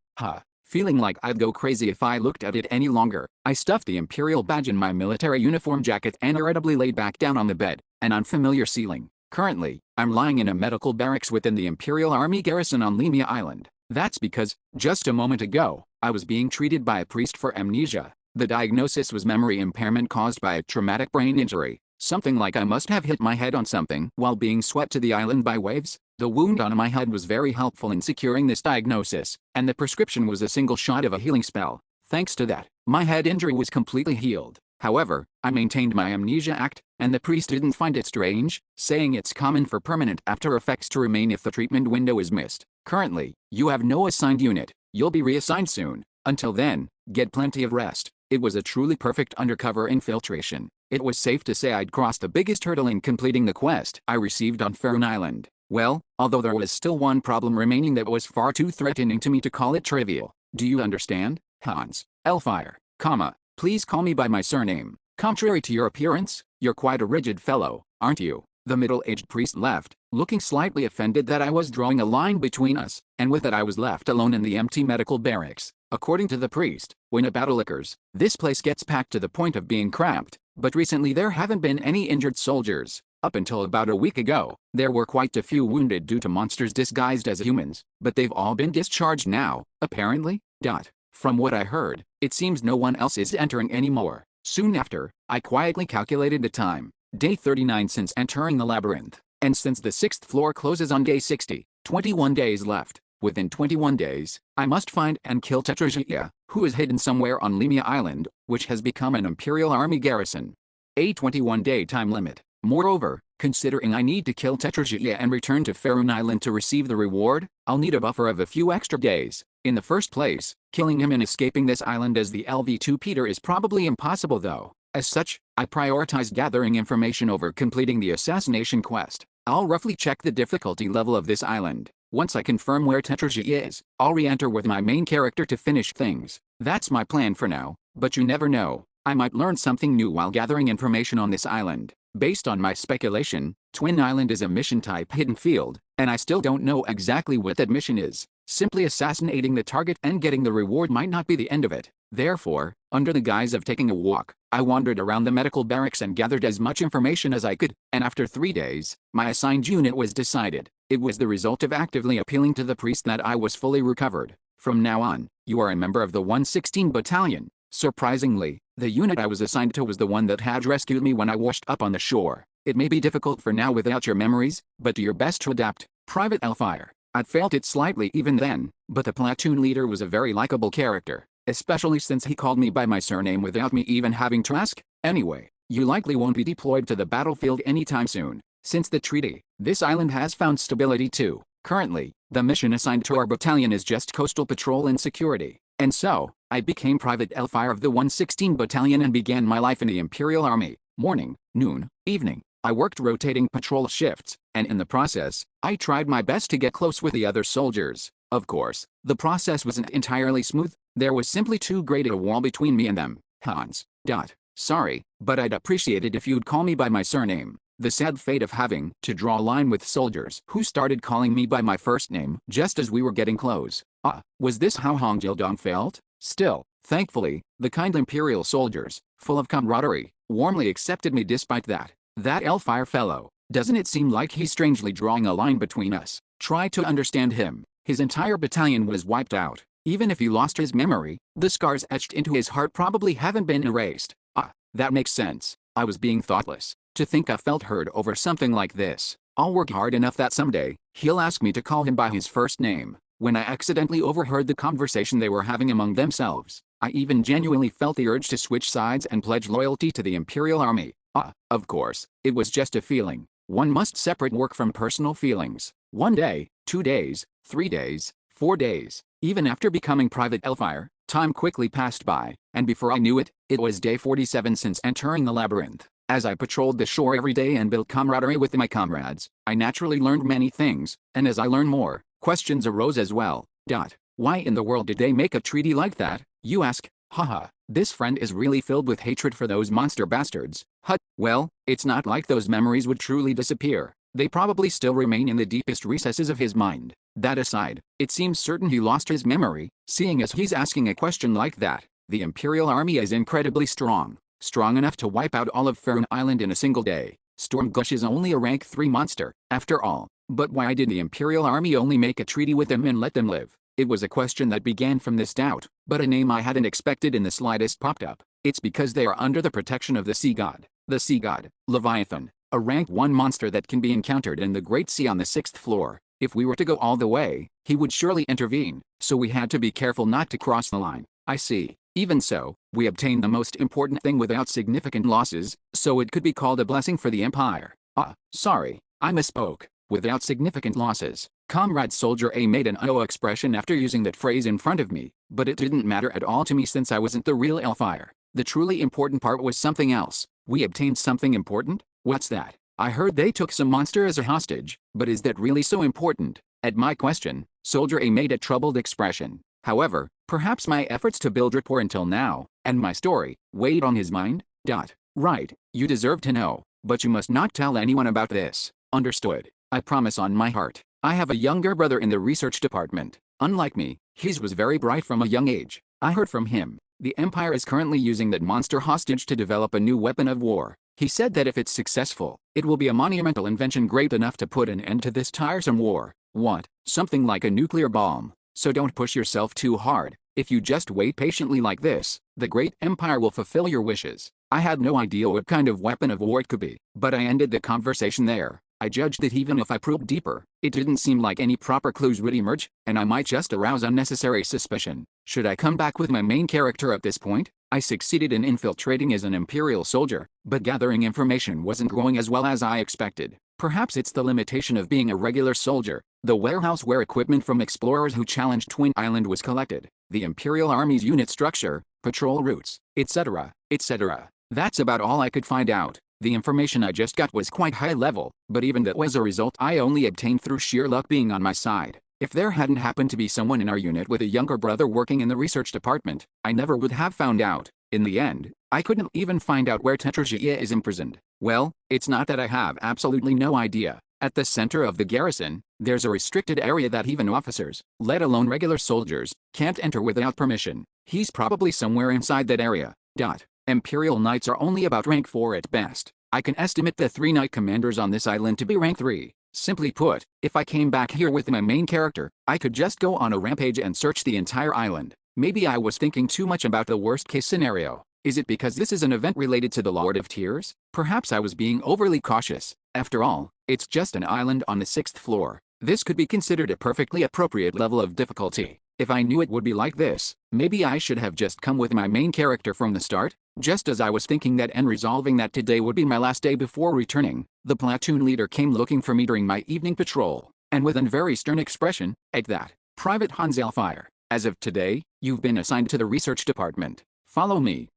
Feeling like I'd go crazy if I looked at it any longer, I stuffed the Imperial badge in my military uniform jacket and irritably laid back down on the bed, an unfamiliar ceiling. Currently, I'm lying in a medical barracks within the Imperial Army garrison on Lemia Island. That's because, just a moment ago, I was being treated by a priest for amnesia. The diagnosis was memory impairment caused by a traumatic brain injury. Something like I must have hit my head on something while being swept to the island by waves. The wound on my head was very helpful in securing this diagnosis, and the prescription was a single shot of a healing spell. Thanks to that, my head injury was completely healed. However, I maintained my amnesia act, and the priest didn't find it strange, saying it's common for permanent after effects to remain if the treatment window is missed. Currently, you have no assigned unit. You'll be reassigned soon. Until then, get plenty of rest. It was a truly perfect undercover infiltration. It was safe to say I'd crossed the biggest hurdle in completing the quest I received on Faerun Island. Well, although there was still one problem remaining that was far too threatening to me to call it trivial. Do you understand? Hans Hellfire, please call me by my surname. Contrary to your appearance, you're quite a rigid fellow, aren't you? The middle-aged priest left, looking slightly offended that I was drawing a line between us, and with it I was left alone in the empty medical barracks. According to the priest, when a battle occurs, this place gets packed to the point of being cramped, but recently there haven't been any injured soldiers. Up until about a week ago, there were quite a few wounded due to monsters disguised as humans, but they've all been discharged now, apparently. From what I heard, it seems no one else is entering anymore. Soon after, I quietly calculated the time. Day 39 since entering the labyrinth, and since the 6th floor closes on day 60, 21 days left. Within 21 days, I must find and kill Tetragea, who is hidden somewhere on Lemia Island, which has become an Imperial Army garrison. A 21-day time limit. Moreover, considering I need to kill Tetragea and return to Faerun Island to receive the reward, I'll need a buffer of a few extra days. In the first place, killing him and escaping this island as the LV2 Peter is probably impossible though. As such, I prioritize gathering information over completing the assassination quest. I'll roughly check the difficulty level of this island. Once I confirm where Tetragea is, I'll re-enter with my main character to finish things. That's my plan for now, but you never know. I might learn something new while gathering information on this island. Based on my speculation, Twin Island is a mission-type hidden field, and I still don't know exactly what that mission is. Simply assassinating the target and getting the reward might not be the end of it. Therefore, under the guise of taking a walk, I wandered around the medical barracks and gathered as much information as I could, and after 3 days, my assigned unit was decided. It was the result of actively appealing to the priest that I was fully recovered. From now on, you are a member of the 116 Battalion. Surprisingly, the unit I was assigned to was the one that had rescued me when I washed up on the shore. It may be difficult for now without your memories, but do your best to adapt. Private Hellfire. I'd felt it slightly even then, but the platoon leader was a very likable character, especially since he called me by my surname without me even having to ask. Anyway, you likely won't be deployed to the battlefield anytime soon. Since the treaty, this island has found stability too. Currently, the mission assigned to our battalion is just coastal patrol and security. And so, I became Private Hellfire of the 116 Battalion and began my life in the Imperial Army. Morning, noon, evening. I worked rotating patrol shifts, and in the process, I tried my best to get close with the other soldiers. Of course, the process wasn't entirely smooth. There was simply too great a wall between me and them. Hans. Sorry, but I'd appreciate it if you'd call me by my surname. The sad fate of having to draw a line with soldiers who started calling me by my first name just as we were getting close. Was this how Hong Jildong felt? Still, thankfully, the kind Imperial soldiers, full of camaraderie, warmly accepted me despite that. That Elfire fellow, doesn't it seem like he's strangely drawing a line between us? Try to understand him. His entire battalion was wiped out. Even if he lost his memory, the scars etched into his heart probably haven't been erased. That makes sense. I was being thoughtless. To think I felt hurt over something like this. I'll work hard enough that someday, he'll ask me to call him by his first name. When I accidentally overheard the conversation they were having among themselves, I even genuinely felt the urge to switch sides and pledge loyalty to the Imperial Army. Of course, it was just a feeling. One must separate work from personal feelings. 1 day, 2 days, 3 days, 4 days. Even after becoming Private Elfire, time quickly passed by, and before I knew it, it was day 47 since entering the labyrinth. As I patrolled the shore every day and built camaraderie with my comrades, I naturally learned many things, and as I learned more, questions arose as well. Why in the world did they make a treaty like that, you ask? Haha, this friend is really filled with hatred for those monster bastards. Well, it's not like those memories would truly disappear. They probably still remain in the deepest recesses of his mind. That aside, it seems certain he lost his memory, seeing as he's asking a question like that. The Imperial Army is incredibly strong. Strong enough to wipe out all of Faerun Island in a single day. Stormgush is only a rank 3 monster, after all. But why did the Imperial Army only make a treaty with them and let them live? It was a question that began from this doubt, but a name I hadn't expected in the slightest popped up. It's because they are under the protection of the Sea God. The Sea God, Leviathan, a rank 1 monster that can be encountered in the Great Sea on the 6th floor. If we were to go all the way, he would surely intervene, so we had to be careful not to cross the line. I see. Even so, we obtained the most important thing without significant losses, so it could be called a blessing for the Empire. Sorry, I misspoke. Without significant losses. Comrade Soldier A made an expression after using that phrase in front of me, but it didn't matter at all to me since I wasn't the real Elfire. The truly important part was something else. We obtained something important? What's that? I heard they took some monster as a hostage, but is that really so important? At my question, Soldier A made a troubled expression. However, perhaps my efforts to build rapport until now, and my story, weighed on his mind? Right, you deserve to know, but you must not tell anyone about this. Understood. I promise on my heart. I have a younger brother in the research department. Unlike me, his was very bright from a young age. I heard from him. The Empire is currently using that monster hostage to develop a new weapon of war. He said that if it's successful, it will be a monumental invention great enough to put an end to this tiresome war. What? Something like a nuclear bomb. So don't push yourself too hard. If you just wait patiently like this, the great Empire will fulfill your wishes. I had no idea what kind of weapon of war it could be, but I ended the conversation there. I judged that even if I probed deeper, it didn't seem like any proper clues would emerge, and I might just arouse unnecessary suspicion. Should I come back with my main character at this point? I succeeded in infiltrating as an Imperial soldier, but gathering information wasn't going as well as I expected. Perhaps it's the limitation of being a regular soldier. The warehouse where equipment from explorers who challenged Twin Island was collected, the Imperial Army's unit structure, patrol routes, etc., etc. That's about all I could find out. The information I just got was quite high level, but even that was a result I only obtained through sheer luck being on my side. If there hadn't happened to be someone in our unit with a younger brother working in the research department, I never would have found out. In the end, I couldn't even find out where Tetrajia is imprisoned. Well, it's not that I have absolutely no idea. At the center of the garrison, there's a restricted area that even officers, let alone regular soldiers, can't enter without permission. He's probably somewhere inside that area. Imperial Knights are only about rank 4 at best. I can estimate the 3 Knight commanders on this island to be rank 3. Simply put, if I came back here with my main character, I could just go on a rampage and search the entire island. Maybe I was thinking too much about the worst case scenario. Is it because this is an event related to the Lord of Tears? Perhaps I was being overly cautious. After all, it's just an island on the 6th floor. This could be considered a perfectly appropriate level of difficulty. If I knew it would be like this, maybe I should have just come with my main character from the start? Just as I was thinking that and resolving that today would be my last day before returning, the platoon leader came looking for me during my evening patrol, and with a very stern expression, at that, Private Hans Elfire, as of today, you've been assigned to the research department. Follow me.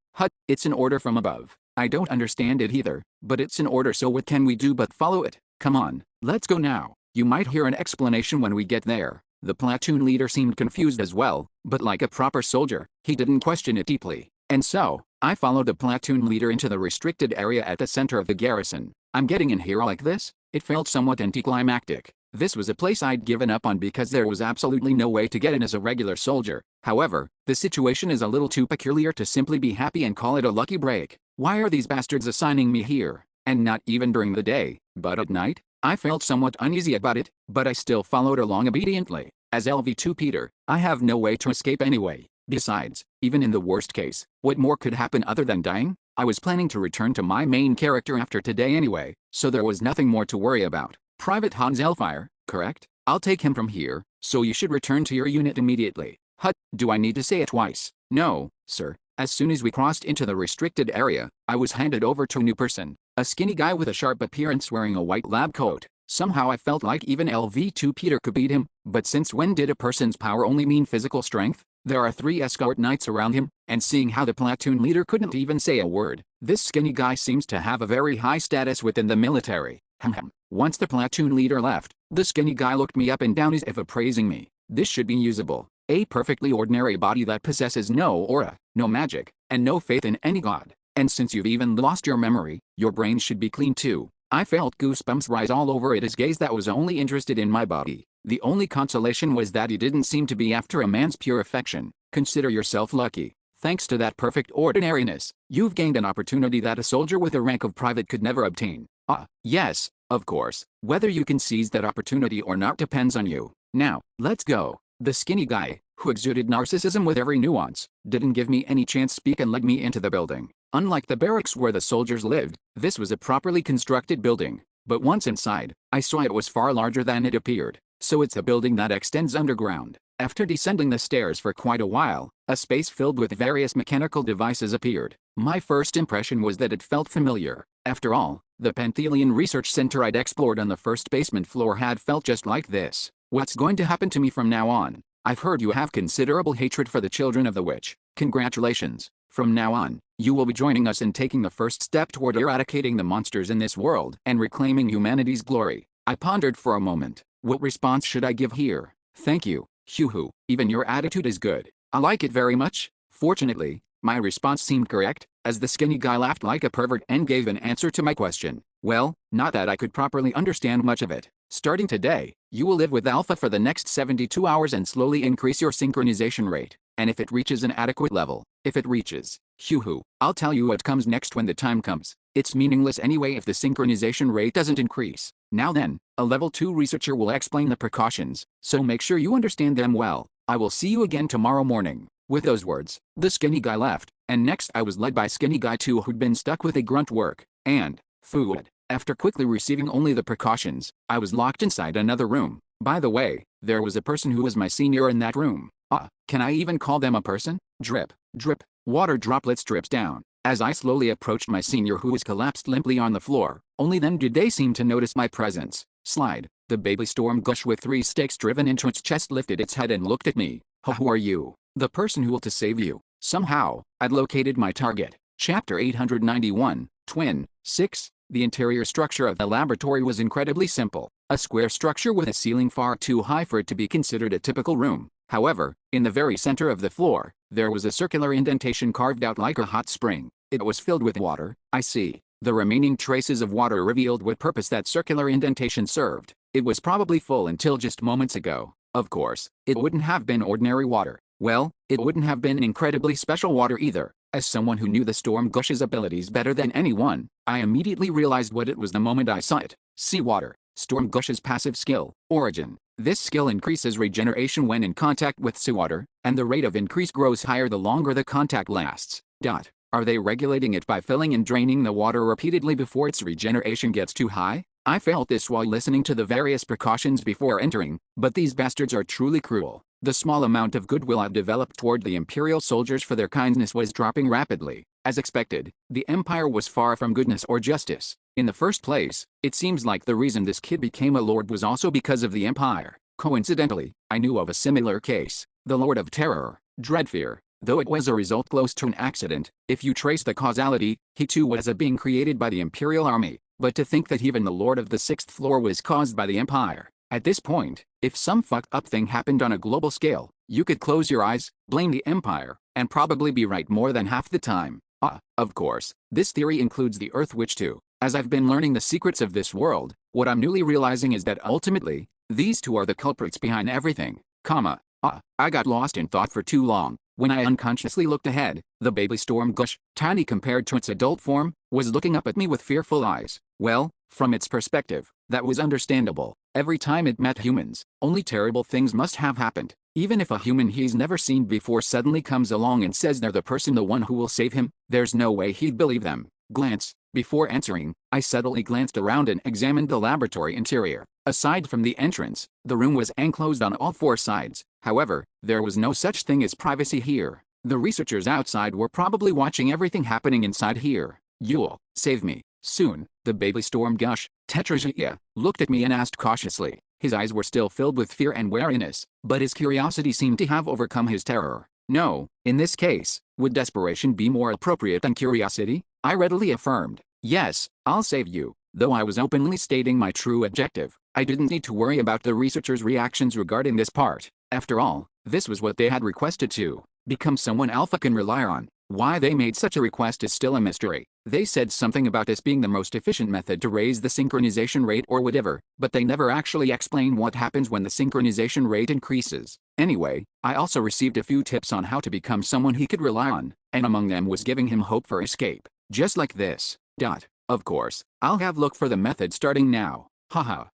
It's an order from above. I don't understand it either, but it's an order, so what can we do but follow it? Come on, let's go now. You might hear an explanation when we get there. The platoon leader seemed confused as well, but like a proper soldier, he didn't question it deeply. And so, I followed the platoon leader into the restricted area at the center of the garrison. I'm getting in here like this? It felt somewhat anticlimactic. This was a place I'd given up on because there was absolutely no way to get in as a regular soldier. However, the situation is a little too peculiar to simply be happy and call it a lucky break. Why are these bastards assigning me here? And not even during the day, but at night? I felt somewhat uneasy about it, but I still followed along obediently. As LV2 Peter, I have no way to escape anyway. Besides, even in the worst case, what more could happen other than dying? I was planning to return to my main character after today anyway, so there was nothing more to worry about. Private Hans Elfire, correct? I'll take him from here, so you should return to your unit immediately. Hut, do I need to say it twice? No, sir. As soon as we crossed into the restricted area, I was handed over to a new person, a skinny guy with a sharp appearance wearing a white lab coat. Somehow I felt like even LV2 Peter could beat him, but since when did a person's power only mean physical strength? There are 3 escort knights around him, and seeing how the platoon leader couldn't even say a word, this skinny guy seems to have a very high status within the military. Once the platoon leader left, the skinny guy looked me up and down as if appraising me. This should be usable. A perfectly ordinary body that possesses no aura, no magic, and no faith in any god. And since you've even lost your memory, your brain should be clean too. I felt goosebumps rise all over at his gaze that was only interested in my body. The only consolation was that he didn't seem to be after a man's pure affection. Consider yourself lucky. Thanks to that perfect ordinariness, you've gained an opportunity that a soldier with the rank of private could never obtain. Yes, of course. Whether you can seize that opportunity or not depends on you. Now, let's go. The skinny guy, who exuded narcissism with every nuance, didn't give me any chance to speak and led me into the building. Unlike the barracks where the soldiers lived, this was a properly constructed building. But once inside, I saw it was far larger than it appeared. So it's a building that extends underground. After descending the stairs for quite a while, a space filled with various mechanical devices appeared. My first impression was that it felt familiar. After all, the Panthelian Research Center I'd explored on the first basement floor had felt just like this. What's going to happen to me from now on? I've heard you have considerable hatred for the children of the witch. Congratulations. From now on, you will be joining us in taking the first step toward eradicating the monsters in this world and reclaiming humanity's glory. I pondered for a moment. What response should I give here? Thank you, Hoo-hoo. Even your attitude is good. I like it very much. Fortunately, my response seemed correct, as the skinny guy laughed like a pervert and gave an answer to my question. Well, not that I could properly understand much of it. Starting today, you will live with Alpha for the next 72 hours and slowly increase your synchronization rate. And if it reaches an adequate level, if it reaches, hoo-hoo, I'll tell you what comes next when the time comes. It's meaningless anyway if the synchronization rate doesn't increase. Now then, a level 2 researcher will explain the precautions, so make sure you understand them well. I will see you again tomorrow morning. With those words, the skinny guy left, and next I was led by skinny guy 2 who'd been stuck with a grunt work, and food. After quickly receiving only the precautions, I was locked inside another room. By the way, there was a person who was my senior in that room. Can I even call them a person? Drip, drip, water droplets drips down. As I slowly approached my senior who was collapsed limply on the floor, only then did they seem to notice my presence. Slide. The baby storm gush with 3 stakes driven into its chest lifted its head and looked at me. Who are you? The person who will to save you. Somehow, I'd located my target. Chapter 891, Twin, 6. The interior structure of the laboratory was incredibly simple. A square structure with a ceiling far too high for it to be considered a typical room. However, in the very center of the floor, there was a circular indentation carved out like a hot spring. It was filled with water. I see. The remaining traces of water revealed what purpose that circular indentation served. It was probably full until just moments ago. Of course, it wouldn't have been ordinary water. Well, it wouldn't have been incredibly special water either. As someone who knew the storm gush's abilities better than anyone, I immediately realized what it was the moment I saw it. Seawater. Storm gush's passive skill. Origin. This skill increases regeneration when in contact with seawater, and the rate of increase grows higher the longer the contact lasts. Are they regulating it by filling and draining the water repeatedly before its regeneration gets too high? I felt this while listening to the various precautions before entering, but these bastards are truly cruel. The small amount of goodwill I've developed toward the Imperial soldiers for their kindness was dropping rapidly. As expected, the Empire was far from goodness or justice. In the first place, it seems like the reason this kid became a lord was also because of the Empire. Coincidentally, I knew of a similar case. The Lord of Terror, Dreadfear. Though it was a result close to an accident, if you trace the causality, he too was a being created by the Imperial Army. But to think that even the Lord of the 6th floor was caused by the Empire. At this point, if some fucked up thing happened on a global scale, you could close your eyes, blame the Empire, and probably be right more than half the time. Of course, this theory includes the Earth Witch too. As I've been learning the secrets of this world, what I'm newly realizing is that ultimately, these two are the culprits behind everything, I got lost in thought for too long. When I unconsciously looked ahead, the baby storm gush, tiny compared to its adult form, was looking up at me with fearful eyes. Well, from its perspective, that was understandable. Every time it met humans, only terrible things must have happened. Even if a human he's never seen before suddenly comes along and says they're the one who will save him, there's no way he'd believe them. Glance. Before answering, I subtly glanced around and examined the laboratory interior. Aside from the entrance, the room was enclosed on all four sides. However, there was no such thing as privacy here. The researchers outside were probably watching everything happening inside here. You'll save me soon. The baby storm gush, Tetragea, looked at me and asked cautiously. His eyes were still filled with fear and wariness, but his curiosity seemed to have overcome his terror. No, in this case, would desperation be more appropriate than curiosity? I readily affirmed. Yes, I'll save you. Though I was openly stating my true objective, I didn't need to worry about the researchers' reactions regarding this part. After all, this was what they had requested to become someone Alpha can rely on. Why they made such a request is still a mystery. They said something about this being the most efficient method to raise the synchronization rate or whatever, but they never actually explain what happens when the synchronization rate increases. Anyway, I also received a few tips on how to become someone he could rely on, and among them was giving him hope for escape. Just like this. Of course, I'll have look for the method starting now. Haha.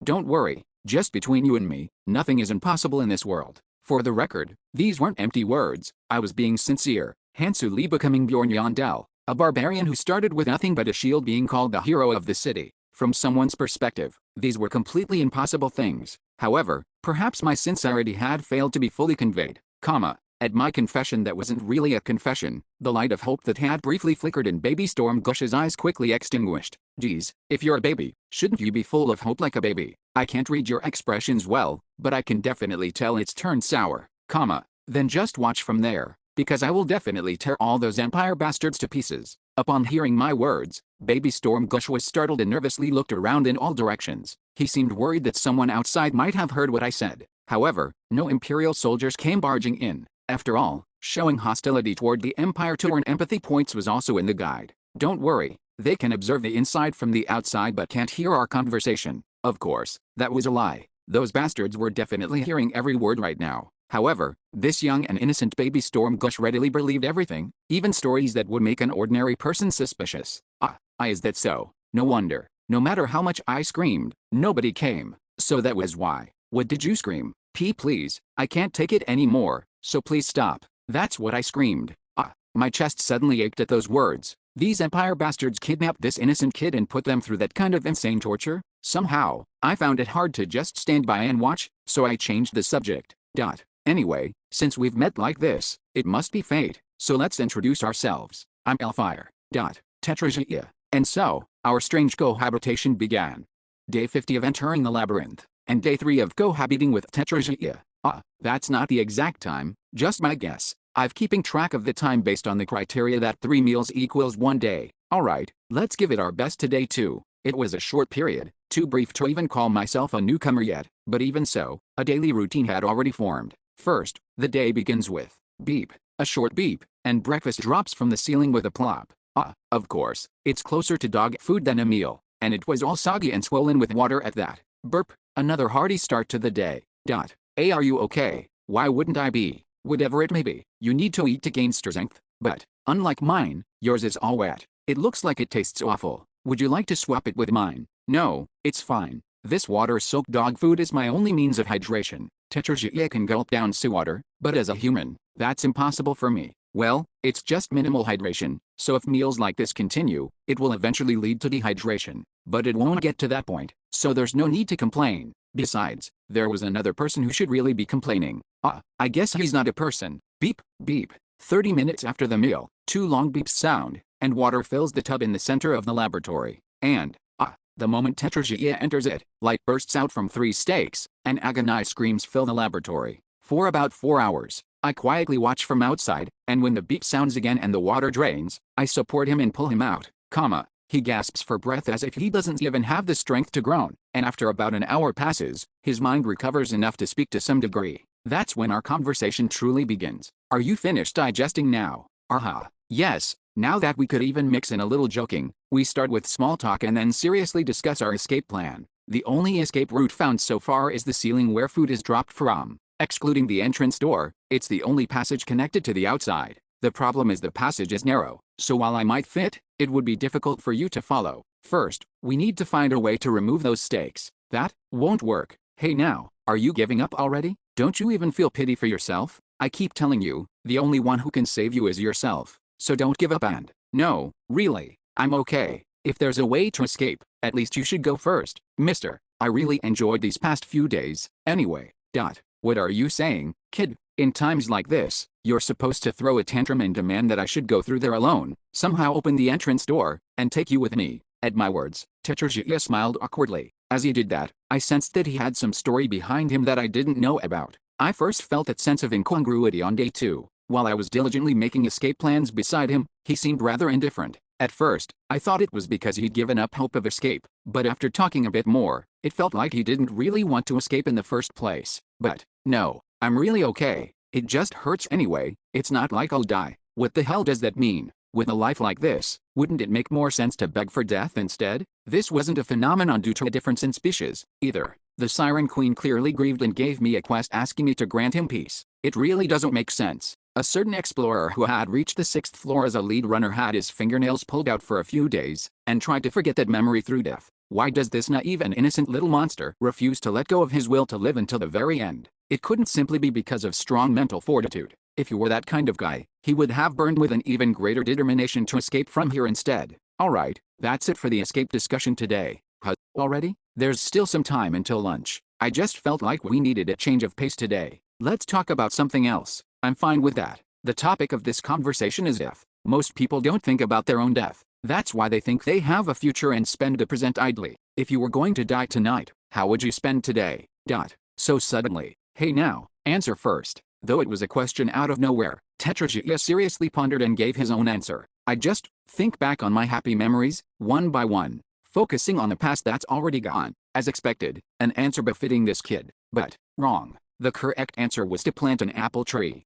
Don't worry. Just between you and me, nothing is impossible in this world. For the record, these weren't empty words. I was being sincere. Hansu Lee becoming Bjorn Yandel, a barbarian who started with nothing but a shield being called the hero of the city. From someone's perspective, these were completely impossible things. However, perhaps my sincerity had failed to be fully conveyed. At my confession that wasn't really a confession, the light of hope that had briefly flickered in baby storm gush's eyes quickly extinguished. Geez, if you're a baby, shouldn't you be full of hope like a baby? I can't read your expressions well, but I can definitely tell it's turned sour. Then just watch from there, because I will definitely tear all those empire bastards to pieces. Upon hearing my words, baby storm gush was startled and nervously looked around in all directions. He seemed worried that someone outside might have heard what I said. However, no imperial soldiers came barging in. After all, showing hostility toward the Empire to earn empathy points was also in the guide. Don't worry, they can observe the inside from the outside but can't hear our conversation. Of course, that was a lie. Those bastards were definitely hearing every word right now. However, this young and innocent baby storm gush readily believed everything, even stories that would make an ordinary person suspicious. Is that so? No wonder. No matter how much I screamed, nobody came. So that was why. What did you scream? Please, I can't take it anymore. So please stop. That's what I screamed. My chest suddenly ached at those words. These empire bastards kidnapped this innocent kid and put them through that kind of insane torture? Somehow, I found it hard to just stand by and watch, so I changed the subject. Anyway, since we've met like this, it must be fate, so let's introduce ourselves. I'm Elfire. Tetragea. And so, our strange cohabitation began. Day 50 of entering the labyrinth, and day 3 of cohabiting with Tetragea. That's not the exact time, just my guess. I've keeping track of the time based on the criteria that 3 meals equals 1 day. Alright, let's give it our best today too. It was a short period, too brief to even call myself a newcomer yet, but even so, a daily routine had already formed. First, the day begins with beep, a short beep, and breakfast drops from the ceiling with a plop. Of course, it's closer to dog food than a meal, and it was all soggy and swollen with water at that. Burp, another hearty start to the day. Hey, are you okay? Why wouldn't I be? Whatever it may be, you need to eat to gain strength, but, unlike mine, yours is all wet. It looks like it tastes awful. Would you like to swap it with mine? No, it's fine. This water-soaked dog food is my only means of hydration. Tetragea can gulp down seawater, but as a human, that's impossible for me. Well, it's just minimal hydration, so if meals like this continue, it will eventually lead to dehydration. But it won't get to that point, so there's no need to complain. Besides, there was another person who should really be complaining. I guess he's not a person. Beep, beep. 30 minutes after the meal, 2 long beeps sound, and water fills the tub in the center of the laboratory. And, the moment Tetragea enters it, light bursts out from 3 stakes, and agonized screams fill the laboratory. For about 4 hours, I quietly watch from outside, and when the beep sounds again and the water drains, I support him and pull him out, He gasps for breath as if he doesn't even have the strength to groan, and after about an hour passes, his mind recovers enough to speak to some degree. That's when our conversation truly begins. Are you finished digesting now? Yes, Now that we could even mix in a little joking, we start with small talk and then seriously discuss our escape plan. The only escape route found so far is the ceiling where food is dropped from. Excluding the entrance door, it's the only passage connected to the outside. The problem is the passage is narrow, so while I might fit, it would be difficult for you to follow. First, we need to find a way to remove those stakes. That won't work. Hey now, are you giving up already? Don't you even feel pity for yourself? I keep telling you, the only one who can save you is yourself. So don't give up and, no, really, I'm okay. If there's a way to escape, at least you should go first, mister. I really enjoyed these past few days, anyway. What are you saying, kid? In times like this, you're supposed to throw a tantrum and demand that I should go through there alone, somehow open the entrance door, and take you with me. At my words, Interrogation smiled awkwardly. As he did that, I sensed that he had some story behind him that I didn't know about. I first felt that sense of incongruity on day 2. While I was diligently making escape plans beside him, he seemed rather indifferent. At first, I thought it was because he'd given up hope of escape, but after talking a bit more, it felt like he didn't really want to escape in the first place. But, no, I'm really okay. It just hurts anyway. It's not like I'll die. What the hell does that mean? With a life like this, wouldn't it make more sense to beg for death instead? This wasn't a phenomenon due to a difference in species, either. The Siren Queen clearly grieved and gave me a quest asking me to grant him peace. It really doesn't make sense. A certain explorer who had reached the 6th floor as a lead runner had his fingernails pulled out for a few days, and tried to forget that memory through death. Why does this naive and innocent little monster refuse to let go of his will to live until the very end? It couldn't simply be because of strong mental fortitude. If he were that kind of guy, he would have burned with an even greater determination to escape from here instead. Alright, that's it for the escape discussion today. Already? There's still some time until lunch. I just felt like we needed a change of pace today. Let's talk about something else. I'm fine with that. The topic of this conversation is death. Most people don't think about their own death. That's why they think they have a future and spend the present idly. If you were going to die tonight, how would you spend today? So suddenly. Hey now, answer first. Though it was a question out of nowhere, Interrogation seriously pondered and gave his own answer. I just think back on my happy memories, one by one, focusing on the past that's already gone. As expected, an answer befitting this kid. But, wrong. The correct answer was to plant an apple tree.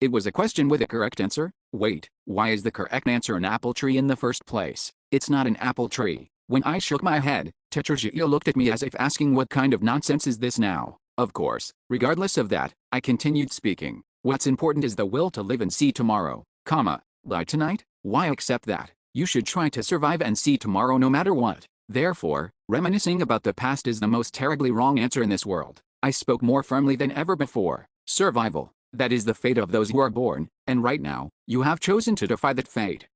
It was a question with a correct answer? Wait, why is the correct answer an apple tree in the first place? It's not an apple tree. When I shook my head, Interrogation looked at me as if asking what kind of nonsense is this now? Of course, regardless of that, I continued speaking. What's important is the will to live and see tomorrow, die tonight? Why accept that? You should try to survive and see tomorrow no matter what. Therefore, reminiscing about the past is the most terribly wrong answer in this world. I spoke more firmly than ever before. Survival. That is the fate of those who are born, and right now, you have chosen to defy that fate,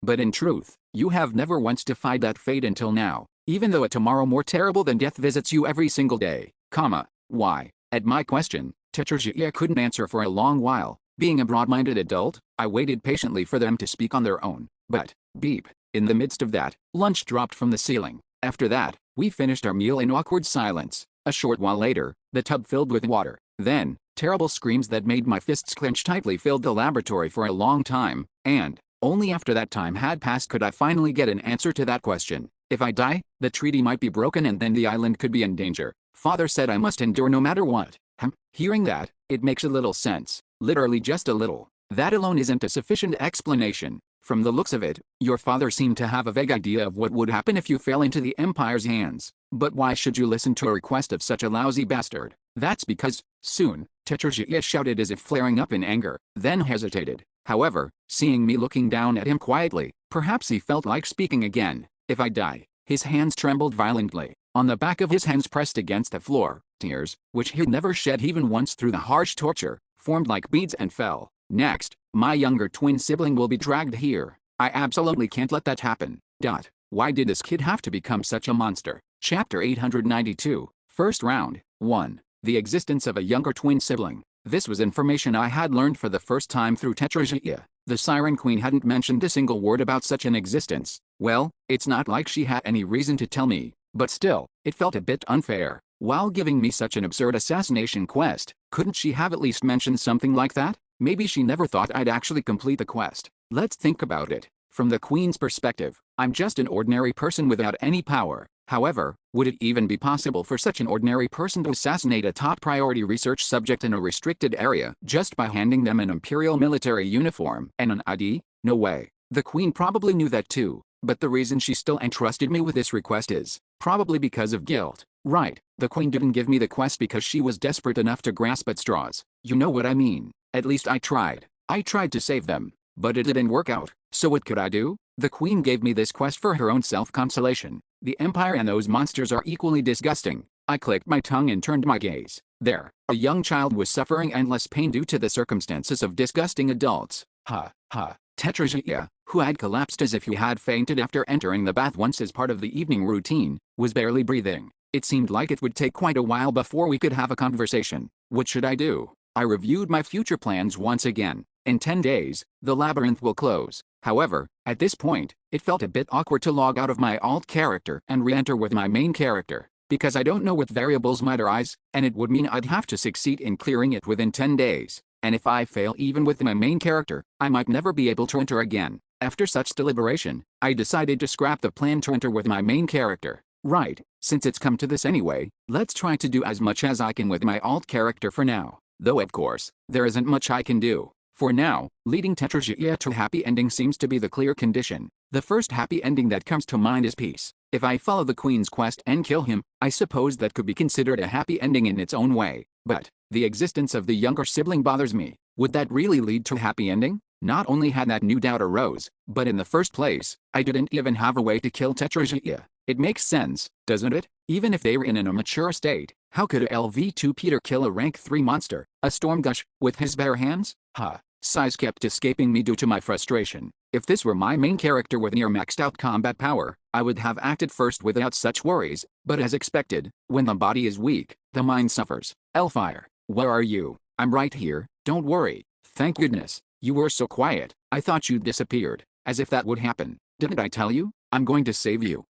but in truth, you have never once defied that fate until now, even though a tomorrow more terrible than death visits you every single day, why? At my question, Interrogation couldn't answer for a long while. Being a broad-minded adult, I waited patiently for them to speak on their own, but, beep, in the midst of that, lunch dropped from the ceiling. After that, we finished our meal in awkward silence. A short while later, the tub filled with water. Then, terrible screams that made my fists clench tightly filled the laboratory for a long time, and, only after that time had passed could I finally get an answer to that question. If I die, the treaty might be broken and then the island could be in danger. Father said I must endure no matter what. Hearing that, it makes a little sense. Literally just a little. That alone isn't a sufficient explanation. From the looks of it, your father seemed to have a vague idea of what would happen if you fell into the Empire's hands. But why should you listen to a request of such a lousy bastard? That's because, soon, Interrogation shouted as if flaring up in anger, then hesitated. However, seeing me looking down at him quietly, perhaps he felt like speaking again. If I die. His hands trembled violently. On the back of his hands pressed against the floor, tears, which he'd never shed even once through the harsh torture, formed like beads and fell. Next, my younger twin sibling will be dragged here. I absolutely can't let that happen. Why did this kid have to become such a monster? Chapter 892, First Round, 1. The existence of a younger twin sibling. This was information I had learned for the first time through Interrogation. The Siren Queen hadn't mentioned a single word about such an existence. Well, it's not like she had any reason to tell me, but still, it felt a bit unfair. While giving me such an absurd assassination quest, couldn't she have at least mentioned something like that? Maybe she never thought I'd actually complete the quest. Let's think about it. From the Queen's perspective, I'm just an ordinary person without any power. However, would it even be possible for such an ordinary person to assassinate a top priority research subject in a restricted area just by handing them an Imperial military uniform and an ID? No way. The queen probably knew that too, but the reason she still entrusted me with this request is probably because of guilt. Right, the queen didn't give me the quest because she was desperate enough to grasp at straws. You know what I mean. At least I tried. I tried to save them, but it didn't work out. So what could I do? The queen gave me this quest for her own self-consolation. The Empire and those monsters are equally disgusting. I clicked my tongue and turned my gaze. There, a young child was suffering endless pain due to the circumstances of disgusting adults. Ha, ha. Tetragea, who had collapsed as if he had fainted after entering the bath once as part of the evening routine, was barely breathing. It seemed like it would take quite a while before we could have a conversation. What should I do? I reviewed my future plans once again. In 10 days, the labyrinth will close. However, at this point, it felt a bit awkward to log out of my alt character and re-enter with my main character, because I don't know what variables might arise, and it would mean I'd have to succeed in clearing it within 10 days. And if I fail even with my main character, I might never be able to enter again. After such deliberation, I decided to scrap the plan to enter with my main character. Right, since it's come to this anyway, let's try to do as much as I can with my alt character for now. Though of course, there isn't much I can do. For now, leading Tetragea to happy ending seems to be the clear condition. The first happy ending that comes to mind is peace. If I follow the queen's quest and kill him, I suppose that could be considered a happy ending in its own way. But the existence of the younger sibling bothers me. Would that really lead to a happy ending? Not only had that new doubt arose, but in the first place, I didn't even have a way to kill Tetragea. It makes sense, doesn't it? Even if they were in an immature state, how could a LV2 Peter kill a rank 3 monster, a Stormgush, with his bare hands? Sighs kept escaping me due to my frustration. If this were my main character with near maxed out combat power, I would have acted first without such worries, but as expected, when the body is weak, the mind suffers. Elfire, where are you? I'm right here, don't worry. Thank goodness, you were so quiet, I thought you'd disappeared. As if that would happen. Didn't I tell you? I'm going to save you.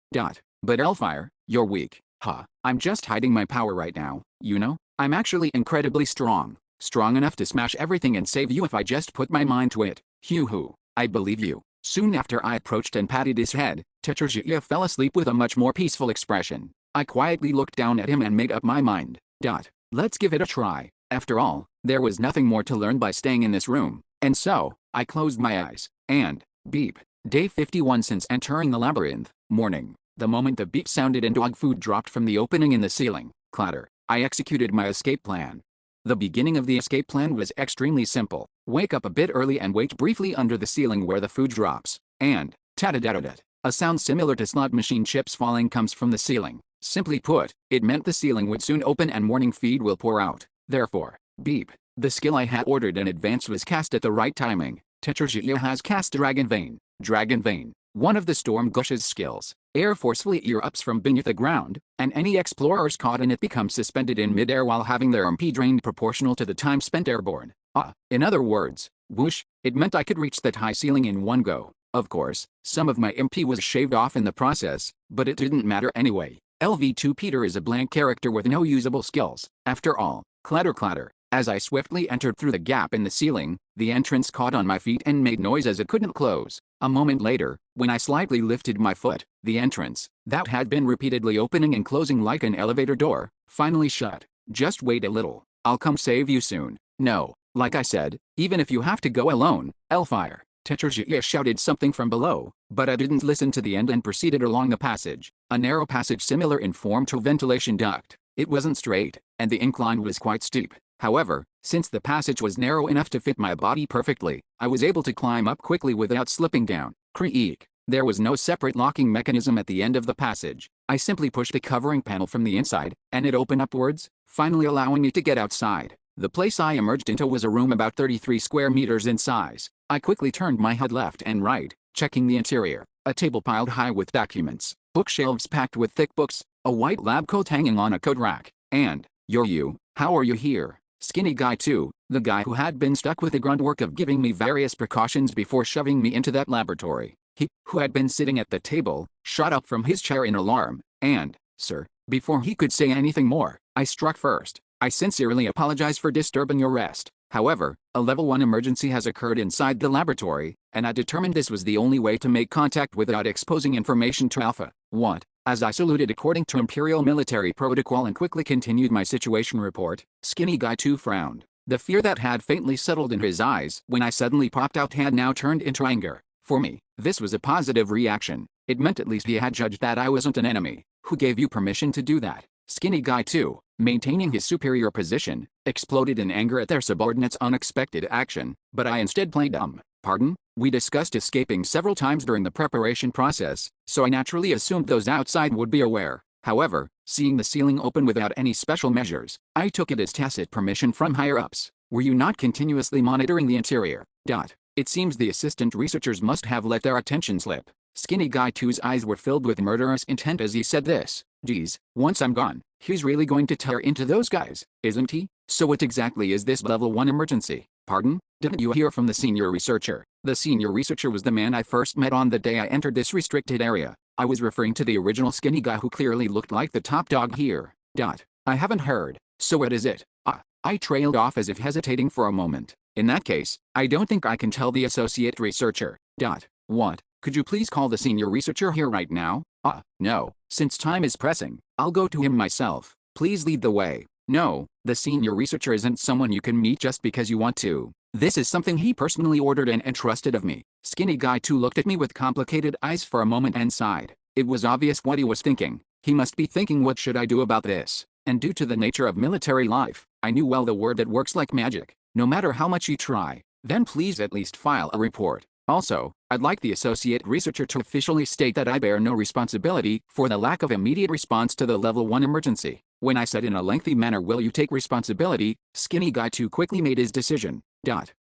But Elfire, you're weak. I'm just hiding my power right now, you know? I'm actually incredibly strong. Strong enough to smash everything and save you if I just put my mind to it. Hoo-hoo, I believe you. Soon after I approached and patted his head, Tetragea fell asleep with a much more peaceful expression. I quietly looked down at him and made up my mind. Let's give it a try. After all, there was nothing more to learn by staying in this room. And so, I closed my eyes, and, beep. Day 51 since entering the labyrinth. Morning. The moment the beep sounded and dog food dropped from the opening in the ceiling. Clatter. I executed my escape plan. The beginning of the escape plan was extremely simple. Wake up a bit early and wait briefly under the ceiling where the food drops. And, ta-da-da-da-da. A sound similar to slot machine chips falling comes from the ceiling. Simply put, it meant the ceiling would soon open and morning feed will pour out. Therefore, beep. The skill I had ordered in advance was cast at the right timing. Tetragea has cast Dragon Vein. Dragon Vein, one of the Stormgush's skills. Air forcefully erupts from beneath the ground, and any explorers caught in it become suspended in midair while having their MP drained proportional to the time spent airborne. In other words, whoosh, it meant I could reach that high ceiling in one go. Of course, some of my MP was shaved off in the process, but it didn't matter anyway. LV2 Peter is a blank character with no usable skills. After all, clatter clatter. As I swiftly entered through the gap in the ceiling, the entrance caught on my feet and made noise as it couldn't close. A moment later, when I slightly lifted my foot, the entrance, that had been repeatedly opening and closing like an elevator door, finally shut. Just wait a little, I'll come save you soon. No, like I said, even if you have to go alone, Elfire. Tetragea shouted something from below, but I didn't listen to the end and proceeded along the passage. A narrow passage similar in form to a ventilation duct. It wasn't straight, and the incline was quite steep. However, since the passage was narrow enough to fit my body perfectly, I was able to climb up quickly without slipping down. Creak. There was no separate locking mechanism at the end of the passage. I simply pushed the covering panel from the inside, and it opened upwards, finally allowing me to get outside. The place I emerged into was a room about 33 square meters in size. I quickly turned my head left and right, checking the interior. A table piled high with documents, bookshelves packed with thick books, a white lab coat hanging on a coat rack, and, you're you, how are you here? Skinny guy too, the guy who had been stuck with the grunt work of giving me various precautions before shoving me into that laboratory. He, who had been sitting at the table, shot up from his chair in alarm, and, sir, before he could say anything more, I struck first. I sincerely apologize for disturbing your rest. However, a level 1 emergency has occurred inside the laboratory, and I determined this was the only way to make contact without exposing information to Alpha. What? As I saluted according to Imperial military protocol and quickly continued my situation report, Skinny Guy 2 frowned. The fear that had faintly settled in his eyes when I suddenly popped out had now turned into anger. For me, this was a positive reaction. It meant at least he had judged that I wasn't an enemy. Who gave you permission to do that? Skinny guy 2, maintaining his superior position, exploded in anger at their subordinate's unexpected action, but I instead played dumb. Pardon? We discussed escaping several times during the preparation process, so I naturally assumed those outside would be aware. However, seeing the ceiling open without any special measures, I took it as tacit permission from higher-ups. Were you not continuously monitoring the interior? It seems the assistant researchers must have let their attention slip. Skinny guy 2's eyes were filled with murderous intent as he said this. Geez, once I'm gone, he's really going to tear into those guys, isn't he? So what exactly is this level 1 emergency? Pardon? Didn't you hear from the senior researcher? The senior researcher was the man I first met on the day I entered this restricted area. I was referring to the original skinny guy who clearly looked like the top dog here. I haven't heard. So what is it? I trailed off as if hesitating for a moment. In that case, I don't think I can tell the associate researcher. What? Could you please call the senior researcher here right now? No. Since time is pressing, I'll go to him myself. Please lead the way. No, the senior researcher isn't someone you can meet just because you want to. This is something he personally ordered and entrusted of me. Skinny guy 2 looked at me with complicated eyes for a moment and sighed. It was obvious what he was thinking. He must be thinking, what should I do about this? And due to the nature of military life, I knew well the word that works like magic. No matter how much you try, then please at least file a report. Also, I'd like the associate researcher to officially state that I bear no responsibility for the lack of immediate response to the level 1 emergency. When I said in a lengthy manner, will you take responsibility, Skinny guy 2 quickly made his decision.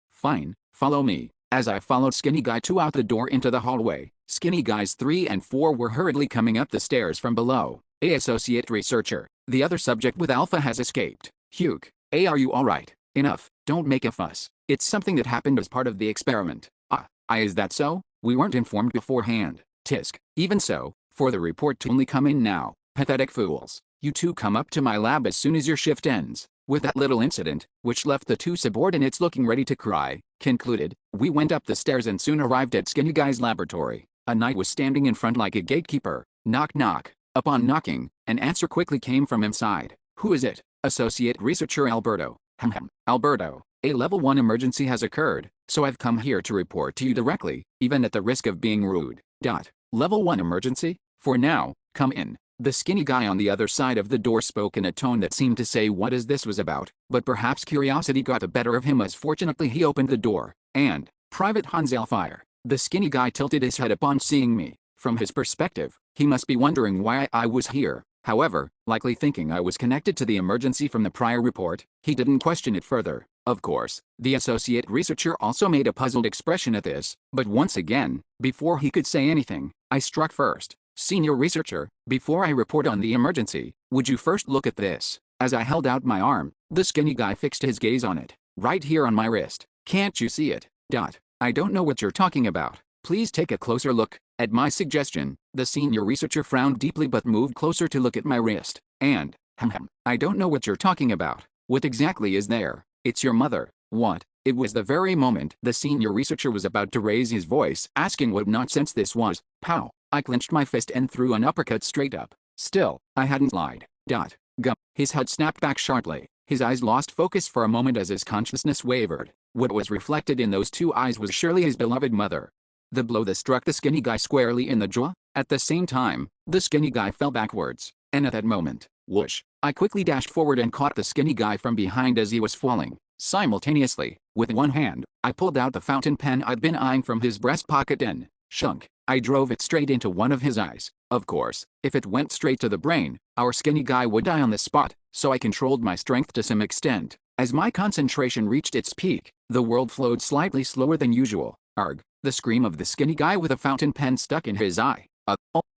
Fine, follow me. As I followed Skinny guy 2 out the door into the hallway, Skinny guys 3 and 4 were hurriedly coming up the stairs from below. Associate researcher, the other subject with Alpha has escaped. Hugh, are you alright? Enough, don't make a fuss. It's something that happened as part of the experiment. Is that so? We weren't informed beforehand. Tisk. Even so, for the report to only come in now. Pathetic fools. You two come up to my lab as soon as your shift ends. With that little incident, which left the two subordinates looking ready to cry, concluded, we went up the stairs and soon arrived at Skinny Guy's laboratory. A knight was standing in front like a gatekeeper. Knock knock. Upon knocking, an answer quickly came from inside. Who is it? Associate Researcher Alberto. Alberto, a level 1 emergency has occurred, so I've come here to report to you directly, even at the risk of being rude. Level 1 emergency? For now, come in. The skinny guy on the other side of the door spoke in a tone that seemed to say what is this was about, but perhaps curiosity got the better of him as fortunately he opened the door, and, Private Hans Alfire. The skinny guy tilted his head upon seeing me. From his perspective, he must be wondering why I was here. However, likely thinking I was connected to the emergency from the prior report, he didn't question it further. Of course, the associate researcher also made a puzzled expression at this, but once again, before he could say anything, I struck first. Senior researcher, before I report on the emergency, would you first look at this? As I held out my arm, the skinny guy fixed his gaze on it. Right here on my wrist. Can't you see it? I don't know what you're talking about. Please take a closer look. At my suggestion, the senior researcher frowned deeply but moved closer to look at my wrist. And, I don't know what you're talking about. What exactly is there? It's your mother. What? It was the very moment the senior researcher was about to raise his voice, asking what nonsense this was. Pow! I clenched my fist and threw an uppercut straight up. Still, I hadn't lied. Gum. His head snapped back sharply. His eyes lost focus for a moment as his consciousness wavered. What was reflected in those two eyes was surely his beloved mother. The blow that struck the skinny guy squarely in the jaw. At the same time, the skinny guy fell backwards. And at that moment, whoosh, I quickly dashed forward and caught the skinny guy from behind as he was falling. Simultaneously, with one hand, I pulled out the fountain pen I'd been eyeing from his breast pocket and, shunk, I drove it straight into one of his eyes. Of course, if it went straight to the brain, our skinny guy would die on the spot, so I controlled my strength to some extent. As my concentration reached its peak, the world flowed slightly slower than usual. Arg, the scream of the skinny guy with a fountain pen stuck in his eye.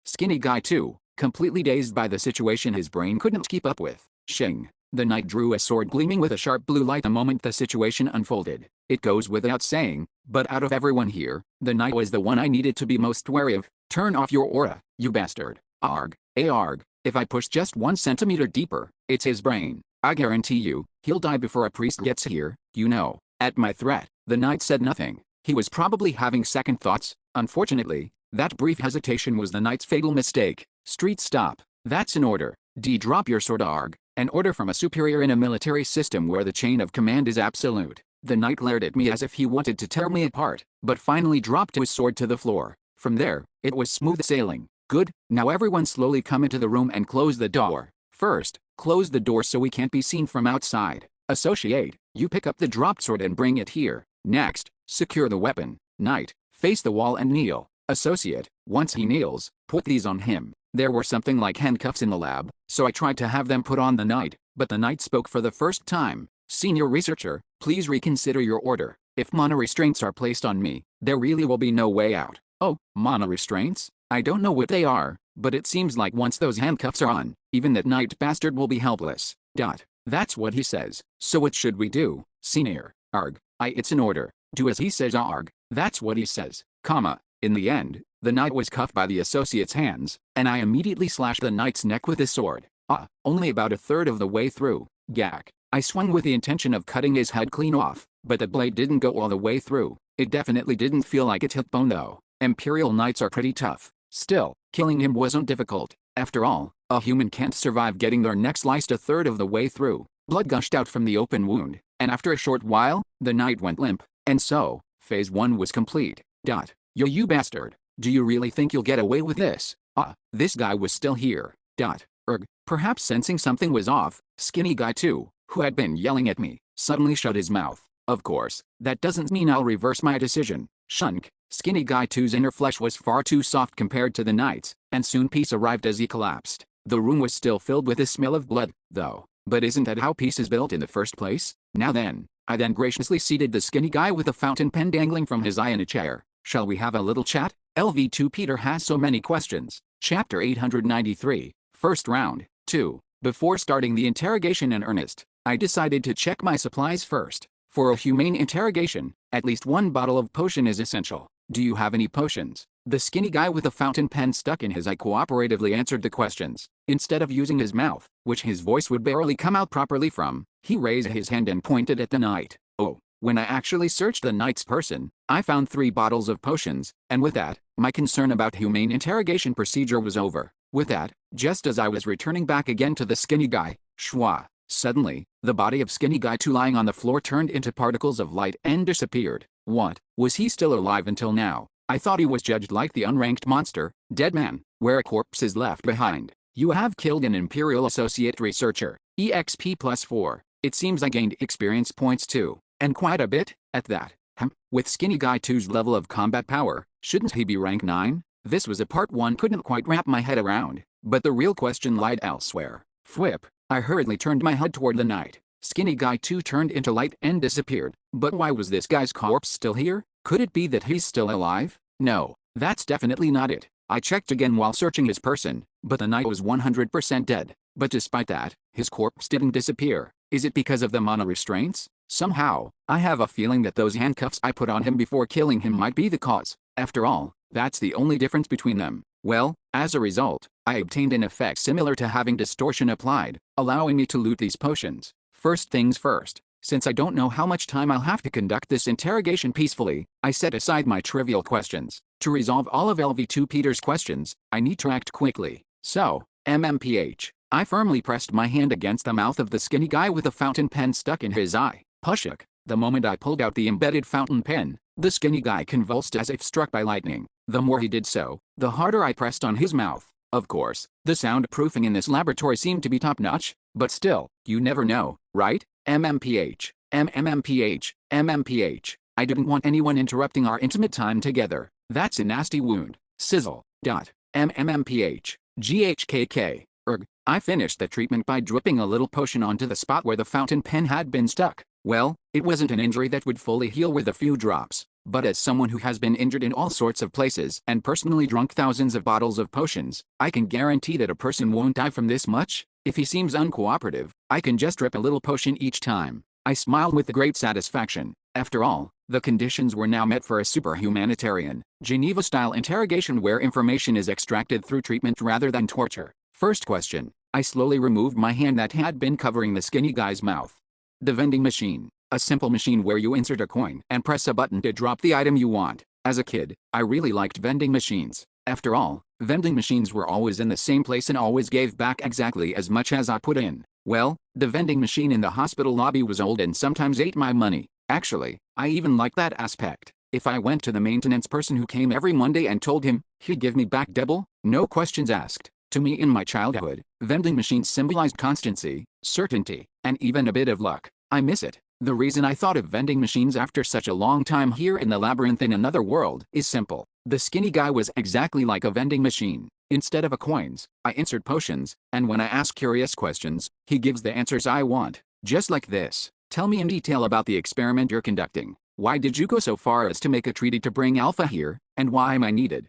Skinny guy too, completely dazed by the situation his brain couldn't keep up with. Shing. The knight drew a sword gleaming with a sharp blue light the moment the situation unfolded. It goes without saying, but out of everyone here, the knight was the one I needed to be most wary of. Turn off your aura, you bastard. Arg. Arg. If I push just 1 centimeter deeper, it's his brain. I guarantee you, he'll die before a priest gets here, you know. At my threat, the knight said nothing. He was probably having second thoughts. Unfortunately, that brief hesitation was the knight's fatal mistake. Street stop. That's an order. Drop your sword. Arg. An order from a superior in a military system where the chain of command is absolute. The knight glared at me as if he wanted to tear me apart, but finally dropped his sword to the floor. From there, it was smooth sailing. Good, now everyone slowly come into the room and close the door. First, close the door so we can't be seen from outside. Associate, you pick up the dropped sword and bring it here. Next, secure the weapon. Knight, face the wall and kneel. Associate, once he kneels, put these on him. There were something like handcuffs in the lab, so I tried to have them put on the knight, but the knight spoke for the first time. Senior researcher, please reconsider your order. If mono-restraints are placed on me, there really will be no way out. Oh, mono-restraints? I don't know what they are, but it seems like once those handcuffs are on, even that knight bastard will be helpless. That's what he says. So what should we do, senior? Arg. It's an order. Do as he says. Arg. That's what he says. In the end, the knight was cuffed by the associate's hands, and I immediately slashed the knight's neck with his sword. Only about a third of the way through. Gack. I swung with the intention of cutting his head clean off, but the blade didn't go all the way through. It definitely didn't feel like it hit bone though. Imperial knights are pretty tough. Still, killing him wasn't difficult. After all, a human can't survive getting their neck sliced a third of the way through. Blood gushed out from the open wound, and after a short while, the knight went limp. And so, phase 1 was complete. Yo, you bastard. Do you really think you'll get away with this? This guy was still here. Perhaps sensing something was off, Skinny Guy 2, who had been yelling at me, suddenly shut his mouth. Of course, that doesn't mean I'll reverse my decision. Shunk. Skinny Guy 2's inner flesh was far too soft compared to the knight's, and soon peace arrived as he collapsed. The room was still filled with the smell of blood, though. But isn't that how peace is built in the first place? Now then, I then graciously seated the skinny guy with a fountain pen dangling from his eye in a chair. Shall we have a little chat? LV2 Peter has so many questions. Chapter 893, First Round, 2. Before starting the interrogation in earnest, I decided to check my supplies first. For a humane interrogation, at least one bottle of potion is essential. Do you have any potions? The skinny guy with a fountain pen stuck in his eye cooperatively answered the questions. Instead of using his mouth, which his voice would barely come out properly from, he raised his hand and pointed at the knight. When I actually searched the knight's person, I found 3 bottles of potions, and with that, my concern about humane interrogation procedure was over. With that, just as I was returning back again to the skinny guy, shwa, suddenly, the body of skinny guy 2 lying on the floor turned into particles of light and disappeared. What? Was he still alive until now? I thought he was judged like the unranked monster, dead man, where a corpse is left behind. You have killed an Imperial Associate Researcher, EXP +4. It seems I gained experience points too, and quite a bit, at that. With Skinny Guy 2's level of combat power, shouldn't he be rank 9? This was a part one couldn't quite wrap my head around, but the real question lied elsewhere. Fwip. I hurriedly turned my head toward the knight. Skinny Guy 2 turned into light and disappeared. But why was this guy's corpse still here? Could it be that he's still alive? No, that's definitely not it. I checked again while searching his person, but the knight was 100% dead. But despite that, his corpse didn't disappear. Is it because of the mono restraints? Somehow, I have a feeling that those handcuffs I put on him before killing him might be the cause. After all, that's the only difference between them. Well, as a result, I obtained an effect similar to having distortion applied, allowing me to loot these potions. First things first, since I don't know how much time I'll have to conduct this interrogation peacefully, I set aside my trivial questions. To resolve all of LV2 Peter's questions, I need to act quickly. So, MMPH. I firmly pressed my hand against the mouth of the skinny guy with a fountain pen stuck in his eye. Pushuk. The moment I pulled out the embedded fountain pen, the skinny guy convulsed as if struck by lightning. The more he did so, the harder I pressed on his mouth. Of course, the soundproofing in this laboratory seemed to be top-notch, but still, you never know, right? MMPH. MMPH. MMPH. I didn't want anyone interrupting our intimate time together. That's a nasty wound. Sizzle. MMPH. GHKK. I finished the treatment by dripping a little potion onto the spot where the fountain pen had been stuck. Well, it wasn't an injury that would fully heal with a few drops, but as someone who has been injured in all sorts of places and personally drunk thousands of bottles of potions, I can guarantee that a person won't die from this much. If he seems uncooperative, I can just drip a little potion each time. I smiled with great satisfaction. After all, the conditions were now met for a super-humanitarian, Geneva-style interrogation where information is extracted through treatment rather than torture. First question. I slowly removed my hand that had been covering the skinny guy's mouth. The vending machine. A simple machine where you insert a coin and press a button to drop the item you want. As a kid, I really liked vending machines. After all, vending machines were always in the same place and always gave back exactly as much as I put in. Well, the vending machine in the hospital lobby was old and sometimes ate my money. Actually, I even like that aspect. If I went to the maintenance person who came every Monday and told him he'd give me back double, no questions asked. To me in my childhood, vending machines symbolized constancy, certainty, and even a bit of luck. I miss it. The reason I thought of vending machines after such a long time here in the labyrinth in another world is simple. The skinny guy was exactly like a vending machine. Instead of a coins, I insert potions, and when I ask curious questions, he gives the answers I want. Just like this. Tell me in detail about the experiment you're conducting. Why did you go so far as to make a treaty to bring Alpha here, and why am I needed?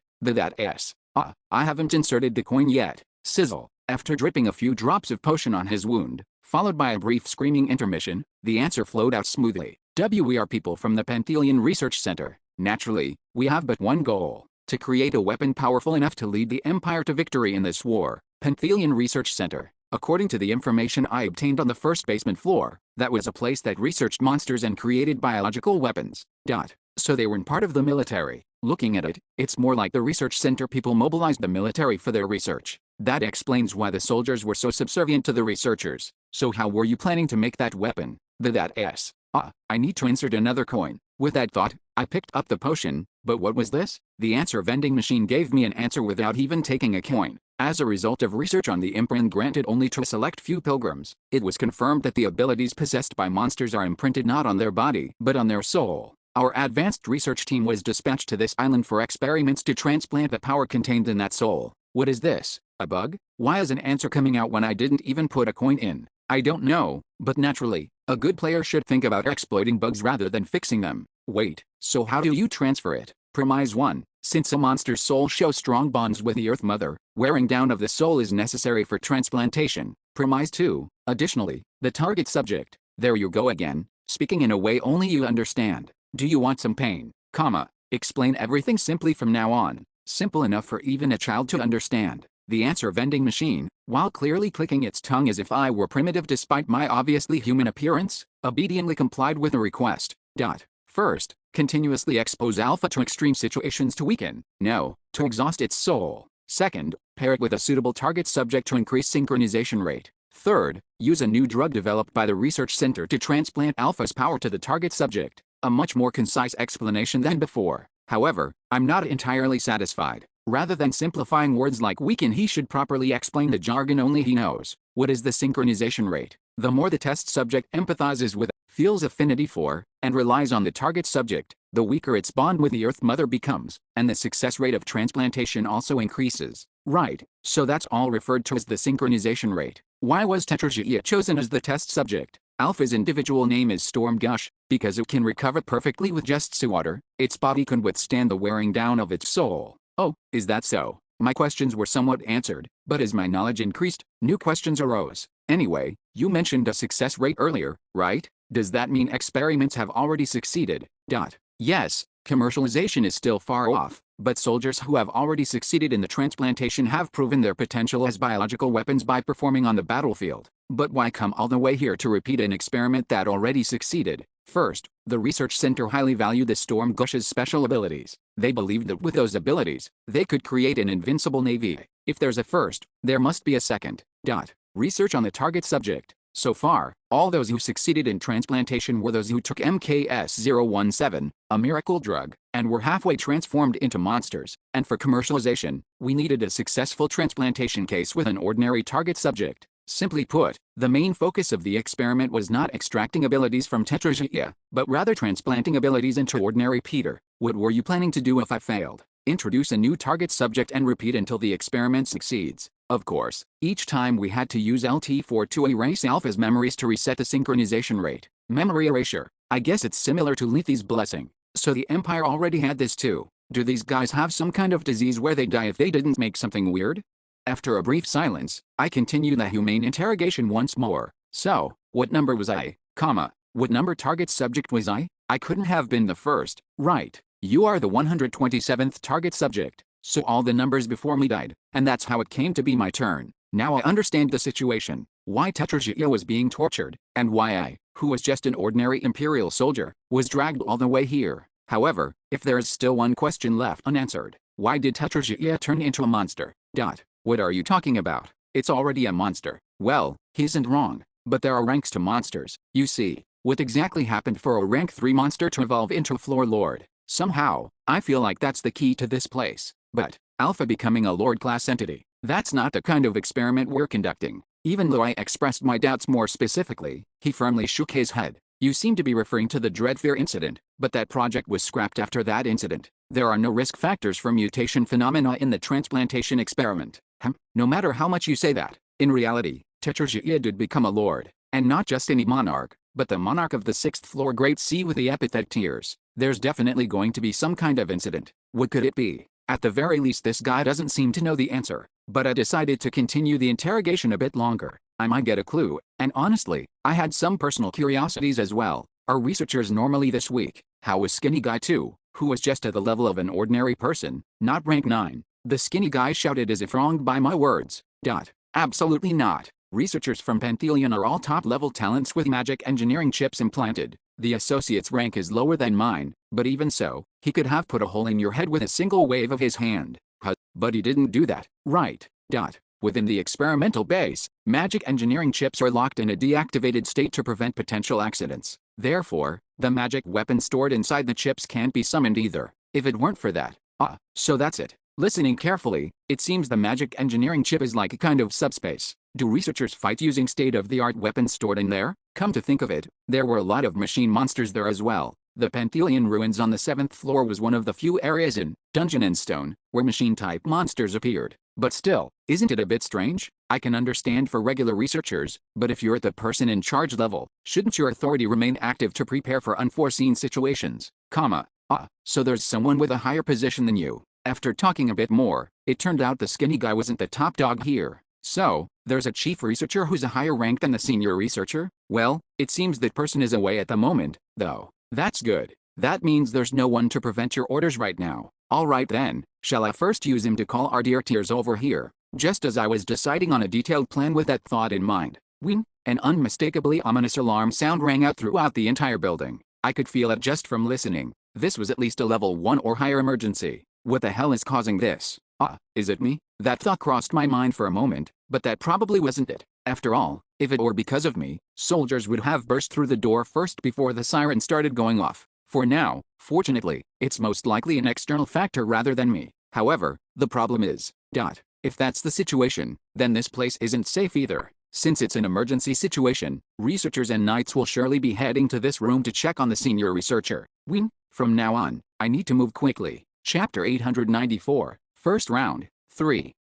I haven't inserted the coin yet. Sizzle. After dripping a few drops of potion on his wound, followed by a brief screaming intermission, the answer flowed out smoothly. We are people from the Panthelian Research Center. Naturally, we have but one goal: to create a weapon powerful enough to lead the Empire to victory in this war. Panthelian Research Center. According to the information I obtained on the first basement floor, that was a place that researched monsters and created biological weapons. So they weren't part of the military. Looking at it, it's more like the research center people mobilized the military for their research. That explains why the soldiers were so subservient to the researchers. So how were you planning to make that weapon? I need to insert another coin. With that thought, I picked up the potion, but what was this? The answer vending machine gave me an answer without even taking a coin. As a result of research on the imprint granted only to a select few pilgrims, it was confirmed that the abilities possessed by monsters are imprinted not on their body, but on their soul. Our advanced research team was dispatched to this island for experiments to transplant the power contained in that soul. What is this? A bug? Why is an answer coming out when I didn't even put a coin in? I don't know, but naturally, a good player should think about exploiting bugs rather than fixing them. Wait, so how do you transfer it? Premise 1. Since a monster's soul shows strong bonds with the Earth Mother, wearing down of the soul is necessary for transplantation. Premise 2. Additionally, the target subject. There you go again, speaking in a way only you understand. Do you want some pain? Explain everything simply from now on. Simple enough for even a child to understand. The answer vending machine, while clearly clicking its tongue as if I were primitive despite my obviously human appearance, obediently complied with the request. First, continuously expose Alpha to extreme situations to weaken, no, to exhaust its soul. Second, pair it with a suitable target subject to increase synchronization rate. Third, use a new drug developed by the research center to transplant Alpha's power to the target subject. A much more concise explanation than before. However, I'm not entirely satisfied. Rather than simplifying words like weaken, he should properly explain the jargon only he knows. What is the synchronization rate? The more the test subject empathizes with, feels affinity for, and relies on the target subject, the weaker its bond with the Earth Mother becomes, and the success rate of transplantation also increases. Right, so that's all referred to as the synchronization rate. Why was Tetrarchia chosen as the test subject? Alpha's individual name is Storm Gush, because it can recover perfectly with just seawater. Its body can withstand the wearing down of its soul. Oh, is that so? My questions were somewhat answered, but as my knowledge increased, new questions arose. Anyway, you mentioned a success rate earlier, right? Does that mean experiments have already succeeded? Yes, commercialization is still far off, but soldiers who have already succeeded in the transplantation have proven their potential as biological weapons by performing on the battlefield. But why come all the way here to repeat an experiment that already succeeded? First, the research center highly valued the Storm Gush's special abilities. They believed that with those abilities, they could create an invincible navy. If there's a first, there must be a second. Research on the target subject. So far, all those who succeeded in transplantation were those who took MKS-017, a miracle drug, and were halfway transformed into monsters. And for commercialization, we needed a successful transplantation case with an ordinary target subject. Simply put, the main focus of the experiment was not extracting abilities from Tetrarchia, but rather transplanting abilities into ordinary Peter. What were you planning to do if I failed? Introduce a new target subject and repeat until the experiment succeeds. Of course, each time we had to use LT4 to erase Alpha's memories to reset the synchronization rate. Memory erasure. I guess it's similar to Lethe's blessing. So the Empire already had this too. Do these guys have some kind of disease where they die if they didn't make something weird? After a brief silence, I continue the humane interrogation once more. So, what number was I, what number target subject was I? I couldn't have been the first, right? You are the 127th target subject, so all the numbers before me died, and that's how it came to be my turn. Now I understand the situation, why Tetrarchia was being tortured, and why I, who was just an ordinary Imperial soldier, was dragged all the way here. However, if there is still one question left unanswered, why did Tetrarchia turn into a monster? What are you talking about? It's already a monster. Well, he isn't wrong, but there are ranks to monsters, you see. What exactly happened for a rank 3 monster to evolve into a floor lord? Somehow, I feel like that's the key to this place. But, Alpha becoming a lord class entity, that's not the kind of experiment we're conducting. Even though I expressed my doubts more specifically, he firmly shook his head. You seem to be referring to the Dreadfear incident, but that project was scrapped after that incident. There are no risk factors for mutation phenomena in the transplantation experiment. No matter how much you say that, in reality, Tetrarchia did become a lord, and not just any monarch, but the monarch of the 6th floor Great Sea with the epithet Tears. There's definitely going to be some kind of incident. What could it be? At the very least this guy doesn't seem to know the answer, but I decided to continue the interrogation a bit longer. I might get a clue, and honestly, I had some personal curiosities as well. Our researchers normally this week. How was Skinny Guy 2, who was just at the level of an ordinary person, not rank 9? The skinny guy shouted as if wronged by my words. Absolutely not. Researchers from Pantheon are all top-level talents with magic engineering chips implanted. The associate's rank is lower than mine, but even so, he could have put a hole in your head with a single wave of his hand. But he didn't do that, right? Within the experimental base, magic engineering chips are locked in a deactivated state to prevent potential accidents. Therefore, the magic weapon stored inside the chips can't be summoned either. If it weren't for that. So that's it. Listening carefully, it seems the magic engineering chip is like a kind of subspace. Do researchers fight using state-of-the-art weapons stored in there? Come to think of it, there were a lot of machine monsters there as well. The Pantheon ruins on the 7th floor was one of the few areas in Dungeon and Stone where machine-type monsters appeared. But still, isn't it a bit strange? I can understand for regular researchers, but if you're at the person in charge level, shouldn't your authority remain active to prepare for unforeseen situations? So there's someone with a higher position than you. After talking a bit more, it turned out the skinny guy wasn't the top dog here. So, there's a chief researcher who's a higher rank than the senior researcher? Well, it seems that person is away at the moment, though. That's good. That means there's no one to prevent your orders right now. Alright then, shall I first use him to call our dear Tears over here? Just as I was deciding on a detailed plan with that thought in mind, wing, an unmistakably ominous alarm sound rang out throughout the entire building. I could feel it just from listening. This was at least a level 1 or higher emergency. What the hell is causing this? Is it me? That thought crossed my mind for a moment, but that probably wasn't it. After all, if it were because of me, soldiers would have burst through the door first before the siren started going off. For now, fortunately, it's most likely an external factor rather than me. However, the problem is, if that's the situation, then this place isn't safe either. Since it's an emergency situation, researchers and knights will surely be heading to this room to check on the senior researcher. From now on, I need to move quickly. Chapter 894, First Round, 3.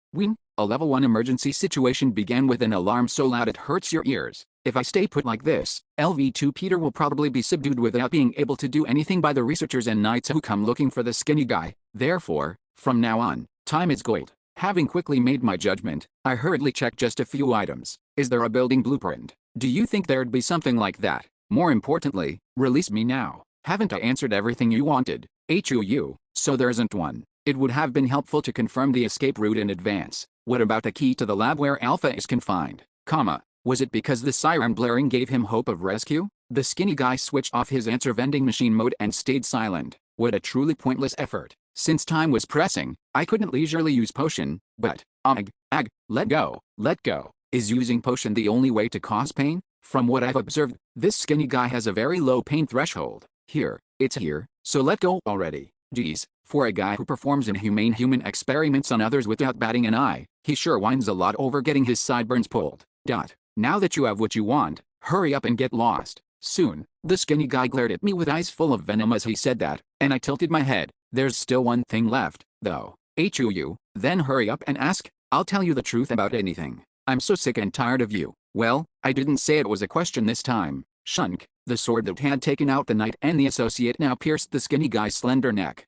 A level 1 emergency situation began with an alarm so loud it hurts your ears. If I stay put like this, LV2 Peter will probably be subdued without being able to do anything by the researchers and knights who come looking for the skinny guy. Therefore, from now on, time is gold. Having quickly made my judgment, I hurriedly checked just a few items. Is there a building blueprint? Do you think there'd be something like that? More importantly, release me now. Haven't I answered everything you wanted? So there isn't one. It would have been helpful to confirm the escape route in advance. What about the key to the lab where Alpha is confined? Was it because the siren blaring gave him hope of rescue? The skinny guy switched off his answer vending machine mode and stayed silent. What a truly pointless effort. Since time was pressing, I couldn't leisurely use potion, but, let go. Is using potion the only way to cause pain? From what I've observed, this skinny guy has a very low pain threshold. It's here, so let go already. Geez, for a guy who performs inhumane human experiments on others without batting an eye, he sure whines a lot over getting his sideburns pulled. Now that you have what you want, hurry up and get lost. Soon, the skinny guy glared at me with eyes full of venom as he said that, and I tilted my head. There's still one thing left, though. Then hurry up and ask. I'll tell you the truth about anything. I'm so sick and tired of you. Well, I didn't say it was a question this time. Shunk, the sword that had taken out the knight and the associate now pierced the skinny guy's slender neck.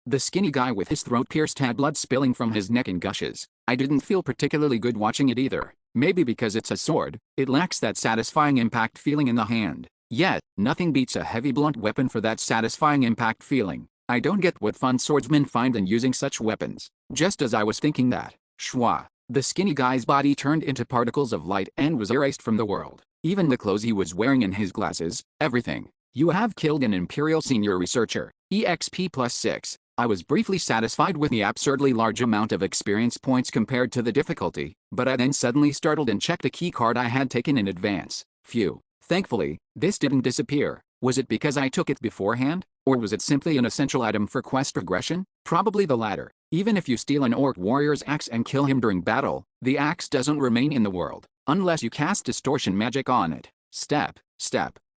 The skinny guy with his throat pierced had blood spilling from his neck in gushes. I didn't feel particularly good watching it either. Maybe because it's a sword, it lacks that satisfying impact feeling in the hand. Yet, nothing beats a heavy blunt weapon for that satisfying impact feeling. I don't get what fun swordsmen find in using such weapons. Just as I was thinking that, shwa, the skinny guy's body turned into particles of light and was erased from the world. Even the clothes he was wearing and his glasses, everything. You have killed an Imperial senior researcher. EXP +6. I was briefly satisfied with the absurdly large amount of experience points compared to the difficulty, but I then suddenly startled and checked a key card I had taken in advance. Phew. Thankfully, this didn't disappear. Was it because I took it beforehand? Or was it simply an essential item for quest progression? Probably the latter. Even if you steal an orc warrior's axe and kill him during battle, the axe doesn't remain in the world, unless you cast distortion magic on it. Step.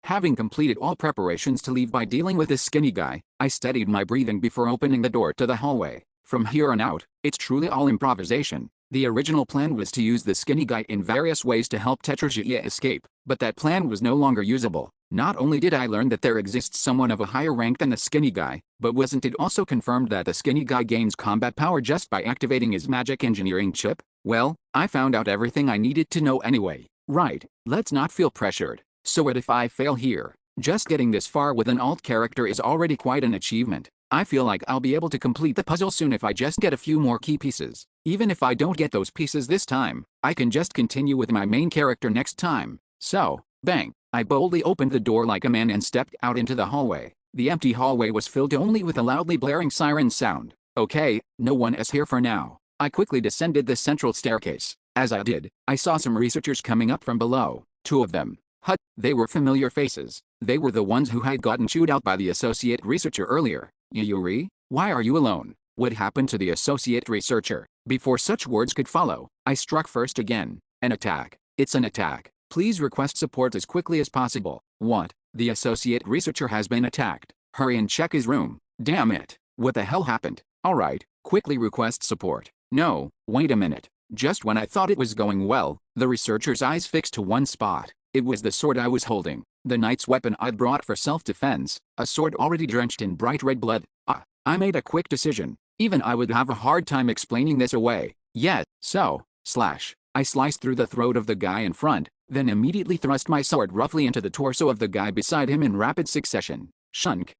Having completed all preparations to leave by dealing with this skinny guy, I steadied my breathing before opening the door to the hallway. From here on out, it's truly all improvisation. The original plan was to use the skinny guy in various ways to help Interrogation escape, but that plan was no longer usable. Not only did I learn that there exists someone of a higher rank than the skinny guy, but wasn't it also confirmed that the skinny guy gains combat power just by activating his magic engineering chip? Well, I found out everything I needed to know anyway. Right, let's not feel pressured. So what if I fail here? Just getting this far with an alt character is already quite an achievement. I feel like I'll be able to complete the puzzle soon if I just get a few more key pieces. Even if I don't get those pieces this time, I can just continue with my main character next time. So, bang, I boldly opened the door like a man and stepped out into the hallway. The empty hallway was filled only with a loudly blaring siren sound. Okay, no one is here for now. I quickly descended the central staircase. As I did, I saw some researchers coming up from below. 2 of them. They were familiar faces. They were the ones who had gotten chewed out by the associate researcher earlier. Yuri, why are you alone? What happened to the associate researcher? Before such words could follow, I struck first again. An attack. It's an attack. Please request support as quickly as possible. What? The associate researcher has been attacked. Hurry and check his room. Damn it. What the hell happened? Alright, quickly request support. No, wait a minute. Just when I thought it was going well, the researcher's eyes fixed to one spot. It was the sword I was holding, the knight's weapon I'd brought for self-defense, a sword already drenched in bright red blood. I made a quick decision. Even I would have a hard time explaining this away. Yet, I sliced through the throat of the guy in front, then immediately thrust my sword roughly into the torso of the guy beside him in rapid succession. Shunk.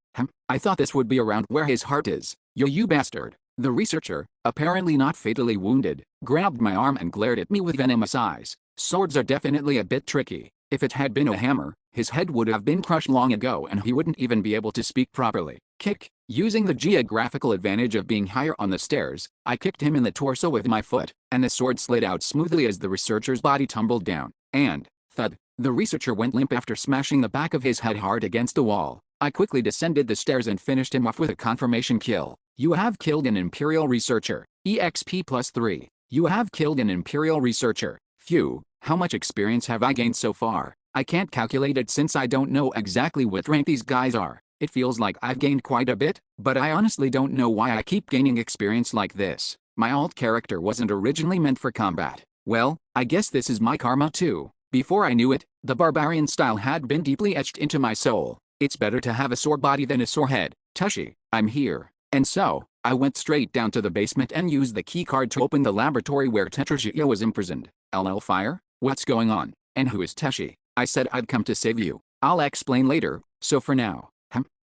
I thought this would be around where his heart is. You bastard. The researcher, apparently not fatally wounded, grabbed my arm and glared at me with venomous eyes. Swords are definitely a bit tricky. If it had been a hammer, his head would have been crushed long ago and he wouldn't even be able to speak properly. Kick. Using the geographical advantage of being higher on the stairs, I kicked him in the torso with my foot, and the sword slid out smoothly as the researcher's body tumbled down. And, thud, the researcher went limp after smashing the back of his head hard against the wall. I quickly descended the stairs and finished him off with a confirmation kill. You have killed an Imperial researcher. EXP +3. You have killed an Imperial researcher. Phew, how much experience have I gained so far? I can't calculate it since I don't know exactly what rank these guys are. It feels like I've gained quite a bit, but I honestly don't know why I keep gaining experience like this. My alt character wasn't originally meant for combat. Well, I guess this is my karma too. Before I knew it, the barbarian style had been deeply etched into my soul. It's better to have a sore body than a sore head. Tushy, I'm here. And so, I went straight down to the basement and used the key card to open the laboratory where Interrogation was imprisoned. LL Fire? What's going on? And who is Teshi? I said I'd come to save you. I'll explain later, so for now.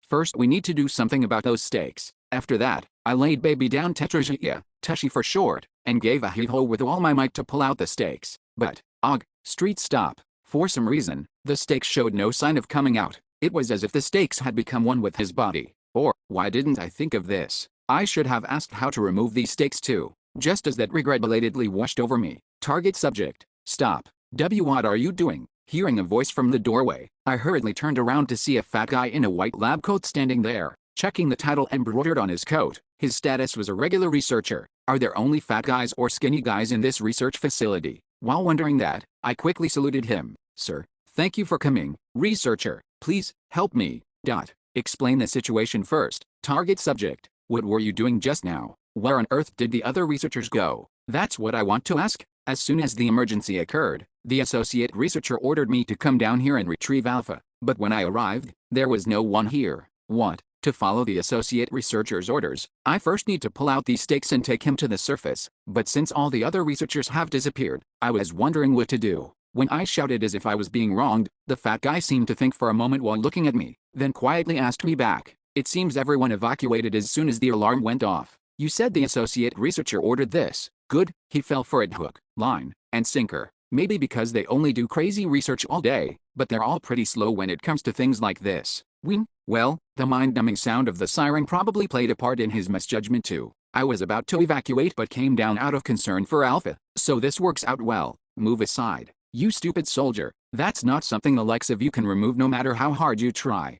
First we need to do something about those stakes. After that, I laid baby down Teshi for short, and gave a heave-ho with all my might to pull out the stakes. But, street stop. For some reason, the stakes showed no sign of coming out. It was as if the stakes had become one with his body. Or, why didn't I think of this? I should have asked how to remove these stakes too. Just as that regret belatedly washed over me. Target subject. Stop. What are you doing? Hearing a voice from the doorway, I hurriedly turned around to see a fat guy in a white lab coat standing there, checking the title embroidered on his coat. His status was a regular researcher. Are there only fat guys or skinny guys in this research facility? While wondering that, I quickly saluted him. Sir, thank you for coming. Researcher, please, help me. Explain the situation first. Target subject. What were you doing just now? Where on earth did the other researchers go? That's what I want to ask. As soon as the emergency occurred, the associate researcher ordered me to come down here and retrieve Alpha. But when I arrived, there was no one here. What? To follow the associate researcher's orders, I first need to pull out these stakes and take him to the surface. But since all the other researchers have disappeared, I was wondering what to do. When I shouted as if I was being wronged, the fat guy seemed to think for a moment while looking at me, then quietly asked me back. It seems everyone evacuated as soon as the alarm went off. You said the associate researcher ordered this. Good, he fell for it hook, line, and sinker. Maybe because they only do crazy research all day, but they're all pretty slow when it comes to things like this. Well, the mind-numbing sound of the siren probably played a part in his misjudgment too. I was about to evacuate but came down out of concern for Alpha, so this works out well. Move aside. You stupid soldier, that's not something the likes of you can remove no matter how hard you try.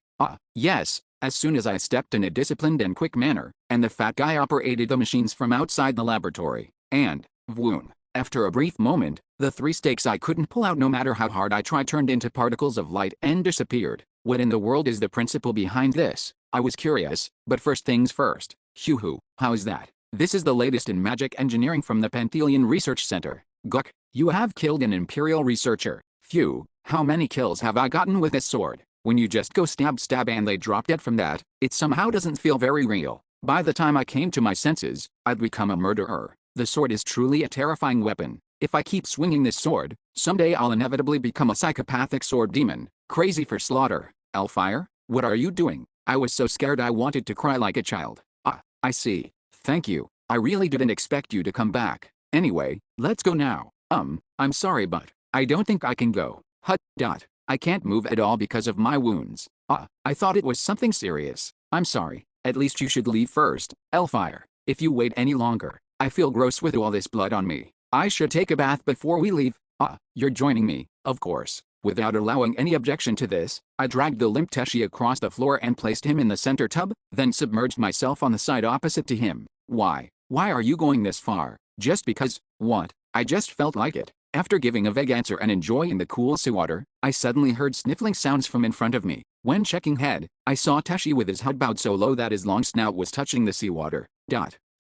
Yes, as soon as I stepped in a disciplined and quick manner, and the fat guy operated the machines from outside the laboratory, and, voom. After a brief moment, the 3 stakes I couldn't pull out no matter how hard I tried turned into particles of light and disappeared. What in the world is the principle behind this? I was curious, but first things first. Hoo-hoo, how's that? This is the latest in magic engineering from the Pantheon Research Center. Guck, you have killed an Imperial researcher. Phew, how many kills have I gotten with this sword? When you just go stab stab and they drop dead from that, it somehow doesn't feel very real. By the time I came to my senses, I'd become a murderer. The sword is truly a terrifying weapon. If I keep swinging this sword, someday I'll inevitably become a psychopathic sword demon, crazy for slaughter. Elfire, what are you doing? I was so scared I wanted to cry like a child. I see. Thank you. I really didn't expect you to come back. Anyway, let's go now. I'm sorry but I don't think I can go. I can't move at all because of my wounds. I thought it was something serious. I'm sorry. At least you should leave first, Elfire. If you wait any longer, I feel gross with all this blood on me. I should take a bath before we leave. You're joining me, of course. Without allowing any objection to this, I dragged the limp Teshi across the floor and placed him in the center tub, then submerged myself on the side opposite to him. Why are you going this far? Just because? What? I just felt like it. After giving a vague answer and enjoying the cool seawater, I suddenly heard sniffling sounds from in front of me. When checking head, I saw Teshi with his head bowed so low that his long snout was touching the seawater.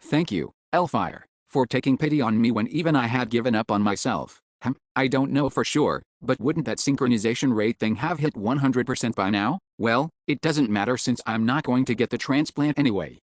Thank you, Elfire, for taking pity on me when even I had given up on myself. I don't know for sure, but wouldn't that synchronization rate thing have hit 100% by now? Well, it doesn't matter since I'm not going to get the transplant anyway.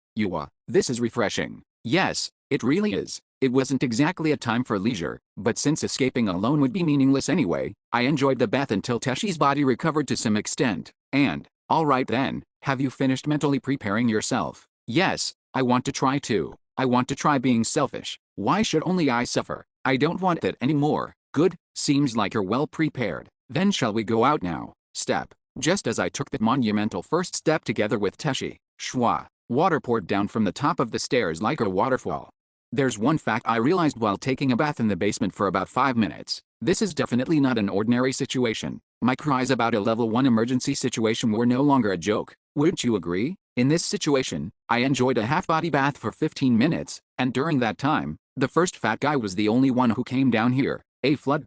This is refreshing. Yes, it really is. It wasn't exactly a time for leisure, but since escaping alone would be meaningless anyway, I enjoyed the bath until Teshi's body recovered to some extent. And, alright then, have you finished mentally preparing yourself? Yes, I want to try too. I want to try being selfish. Why should only I suffer? I don't want that anymore. Good, seems like you're well prepared. Then shall we go out now? Step. Just as I took that monumental first step together with Teshi, shwa, water poured down from the top of the stairs like a waterfall. There's one fact I realized while taking a bath in the basement for about 5 minutes. This is definitely not an ordinary situation. My cries about a level 1 emergency situation were no longer a joke. Wouldn't you agree? In this situation, I enjoyed a half-body bath for 15 minutes, and during that time, the first fat guy was the only one who came down here. A flood?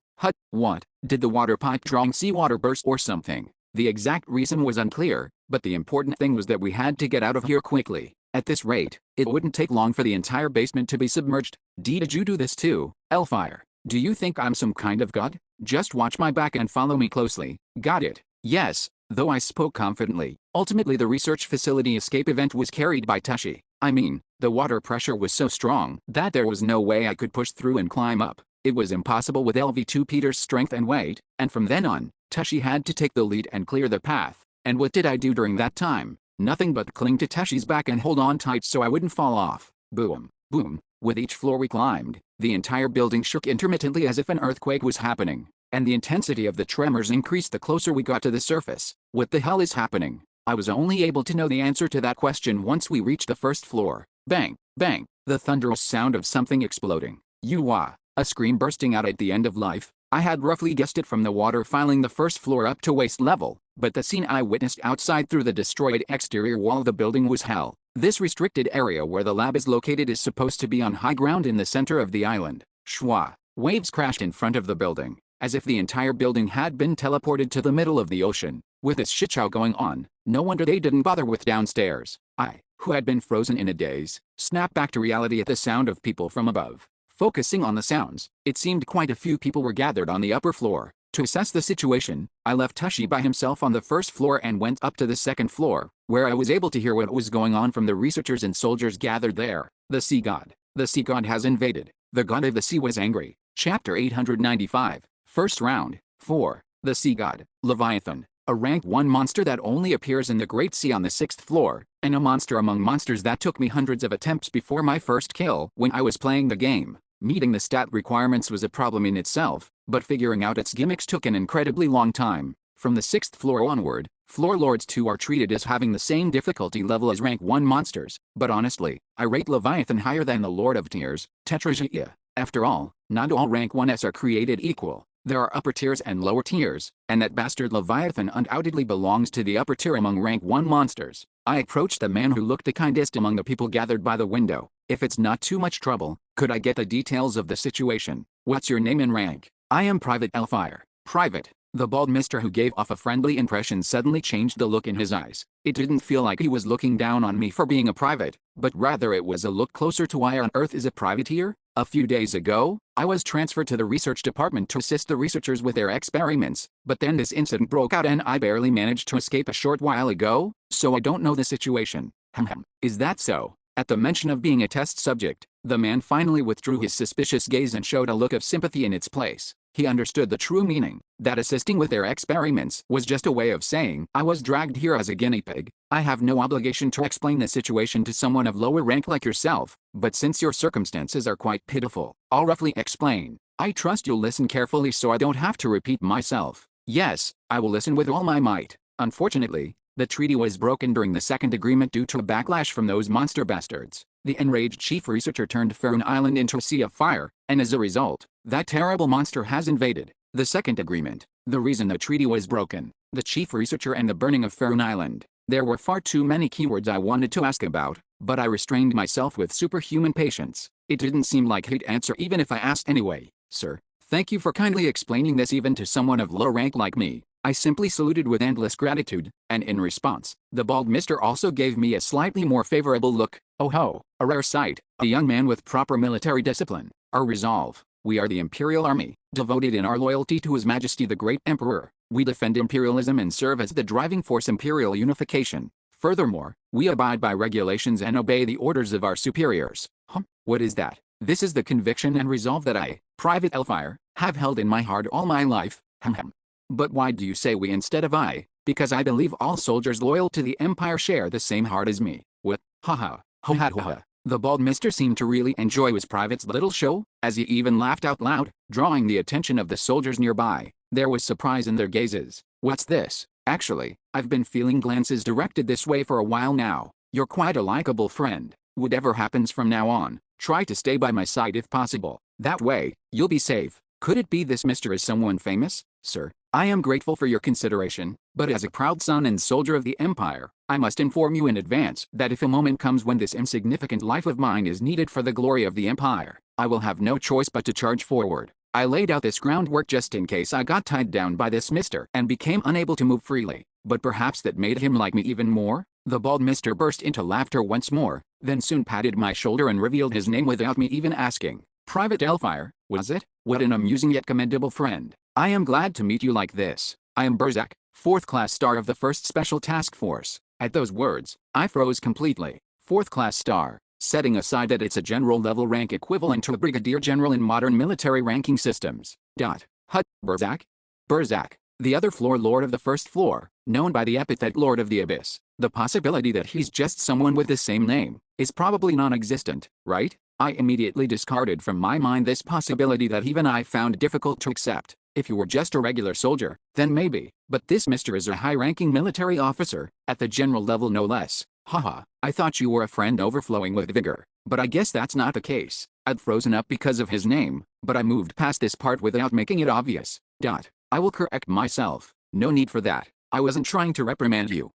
What? Did the water pipe drawing seawater burst or something? The exact reason was unclear, but the important thing was that we had to get out of here quickly. At this rate, it wouldn't take long for the entire basement to be submerged. Did you do this too, Elfire? Do you think I'm some kind of god? Just watch my back and follow me closely. Got it? Yes, though I spoke confidently. Ultimately the research facility escape event was carried by Teshi. I mean, the water pressure was so strong that there was no way I could push through and climb up. It was impossible with LV2 Peter's strength and weight, and from then on, Teshi had to take the lead and clear the path. And what did I do during that time? Nothing but cling to Teshi's back and hold on tight so I wouldn't fall off. Boom, boom. With each floor we climbed, the entire building shook intermittently as if an earthquake was happening, and the intensity of the tremors increased the closer we got to the surface. What the hell is happening? I was only able to know the answer to that question once we reached the first floor. Bang, bang, the thunderous sound of something exploding. A scream bursting out at the end of life. I had roughly guessed it from the water filing the first floor up to waist level, but the scene I witnessed outside through the destroyed exterior wall of the building was hell. This restricted area where the lab is located is supposed to be on high ground in the center of the island. Shwa. Waves crashed in front of the building, as if the entire building had been teleported to the middle of the ocean. With this shitshow going on, no wonder they didn't bother with downstairs. I, who had been frozen in a daze, snapped back to reality at the sound of people from above. Focusing on the sounds, it seemed quite a few people were gathered on the upper floor. To assess the situation, I left Teshi by himself on the first floor and went up to the second floor, where I was able to hear what was going on from the researchers and soldiers gathered there. The sea god. The sea god has invaded. The god of the sea was angry. Chapter 895. First round. 4. The sea god. Leviathan. A rank 1 monster that only appears in the Great Sea on the 6th floor, and a monster among monsters that took me hundreds of attempts before my first kill when I was playing the game. Meeting the stat requirements was a problem in itself, but figuring out its gimmicks took an incredibly long time. From the 6th floor onward, floor lords too are treated as having the same difficulty level as rank 1 monsters, but honestly, I rate Leviathan higher than the Lord of Tears, Tetrarchia. After all, not all rank 1s are created equal. There are upper tiers and lower tiers, and that bastard Leviathan undoubtedly belongs to the upper tier among rank 1 monsters. I approached the man who looked the kindest among the people gathered by the window. If it's not too much trouble, could I get the details of the situation? What's your name and rank? I am Private Elfire. Private. The bald mister who gave off a friendly impression suddenly changed the look in his eyes. It didn't feel like he was looking down on me for being a private, but rather it was a look closer to why on earth is a privateer? A few days ago, I was transferred to the research department to assist the researchers with their experiments, but then this incident broke out and I barely managed to escape a short while ago, so I don't know the situation. Is that so? At the mention of being a test subject, the man finally withdrew his suspicious gaze and showed a look of sympathy in its place. He understood the true meaning, that assisting with their experiments was just a way of saying, I was dragged here as a guinea pig. I have no obligation to explain the situation to someone of lower rank like yourself, but since your circumstances are quite pitiful, I'll roughly explain. I trust you'll listen carefully so I don't have to repeat myself. Yes, I will listen with all my might. Unfortunately, the treaty was broken during the second agreement due to a backlash from those monster bastards. The enraged chief researcher turned Faerun Island into a sea of fire, and as a result, that terrible monster has invaded. The second agreement. The reason the treaty was broken. The chief researcher and the burning of Faerun Island. There were far too many keywords I wanted to ask about, but I restrained myself with superhuman patience. It didn't seem like he'd answer even if I asked anyway. Sir, thank you for kindly explaining this even to someone of low rank like me. I simply saluted with endless gratitude, and in response, the bald mister also gave me a slightly more favorable look. Oh ho, a rare sight, a young man with proper military discipline. Our resolve. We are the Imperial Army, devoted in our loyalty to His Majesty the Great Emperor. We defend imperialism and serve as the driving force imperial unification. Furthermore, we abide by regulations and obey the orders of our superiors. What is that? This is the conviction and resolve that I, Private Elfire, have held in my heart all my life. But why do you say we instead of I? Because I believe all soldiers loyal to the Empire share the same heart as me. What? Haha. Ho-ha-ho-ha. The bald mister seemed to really enjoy his private's little show, as he even laughed out loud, drawing the attention of the soldiers nearby. There was surprise in their gazes. What's this? Actually, I've been feeling glances directed this way for a while now. You're quite a likable friend. Whatever happens from now on, try to stay by my side if possible. That way, you'll be safe. Could it be this mister is someone famous? Sir, I am grateful for your consideration, but as a proud son and soldier of the Empire, I must inform you in advance that if a moment comes when this insignificant life of mine is needed for the glory of the Empire, I will have no choice but to charge forward. I laid out this groundwork just in case I got tied down by this mister and became unable to move freely, but perhaps that made him like me even more? The bald mister burst into laughter once more, then soon patted my shoulder and revealed his name without me even asking. Private Elfire, was it? What an amusing yet commendable friend. I am glad to meet you like this. I am Berzak, 4th class star of the 1st Special Task Force. At those words, I froze completely. 4th class star, setting aside that it's a general level rank equivalent to a brigadier general in modern military ranking systems. Berzak? Berzak, the other floor lord of the 1st floor, known by the epithet Lord of the Abyss. The possibility that he's just someone with the same name is probably non-existent, right? I immediately discarded from my mind this possibility that even I found difficult to accept. If you were just a regular soldier, then maybe, but this mister is a high-ranking military officer, at the general level no less. Haha, I thought you were a friend overflowing with vigor, but I guess that's not the case. I'd frozen up because of his name, but I moved past this part without making it obvious. I will correct myself. No need for that. I wasn't trying to reprimand you.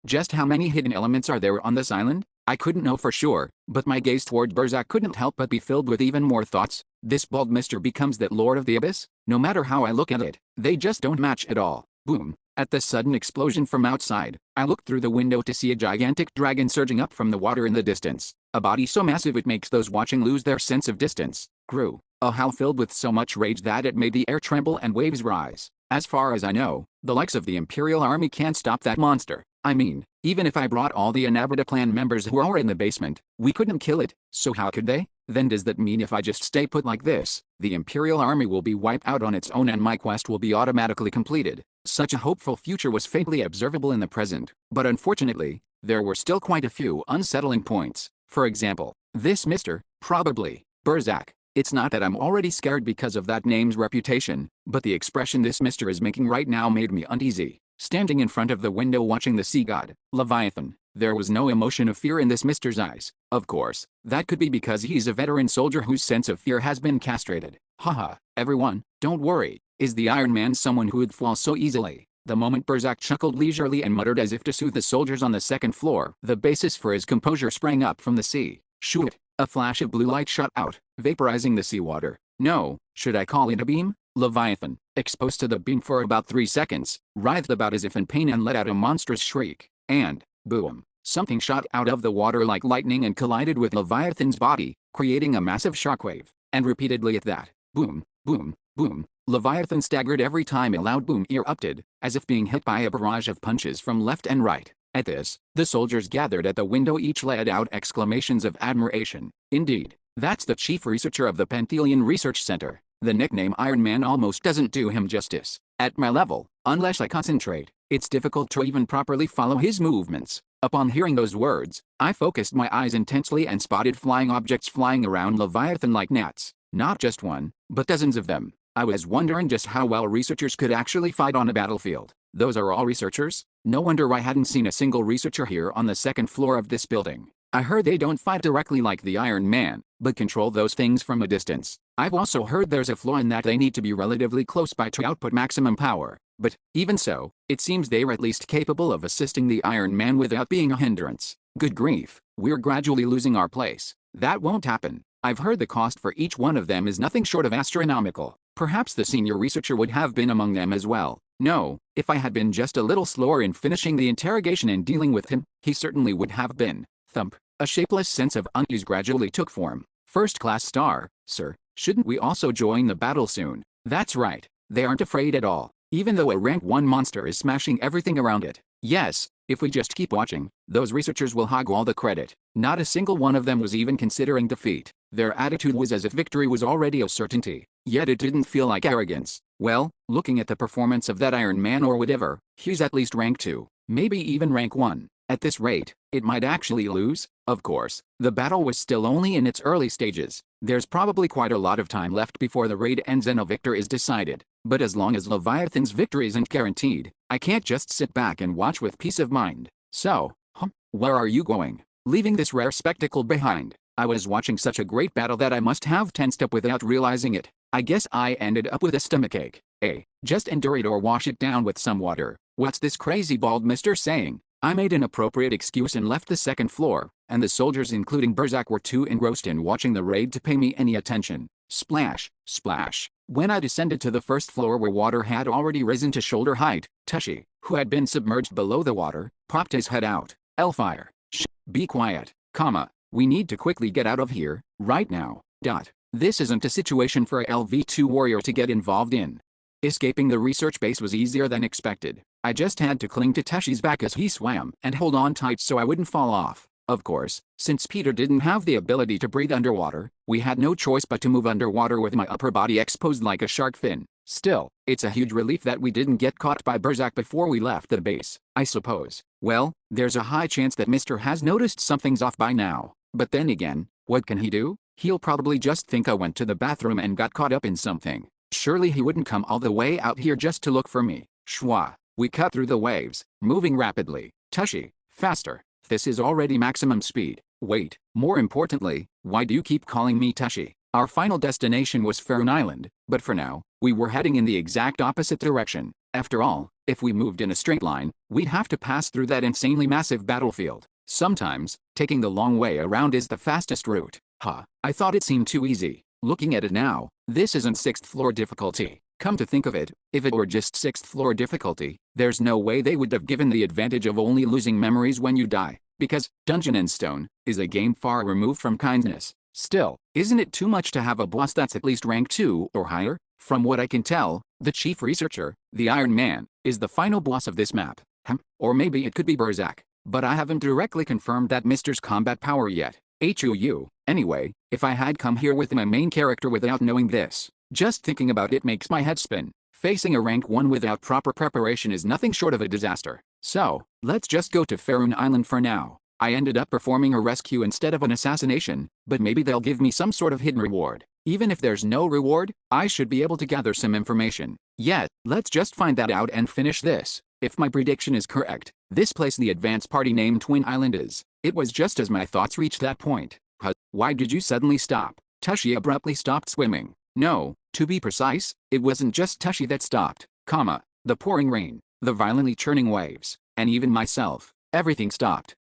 Just how many hidden elements are there on this island? I couldn't know for sure, but my gaze toward Berzak couldn't help but be filled with even more thoughts. This bald mister becomes that Lord of the Abyss? No matter how I look at it, they just don't match at all. Boom. At the sudden explosion from outside, I looked through the window to see a gigantic dragon surging up from the water in the distance. A body so massive it makes those watching lose their sense of distance. Grew. A howl filled with so much rage that it made the air tremble and waves rise. As far as I know, the likes of the Imperial Army can't stop that monster. I mean, even if I brought all the Anabata clan members who are in the basement, we couldn't kill it, so how could they? Then does that mean if I just stay put like this, the Imperial Army will be wiped out on its own and my quest will be automatically completed? Such a hopeful future was faintly observable in the present, but unfortunately, there were still quite a few unsettling points. For example, this Mr. Probably, Berzak. It's not that I'm already scared because of that name's reputation, but the expression this mister is making right now made me uneasy. Standing in front of the window watching the sea god, Leviathan, there was no emotion of fear in this mister's eyes. Of course, that could be because he's a veteran soldier whose sense of fear has been castrated. Haha, everyone, don't worry. Is the Iron Man someone who would fall so easily? The moment Berzak chuckled leisurely and muttered as if to soothe the soldiers on the second floor, the basis for his composure sprang up from the sea. Shoot! A flash of blue light shot out, vaporizing the seawater. No, should I call it a beam? Leviathan, exposed to the beam for about 3 seconds, writhed about as if in pain and let out a monstrous shriek. And, boom, something shot out of the water like lightning and collided with Leviathan's body, creating a massive shockwave. And repeatedly at that. Boom, boom, boom. Leviathan staggered every time a loud boom erupted, as if being hit by a barrage of punches from left and right. At this, the soldiers gathered at the window each let out exclamations of admiration. Indeed, that's the chief researcher of the Panthelian Research Center. The nickname Iron Man almost doesn't do him justice. At my level, unless I concentrate, it's difficult to even properly follow his movements. Upon hearing those words, I focused my eyes intensely and spotted flying objects flying around Leviathan like gnats. Not just one, but dozens of them. I was wondering just how well researchers could actually fight on a battlefield. Those are all researchers? No wonder I hadn't seen a single researcher here on the second floor of this building. I heard they don't fight directly like the Iron Man, but control those things from a distance. I've also heard there's a flaw in that they need to be relatively close by to output maximum power. But, even so, it seems they're at least capable of assisting the Iron Man without being a hindrance. Good grief, we're gradually losing our place. That won't happen. I've heard the cost for each one of them is nothing short of astronomical. Perhaps the senior researcher would have been among them as well. No, if I had been just a little slower in finishing the interrogation and dealing with him, he certainly would have been. Thump. A shapeless sense of unease gradually took form. First class star, sir, shouldn't we also join the battle soon? That's right, they aren't afraid at all, even though a rank 1 monster is smashing everything around it. Yes, if we just keep watching, those researchers will hog all the credit. Not a single one of them was even considering defeat. Their attitude was as if victory was already a certainty, yet it didn't feel like arrogance. Well, looking at the performance of that Iron Man or whatever, he's at least rank 2, maybe even rank 1. At this rate, it might actually lose. Of course, the battle was still only in its early stages. There's probably quite a lot of time left before the raid ends and a victor is decided. But as long as Leviathan's victory isn't guaranteed, I can't just sit back and watch with peace of mind. So, where are you going? Leaving this rare spectacle behind. I was watching such a great battle that I must have tensed up without realizing it. I guess I ended up with a stomachache. Just endure it or wash it down with some water. What's this crazy bald mister saying? I made an appropriate excuse and left the second floor, and the soldiers including Berzak were too engrossed in watching the raid to pay me any attention. Splash, splash. When I descended to the first floor where water had already risen to shoulder height, Tashi, who had been submerged below the water, popped his head out. Elfire. Shh, be quiet, we need to quickly get out of here, right now. This isn't a situation for a LV2 warrior to get involved in. Escaping the research base was easier than expected. I just had to cling to Tashi's back as he swam and hold on tight so I wouldn't fall off. Of course, since Peter didn't have the ability to breathe underwater, we had no choice but to move underwater with my upper body exposed like a shark fin. Still, it's a huge relief that we didn't get caught by Berzak before we left the base, I suppose. Well, there's a high chance that Mr. has noticed something's off by now. But then again, what can he do? He'll probably just think I went to the bathroom and got caught up in something. Surely he wouldn't come all the way out here just to look for me. Shwa. We cut through the waves, moving rapidly. Tashi, faster. This is already maximum speed. Wait, more importantly, why do you keep calling me Tashi? Our final destination was Faerun Island, but for now, we were heading in the exact opposite direction. After all, if we moved in a straight line, we'd have to pass through that insanely massive battlefield. Sometimes, taking the long way around is the fastest route. I thought it seemed too easy. Looking at it now, this isn't 6th floor difficulty. Come to think of it, if it were just 6th floor difficulty, there's no way they would have given the advantage of only losing memories when you die, because Dungeon and Stone is a game far removed from kindness. Still, isn't it too much to have a boss that's at least rank 2 or higher? From what I can tell, the chief researcher, the Iron Man, is the final boss of this map. Or maybe it could be Berzak, but I haven't directly confirmed that Mr.'s combat power yet. Anyway, if I had come here with my main character without knowing this, just thinking about it makes my head spin. Facing a rank 1 without proper preparation is nothing short of a disaster. So, let's just go to Faerun Island for now. I ended up performing a rescue instead of an assassination, but maybe they'll give me some sort of hidden reward. Even if there's no reward, I should be able to gather some information. Let's just find that out and finish this. If my prediction is correct, this place the advance party named Twin Island is. It was just as my thoughts reached that point. Why did you suddenly stop? Tashi abruptly stopped swimming. No, to be precise, it wasn't just Tushy that stopped, the pouring rain, the violently churning waves, and even myself. Everything stopped.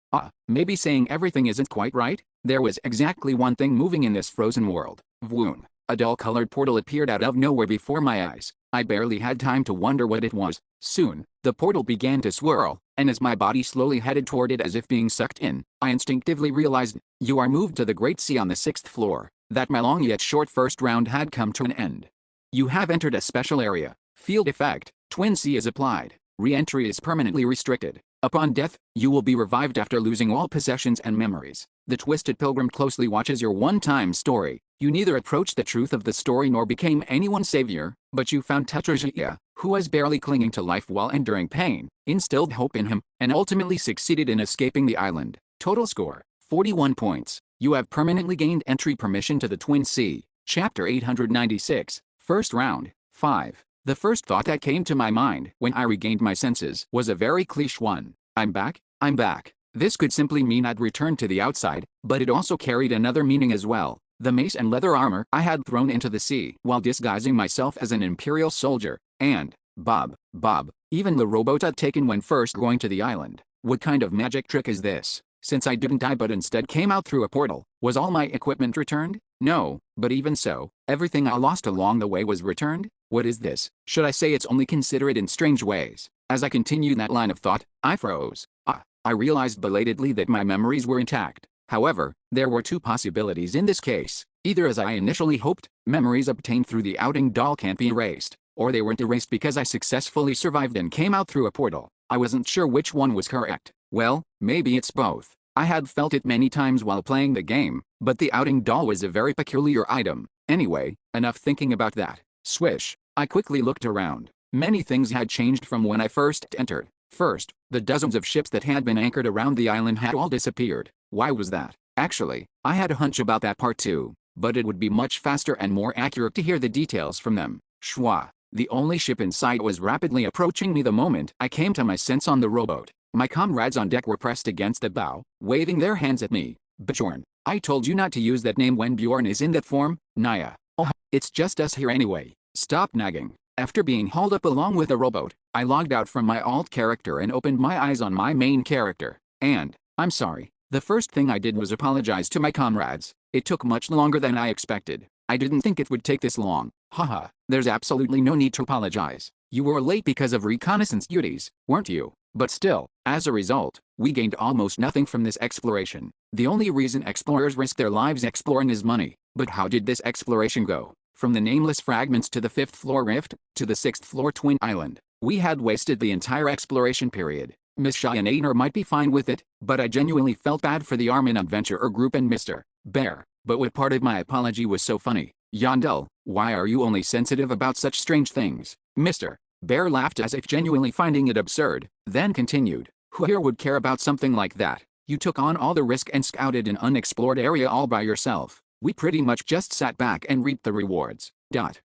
Maybe saying everything isn't quite right. There was exactly one thing moving in this frozen world. Vwoon. A dull-colored portal appeared out of nowhere before my eyes. I barely had time to wonder what it was. Soon, the portal began to swirl, and as my body slowly headed toward it as if being sucked in, I instinctively realized, you are moved to the Great Sea on the 6th floor, that my long yet short first round had come to an end. You have entered a special area. Field effect, Twin Sea is applied. Re-entry is permanently restricted. Upon death, you will be revived after losing all possessions and memories. The Twisted Pilgrim closely watches your one-time story. You neither approached the truth of the story nor became anyone's savior, but you found Tetrajia, who was barely clinging to life while enduring pain, instilled hope in him, and ultimately succeeded in escaping the island. Total score, 41 points. You have permanently gained entry permission to the Twin Sea. Chapter 896, First Round, 5. The first thought that came to my mind when I regained my senses was a very cliché one. I'm back, I'm back. This could simply mean I'd returned to the outside, but it also carried another meaning as well. The mace and leather armor I had thrown into the sea while disguising myself as an Imperial soldier, and, Bob, even the rowboat I'd taken when first going to the island. What kind of magic trick is this? Since I didn't die but instead came out through a portal, was all my equipment returned? No, but even so, everything I lost along the way was returned? What is this? Should I say it's only considerate in strange ways? As I continued that line of thought, I froze. I realized belatedly that my memories were intact. However, there were two possibilities in this case. Either as I initially hoped, memories obtained through the outing doll can't be erased, or they weren't erased because I successfully survived and came out through a portal. I wasn't sure which one was correct. Well, maybe it's both. I had felt it many times while playing the game, but the outing doll was a very peculiar item. Anyway, enough thinking about that. Swish. I quickly looked around. Many things had changed from when I first entered. First, the dozens of ships that had been anchored around the island had all disappeared. Why was that? Actually, I had a hunch about that part too, but it would be much faster and more accurate to hear the details from them. Schwa. The only ship in sight was rapidly approaching me the moment I came to my sense on the rowboat. My comrades on deck were pressed against the bow, waving their hands at me. Bjorn, I told you not to use that name when Bjorn is in that form, Naya. Oh, it's just us here anyway. Stop nagging. After being hauled up along with the rowboat, I logged out from my alt character and opened my eyes on my main character. And, I'm sorry, the first thing I did was apologize to my comrades. It took much longer than I expected. I didn't think it would take this long. Haha, there's absolutely no need to apologize. You were late because of reconnaissance duties, weren't you? But still, as a result, we gained almost nothing from this exploration. The only reason explorers risk their lives exploring is money. But how did this exploration go? From the nameless fragments to the 5th floor rift, to the 6th floor twin island, we had wasted the entire exploration period. Miss Cheyenne might be fine with it, but I genuinely felt bad for the Armin Adventurer group and Mr. Bear. But what part of my apology was so funny? Yandel, why are you only sensitive about such strange things? Mr. Bear laughed as if genuinely finding it absurd, then continued. Who here would care about something like that? You took on all the risk and scouted an unexplored area all by yourself. We pretty much just sat back and reaped the rewards.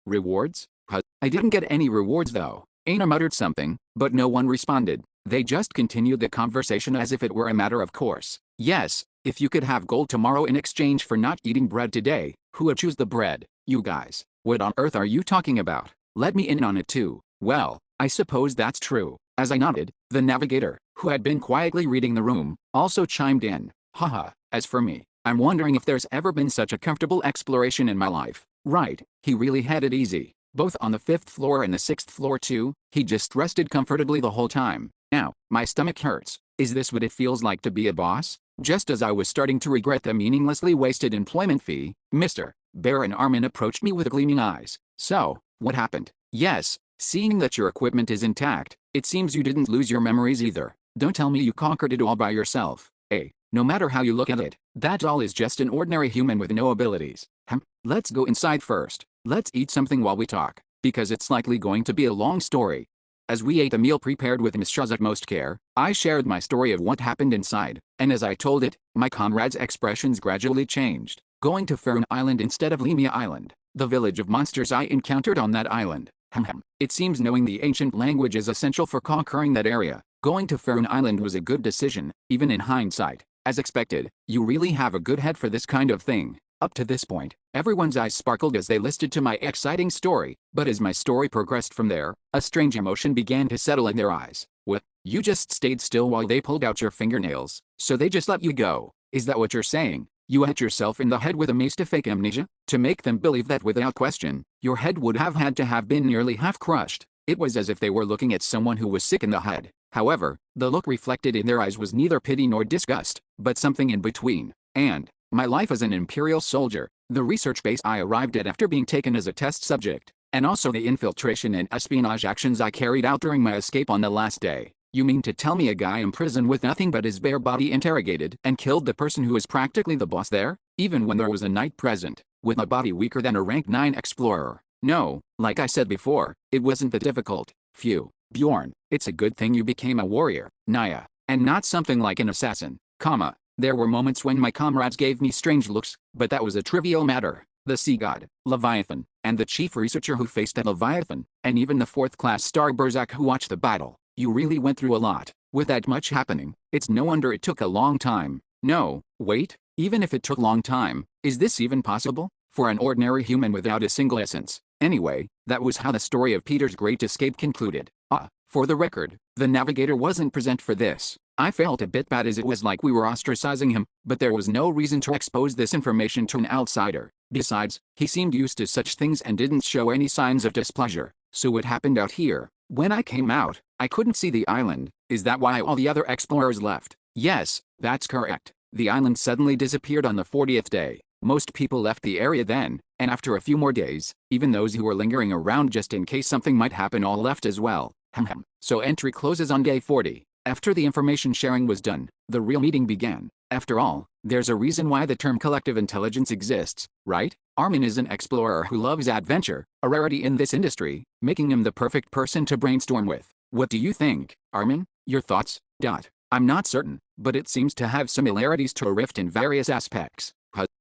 Rewards? I didn't get any rewards though. Aina muttered something, but no one responded. They just continued the conversation as if it were a matter of course. Yes, if you could have gold tomorrow in exchange for not eating bread today, who would choose the bread? You guys. What on earth are you talking about? Let me in on it too. Well, I suppose that's true. As I nodded, the navigator, who had been quietly reading the room, also chimed in. Haha, as for me, I'm wondering if there's ever been such a comfortable exploration in my life. Right, he really had it easy. Both on the 5th floor and the 6th floor too, he just rested comfortably the whole time. Now, my stomach hurts. Is this what it feels like to be a boss? Just as I was starting to regret the meaninglessly wasted employment fee, Mr. Bear and Armin approached me with gleaming eyes. So, what happened? Yes, seeing that your equipment is intact, it seems you didn't lose your memories either. Don't tell me you conquered it all by yourself. No matter how you look at it, that doll is just an ordinary human with no abilities. Let's go inside first. Let's eat something while we talk, because it's likely going to be a long story. As we ate a meal prepared with Miss Shaw's utmost care, I shared my story of what happened inside, and as I told it, my comrades' expressions gradually changed. Going to Faerun Island instead of Lemia Island, the village of monsters I encountered on that island. It seems knowing the ancient language is essential for conquering that area. Going to Faerun Island was a good decision, even in hindsight. As expected, you really have a good head for this kind of thing. Up to this point, everyone's eyes sparkled as they listened to my exciting story, but as my story progressed from there, a strange emotion began to settle in their eyes. What? You just stayed still while they pulled out your fingernails, so they just let you go? Is that what you're saying? You hit yourself in the head with a mace to fake amnesia? To make them believe that without question, your head would have had to have been nearly half crushed. It was as if they were looking at someone who was sick in the head. However, the look reflected in their eyes was neither pity nor disgust, but something in between. And my life as an Imperial soldier, the research base I arrived at after being taken as a test subject, and also the infiltration and espionage actions I carried out during my escape on the last day. You mean to tell me a guy in prison with nothing but his bare body interrogated and killed the person who was practically the boss there, even when there was a knight present, with a body weaker than a rank 9 explorer? No, like I said before, it wasn't that difficult. Phew, Bjorn, it's a good thing you became a warrior, Naya, and not something like an assassin, comma. There were moments when my comrades gave me strange looks, but that was a trivial matter. The sea god, Leviathan, and the chief researcher who faced that Leviathan, and even the 4th-class star Berzak who watched the battle. You really went through a lot. With that much happening, it's no wonder it took a long time. No, wait, even if it took long time, is this even possible? For an ordinary human without a single essence. Anyway, that was how the story of Peter's great escape concluded. For the record, the navigator wasn't present for this. I felt a bit bad as it was like we were ostracizing him, but there was no reason to expose this information to an outsider. Besides, he seemed used to such things and didn't show any signs of displeasure. So what happened out here? When I came out, I couldn't see the island. Is that why all the other explorers left? Yes, that's correct. The island suddenly disappeared on the 40th day. Most people left the area then, and after a few more days, even those who were lingering around just in case something might happen all left as well. So entry closes on day 40. After the information sharing was done, the real meeting began. After all, there's a reason why the term collective intelligence exists, right? Armin is an explorer who loves adventure, a rarity in this industry, making him the perfect person to brainstorm with. What do you think, Armin? Your thoughts? I'm not certain, but it seems to have similarities to a rift in various aspects.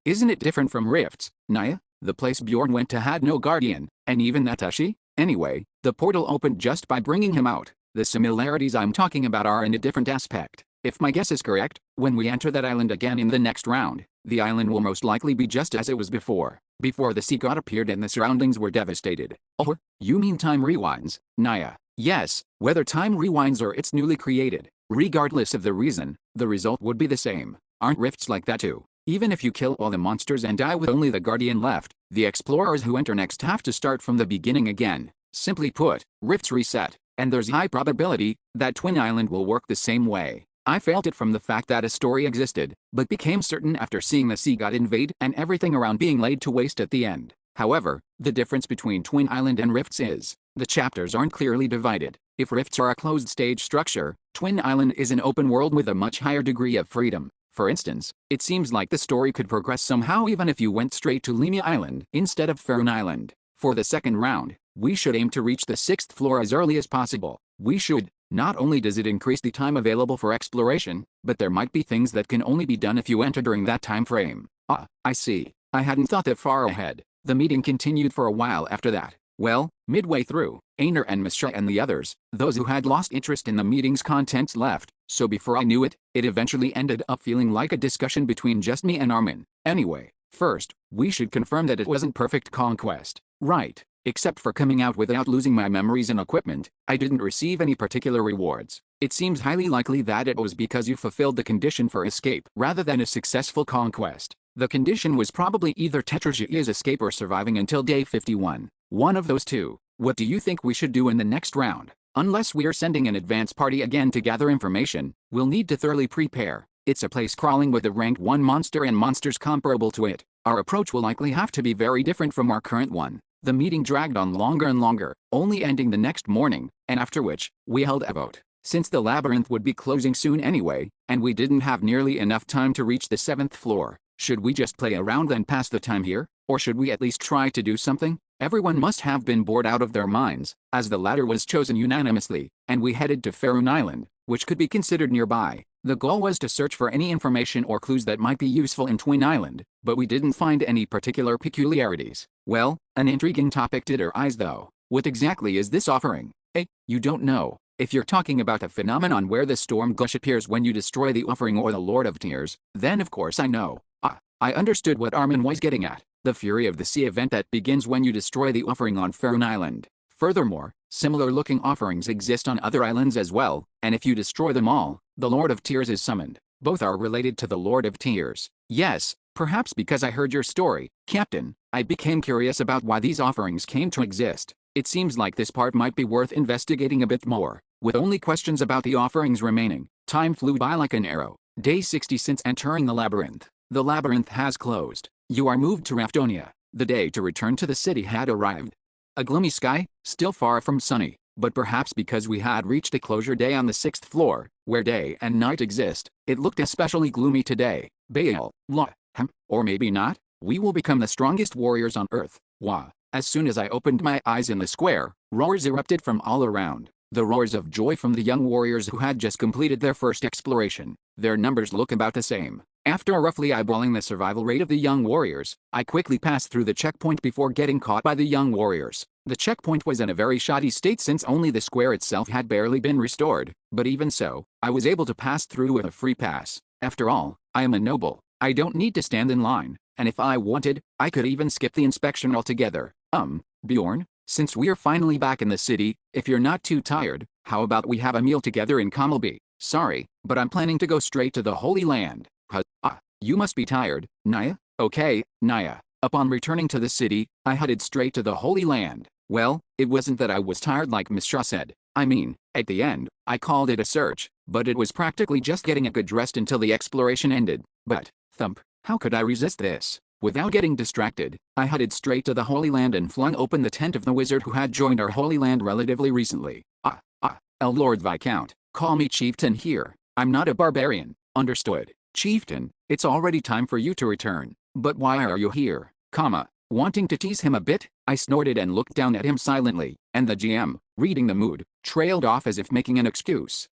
Isn't it different from rifts, Naya? The place Bjorn went to had no guardian, and even Natashi? Anyway, the portal opened just by bringing him out. The similarities I'm talking about are in a different aspect. If my guess is correct, when we enter that island again in the next round, the island will most likely be just as it was before the sea god appeared and the surroundings were devastated. Oh, you mean time rewinds, Naya? Yes, whether time rewinds or it's newly created, regardless of the reason, the result would be the same. Aren't rifts like that too? Even if you kill all the monsters and die with only the guardian left, the explorers who enter next have to start from the beginning again. Simply put, rifts reset, and there's high probability that Twin Island will work the same way. I felt it from the fact that a story existed, but became certain after seeing the sea god invade and everything around being laid to waste at the end. However, the difference between Twin Island and rifts is, the chapters aren't clearly divided. If rifts are a closed stage structure, Twin Island is an open world with a much higher degree of freedom. For instance, it seems like the story could progress somehow even if you went straight to Lemia Island instead of Faerun Island. For the second round, we should aim to reach the 6th floor as early as possible. Not only does it increase the time available for exploration, but there might be things that can only be done if you enter during that time frame. I see. I hadn't thought that far ahead. The meeting continued for a while after that. Well, midway through, Ainer and Mishra and the others, those who had lost interest in the meeting's contents left, so before I knew it, it eventually ended up feeling like a discussion between just me and Armin. Anyway, first, we should confirm that it wasn't perfect conquest, right? Except for coming out without losing my memories and equipment, I didn't receive any particular rewards. It seems highly likely that it was because you fulfilled the condition for escape rather than a successful conquest. The condition was probably either Tetrashia's escape or surviving until day 51. One of those two. What do you think we should do in the next round? Unless we're sending an advance party again to gather information, we'll need to thoroughly prepare. It's a place crawling with a rank 1 monster and monsters comparable to it. Our approach will likely have to be very different from our current one. The meeting dragged on longer and longer, only ending the next morning, and after which, we held a vote. Since the labyrinth would be closing soon anyway, and we didn't have nearly enough time to reach the 7th floor, should we just play around and pass the time here, or should we at least try to do something? Everyone must have been bored out of their minds, as the latter was chosen unanimously, and we headed to Faerun Island, which could be considered nearby. The goal was to search for any information or clues that might be useful in Twin Island, but we didn't find any particular peculiarities. Well, an intriguing topic did our eyes though. What exactly is this offering? You don't know. If you're talking about a phenomenon where the storm gush appears when you destroy the offering or the Lord of Tears, then of course I know. I understood what Armin was getting at. The Fury of the Sea event that begins when you destroy the offering on Faerun Island. Furthermore, similar-looking offerings exist on other islands as well, and if you destroy them all, the Lord of Tears is summoned. Both are related to the Lord of Tears. Yes, perhaps because I heard your story, Captain, I became curious about why these offerings came to exist. It seems like this part might be worth investigating a bit more. With only questions about the offerings remaining, time flew by like an arrow. Day 60 since entering the labyrinth. The labyrinth has closed. You are moved to Raftonia. The day to return to the city had arrived. A gloomy sky, still far from sunny, but perhaps because we had reached a closure day on the 6th floor, where day and night exist, it looked especially gloomy today. Baal, or maybe not. We will become the strongest warriors on Earth. Wah. As soon as I opened my eyes in the square, roars erupted from all around. The roars of joy from the young warriors who had just completed their first exploration. Their numbers look about the same. After roughly eyeballing the survival rate of the young warriors, I quickly passed through the checkpoint before getting caught by the young warriors. The checkpoint was in a very shoddy state since only the square itself had barely been restored, but even so, I was able to pass through with a free pass. After all, I am a noble. I don't need to stand in line, and if I wanted, I could even skip the inspection altogether. Bjorn, since we're finally back in the city, if you're not too tired, how about we have a meal together in Kamalby? Sorry, but I'm planning to go straight to the Holy Land. You must be tired, Naya? Okay, Naya. Upon returning to the city, I headed straight to the Holy Land. Well, it wasn't that I was tired like Miss Shaw said. I mean, at the end, I called it a search, but it was practically just getting a good rest until the exploration ended. But, thump, how could I resist this? Without getting distracted, I headed straight to the Holy Land and flung open the tent of the wizard who had joined our Holy Land relatively recently. Lord Viscount, call me Chieftain here. I'm not a barbarian, understood? Chieftain, it's already time for you to return. But why are you here? Wanting to tease him a bit, I snorted and looked down at him silently, and the GM, reading the mood, trailed off as if making an excuse.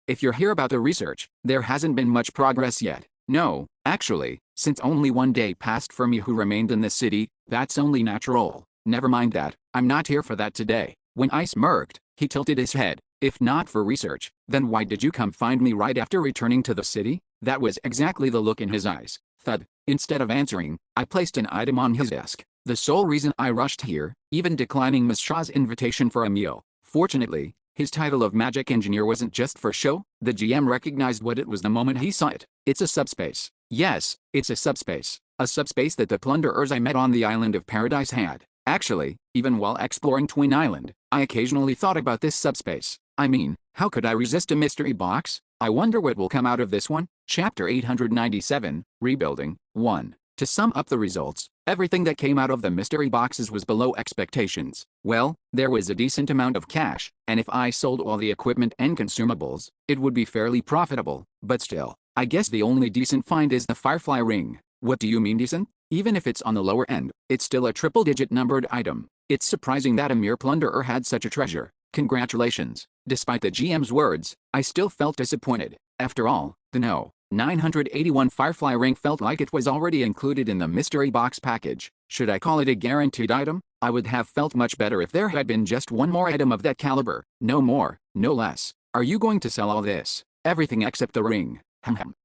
If you're here about the research, there hasn't been much progress yet. No, actually, since only one day passed for me who remained in the city, that's only natural. Never mind that, I'm not here for that today. When I smirked, he tilted his head. If not for research, then why did you come find me right after returning to the city? That was exactly the look in his eyes. Thud. Instead of answering, I placed an item on his desk. The sole reason I rushed here, even declining Miss Shaw's invitation for a meal. Fortunately, his title of magic engineer wasn't just for show. The GM recognized what it was the moment he saw it. It's a subspace. Yes, it's a subspace. A subspace that the plunderers I met on the island of Paradise had. Actually, even while exploring Twin Island, I occasionally thought about this subspace. I mean, how could I resist a mystery box? I wonder what will come out of this one. Chapter 897, Rebuilding, 1. To sum up the results, everything that came out of the mystery boxes was below expectations. Well, there was a decent amount of cash, and if I sold all the equipment and consumables, it would be fairly profitable. But still, I guess the only decent find is the Firefly ring. What do you mean decent? Even if it's on the lower end, it's still a triple-digit numbered item. It's surprising that a mere plunderer had such a treasure. Congratulations. Despite the GM's words, I still felt disappointed. After all, the 981 Firefly ring felt like it was already included in the mystery box package. Should I call it a guaranteed item? I would have felt much better if there had been just one more item of that caliber. No more, no less. Are you going to sell all this? Everything except the ring.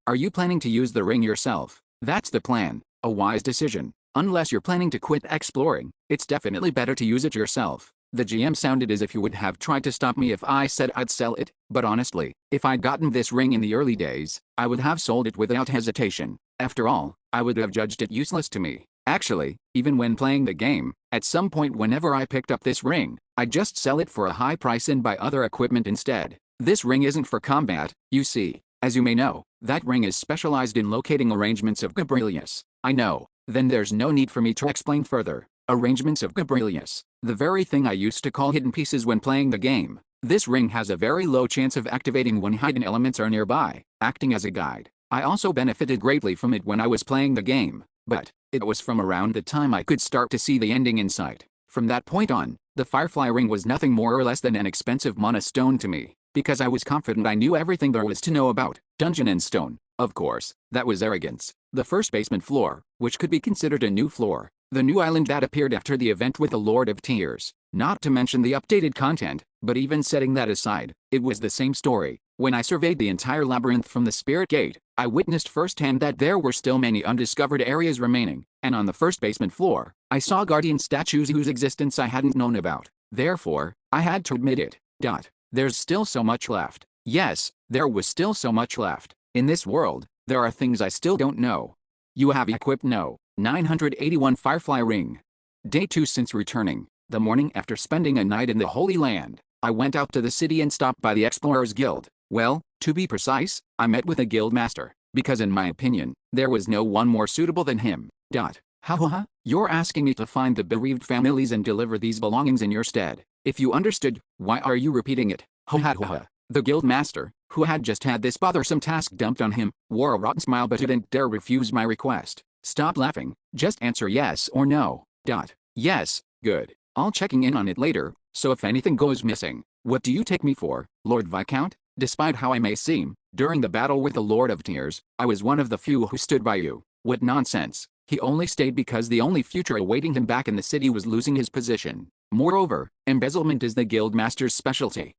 Are you planning to use the ring yourself? That's the plan. A wise decision. Unless you're planning to quit exploring, it's definitely better to use it yourself. The GM sounded as if he would have tried to stop me if I said I'd sell it, but honestly, if I'd gotten this ring in the early days, I would have sold it without hesitation. After all, I would have judged it useless to me. Actually, even when playing the game, at some point whenever I picked up this ring, I'd just sell it for a high price and buy other equipment instead. This ring isn't for combat, you see. As you may know, that ring is specialized in locating arrangements of Gabrielius. I know. Then there's no need for me to explain further. Arrangements of Gabrielius. The very thing I used to call hidden pieces when playing the game. This ring has a very low chance of activating when hidden elements are nearby, acting as a guide. I also benefited greatly from it when I was playing the game, but it was from around the time I could start to see the ending in sight. From that point on, the Firefly ring was nothing more or less than an expensive mana stone to me, because I was confident I knew everything there was to know about dungeon and stone. Of course, that was arrogance. The first basement floor, which could be considered a new floor. The new island that appeared after the event with the Lord of Tears. Not to mention the updated content, but even setting that aside, it was the same story. When I surveyed the entire labyrinth from the Spirit Gate, I witnessed firsthand that there were still many undiscovered areas remaining, and on the first basement floor, I saw guardian statues whose existence I hadn't known about. Therefore, I had to admit it. There's still so much left. Yes, there was still so much left. In this world, there are things I still don't know. You have equipped No. 981 Firefly Ring. Day 2 since returning. The morning after spending a night in the Holy Land, I went out to the city and stopped by the Explorers Guild. Well, to be precise, I met with a guild master, because in my opinion, there was no one more suitable than him. Ha, you're asking me to find the bereaved families and deliver these belongings in your stead. If you understood, why are you repeating it? Ha. The guild master, who had just had this bothersome task dumped on him, wore a rotten smile but didn't dare refuse my request. Stop laughing, just answer yes or no. Yes, good. I'll checking in on it later, so if anything goes missing, what do you take me for, Lord Viscount? Despite how I may seem, during the battle with the Lord of Tears, I was one of the few who stood by you. What nonsense. He only stayed because the only future awaiting him back in the city was losing his position. Moreover, embezzlement is the guild master's specialty.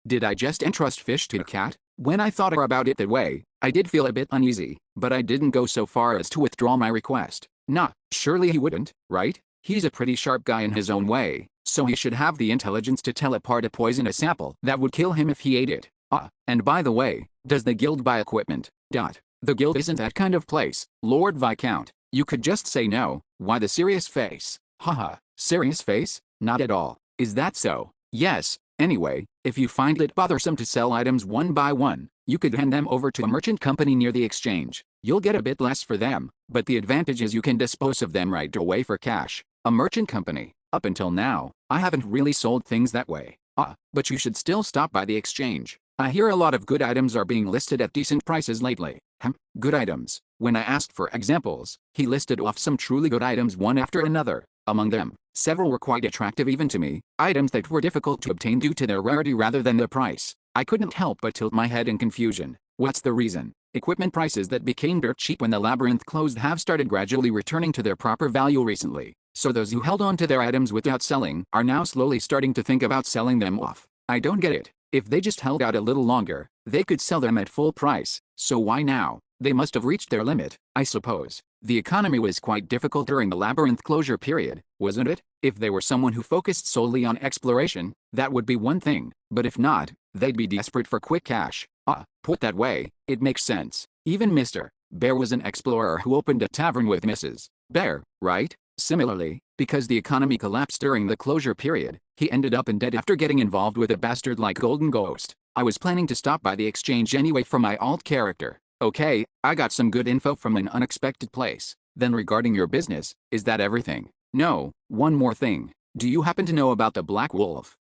Did I just entrust fish to a cat? When I thought about it that way, I did feel a bit uneasy, but I didn't go so far as to withdraw my request. Nah, surely he wouldn't, right? He's a pretty sharp guy in his own way, so he should have the intelligence to tell apart a poisonous apple that would kill him if he ate it. And by the way, does the guild buy equipment? The guild isn't that kind of place, Lord Viscount. You could just say no. Why the serious face? Haha, serious face? Not at all. Is that so? Yes. Anyway, if you find it bothersome to sell items one by one, you could hand them over to a merchant company near the exchange. You'll get a bit less for them, but the advantage is you can dispose of them right away for cash. A merchant company. Up until now, I haven't really sold things that way. But you should still stop by the exchange. I hear a lot of good items are being listed at decent prices lately. Good items. When I asked for examples, he listed off some truly good items one after another. Among them, several were quite attractive even to me, items that were difficult to obtain due to their rarity rather than their price. I couldn't help but tilt my head in confusion. What's the reason? Equipment prices that became dirt cheap when the labyrinth closed have started gradually returning to their proper value recently. So those who held on to their items without selling are now slowly starting to think about selling them off. I don't get it. If they just held out a little longer, they could sell them at full price. So why now? They must have reached their limit, I suppose. The economy was quite difficult during the labyrinth closure period, wasn't it? If they were someone who focused solely on exploration, that would be one thing, but if not, they'd be desperate for quick cash. Put that way, it makes sense. Even Mr. Bear was an explorer who opened a tavern with Mrs. Bear, right? Similarly, because the economy collapsed during the closure period, he ended up in debt after getting involved with a bastard like Golden Ghost. I was planning to stop by the exchange anyway for my alt character. Okay, I got some good info from an unexpected place. Then regarding your business, is that everything? No, one more thing. Do you happen to know about the Black Wolf?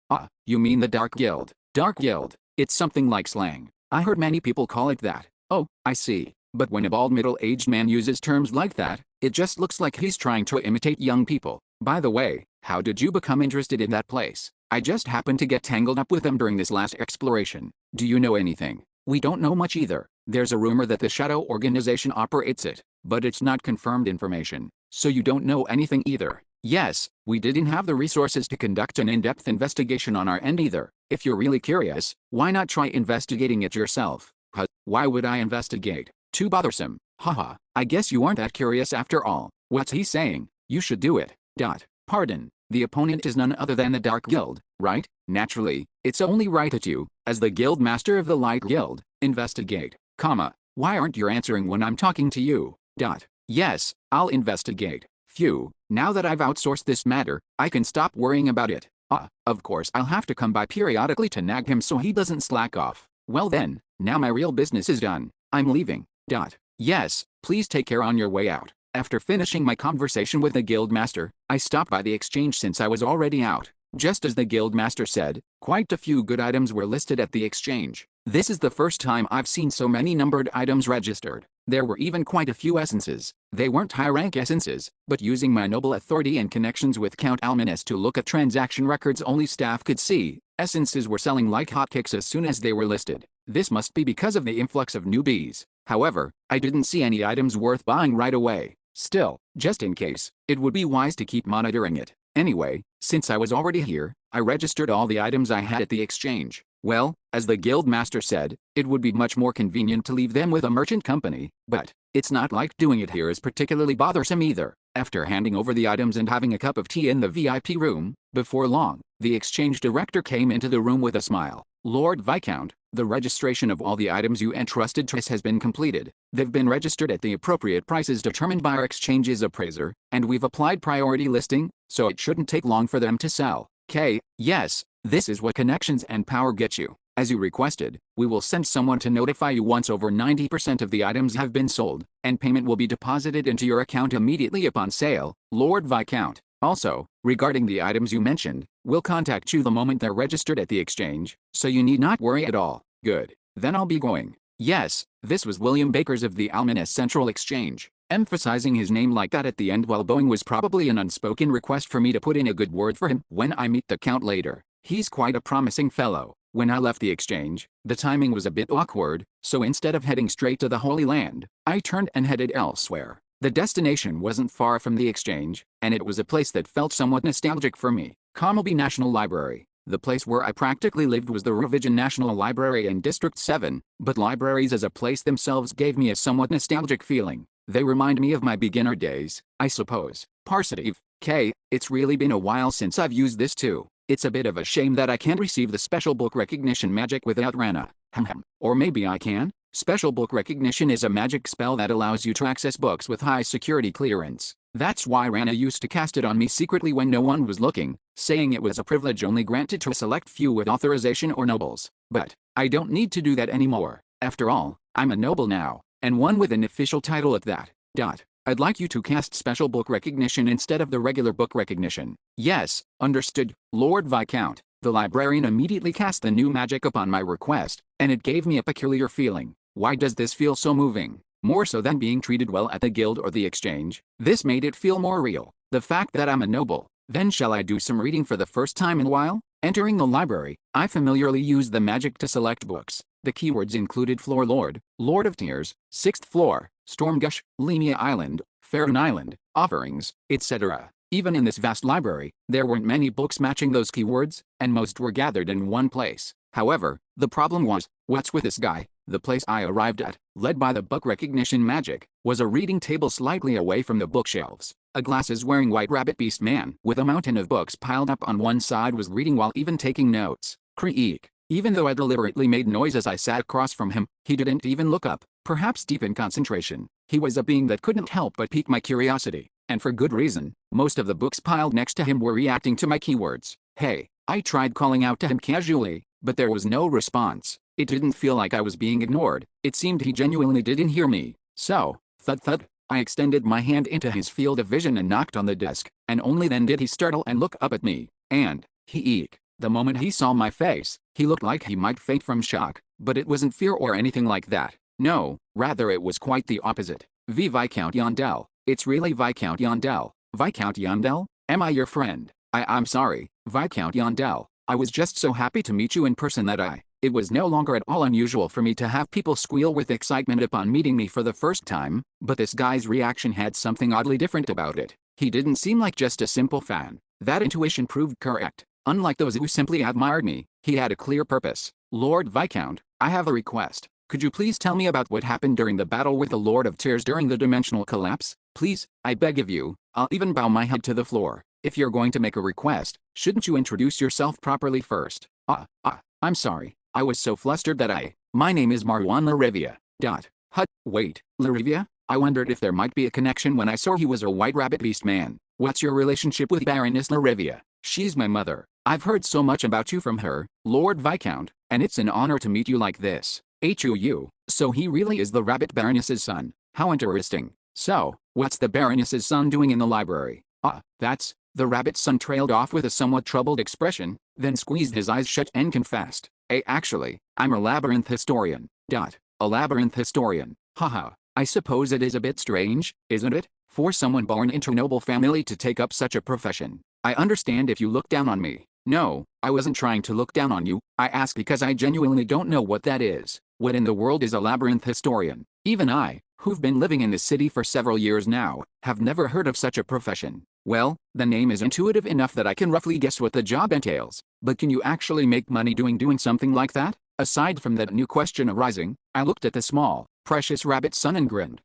You mean the Dark Guild? Dark Guild. It's something like slang. I heard many people call it that. Oh, I see. But when a bald middle-aged man uses terms like that, it just looks like he's trying to imitate young people. By the way, how did you become interested in that place? I just happened to get tangled up with them during this last exploration. Do you know anything? We don't know much either. There's a rumor that the Shadow Organization operates it, but it's not confirmed information. So you don't know anything either. Yes, we didn't have the resources to conduct an in-depth investigation on our end either. If you're really curious, why not try investigating it yourself? Why would I investigate? Too bothersome. Haha, I guess you aren't that curious after all. What's he saying? You should do it. Pardon, the opponent is none other than the Dark Guild, right? Naturally, it's only right that you, as the guild master of the Light Guild, investigate. Why aren't you answering when I'm talking to you? Yes, I'll investigate. Phew, now that I've outsourced this matter, I can stop worrying about it. Of course I'll have to come by periodically to nag him so he doesn't slack off. Well then, now my real business is done. I'm leaving. Yes, please take care on your way out. After finishing my conversation with the guild master, I stopped by the exchange since I was already out. Just as the guild master said, quite a few good items were listed at the exchange. This is the first time I've seen so many numbered items registered. There were even quite a few essences. They weren't high-rank essences, but using my noble authority and connections with Count Almanes to look at transaction records only staff could see, essences were selling like hotcakes as soon as they were listed. This must be because of the influx of newbies. However, I didn't see any items worth buying right away. Still, just in case, it would be wise to keep monitoring it. Anyway, since I was already here, I registered all the items I had at the exchange. Well, as the guild master said, it would be much more convenient to leave them with a merchant company, but it's not like doing it here is particularly bothersome either. After handing over the items and having a cup of tea in the VIP room, before long, the exchange director came into the room with a smile. Lord Viscount, the registration of all the items you entrusted to us has been completed. They've been registered at the appropriate prices determined by our exchange's appraiser, and we've applied priority listing, so it shouldn't take long for them to sell. Yes, this is what connections and power get you. As you requested, we will send someone to notify you once over 90% of the items have been sold, and payment will be deposited into your account immediately upon sale, Lord Viscount. Also, regarding the items you mentioned, we'll contact you the moment they're registered at the exchange, so you need not worry at all. Good. Then I'll be going. Yes, this was William Bakers of the Almanus Central Exchange. Emphasizing his name like that at the end while bowing was probably an unspoken request for me to put in a good word for him when I meet the Count later. He's quite a promising fellow. When I left the exchange, the timing was a bit awkward, so instead of heading straight to the Holy Land, I turned and headed elsewhere. The destination wasn't far from the exchange, and it was a place that felt somewhat nostalgic for me. Carmelby National Library. The place where I practically lived was the Revision National Library in District 7, but libraries as a place themselves gave me a somewhat nostalgic feeling. They remind me of my beginner days, I suppose. Parsitive. It's really been a while since I've used this too. It's a bit of a shame that I can't receive the special book recognition magic without Rana. Or maybe I can? Special book recognition is a magic spell that allows you to access books with high security clearance. That's why Rana used to cast it on me secretly when no one was looking, saying it was a privilege only granted to a select few with authorization or nobles. But I don't need to do that anymore. After all, I'm a noble now, and one with an official title at that. I'd like you to cast special book recognition instead of the regular book recognition. Yes, understood, Lord Viscount. The librarian immediately cast the new magic upon my request, and it gave me a peculiar feeling. Why does this feel so moving? More so than being treated well at the guild or the exchange. This made it feel more real. The fact that I'm a noble. Then shall I do some reading for the first time in a while? Entering the library, I familiarly used the magic to select books. The keywords included Floor Lord, Lord of Tears, 6th Floor, Stormgush, Lemia Island, Faerun Island, Offerings, etc. Even in this vast library, there weren't many books matching those keywords, and most were gathered in one place. However, the problem was, what's with this guy? The place I arrived at, led by the book recognition magic, was a reading table slightly away from the bookshelves. A glasses-wearing white rabbit beast man, with a mountain of books piled up on one side, was reading while even taking notes. Creak. Even though I deliberately made noise as I sat across from him, he didn't even look up, perhaps deep in concentration. He was a being that couldn't help but pique my curiosity, and for good reason. Most of the books piled next to him were reacting to my keywords. Hey, I tried calling out to him casually, but there was no response. It didn't feel like I was being ignored. It seemed he genuinely didn't hear me. So, thud, I extended my hand into his field of vision and knocked on the desk, and only then did he startle and look up at me. And, the moment he saw my face, he looked like he might faint from shock, but it wasn't fear or anything like that. No, rather it was quite the opposite. Viscount Yondell. It's really Viscount Yondell. Viscount Yondell? Am I your friend? I'm sorry, Viscount Yondell. I was just so happy to meet you in person that it was no longer at all unusual for me to have people squeal with excitement upon meeting me for the first time, but this guy's reaction had something oddly different about it. He didn't seem like just a simple fan. That intuition proved correct. Unlike those who simply admired me, he had a clear purpose. Lord Viscount, I have a request. Could you please tell me about what happened during the battle with the Lord of Tears during the dimensional collapse? Please, I beg of you. I'll even bow my head to the floor. If you're going to make a request, shouldn't you introduce yourself properly first? I'm sorry. I was so flustered that My name is Marwan Larivia. Wait, Larivia? I wondered if there might be a connection when I saw he was a white rabbit beast man. What's your relationship with Baroness Larivia? She's my mother. I've heard so much about you from her, Lord Viscount, and it's an honor to meet you like this. So he really is the rabbit baroness's son. How interesting. So, what's the baroness's son doing in the library? That's... The rabbit's son trailed off with a somewhat troubled expression, then squeezed his eyes shut and confessed. Actually, I'm a labyrinth historian. A labyrinth historian. Haha. I suppose it is a bit strange, isn't it, for someone born into a noble family to take up such a profession. I understand if you look down on me. No, I wasn't trying to look down on you. I ask because I genuinely don't know what that is. What in the world is a labyrinth historian? Even I, who've been living in this city for several years now, have never heard of such a profession. Well, the name is intuitive enough that I can roughly guess what the job entails, but can you actually make money doing something like that? Aside from that new question arising, I looked at the small, precious rabbit's son and grinned,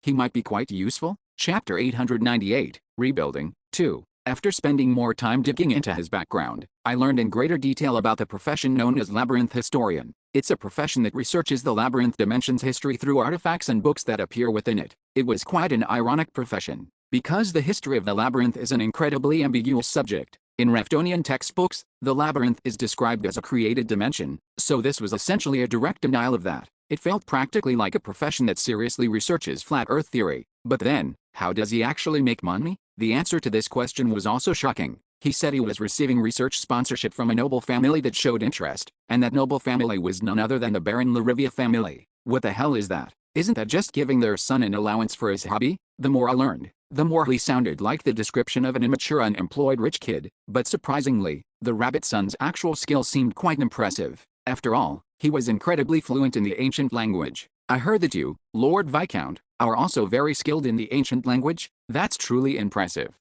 he might be quite useful? Chapter 898, Rebuilding, 2. After spending more time digging into his background, I learned in greater detail about the profession known as labyrinth historian. It's a profession that researches the labyrinth dimension's history through artifacts and books that appear within it. It was quite an ironic profession, because the history of the labyrinth is an incredibly ambiguous subject. In Raftonian textbooks, the labyrinth is described as a created dimension, so this was essentially a direct denial of that. It felt practically like a profession that seriously researches flat earth theory. But then, how does he actually make money? The answer to this question was also shocking. He said he was receiving research sponsorship from a noble family that showed interest, and that noble family was none other than the Baron Larivia family. What the hell is that? Isn't that just giving their son an allowance for his hobby? The more I learned, the more he sounded like the description of an immature unemployed rich kid. But surprisingly, the rabbit son's actual skill seemed quite impressive. After all, he was incredibly fluent in the ancient language. I heard that you, Lord Viscount, are also very skilled in the ancient language? That's truly impressive.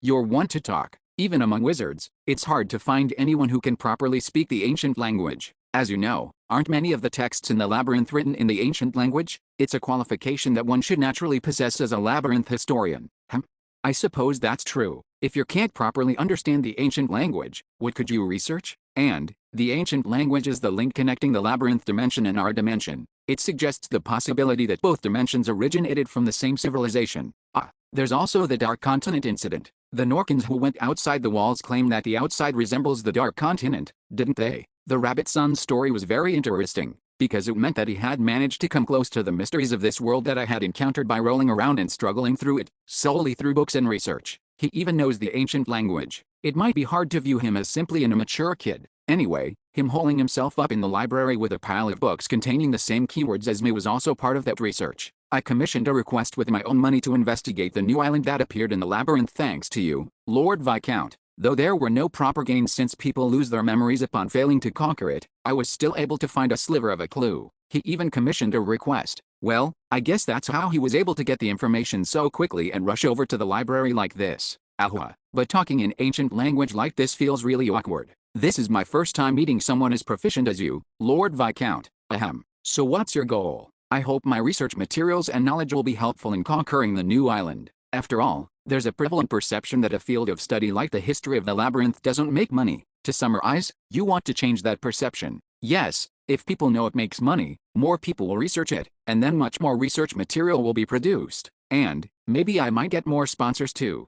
You're one to talk. Even among wizards, it's hard to find anyone who can properly speak the ancient language. As you know, aren't many of the texts in the labyrinth written in the ancient language? It's a qualification that one should naturally possess as a labyrinth historian. I suppose that's true. If you can't properly understand the ancient language, what could you research? And, the ancient language is the link connecting the labyrinth dimension and our dimension. It suggests the possibility that both dimensions originated from the same civilization. There's also the Dark Continent incident. The Norkans who went outside the walls claim that the outside resembles the Dark Continent, didn't they? The rabbit son's story was very interesting, because it meant that he had managed to come close to the mysteries of this world that I had encountered by rolling around and struggling through it, solely through books and research. He even knows the ancient language. It might be hard to view him as simply an immature kid. Anyway, him holding himself up in the library with a pile of books containing the same keywords as me was also part of that research. I commissioned a request with my own money to investigate the new island that appeared in the labyrinth thanks to you, Lord Viscount. Though there were no proper gains since people lose their memories upon failing to conquer it, I was still able to find a sliver of a clue. He even commissioned a request. Well, I guess that's how he was able to get the information so quickly and rush over to the library like this. But talking in ancient language like this feels really awkward. This is my first time meeting someone as proficient as you, Lord Viscount. So what's your goal? I hope my research materials and knowledge will be helpful in conquering the new island. After all, there's a prevalent perception that a field of study like the history of the labyrinth doesn't make money. To summarize, you want to change that perception. Yes, if people know it makes money, more people will research it, and then much more research material will be produced. And, maybe I might get more sponsors too.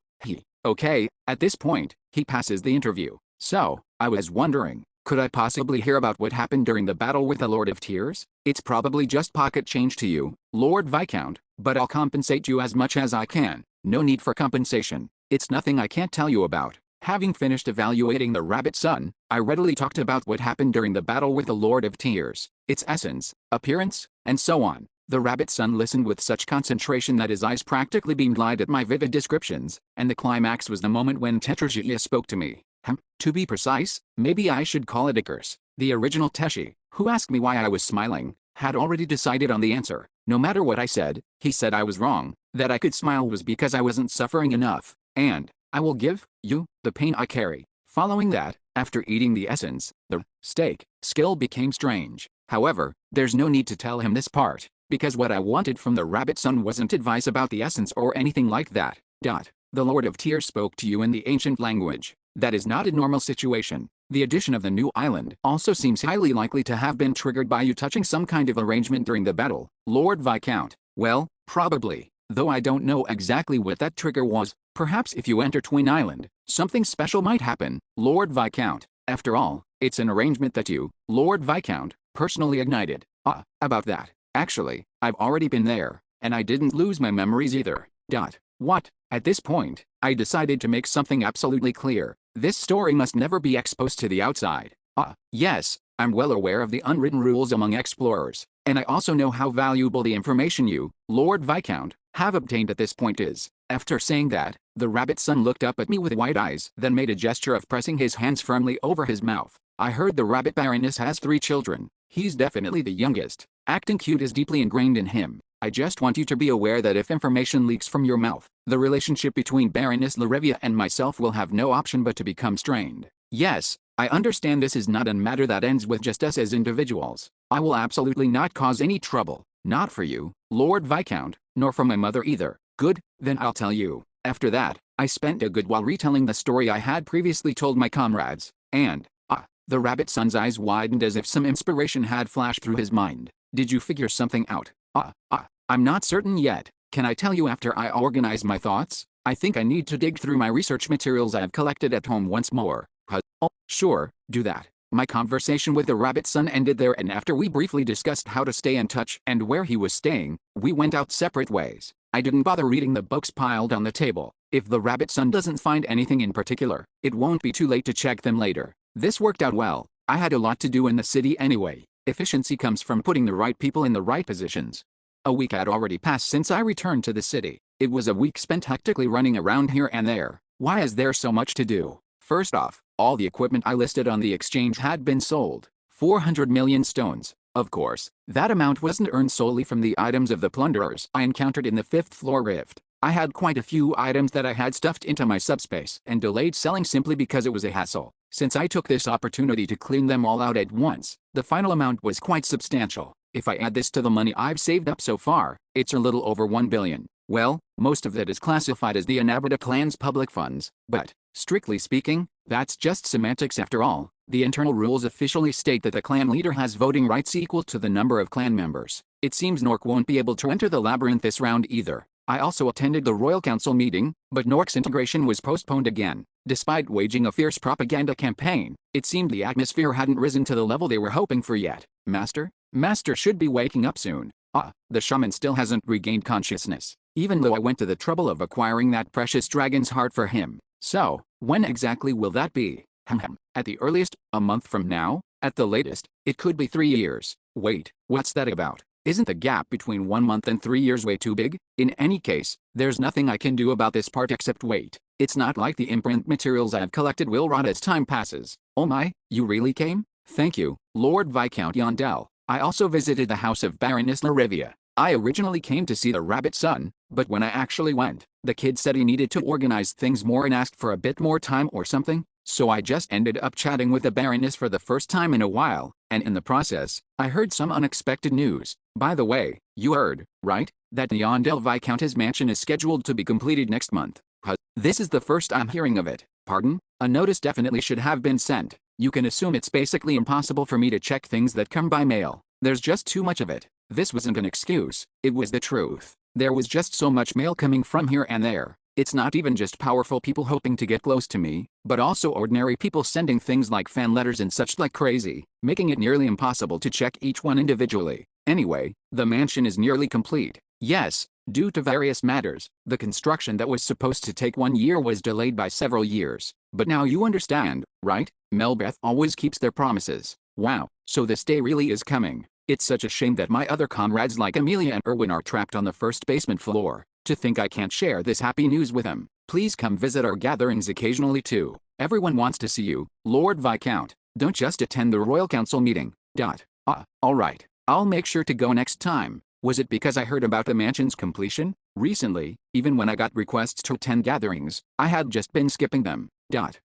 Okay, at this point, he passes the interview. So, I was wondering, could I possibly hear about what happened during the battle with the Lord of Tears? It's probably just pocket change to you, Lord Viscount, but I'll compensate you as much as I can. No need for compensation. It's nothing I can't tell you about. Having finished evaluating the rabbit son, I readily talked about what happened during the battle with the Lord of Tears, its essence, appearance, and so on. The rabbit son listened with such concentration that his eyes practically beamed light at my vivid descriptions, and the climax was the moment when Tetraglia spoke to me. To be precise, maybe I should call it a curse. The original Teshi, who asked me why I was smiling, had already decided on the answer. No matter what I said, he said I was wrong, that I could smile was because I wasn't suffering enough, and I will give you the pain I carry. Following that, after eating the essence, the steak skill became strange. However, there's no need to tell him this part, because what I wanted from the rabbit son wasn't advice about the essence or anything like that. The Lord of Tears spoke to you in the ancient language. That is not a normal situation. The addition of the new island also seems highly likely to have been triggered by you touching some kind of arrangement during the battle, Lord Viscount. Well, probably, though I don't know exactly what that trigger was. Perhaps if you enter Twin Island, something special might happen, Lord Viscount. After all, it's an arrangement that you, Lord Viscount, personally ignited. About that. Actually, I've already been there, and I didn't lose my memories either. What? At this point, I decided to make something absolutely clear. This story must never be exposed to the outside. Yes, I'm well aware of the unwritten rules among explorers, and I also know how valuable the information you, Lord Viscount, have obtained at this point is. After saying that, the rabbit son looked up at me with wide eyes, then made a gesture of pressing his hands firmly over his mouth. I heard the rabbit baroness has 3 children. He's definitely the youngest. Acting cute is deeply ingrained in him. I just want you to be aware that if information leaks from your mouth, the relationship between Baroness Larevia and myself will have no option but to become strained. Yes, I understand this is not a matter that ends with just us as individuals. I will absolutely not cause any trouble. Not for you, Lord Viscount, nor for my mother either. Good, then I'll tell you. After that, I spent a good while retelling the story I had previously told my comrades, and, the rabbit son's eyes widened as if some inspiration had flashed through his mind. Did you figure something out? I'm not certain yet. Can I tell you after I organize my thoughts? I think I need to dig through my research materials I've collected at home once more. Oh, sure, do that. My conversation with the rabbit son ended there, and after we briefly discussed how to stay in touch and where he was staying, we went out separate ways. I didn't bother reading the books piled on the table. If the rabbit son doesn't find anything in particular, it won't be too late to check them later. This worked out well. I had a lot to do in the city anyway. Efficiency comes from putting the right people in the right positions. A week had already passed since I returned to the city. It was a week spent hectically running around here and there. Why is there so much to do? First off, all the equipment I listed on the exchange had been sold. 400 million stones. Of course, that amount wasn't earned solely from the items of the plunderers I encountered in the 5th floor rift. I had quite a few items that I had stuffed into my subspace and delayed selling simply because it was a hassle. Since I took this opportunity to clean them all out at once, the final amount was quite substantial. If I add this to the money I've saved up so far, it's a little over 1 billion. Well, most of that is classified as the Anabata clan's public funds, but, strictly speaking, that's just semantics after all. The internal rules officially state that the clan leader has voting rights equal to the number of clan members. It seems Nork won't be able to enter the labyrinth this round either. I also attended the Royal Council meeting, but Nork's integration was postponed again. Despite waging a fierce propaganda campaign, it seemed the atmosphere hadn't risen to the level they were hoping for yet. Master should be waking up soon. The shaman still hasn't regained consciousness, even though I went to the trouble of acquiring that precious dragon's heart for him. So, when exactly will that be? At the earliest, a month from now. At the latest, it could be 3 years. Wait, what's that about? Isn't the gap between 1 month and 3 years way too big? In any case, there's nothing I can do about this part except wait. It's not like the imprint materials I've collected will rot as time passes. Oh my, you really came? Thank you, Lord Viscount Yondell. I also visited the house of Baroness Larevia. I originally came to see the rabbit son, but when I actually went, the kid said he needed to organize things more and asked for a bit more time or something, so I just ended up chatting with the Baroness for the first time in a while, and in the process, I heard some unexpected news. By the way, you heard, right, that the Yondell Viscount's mansion is scheduled to be completed next month. This is the first I'm hearing of it. Pardon? A notice definitely should have been sent. You can assume it's basically impossible for me to check things that come by mail. There's just too much of it. This wasn't an excuse, it was the truth. There was just so much mail coming from here and there. It's not even just powerful people hoping to get close to me, but also ordinary people sending things like fan letters and such like crazy, making it nearly impossible to check each one individually. Anyway, the mansion is nearly complete. Yes, due to various matters, the construction that was supposed to take 1 year was delayed by several years. But now you understand, right? Melbeth always keeps their promises. Wow, so this day really is coming. It's such a shame that my other comrades like Amelia and Erwin are trapped on the first basement floor. To think I can't share this happy news with them. Please come visit our gatherings occasionally too. Everyone wants to see you, Lord Viscount. Don't just attend the Royal Council meeting. Alright. I'll make sure to go next time. Was it because I heard about the mansion's completion? Recently, even when I got requests to attend gatherings, I had just been skipping them.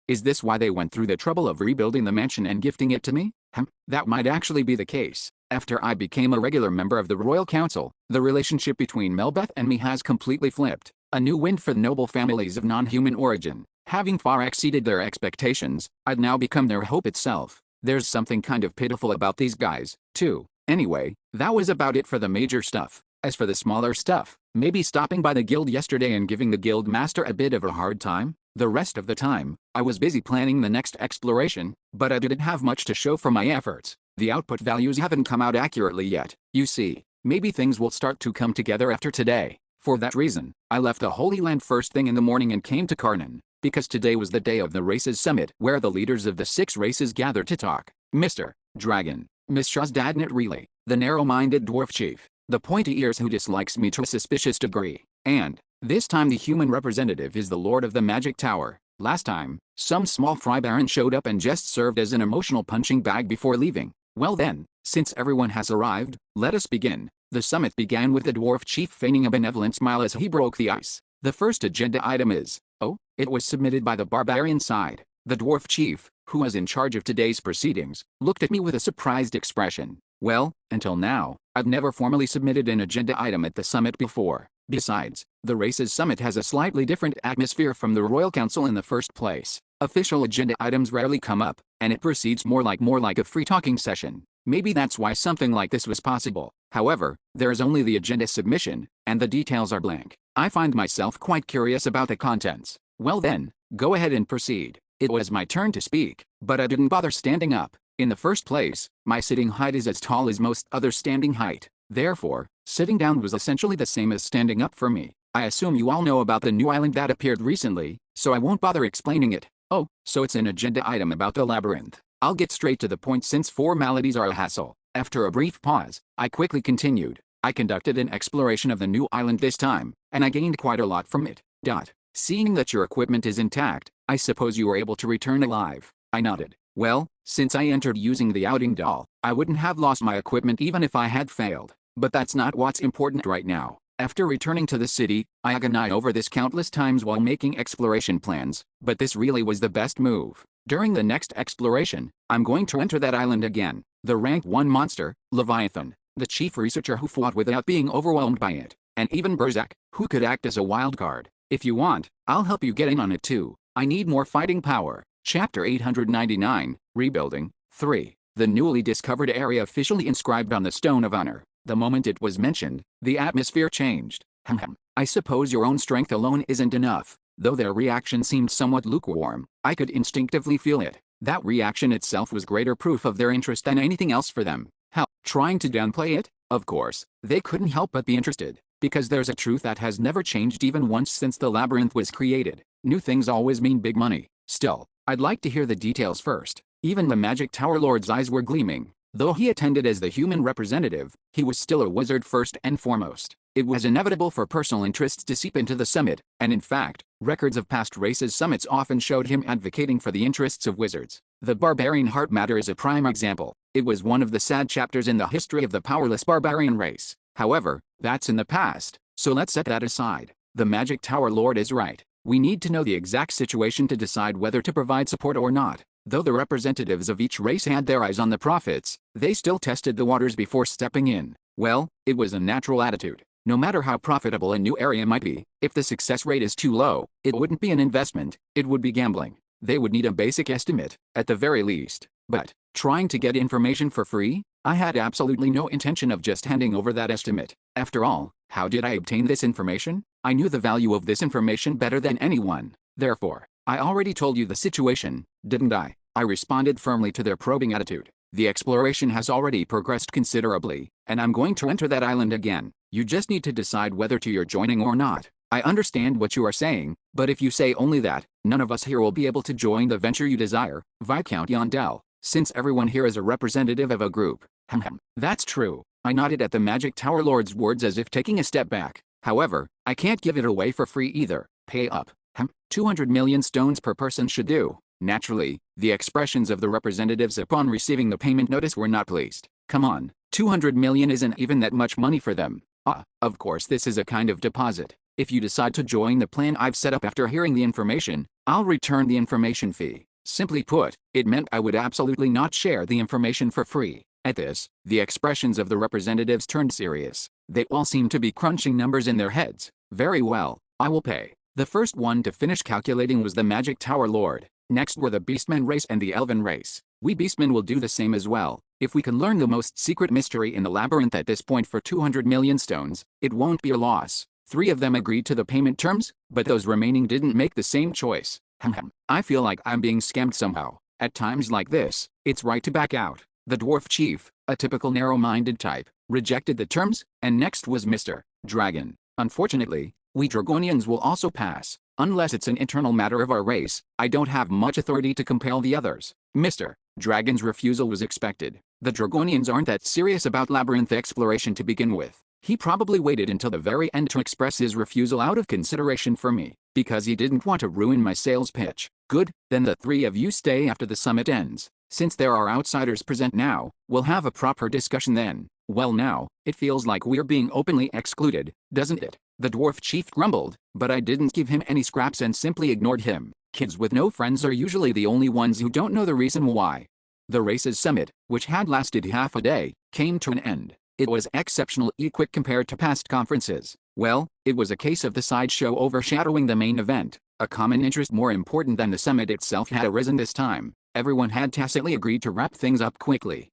Is this why they went through the trouble of rebuilding the mansion and gifting it to me? That might actually be the case. After I became a regular member of the Royal Council, the relationship between Melbeth and me has completely flipped. A new wind for the noble families of non-human origin. Having far exceeded their expectations, I'd now become their hope itself. There's something kind of pitiful about these guys, too. Anyway, that was about it for the major stuff. As for the smaller stuff, maybe stopping by the guild yesterday and giving the guild master a bit of a hard time. The rest of the time, I was busy planning the next exploration, but I didn't have much to show for my efforts. The output values haven't come out accurately yet, you see. Maybe things will start to come together after today. For that reason, I left the Holy Land first thing in the morning and came to Karnan, because today was the day of the races summit where the leaders of the 6 races gathered to talk. Mr. Dragon, Miss Shazdadnet Relay, the narrow-minded dwarf chief, the pointy ears who dislikes me to a suspicious degree, and, this time the human representative is the Lord of the Magic Tower. Last time, some small fry baron showed up and just served as an emotional punching bag before leaving. Well then, since everyone has arrived, let us begin. The summit began with the dwarf chief feigning a benevolent smile as he broke the ice. The first agenda item is, oh, it was submitted by the barbarian side. The dwarf chief, who was in charge of today's proceedings, looked at me with a surprised expression. Well, until now, I've never formally submitted an agenda item at the summit before. Besides, the race's summit has a slightly different atmosphere from the Royal Council in the first place. Official agenda items rarely come up, and it proceeds more like a free-talking session. Maybe that's why something like this was possible. However, there is only the agenda submission, and the details are blank. I find myself quite curious about the contents. Well then, go ahead and proceed. It was my turn to speak, but I didn't bother standing up. In the first place, my sitting height is as tall as most other standing height. Therefore, sitting down was essentially the same as standing up for me. I assume you all know about the new island that appeared recently, so I won't bother explaining it. Oh, so it's an agenda item about the labyrinth. I'll get straight to the point since formalities are a hassle. After a brief pause, I quickly continued. I conducted an exploration of the new island this time, and I gained quite a lot from it. Seeing that your equipment is intact, I suppose you were able to return alive. I nodded. Well, since I entered using the outing doll, I wouldn't have lost my equipment even if I had failed. But that's not what's important right now. After returning to the city, I agonized over this countless times while making exploration plans, but this really was the best move. During the next exploration, I'm going to enter that island again. The rank 1 monster, Leviathan, the chief researcher who fought without being overwhelmed by it, and even Berserk, who could act as a wild card. If you want, I'll help you get in on it too. I need more fighting power. Chapter 899, Rebuilding, 3. The newly discovered area officially inscribed on the Stone of Honor. The moment it was mentioned, the atmosphere changed. I suppose your own strength alone isn't enough. Though their reaction seemed somewhat lukewarm, I could instinctively feel it. That reaction itself was greater proof of their interest than anything else for them. Hell, trying to downplay it? Of course, they couldn't help but be interested. Because there's a truth that has never changed even once since the labyrinth was created. New things always mean big money. Still, I'd like to hear the details first. Even the Magic Tower Lord's eyes were gleaming. Though he attended as the human representative, he was still a wizard first and foremost. It was inevitable for personal interests to seep into the summit, and in fact, records of past races' summits often showed him advocating for the interests of wizards. The barbarian heart matter is a prime example. It was one of the sad chapters in the history of the powerless barbarian race. However, that's in the past, so let's set that aside. The Magic Tower Lord is right. We need to know the exact situation to decide whether to provide support or not. Though the representatives of each race had their eyes on the profits, they still tested the waters before stepping in. Well, it was a natural attitude. No matter how profitable a new area might be, if the success rate is too low, it wouldn't be an investment, it would be gambling. They would need a basic estimate, at the very least. But, trying to get information for free? I had absolutely no intention of just handing over that estimate. After all, how did I obtain this information? I knew the value of this information better than anyone. Therefore, I already told you the situation, didn't I? I responded firmly to their probing attitude. The exploration has already progressed considerably, and I'm going to enter that island again. You just need to decide whether you're joining or not. I understand what you are saying, but if you say only that, none of us here will be able to join the venture you desire, Viscount Yondell, since everyone here is a representative of a group. That's true. I nodded at the Magic Tower Lord's words as if taking a step back. However, I can't give it away for free either. Pay up. 200 million stones per person should do. Naturally, the expressions of the representatives upon receiving the payment notice were not pleased. Come on, 200 million isn't even that much money for them. Of course this is a kind of deposit. If you decide to join the plan I've set up after hearing the information, I'll return the information fee. Simply put, it meant I would absolutely not share the information for free. At this, the expressions of the representatives turned serious. They all seemed to be crunching numbers in their heads. Very well, I will pay. The first one to finish calculating was the Magic Tower Lord. Next were the Beastmen race and the Elven race. We Beastmen will do the same as well. If we can learn the most secret mystery in the labyrinth at this point for 200 million stones, it won't be a loss. 3 of them agreed to the payment terms, but those remaining didn't make the same choice. I feel like I'm being scammed somehow. At times like this, it's right to back out. The dwarf chief, a typical narrow-minded type, rejected the terms, and next was Mr. Dragon. Unfortunately, we Dragonians will also pass. Unless it's an internal matter of our race, I don't have much authority to compel the others. Mr. Dragon's refusal was expected. The Dragonians aren't that serious about labyrinth exploration to begin with. He probably waited until the very end to express his refusal out of consideration for me, because he didn't want to ruin my sales pitch. Good, then the 3 of you stay after the summit ends. Since there are outsiders present now, we'll have a proper discussion then. Well now, it feels like we're being openly excluded, doesn't it? The dwarf chief grumbled, but I didn't give him any scraps and simply ignored him. Kids with no friends are usually the only ones who don't know the reason why. The race's summit, which had lasted half a day, came to an end. It was exceptionally quick compared to past conferences. Well, it was a case of the sideshow overshadowing the main event. A common interest more important than the summit itself had arisen this time. Everyone had tacitly agreed to wrap things up quickly.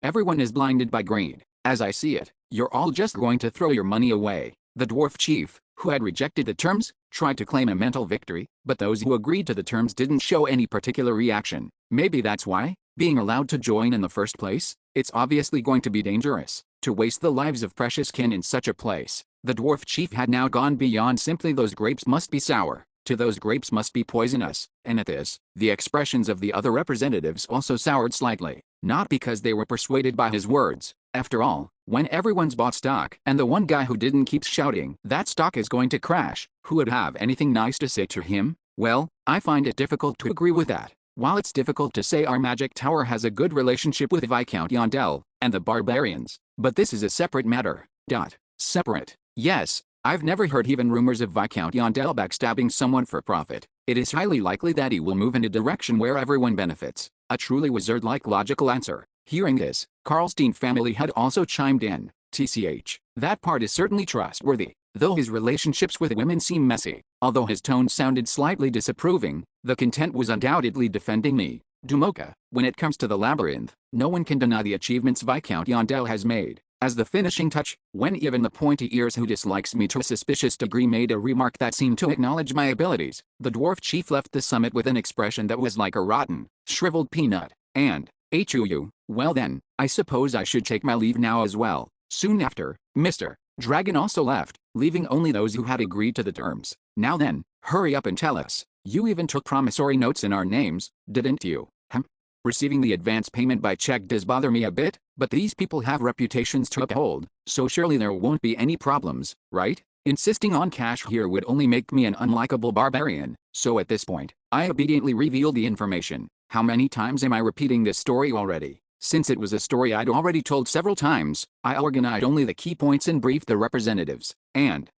Everyone is blinded by greed. As I see it, you're all just going to throw your money away. The dwarf chief, who had rejected the terms, tried to claim a mental victory, but those who agreed to the terms didn't show any particular reaction. Maybe that's why, being allowed to join in the first place, it's obviously going to be dangerous to waste the lives of precious kin in such a place. The dwarf chief had now gone beyond simply those grapes must be sour, to those grapes must be poisonous, and at this, the expressions of the other representatives also soured slightly, not because they were persuaded by his words. After all, when everyone's bought stock and the one guy who didn't keeps shouting that stock is going to crash, who would have anything nice to say to him? Well, I find it difficult to agree with that. While it's difficult to say our magic tower has a good relationship with Viscount and the barbarians, but this is a separate matter. Separate. Yes, I've never heard even rumors of Viscount backstabbing someone for profit. It is highly likely that he will move in a direction where everyone benefits. A truly wizard-like logical answer. Hearing this, Karlstein family had also chimed in. TCH, that part is certainly trustworthy, though his relationships with women seem messy. Although his tone sounded slightly disapproving, the content was undoubtedly defending me. Dumoka, when it comes to the labyrinth, no one can deny the achievements Viscount has made. As the finishing touch, when even the pointy ears who dislikes me to a suspicious degree made a remark that seemed to acknowledge my abilities, the dwarf chief left the summit with an expression that was like a rotten, shriveled peanut. And, well then, I suppose I should take my leave now as well. Soon after, Mr. Dragon also left, leaving only those who had agreed to the terms. Now then, hurry up and tell us. You even took promissory notes in our names, didn't you? Receiving the advance payment by check does bother me a bit, but these people have reputations to uphold, so surely there won't be any problems, right? Insisting on cash here would only make me an unlikable barbarian, so at this point, I obediently revealed the information. How many times am I repeating this story already? Since it was a story I'd already told several times, I organized only the key points and briefed the representatives. And,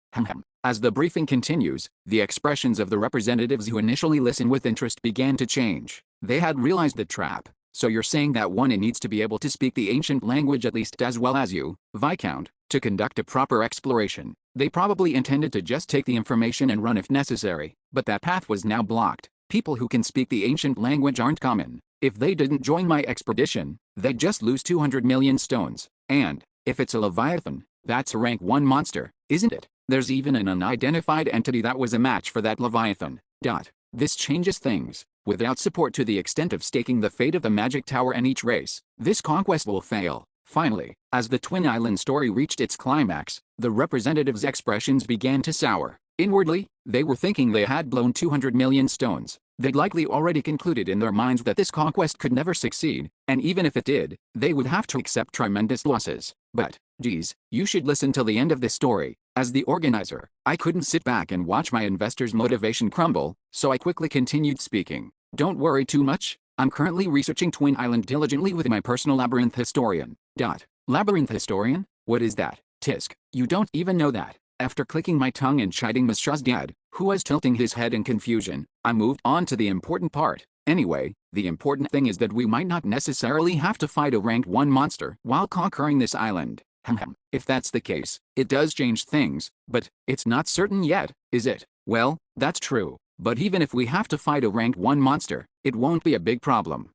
as the briefing continues, the expressions of the representatives who initially listened with interest began to change. They had realized the trap. So you're saying that one needs to be able to speak the ancient language at least as well as you, Viscount, to conduct a proper exploration. They probably intended to just take the information and run if necessary, but that path was now blocked. People who can speak the ancient language aren't common. If they didn't join my expedition, they'd just lose 200 million stones. And, if it's a Leviathan, that's a rank 1 monster, isn't it? There's even an unidentified entity that was a match for that Leviathan. This changes things. Without support to the extent of staking the fate of the magic tower and each race, this conquest will fail. Finally, as the Twin Island story reached its climax, the representatives' expressions began to sour. Inwardly, they were thinking they had blown 200 million stones. They'd likely already concluded in their minds that this conquest could never succeed, and even if it did, they would have to accept tremendous losses. But, geez, you should listen till the end of this story. As the organizer, I couldn't sit back and watch my investors' motivation crumble, so I quickly continued speaking. Don't worry too much, I'm currently researching Twin Island diligently with my personal labyrinth historian. Labyrinth historian? What is that? Tisk, you don't even know that. After clicking my tongue and chiding Mr. Dad, who was tilting his head in confusion, I moved on to the important part. Anyway, the important thing is that we might not necessarily have to fight a rank 1 monster while conquering this island. If that's the case, it does change things, but it's not certain yet, is it? Well, that's true, but even if we have to fight a rank 1 monster, it won't be a big problem.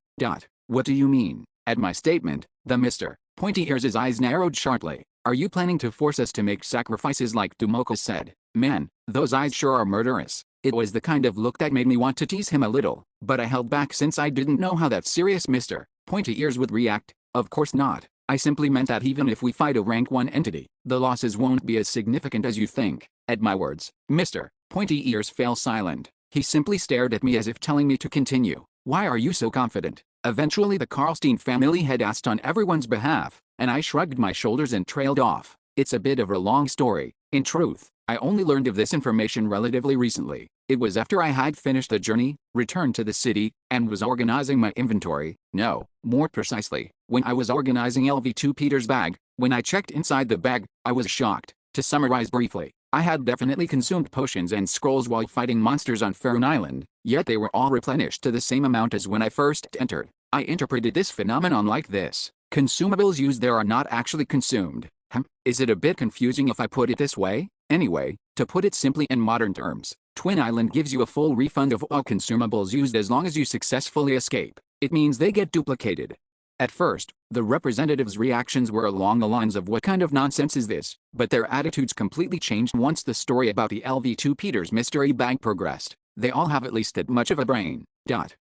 What do you mean? At my statement, the Mr. Pointy Ears' eyes narrowed sharply. Are you planning to force us to make sacrifices like Dumoka said? Man, those eyes sure are murderous. It was the kind of look that made me want to tease him a little, but I held back since I didn't know how that serious Mr. Pointy Ears would react. Of course not. I simply meant that even if we fight a rank 1 entity, the losses won't be as significant as you think. At my words, Mr. Pointy Ears fell silent. He simply stared at me as if telling me to continue. Why are you so confident? Eventually the Karlstein family had asked on everyone's behalf, and I shrugged my shoulders and trailed off. It's a bit of a long story. In truth, I only learned of this information relatively recently. It was after I had finished the journey, returned to the city, and was organizing my inventory. No, more precisely, when I was organizing LV2 Peter's bag. When I checked inside the bag, I was shocked. To summarize briefly, I had definitely consumed potions and scrolls while fighting monsters on Faron Island, yet they were all replenished to the same amount as when I first entered. I interpreted this phenomenon like this: consumables used there are not actually consumed. Is it a bit confusing if I put it this way? Anyway, to put it simply in modern terms, Twin Island gives you a full refund of all consumables used as long as you successfully escape. It means they get duplicated. At first, the representatives' reactions were along the lines of "what kind of nonsense is this?" but their attitudes completely changed once the story about the LV2 Peter's mystery bag progressed. They all have at least that much of a brain.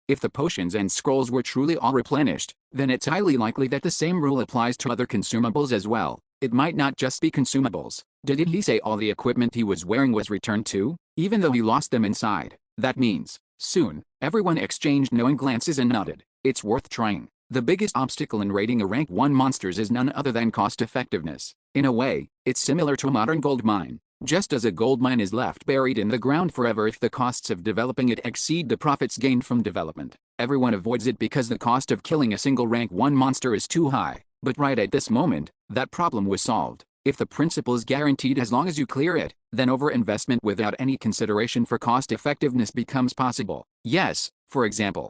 If the potions and scrolls were truly all replenished, then it's highly likely that the same rule applies to other consumables as well. It might not just be consumables. Did he say all the equipment he was wearing was returned too, even though he lost them inside? That means, soon, everyone exchanged knowing glances and nodded. It's worth trying. The biggest obstacle in raiding a rank 1 monsters is none other than cost effectiveness. In a way, it's similar to a modern gold mine. Just as a gold mine is left buried in the ground forever if the costs of developing it exceed the profits gained from development, everyone avoids it because the cost of killing a single rank 1 monster is too high. But right at this moment, that problem was solved. If the principal is guaranteed as long as you clear it, then overinvestment without any consideration for cost effectiveness becomes possible. Yes, for example,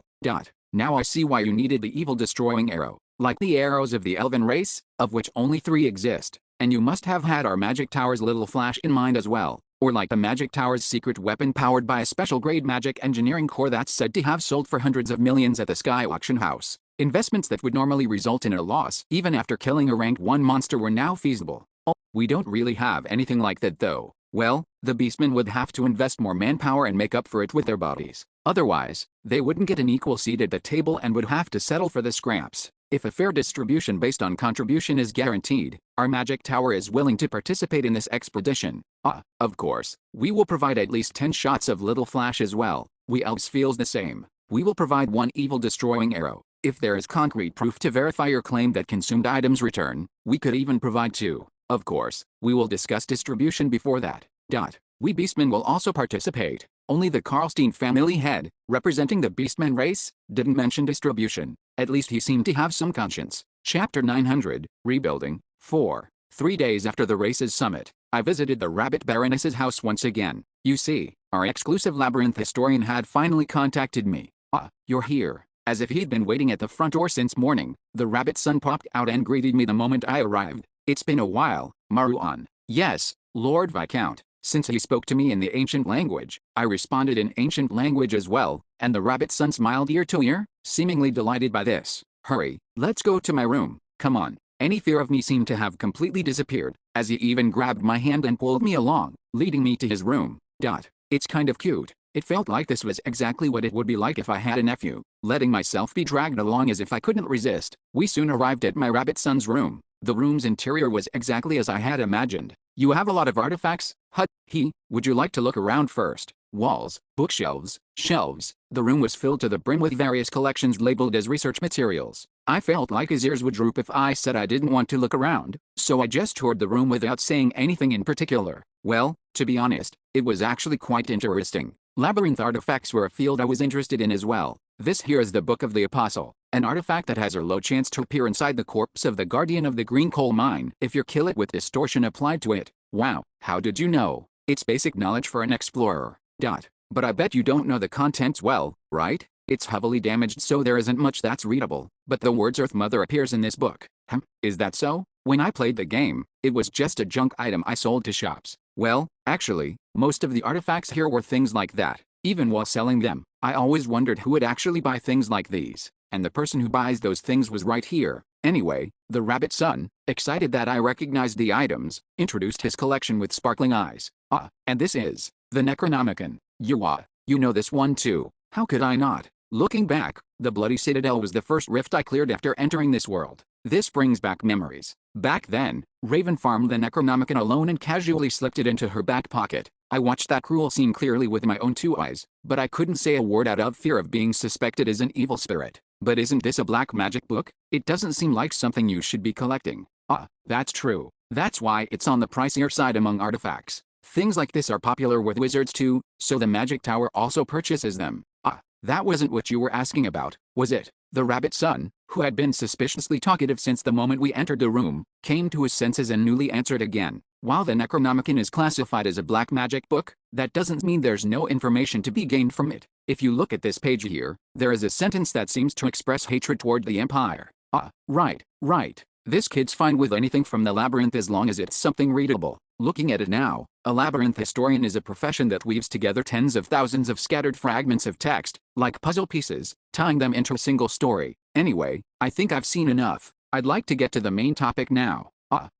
now I see why you needed the evil destroying arrow, like the arrows of the elven race, of which only 3 exist. And you must have had our magic tower's little flash in mind as well, or like the magic tower's secret weapon powered by a special grade magic engineering core that's said to have sold for hundreds of millions at the Sky Auction House. Investments that would normally result in a loss even after killing a ranked 1 monster were now feasible. We don't really have anything like that though. Well, the beastmen would have to invest more manpower and make up for it with their bodies. Otherwise, they wouldn't get an equal seat at the table and would have to settle for the scraps. If a fair distribution based on contribution is guaranteed, our magic tower is willing to participate in this expedition. Of course, we will provide at least 10 shots of little flash as well. We elves feels the same. We will provide 1 evil destroying arrow. If there is concrete proof to verify your claim that consumed items return, we could even provide 2. Of course, we will discuss distribution before that. We beastmen will also participate. Only the Karlstein family head, representing the beastman race, didn't mention distribution. At least he seemed to have some conscience. Chapter 900, Rebuilding. 4. 3 days after the race's summit, I visited the Rabbit Baroness's house once again. You see, our exclusive labyrinth historian had finally contacted me. You're here. As if he'd been waiting at the front door since morning, the rabbit's son popped out and greeted me the moment I arrived. It's been a while, Maruan. Yes, Lord Viscount. Since he spoke to me in the ancient language, I responded in ancient language as well, and the rabbit's son smiled ear to ear, seemingly delighted by this. Hurry, let's go to my room, come on. Any fear of me seemed to have completely disappeared, as he even grabbed my hand and pulled me along, leading me to his room. It's kind of cute. It felt like this was exactly what it would be like if I had a nephew, letting myself be dragged along as if I couldn't resist. We soon arrived at my rabbit son's room. The room's interior was exactly as I had imagined. You have a lot of artifacts? Would you like to look around first? Walls, bookshelves, shelves. The room was filled to the brim with various collections labeled as research materials. I felt like his ears would droop if I said I didn't want to look around, so I just toured the room without saying anything in particular. Well, to be honest, it was actually quite interesting. Labyrinth artifacts were a field I was interested in as well. This here is the Book of the Apostle, an artifact that has a low chance to appear inside the corpse of the guardian of the green coal mine if you kill it with distortion applied to it. Wow, how did you know? It's basic knowledge for an explorer. But I bet you don't know the contents well, right? It's heavily damaged so there isn't much that's readable, but the words Earth Mother appears in this book. Is that so? When I played the game, it was just a junk item I sold to shops. Well, actually, most of the artifacts here were things like that. Even while selling them, I always wondered who would actually buy things like these, and the person who buys those things was right here. Anyway, the rabbit son, excited that I recognized the items, introduced his collection with sparkling eyes. And this is the Necronomicon. You know this one too. How could I not? Looking back, the Bloody Citadel was the first rift I cleared after entering this world. This brings back memories. Back then, Raven farmed the Necronomicon alone and casually slipped it into her back pocket. I watched that cruel scene clearly with my own 2 eyes, but I couldn't say a word out of fear of being suspected as an evil spirit. But isn't this a black magic book? It doesn't seem like something you should be collecting. That's true. That's why it's on the pricier side among artifacts. Things like this are popular with wizards too, so the magic tower also purchases them. Ah, that wasn't what you were asking about, was it? The rabbit's son, who had been suspiciously talkative since the moment we entered the room, came to his senses and newly answered again. While the Necronomicon is classified as a black magic book, that doesn't mean there's no information to be gained from it. If you look at this page here, there is a sentence that seems to express hatred toward the Empire. Ah, right. This kid's fine with anything from the labyrinth as long as it's something readable. Looking at it now, a labyrinth historian is a profession that weaves together tens of thousands of scattered fragments of text, like puzzle pieces, tying them into a single story. Anyway, I think I've seen enough. I'd like to get to the main topic now.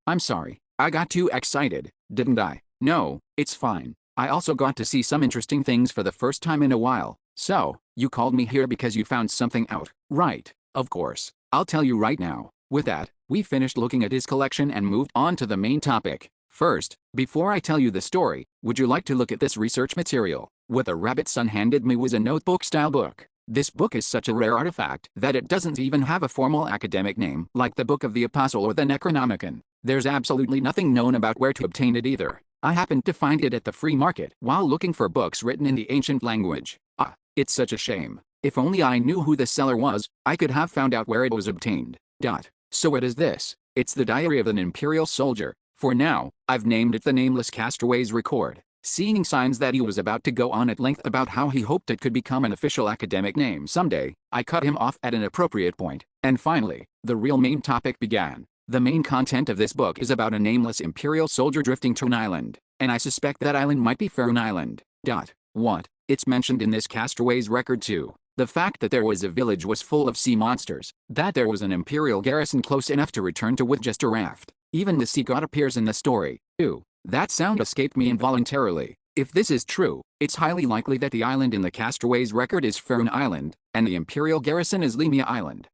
I'm sorry. I got too excited, didn't I? No, it's fine. I also got to see some interesting things for the first time in a while. So, you called me here because you found something out, right? Of course. I'll tell you right now. With that, we finished looking at his collection and moved on to the main topic. First, before I tell you the story, would you like to look at this research material? What the rabbit's son handed me was a notebook-style book. This book is such a rare artifact that it doesn't even have a formal academic name like the Book of the Apostle or the Necronomicon. There's absolutely nothing known about where to obtain it either. I happened to find it at the free market while looking for books written in the ancient language. It's such a shame. If only I knew who the seller was, I could have found out where it was obtained. So what is this? It's the diary of an imperial soldier. For now, I've named it the Nameless Castaway's Record. Seeing signs that he was about to go on at length about how he hoped it could become an official academic name someday, I cut him off at an appropriate point. And finally, the real main topic began. The main content of this book is about a nameless imperial soldier drifting to an island, and I suspect that island might be Faerun Island. What? It's mentioned in this castaway's record too. The fact that there was a village was full of sea monsters, that there was an imperial garrison close enough to return to with just a raft. Even the sea god appears in the story. Ew, that sound escaped me involuntarily. If this is true, it's highly likely that the island in the castaway's record is Faerun Island, and the imperial garrison is Lemia Island.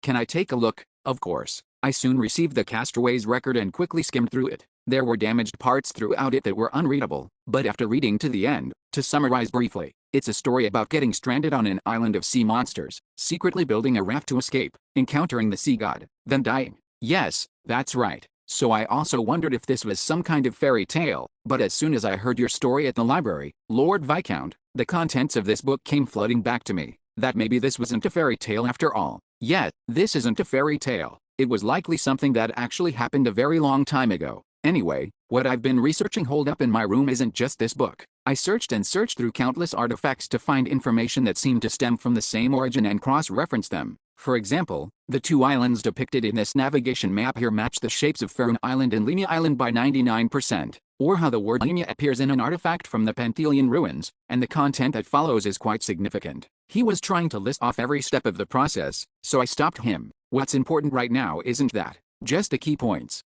Can I take a look? Of course. I soon received the castaway's record and quickly skimmed through it. There were damaged parts throughout it that were unreadable, but after reading to the end, to summarize briefly, it's a story about getting stranded on an island of sea monsters, secretly building a raft to escape, encountering the sea god, then dying. Yes, that's right. So I also wondered if this was some kind of fairy tale, but as soon as I heard your story at the library, Lord Viscount, the contents of this book came flooding back to me. That maybe this wasn't a fairy tale after all. Yet, this isn't a fairy tale. It was likely something that actually happened a very long time ago. Anyway, what I've been researching holed up in my room isn't just this book. I searched and searched through countless artifacts to find information that seemed to stem from the same origin and cross-reference them. For example, the two islands depicted in this navigation map here match the shapes of Faerun Island and Lemia Island by 99%, or how the word Lemia appears in an artifact from the Panthelian ruins, and the content that follows is quite significant. He was trying to list off every step of the process, so I stopped him. What's important right now isn't that, just the key points.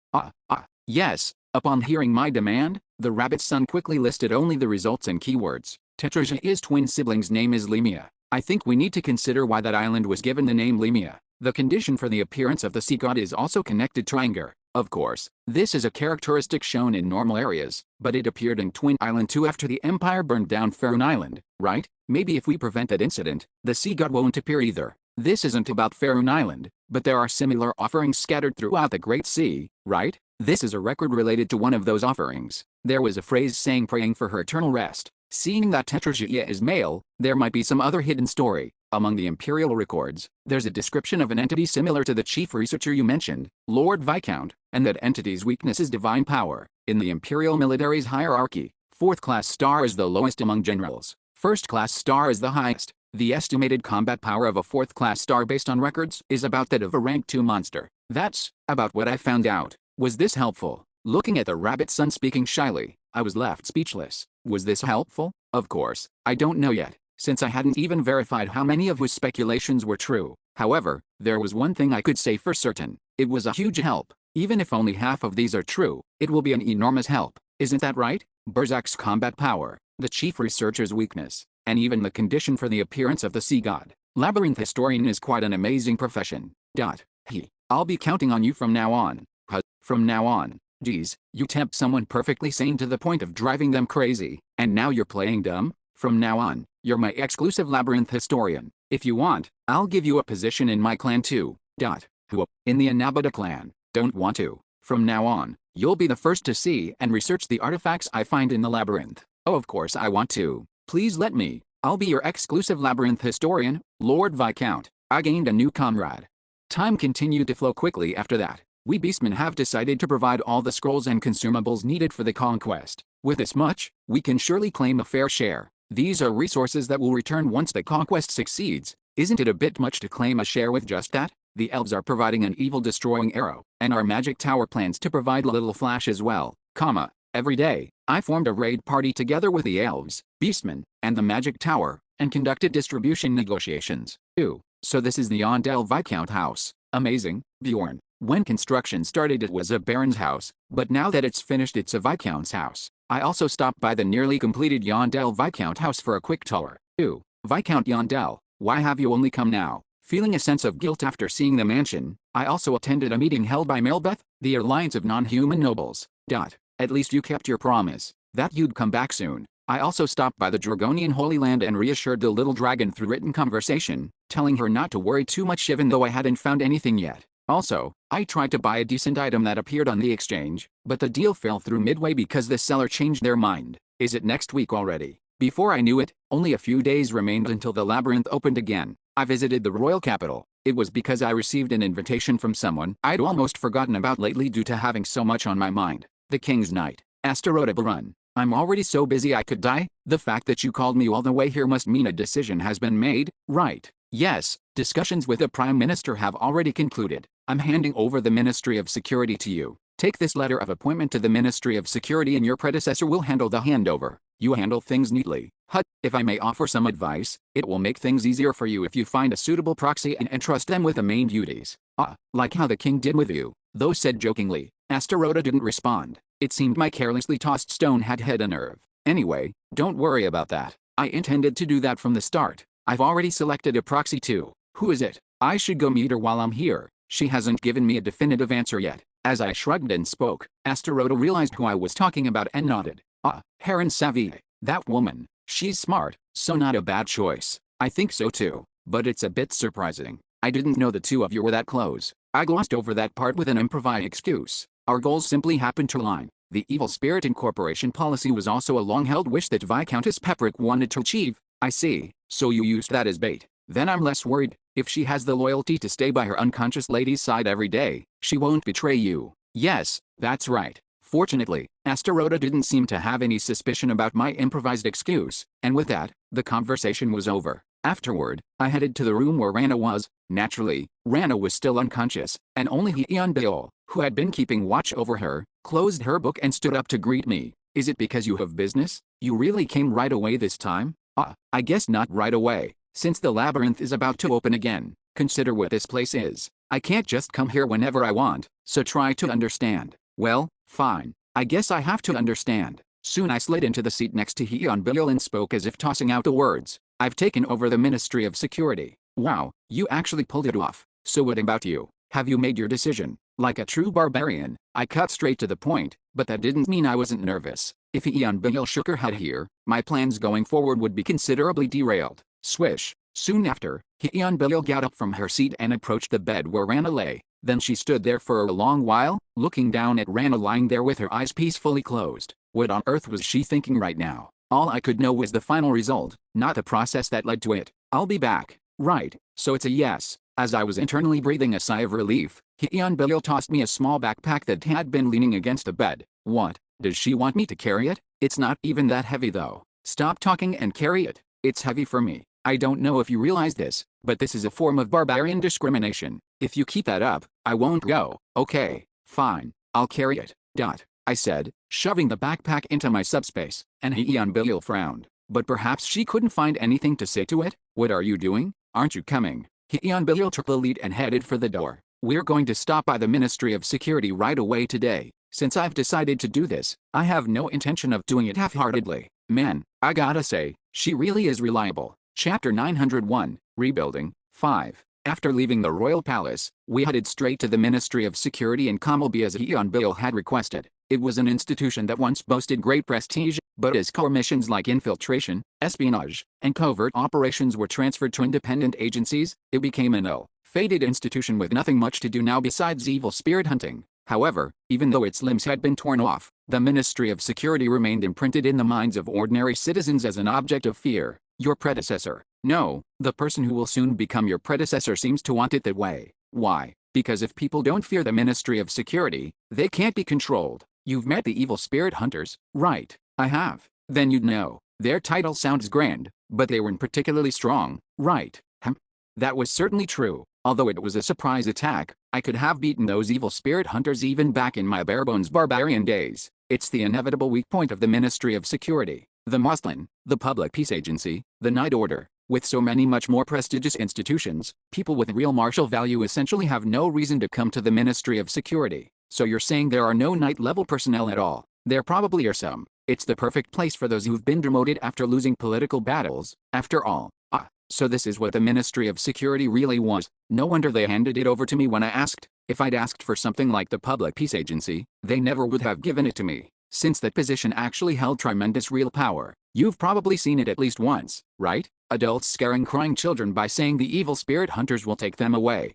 Yes. Upon hearing my demand, the rabbit's son quickly listed only the results and keywords. Tetrasia's twin sibling's name is Lemia. I think we need to consider why that island was given the name Lemia. The condition for the appearance of the sea god is also connected to anger. Of course, this is a characteristic shown in normal areas, but it appeared in Twin Island too after the Empire burned down Faerun Island, right? Maybe if we prevent that incident, the sea god won't appear either. This isn't about Faerun Island, but there are similar offerings scattered throughout the Great Sea, right? This is a record related to one of those offerings. There was a phrase saying praying for her eternal rest. Seeing that Tetrasiae is male, there might be some other hidden story. Among the imperial records, there's a description of an entity similar to the chief researcher you mentioned, Lord Viscount, and that entity's weakness is divine power. In the imperial military's hierarchy, 4th class star is the lowest among generals. 1st class star is the highest. The estimated combat power of a 4th class star based on records is about that of a rank 2 monster. That's about what I found out. Was this helpful? Looking at the rabbit's son speaking shyly, I was left speechless. Was this helpful? Of course, I don't know yet, since I hadn't even verified how many of his speculations were true. However, there was one thing I could say for certain. It was a huge help. Even if only half of these are true, it will be an enormous help. Isn't that right? Berzak's combat power, the chief researcher's weakness, and even the condition for the appearance of the sea god. Labyrinth historian is quite an amazing profession. I'll be counting on you from now on. From now on. Geez, you tempt someone perfectly sane to the point of driving them crazy, and now you're playing dumb? From now on, you're my exclusive labyrinth historian. If you want, I'll give you a position in my clan too. Who? In the Anabata clan. Don't want to. From now on, You'll be the first to see and research the artifacts I find in the labyrinth. Oh, of course I want to. Please let me. I'll be your exclusive labyrinth historian, Lord Viscount. I gained a new comrade. Time continued to flow quickly after that. We beastmen have decided to provide all the scrolls and consumables needed for the conquest. With this much, we can surely claim a fair share. These are resources that will return once the conquest succeeds. Isn't it a bit much to claim a share with just that? The elves are providing an evil-destroying arrow, and our magic tower plans to provide a little flash as well, every day. I formed a raid party together with the elves, beastmen, and the magic tower, and conducted distribution negotiations. So this is the unveiled Viscount house. Amazing, Bjorn. When construction started it was a baron's house, but now that it's finished it's a viscount's house. I also stopped by the nearly completed unveiled Viscount house for a quick tour. Viscount Yondell, why have you only come now? Feeling a sense of guilt after seeing the mansion, I also attended a meeting held by Melbeth, the Alliance of Non-Human Nobles. At least you kept your promise, that you'd come back soon. I also stopped by the Dragonian Holy Land and reassured the little dragon through written conversation, telling her not to worry too much even though I hadn't found anything yet. Also, I tried to buy a decent item that appeared on the exchange, but the deal fell through midway because the seller changed their mind. Is it next week already? Before I knew it, only a few days remained until the labyrinth opened again. I visited the royal capital. It was because I received an invitation from someone I'd almost forgotten about lately due to having so much on my mind. The King's Knight, Asteroda Barun. I'm already so busy I could die. The fact that you called me all the way here must mean a decision has been made, right? Yes, discussions with the Prime Minister have already concluded. I'm handing over the Ministry of Security to you. Take this letter of appointment to the Ministry of Security and your predecessor will handle the handover. You handle things neatly. If I may offer some advice, it will make things easier for you if you find a suitable proxy and entrust them with the main duties. Like how the king did with you. Though said jokingly, Asteroda didn't respond. It seemed my carelessly tossed stone had hit a nerve. Anyway, don't worry about that. I intended to do that from the start. I've already selected a proxy too. Who is it? I should go meet her while I'm here. She hasn't given me a definitive answer yet. As I shrugged and spoke, Asteroda realized who I was talking about and nodded. Heron Savie. That woman. She's smart, so not a bad choice. I think so too. But it's a bit surprising. I didn't know the two of you were that close. I glossed over that part with an improvised excuse. Our goals simply happened to align. The evil spirit incorporation policy was also a long-held wish that Viscountess Peperick wanted to achieve. I see. So you used that as bait. Then I'm less worried. If she has the loyalty to stay by her unconscious lady's side every day, she won't betray you. Yes, that's right. Fortunately, Asteroda didn't seem to have any suspicion about my improvised excuse, and with that, the conversation was over. Afterward, I headed to the room where Rana was. Naturally, Rana was still unconscious, and only Hyunbil, who had been keeping watch over her, closed her book and stood up to greet me. Is it because you have business? You really came right away this time? I guess not right away. Since the labyrinth is about to open again, consider what this place is. I can't just come here whenever I want, so try to understand. Well, fine. I guess I have to understand. Soon I slid into the seat next to Hyunbil and spoke as if tossing out the words. I've taken over the Ministry of Security. Wow, you actually pulled it off. So what about you? Have you made your decision? Like a true barbarian, I cut straight to the point, but that didn't mean I wasn't nervous. If Hyunbil shook her head here, my plans going forward would be considerably derailed. Swish. Soon after, Hyunbil got up from her seat and approached the bed where Rana lay. Then she stood there for a long while, looking down at Rana lying there with her eyes peacefully closed. What on earth was she thinking right now? All I could know was the final result, not the process that led to it. I'll be back. Right, so it's a yes. As I was internally breathing a sigh of relief, Hyunbil tossed me a small backpack that had been leaning against the bed. What? Does she want me to carry it? It's not even that heavy though. Stop talking and carry it. It's heavy for me. I don't know if you realize this, but this is a form of barbarian discrimination. If you keep that up, I won't go. Okay, fine, I'll carry it. I said, shoving the backpack into my subspace, and Hyunbil frowned. But perhaps she couldn't find anything to say to it. What are you doing? Aren't you coming? Hyunbil took the lead and headed for the door. We're going to stop by the Ministry of Security right away today. Since I've decided to do this, I have no intention of doing it half-heartedly. Man, I gotta say, she really is reliable. Chapter 901, Rebuilding, 5. After leaving the royal palace, we headed straight to the Ministry of Security in Kamalbi as Hyunbil had requested. It was an institution that once boasted great prestige, but as core missions like infiltration, espionage, and covert operations were transferred to independent agencies, it became an ill-fated institution with nothing much to do now besides evil spirit hunting. However, even though its limbs had been torn off, the Ministry of Security remained imprinted in the minds of ordinary citizens as an object of fear. Your predecessor. No, the person who will soon become your predecessor seems to want it that way. Why? Because if people don't fear the Ministry of Security, they can't be controlled. You've met the evil spirit hunters, right? I have. Then you'd know. Their title sounds grand, but they weren't particularly strong, right? That was certainly true. Although it was a surprise attack, I could have beaten those evil spirit hunters even back in my barebones barbarian days. It's the inevitable weak point of the Ministry of Security. The Moslin, the Public Peace Agency, the Night Order. With so many much more prestigious institutions, people with real martial value essentially have no reason to come to the Ministry of Security. So you're saying there are no night-level personnel at all? There probably are some. It's the perfect place for those who've been demoted after losing political battles, after all. So this is what the Ministry of Security really was. No wonder they handed it over to me when I asked. If I'd asked for something like the Public Peace Agency, they never would have given it to me, since that position actually held tremendous real power. You've probably seen it at least once, right? Adults scaring crying children by saying the evil spirit hunters will take them away.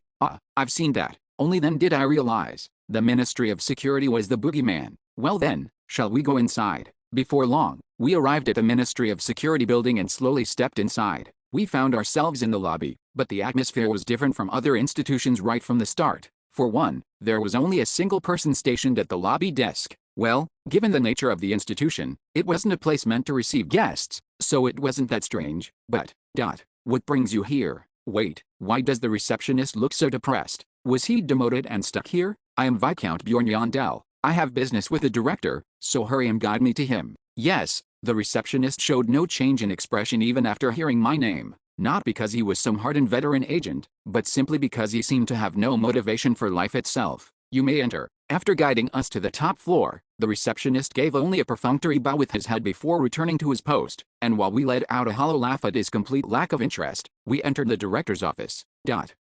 I've seen that. Only then did I realize the Ministry of Security was the boogeyman. Well then, shall we go inside? Before long, we arrived at the Ministry of Security building and slowly stepped inside. We found ourselves in the lobby, but the atmosphere was different from other institutions right from the start. For one, there was only a single person stationed at the lobby desk. Well, given the nature of the institution, it wasn't a place meant to receive guests, so it wasn't that strange. But, what brings you here? Wait, why does the receptionist look so depressed? Was he demoted and stuck here? I am Viscount Bjorn. I have business with the director, so hurry and guide me to him. Yes. The receptionist showed no change in expression even after hearing my name, not because he was some hardened veteran agent, but simply because he seemed to have no motivation for life itself. You may enter. After guiding us to the top floor, the receptionist gave only a perfunctory bow with his head before returning to his post, and while we let out a hollow laugh at his complete lack of interest, we entered the director's office.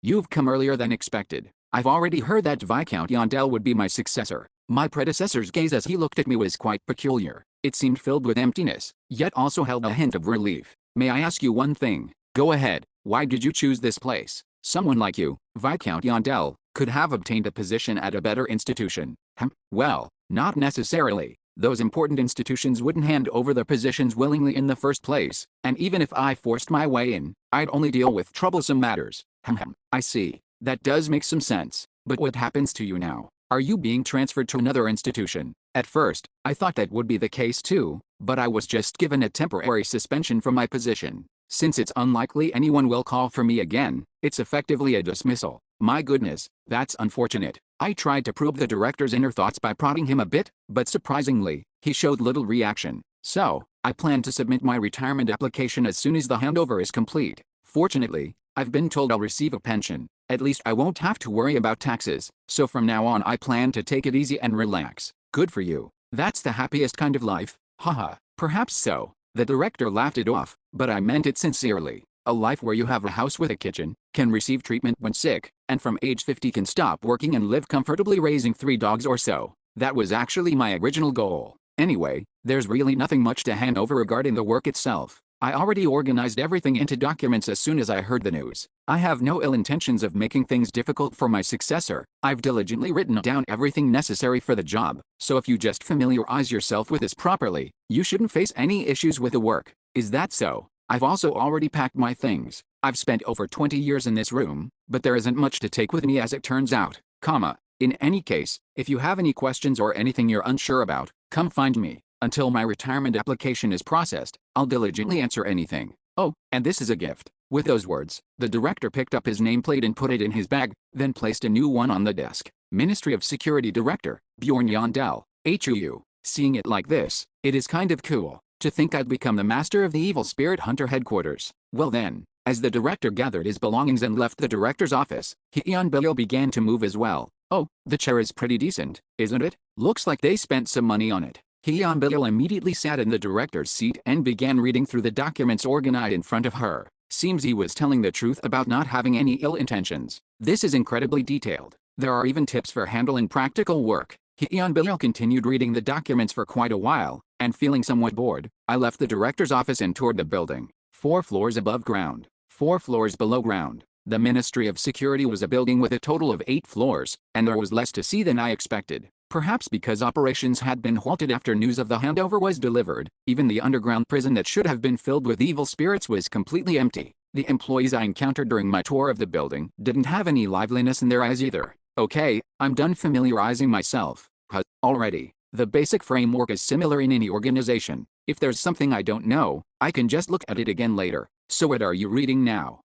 You've come earlier than expected. I've already heard that Viscount Yondell would be my successor. My predecessor's gaze as he looked at me was quite peculiar. It seemed filled with emptiness, yet also held a hint of relief. May I ask you one thing? Go ahead. Why did you choose this place? Someone like you, Viscount Yondell, could have obtained a position at a better institution. Well, not necessarily. Those important institutions wouldn't hand over their positions willingly in the first place, and even if I forced my way in, I'd only deal with troublesome matters. I see. That does make some sense. But what happens to you now? Are you being transferred to another institution? At first, I thought that would be the case too, but I was just given a temporary suspension from my position. Since it's unlikely anyone will call for me again, it's effectively a dismissal. My goodness, that's unfortunate. I tried to probe the director's inner thoughts by prodding him a bit, but surprisingly, he showed little reaction. So, I plan to submit my retirement application as soon as the handover is complete. Fortunately, I've been told I'll receive a pension. At least I won't have to worry about taxes, so from now on I plan to take it easy and relax. Good for you. That's the happiest kind of life. Haha, perhaps so. The director laughed it off, but I meant it sincerely. A life where you have a house with a kitchen, can receive treatment when sick, and from age 50 can stop working and live comfortably raising 3 dogs or so. That was actually my original goal. Anyway, there's really nothing much to hand over regarding the work itself. I already organized everything into documents as soon as I heard the news. I have no ill intentions of making things difficult for my successor. I've diligently written down everything necessary for the job, so if you just familiarize yourself with this properly, you shouldn't face any issues with the work. Is that so? I've also already packed my things. I've spent over 20 years in this room, but there isn't much to take with me as it turns out. In any case, if you have any questions or anything you're unsure about, come find me. Until my retirement application is processed, I'll diligently answer anything. Oh, and this is a gift. With those words, the director picked up his nameplate and put it in his bag, then placed a new one on the desk. Ministry of Security Director, Bjorn Yondell, HUU. Seeing it like this, it is kind of cool. To think I'd become the master of the evil spirit hunter headquarters. Well then, as the director gathered his belongings and left the director's office, Yondell began to move as well. Oh, the chair is pretty decent, isn't it? Looks like they spent some money on it. Yondell immediately sat in the director's seat and began reading through the documents organized in front of her. Seems he was telling the truth about not having any ill intentions. This is incredibly detailed. There are even tips for handling practical work. Yondell continued reading the documents for quite a while, and feeling somewhat bored, I left the director's office and toured the building. 4 floors above ground, 4 floors below ground. The Ministry of Security was a building with a total of 8 floors, and there was less to see than I expected. Perhaps because operations had been halted after news of the handover was delivered, even the underground prison that should have been filled with evil spirits was completely empty. The employees I encountered during my tour of the building didn't have any liveliness in their eyes either. Okay, I'm done familiarizing myself already. The basic framework is similar in any organization. If there's something I don't know, I can just look at it again later. So what are you reading now?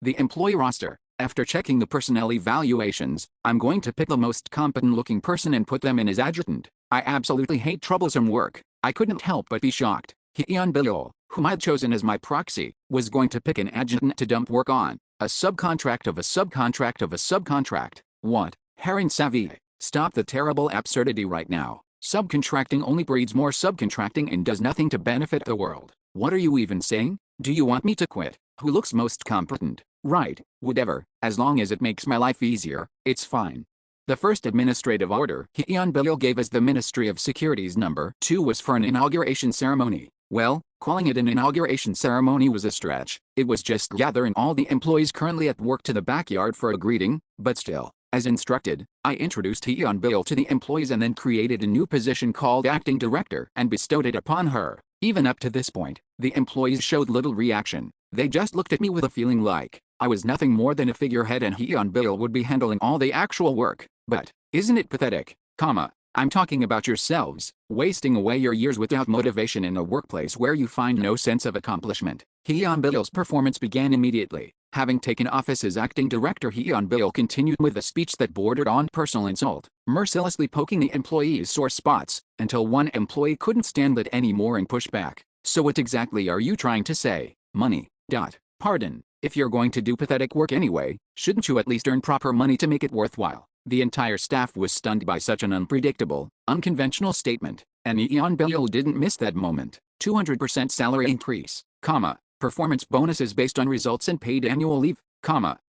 The employee roster. After checking the personnel evaluations, I'm going to pick the most competent-looking person and put them in as adjutant. I absolutely hate troublesome work. I couldn't help but be shocked. Unveiled, whom I'd chosen as my proxy, was going to pick an adjutant to dump work on. A subcontract of a subcontract of a subcontract. What? Heron savvy. Stop the terrible absurdity right now. Subcontracting only breeds more subcontracting and does nothing to benefit the world. What are you even saying? Do you want me to quit? Who looks most competent? Right, whatever, as long as it makes my life easier, it's fine. The first administrative order Unveiled gave as the Ministry of Security's number 2 was for an inauguration ceremony. Well, calling it an inauguration ceremony was a stretch. It was just gathering all the employees currently at work to the backyard for a greeting, but still. As instructed, I introduced Unveiled to the employees and then created a new position called Acting Director and bestowed it upon her. Even up to this point, the employees showed little reaction. They just looked at me with a feeling like I was nothing more than a figurehead and Unveiled would be handling all the actual work. But, isn't it pathetic? I'm talking about yourselves, wasting away your years without motivation in a workplace where you find no sense of accomplishment. Unveiled's performance began immediately. Having taken office as acting director, Unveiled continued with a speech that bordered on personal insult, mercilessly poking the employees' sore spots, until one employee couldn't stand it anymore and pushed back. So what exactly are you trying to say? Money. Pardon, if you're going to do pathetic work anyway, shouldn't you at least earn proper money to make it worthwhile? The entire staff was stunned by such an unpredictable, unconventional statement, and Unveiled didn't miss that moment. 200% salary increase, performance bonuses based on results and paid annual leave,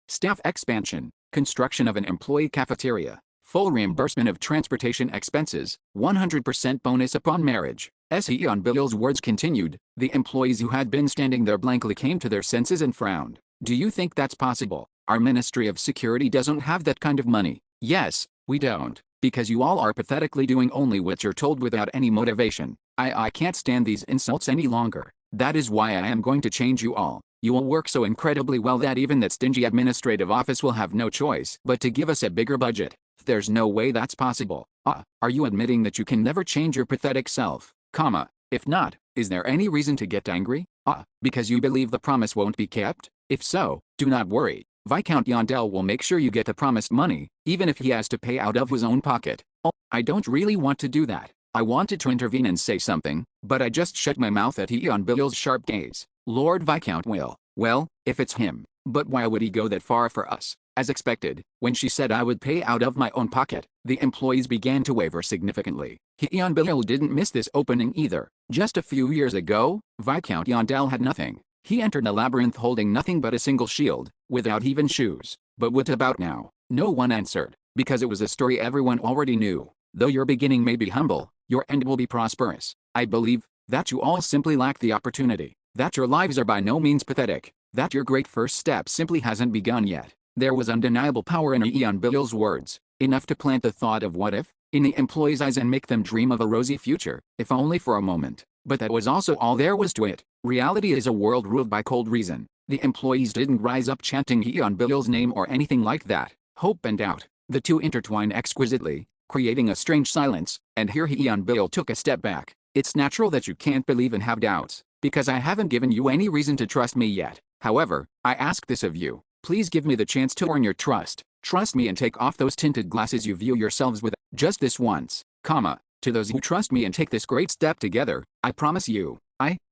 staff expansion, construction of an employee cafeteria, full reimbursement of transportation expenses, 100% bonus upon marriage. As Unveiled's words continued, the employees who had been standing there blankly came to their senses and frowned. Do you think that's possible? Our Ministry of Security doesn't have that kind of money. Yes, we don't, because you all are pathetically doing only what you're told without any motivation. I can't stand these insults any longer. That is why I am going to change you all. You will work so incredibly well that even that stingy administrative office will have no choice but to give us a bigger budget. There's no way that's possible. Are you admitting that you can never change your pathetic self? If not, is there any reason to get angry? Because you believe the promise won't be kept? If so, do not worry. Viscount Yondell will make sure you get the promised money, even if he has to pay out of his own pocket. I don't really want to do that. I wanted to intervene and say something, but I just shut my mouth at Unveiled's sharp gaze. Lord Viscount will. Well, if it's him. But why would he go that far for us? As expected, when she said I would pay out of my own pocket, the employees began to waver significantly. Unveiled didn't miss this opening either. Just a few years ago, Viscount Yondell had nothing. He entered the labyrinth holding nothing but a single shield, without even shoes. But what about now? No one answered, because it was a story everyone already knew. Though your beginning may be humble, your end will be prosperous. I believe that you all simply lack the opportunity, that your lives are by no means pathetic, that your great first step simply hasn't begun yet. There was undeniable power in Unveiled's words, enough to plant the thought of what if, in the employees' eyes and make them dream of a rosy future, if only for a moment. But that was also all there was to it. Reality is a world ruled by cold reason. The employees didn't rise up chanting Unveiled's name or anything like that. Hope and doubt, the two intertwine exquisitely, creating a strange silence, and here Unveiled took a step back. It's natural that you can't believe and have doubts, because I haven't given you any reason to trust me yet. However, I ask this of you. Please give me the chance to earn your trust. Trust me and take off those tinted glasses you view yourselves with, just this once, To those who trust me and take this great step together, I promise you,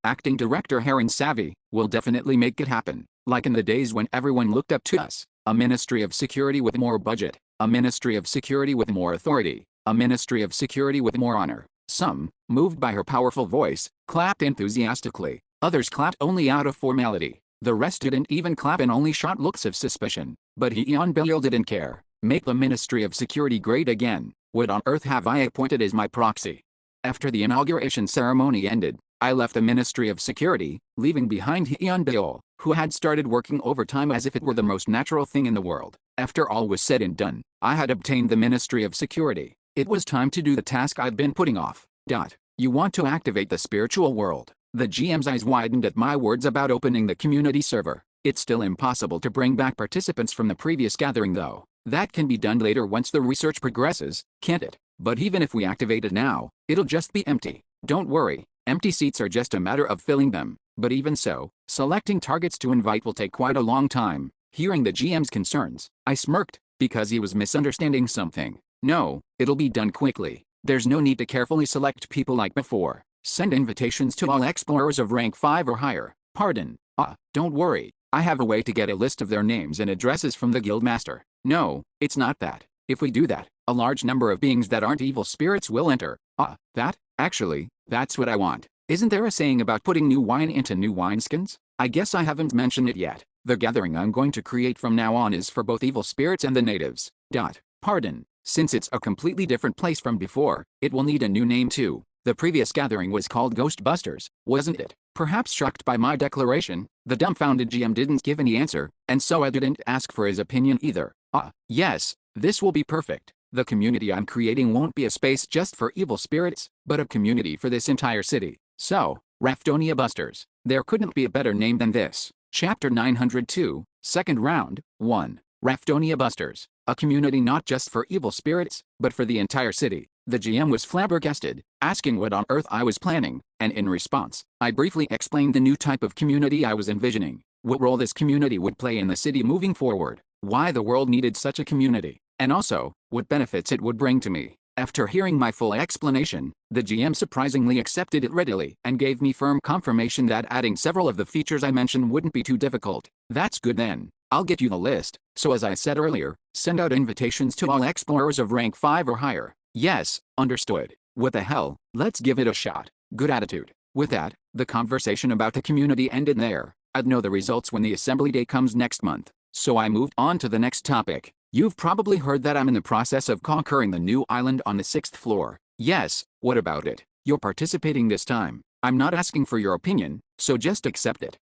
Acting Director Heron Savvy, will definitely make it happen. Like in the days when everyone looked up to us. A Ministry of Security with more budget. A Ministry of Security with more authority. A Ministry of Security with more honor. Some, moved by her powerful voice, clapped enthusiastically. Others clapped only out of formality. The rest didn't even clap and only shot looks of suspicion. But Unveiled didn't care. Make the Ministry of Security great again. What on earth have I appointed as my proxy? After the inauguration ceremony ended, I left the Ministry of Security, leaving behind Unveiled, who had started working overtime as if it were the most natural thing in the world. After all was said and done, I had obtained the Ministry of Security. It was time to do the task I'd been putting off. You want to activate the spiritual world. The GM's eyes widened at my words about opening the community server. It's still impossible to bring back participants from the previous gathering though. That can be done later once the research progresses, can't it? But even if we activate it now, it'll just be empty. Don't worry, empty seats are just a matter of filling them. But even so, selecting targets to invite will take quite a long time. Hearing the GM's concerns, I smirked, because he was misunderstanding something. No, it'll be done quickly. There's no need to carefully select people like before. Send invitations to all explorers of rank 5 or higher. Pardon. Don't worry. I have a way to get a list of their names and addresses from the guildmaster. No, it's not that. If we do that, a large number of beings that aren't evil spirits will enter. Actually, that's what I want. Isn't there a saying about putting new wine into new wineskins? I guess I haven't mentioned it yet. The gathering I'm going to create from now on is for both evil spirits and the natives. Pardon. Since it's a completely different place from before, it will need a new name too. The previous gathering was called Ghostbusters, wasn't it? Perhaps shocked by my declaration, the dumbfounded GM didn't give any answer, and so I didn't ask for his opinion either. Yes, this will be perfect. The community I'm creating won't be a space just for evil spirits, but a community for this entire city. So, Raftonia Busters. There couldn't be a better name than this. Chapter 902, Second Round, 1. Raftonia Busters. A community not just for evil spirits, but for the entire city. The GM was flabbergasted, asking what on earth I was planning, and in response, I briefly explained the new type of community I was envisioning, what role this community would play in the city moving forward, why the world needed such a community, and also, what benefits it would bring to me. After hearing my full explanation, the GM surprisingly accepted it readily and gave me firm confirmation that adding several of the features I mentioned wouldn't be too difficult. That's good then. I'll get you the list, so as I said earlier, send out invitations to all explorers of rank 5 or higher. Yes, understood. What the hell, let's give it a shot. Good attitude. With that, the conversation about the community ended there. I'd know the results when the assembly day comes next month, so I moved on to the next topic. You've probably heard that I'm in the process of conquering the new island on the 6th floor. Yes, what about it? You're participating this time. I'm not asking for your opinion, so just accept it.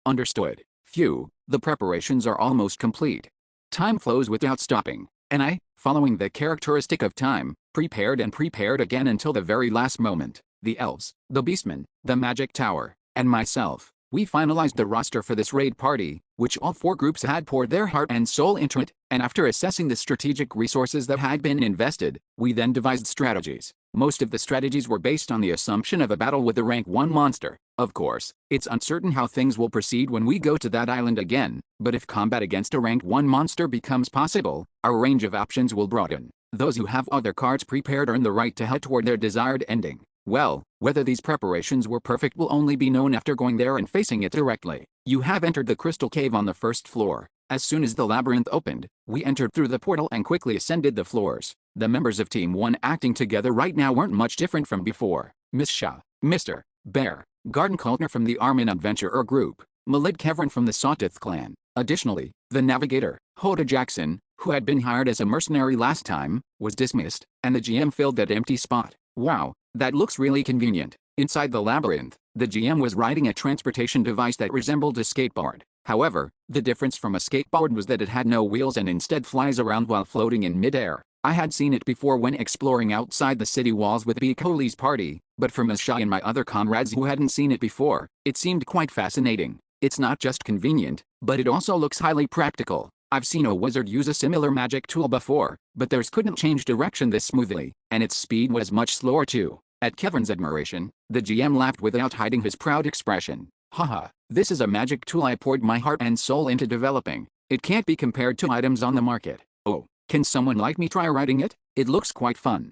Understood. Phew, the preparations are almost complete. Time flows without stopping, and I, following the characteristic of time, prepared and prepared again until the very last moment. The elves, the beastmen, the magic tower, and myself. We finalized the roster for this raid party, which all 4 groups had poured their heart and soul into it, and after assessing the strategic resources that had been invested, we then devised strategies. Most of the strategies were based on the assumption of a battle with a rank 1 monster. Of course, it's uncertain how things will proceed when we go to that island again, but if combat against a rank 1 monster becomes possible, our range of options will broaden. Those who have other cards prepared earn the right to head toward their desired ending. Well, whether these preparations were perfect will only be known after going there and facing it directly. You have entered the crystal cave on the 1st floor. As soon as the labyrinth opened, we entered through the portal and quickly ascended the floors. The members of Team 1 acting together right now weren't much different from before. Miss Shah, Mr. Bear, Garden Kultner from the Armin Adventurer group, Malid Kevrin from the Sawtooth clan. Additionally, the navigator, Hoda Jackson, who had been hired as a mercenary last time, was dismissed, and the GM filled that empty spot. Wow, that looks really convenient. Inside the labyrinth, the GM was riding a transportation device that resembled a skateboard. However, the difference from a skateboard was that it had no wheels and instead flies around while floating in midair. I had seen it before when exploring outside the city walls with B. Coley's party, but for Ms. Shah and my other comrades who hadn't seen it before, it seemed quite fascinating. It's not just convenient, but it also looks highly practical. I've seen a wizard use a similar magic tool before, but theirs couldn't change direction this smoothly, and its speed was much slower too. At Kevin's admiration, the GM laughed without hiding his proud expression. Haha, this is a magic tool I poured my heart and soul into developing. It can't be compared to items on the market. Oh, can someone like me try riding it? It looks quite fun.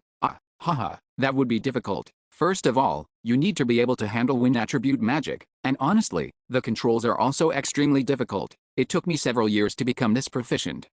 Haha, that would be difficult. First of all, you need to be able to handle wind attribute magic, and honestly, the controls are also extremely difficult. It took me several years to become this proficient.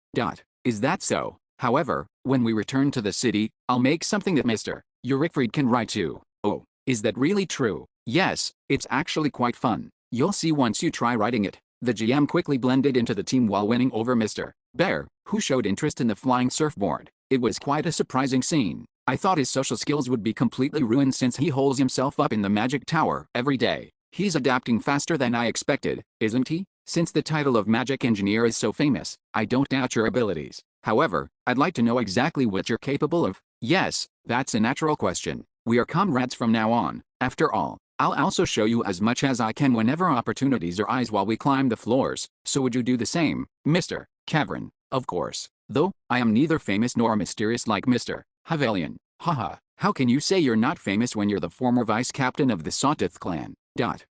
Is that so? However, when we return to the city, I'll make something that Mr. Urickfried can ride too. Oh, is that really true? Yes, it's actually quite fun. You'll see once you try riding it. The GM quickly blended into the team while winning over Mr. Bear, who showed interest in the flying surfboard. It was quite a surprising scene. I thought his social skills would be completely ruined since he holds himself up in the magic tower every day. He's adapting faster than I expected, isn't he? Since the title of magic engineer is so famous, I don't doubt your abilities. However, I'd like to know exactly what you're capable of. Yes, that's a natural question. We are comrades from now on. After all, I'll also show you as much as I can whenever opportunities arise while we climb the floors. So would you do the same, Mr. Cavern? Of course. Though, I am neither famous nor mysterious like Mr. Havelian. Haha, how can you say you're not famous when you're the former vice captain of the Sawtooth clan?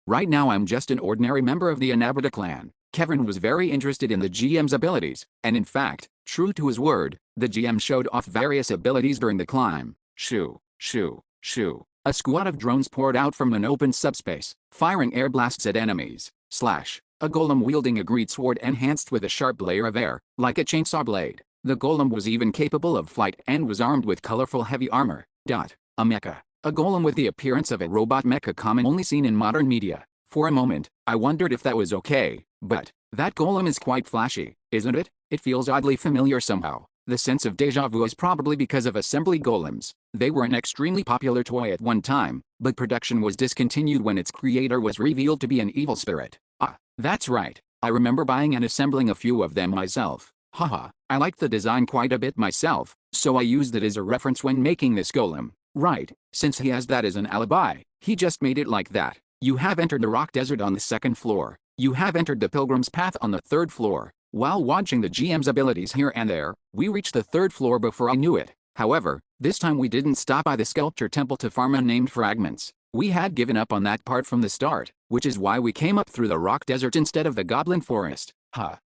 Right now I'm just an ordinary member of the Anabata clan. Kevin was very interested in the GM's abilities, and in fact, true to his word, the GM showed off various abilities during the climb. Shoo, shoo, shoo. A squad of drones poured out from an open subspace, firing air blasts at enemies. Slash. A golem wielding a great sword enhanced with a sharp layer of air, like a chainsaw blade. The golem was even capable of flight and was armed with colorful heavy armor. A mecha. A golem with the appearance of a robot mecha common only seen in modern media. For a moment, I wondered if that was okay, but that golem is quite flashy, isn't it? It feels oddly familiar somehow. The sense of deja vu is probably because of assembly golems. They were an extremely popular toy at one time, but production was discontinued when its creator was revealed to be an evil spirit. Ah, that's right. I remember buying and assembling a few of them myself. Haha, I liked the design quite a bit myself, so I used it as a reference when making this golem. Right, since he has that as an alibi, he just made it like that. You have entered the rock desert on the 2nd floor. You have entered the pilgrim's path on the 3rd floor. While watching the GM's abilities here and there, we reached the 3rd floor before I knew it. However, this time we didn't stop by the sculpture temple to farm unnamed fragments. We had given up on that part from the start, which is why we came up through the rock desert instead of the goblin forest.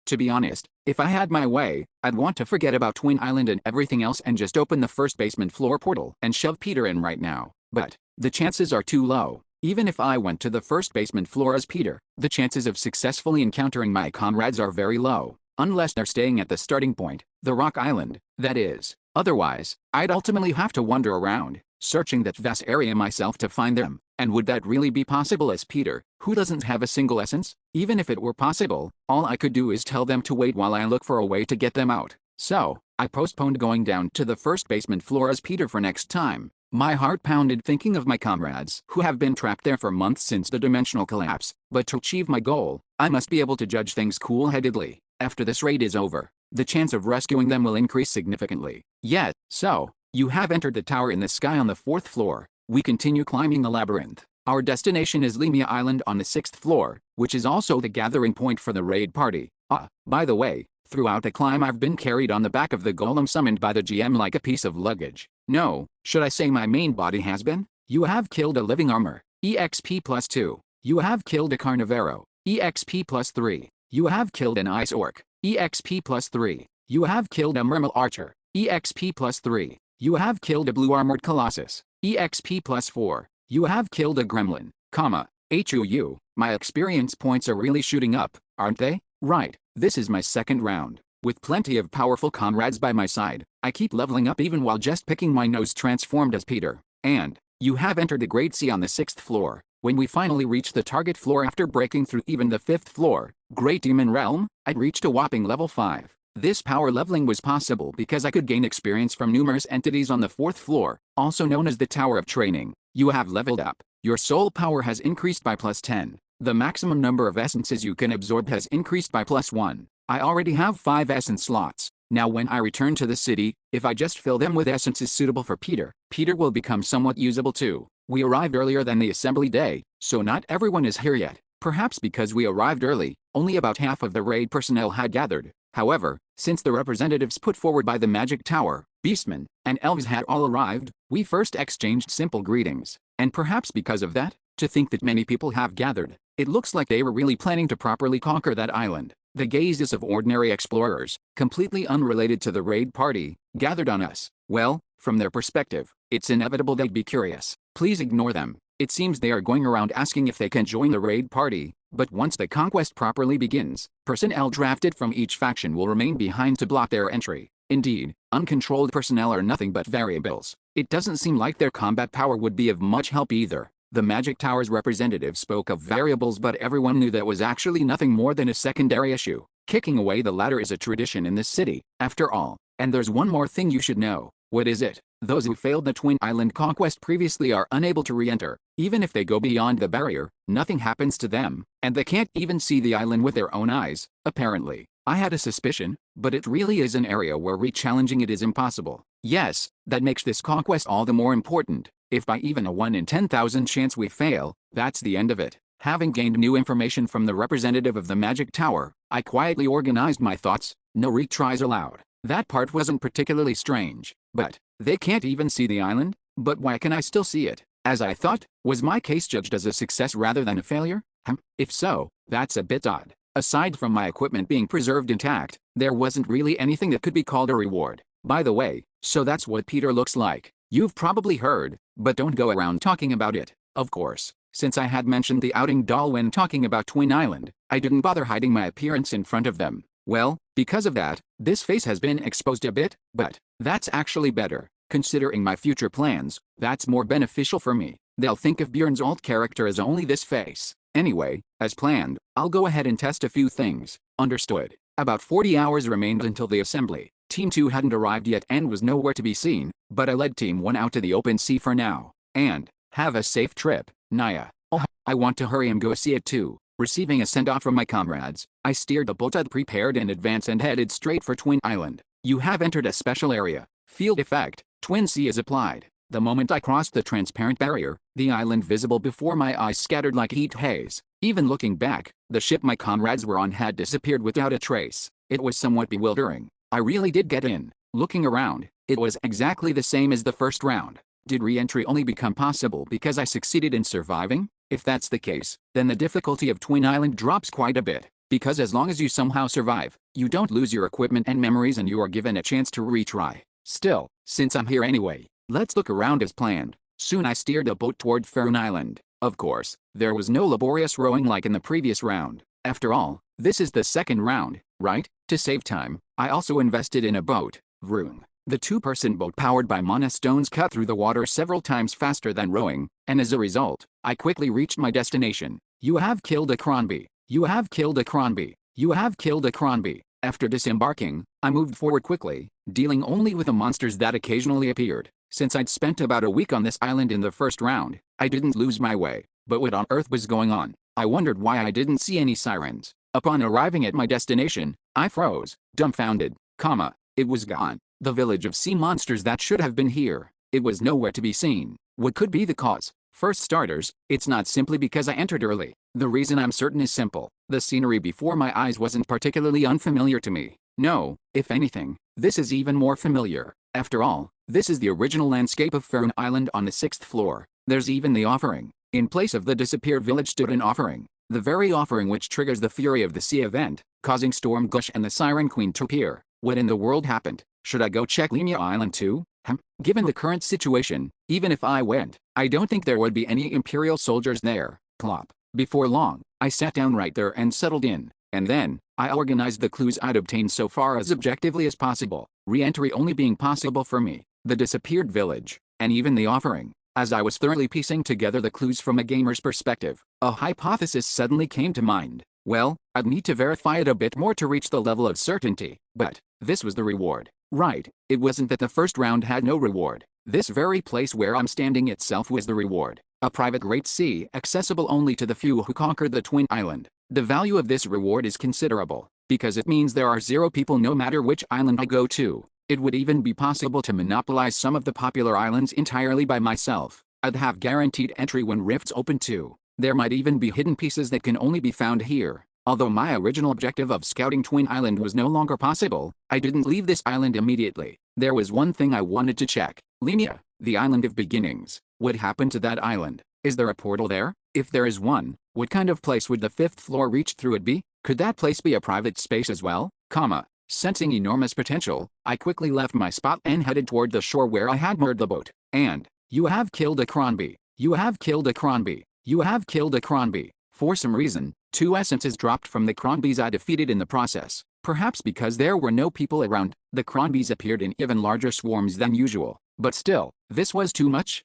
To be honest, if I had my way, I'd want to forget about Twin Island and everything else and just open the first basement floor portal and shove Peter in right now. But the chances are too low. Even if I went to the first basement floor as Peter, the chances of successfully encountering my comrades are very low, unless they're staying at the starting point, the Rock Island, that is. Otherwise, I'd ultimately have to wander around, searching that vast area myself to find them. And would that really be possible as Peter, who doesn't have a single essence? Even if it were possible, all I could do is tell them to wait while I look for a way to get them out. So, I postponed going down to the first basement floor as Peter for next time. My heart pounded thinking of my comrades who have been trapped there for months since the dimensional collapse, but to achieve my goal, I must be able to judge things cool-headedly. After this raid is over, the chance of rescuing them will increase significantly. So, you have entered the tower in the sky on the 4th floor. We continue climbing the labyrinth. Our destination is Lemia Island on the 6th floor, which is also the gathering point for the raid party. By the way, throughout the climb I've been carried on the back of the golem summoned by the GM like a piece of luggage. No, should I say my main body has been? You have killed a living armor, EXP +2. You have killed a carnivoro, EXP +3. You have killed an ice orc, EXP +3. You have killed a mermal archer, EXP +3. You have killed a blue armored colossus, EXP +4. You have killed a gremlin, HUU. My experience points are really shooting up, aren't they? Right, this is my 2nd round. With plenty of powerful comrades by my side, I keep leveling up even while just picking my nose transformed as Peter. And you have entered the Great Sea on the 6th floor. When we finally reached the target floor after breaking through even the 5th floor, Great Demon Realm, I'd reached a whopping level 5. This power leveling was possible because I could gain experience from numerous entities on the 4th floor, also known as the Tower of Training. You have leveled up. Your soul power has increased by +10. The maximum number of essences you can absorb has increased by +1. I already have 5 essence slots. Now when I return to the city, if I just fill them with essences suitable for Peter, Peter will become somewhat usable too. We arrived earlier than the assembly day, so not everyone is here yet. Perhaps because we arrived early, only about half of the raid personnel had gathered. However, since the representatives put forward by the Magic Tower, Beastmen, and Elves had all arrived, we first exchanged simple greetings. And perhaps because of that, to think that many people have gathered, it looks like they were really planning to properly conquer that island. The gazes of ordinary explorers, completely unrelated to the raid party, gathered on us. Well, from their perspective, it's inevitable they'd be curious. Please ignore them. It seems they are going around asking if they can join the raid party, but once the conquest properly begins, personnel drafted from each faction will remain behind to block their entry. Indeed, uncontrolled personnel are nothing but variables. It doesn't seem like their combat power would be of much help either. The Magic Tower's representative spoke of variables, but everyone knew that was actually nothing more than a secondary issue. Kicking away the ladder is a tradition in this city, after all. And there's one more thing you should know. What is it? Those who failed the Twin Island conquest previously are unable to re-enter. Even if they go beyond the barrier, nothing happens to them, and they can't even see the island with their own eyes, apparently. I had a suspicion, but it really is an area where re-challenging it is impossible. Yes, that makes this conquest all the more important. If by even a 1 in 10,000 chance we fail, that's the end of it. Having gained new information from the representative of the Magic Tower, I quietly organized my thoughts. No retries allowed. That part wasn't particularly strange, but they can't even see the island? But why can I still see it? As I thought, was my case judged as a success rather than a failure? If so, that's a bit odd. Aside from my equipment being preserved intact, there wasn't really anything that could be called a reward. By the way, so that's what Peter looks like. You've probably heard, but don't go around talking about it. Of course, since I had mentioned the outing doll when talking about Twin Island, I didn't bother hiding my appearance in front of them. Well, because of that, this face has been exposed a bit, but that's actually better. Considering my future plans, that's more beneficial for me. They'll think of Bjorn's alt character as only this face. Anyway, as planned, I'll go ahead and test a few things. Understood. About 40 hours remained until the assembly. Team 2 hadn't arrived yet and was nowhere to be seen, but I led Team 1 out to the open sea for now. And, have a safe trip, Naya. Oh, I want to hurry and go see it too. Receiving a send-off from my comrades, I steered the boat I'd prepared in advance and headed straight for Twin Island. You have entered a special area. Field effect, Twin Sea is applied. The moment I crossed the transparent barrier, the island visible before my eyes scattered like heat haze. Even looking back, the ship my comrades were on had disappeared without a trace. It was somewhat bewildering. I really did get in. Looking around, it was exactly the same as the first round. Did re-entry only become possible because I succeeded in surviving? If that's the case, then the difficulty of Twin Island drops quite a bit. Because as long as you somehow survive, you don't lose your equipment and memories and you are given a chance to retry. Still, since I'm here anyway, let's look around as planned. Soon I steered the boat toward Faroon Island. Of course, there was no laborious rowing like in the previous round. After all, this is the second round, right? To save time, I also invested in a boat. Vroom. The two-person boat powered by mana stones cut through the water several times faster than rowing, and as a result, I quickly reached my destination. You have killed a Cronby. You have killed a Cronby. You have killed a Cronby. After disembarking, I moved forward quickly, dealing only with the monsters that occasionally appeared. Since I'd spent about a week on this island in the first round, I didn't lose my way. But what on earth was going on? I wondered why I didn't see any sirens. Upon arriving at my destination, I froze, dumbfounded, it was gone. The village of sea monsters that should have been here, it was nowhere to be seen. What could be the cause? First starters, it's not simply because I entered early. The reason I'm certain is simple. The scenery before my eyes wasn't particularly unfamiliar to me. No, if anything, this is even more familiar. After all, this is the original landscape of Faroon Island on the 6th floor. There's even the offering. In place of the disappeared village stood an offering. The very offering which triggers the Fury of the Sea event, causing Storm Gush and the Siren Queen to appear. What in the world happened? Should I go check Lemia Island too? Given the current situation, even if I went, I don't think there would be any Imperial soldiers there. Plop. Before long, I sat down right there and settled in. And then, I organized the clues I'd obtained so far as objectively as possible. Re-entry only being possible for me, the disappeared village, and even the offering. As I was thoroughly piecing together the clues from a gamer's perspective, a hypothesis suddenly came to mind. Well, I'd need to verify it a bit more to reach the level of certainty. But, this was the reward. Right, it wasn't that the first round had no reward. This very place where I'm standing itself was the reward. A private great sea accessible only to the few who conquered the Twin Island. The value of this reward is considerable, because it means there are 0 people no matter which island I go to. It would even be possible to monopolize some of the popular islands entirely by myself. I'd have guaranteed entry when rifts open too. There might even be hidden pieces that can only be found here. Although my original objective of scouting Twin Island was no longer possible, I didn't leave this island immediately. There was one thing I wanted to check. Lemia, the island of beginnings. What happened to that island? Is there a portal there? If there is one, what kind of place would the 5th floor reach through it be? Could that place be a private space as well? Sensing enormous potential, I quickly left my spot and headed toward the shore where I had moored the boat. And, you have killed a Cronby. You have killed a Cronby. You have killed a Cronby. For some reason, 2 essences dropped from the Cronbys I defeated in the process. Perhaps because there were no people around, the Cronbys appeared in even larger swarms than usual. But still, this was too much.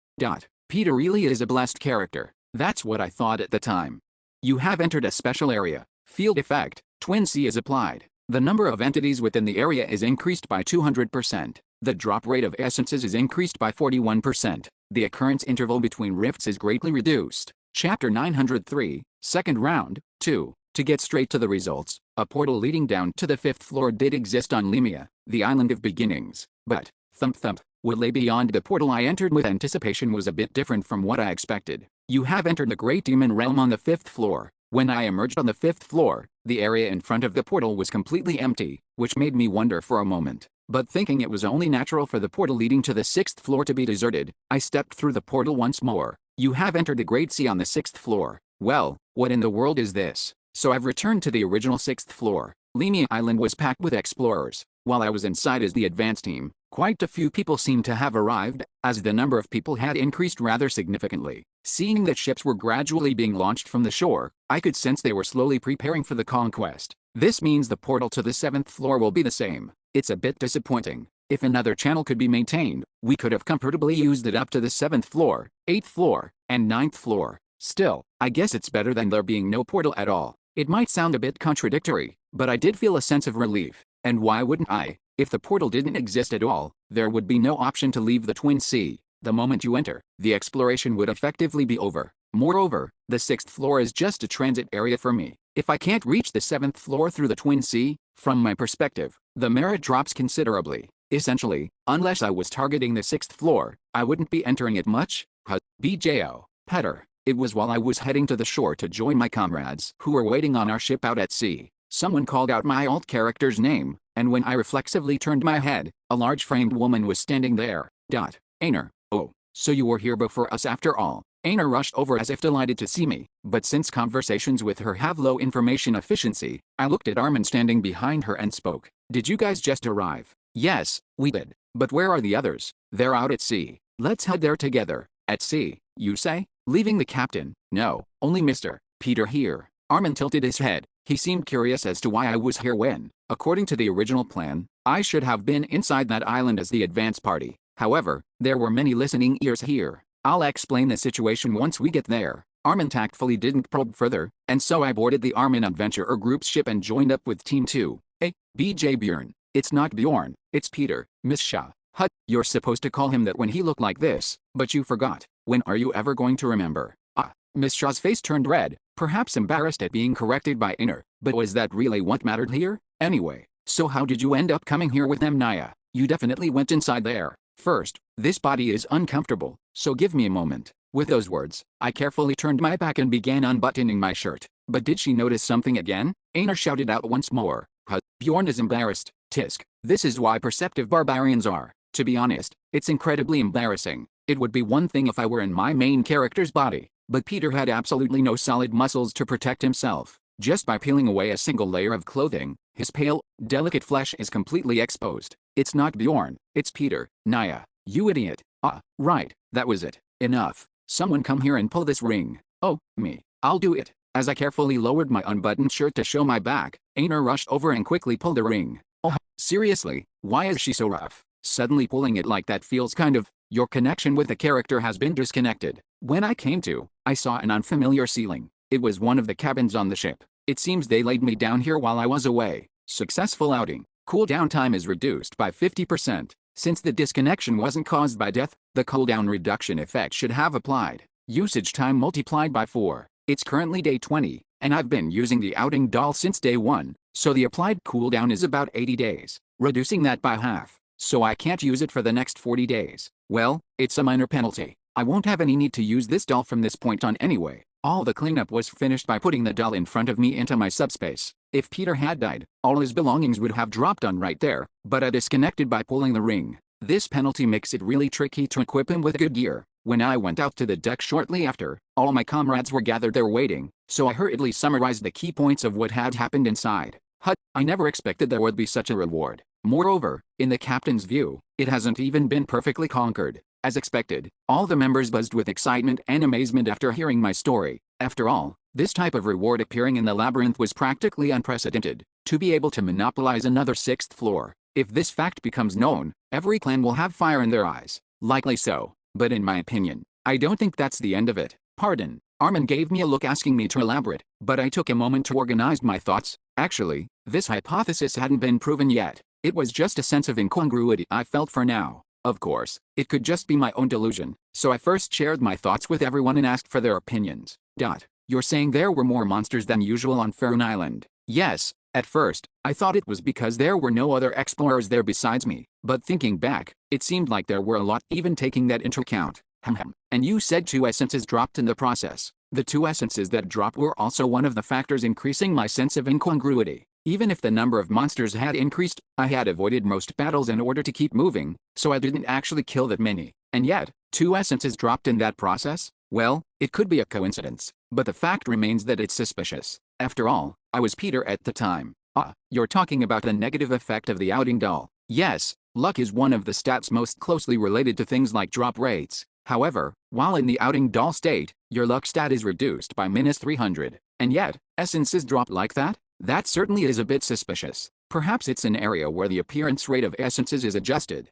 Peter really is a blessed character. That's what I thought at the time. You have entered a special area. Field effect, Twin Sea is applied. The number of entities within the area is increased by 200%. The drop rate of essences is increased by 41%. The occurrence interval between rifts is greatly reduced. Chapter 903, Second Round, 2. To get straight to the results, a portal leading down to the 5th floor did exist on Limia, the island of beginnings, but, thump thump, what lay beyond the portal I entered with anticipation was a bit different from what I expected. You have entered the Great Demon Realm on the 5th floor. When I emerged on the 5th floor, the area in front of the portal was completely empty, which made me wonder for a moment. But thinking it was only natural for the portal leading to the 6th floor to be deserted, I stepped through the portal once more. You have entered the Great Sea on the 6th floor. Well, what in the world is this? So I've returned to the original 6th floor. Limia Island was packed with explorers. While I was inside as the advance team, quite a few people seemed to have arrived, as the number of people had increased rather significantly. Seeing that ships were gradually being launched from the shore, I could sense they were slowly preparing for the conquest. This means the portal to the 7th floor will be the same. It's a bit disappointing. If another channel could be maintained, we could have comfortably used it up to the 7th floor, 8th floor, and 9th floor. Still, I guess it's better than there being no portal at all. It might sound a bit contradictory, but I did feel a sense of relief. And why wouldn't I? If the portal didn't exist at all, there would be no option to leave the Twin Sea. The moment you enter, the exploration would effectively be over. Moreover, the 6th floor is just a transit area for me. If I can't reach the 7th floor through the Twin Sea, from my perspective, the merit drops considerably. Essentially, unless I was targeting the 6th floor, I wouldn't be entering it much. BJO. Petter. It was while I was heading to the shore to join my comrades who were waiting on our ship out at sea. Someone called out my alt character's name, and when I reflexively turned my head, a large-framed woman was standing there. Aner. Oh, so you were here before us after all. Aner rushed over as if delighted to see me, but since conversations with her have low information efficiency, I looked at Armin standing behind her and spoke. Did you guys just arrive? Yes, we did. But where are the others? They're out at sea. Let's head there together. At sea, you say? Leaving the captain? No, only Mr. Peter here. Armin tilted his head. He seemed curious as to why I was here when, according to the original plan, I should have been inside that island as the advance party. However, there were many listening ears here. I'll explain the situation once we get there. Armin tactfully didn't probe further, and so I boarded the Armin Adventurer group's ship and joined up with Team 2. Hey, BJ Bjorn. It's not Bjorn, it's Peter, Miss Shaw. You're supposed to call him that when he looked like this, but you forgot. When are you ever going to remember? Miss Shaw's face turned red, perhaps embarrassed at being corrected by Aner, but was that really what mattered here? Anyway, so how did you end up coming here with them, Naya? You definitely went inside there. First, this body is uncomfortable, so give me a moment. With those words, I carefully turned my back and began unbuttoning my shirt. But did she notice something again? Aner shouted out once more. Bjorn is embarrassed. Tisk. This is why perceptive barbarians are. To be honest, it's incredibly embarrassing. It would be one thing if I were in my main character's body, but Peter had absolutely no solid muscles to protect himself. Just by peeling away a single layer of clothing, his pale, delicate flesh is completely exposed. It's not Bjorn, it's Peter. Naya, you idiot. Right, that was it. Enough. Someone come here and pull this ring. Oh, me. I'll do it. As I carefully lowered my unbuttoned shirt to show my back, Aner rushed over and quickly pulled the ring. Oh, seriously, why is she so rough? Suddenly pulling it like that feels kind of. Your connection with the character has been disconnected. When I came to, I saw an unfamiliar ceiling. It was one of the cabins on the ship. It seems they laid me down here while I was away. Successful outing. Cooldown time is reduced by 50%. Since the disconnection wasn't caused by death, the cooldown reduction effect should have applied. Usage time multiplied by 4. It's currently day 20, and I've been using the outing doll since day 1, so the applied cooldown is about 80 days, reducing that by half. So I can't use it for the next 40 days. Well, it's a minor penalty. I won't have any need to use this doll from this point on anyway. All the cleanup was finished by putting the doll in front of me into my subspace. If Peter had died, all his belongings would have dropped on right there, but I disconnected by pulling the ring. This penalty makes it really tricky to equip him with good gear. When I went out to the deck shortly after, all my comrades were gathered there waiting, so I hurriedly summarized the key points of what had happened inside. I never expected there would be such a reward. Moreover, in the captain's view, it hasn't even been perfectly conquered. As expected, all the members buzzed with excitement and amazement after hearing my story. After all, this type of reward appearing in the labyrinth was practically unprecedented. To be able to monopolize another 6th floor. If this fact becomes known, every clan will have fire in their eyes. Likely so, but in my opinion, I don't think that's the end of it. Pardon. Armin gave me a look asking me to elaborate, but I took a moment to organize my thoughts. Actually, this hypothesis hadn't been proven yet. It was just a sense of incongruity I felt for now. Of course, it could just be my own delusion, so I first shared my thoughts with everyone and asked for their opinions. You're saying there were more monsters than usual on Faerun Island? Yes. At first, I thought it was because there were no other explorers there besides me, but thinking back, it seemed like there were a lot, even taking that into account. And you said 2 essences dropped in the process. The 2 essences that dropped were also one of the factors increasing my sense of incongruity. Even if the number of monsters had increased, I had avoided most battles in order to keep moving, so I didn't actually kill that many. And yet, 2 essences dropped in that process? Well, it could be a coincidence, but the fact remains that it's suspicious. After all, I was Peter at the time. You're talking about the negative effect of the outing doll. Yes, luck is one of the stats most closely related to things like drop rates. However, while in the outing doll state, your luck stat is reduced by -300. And yet, essences drop like that? That certainly is a bit suspicious. Perhaps it's an area where the appearance rate of essences is adjusted.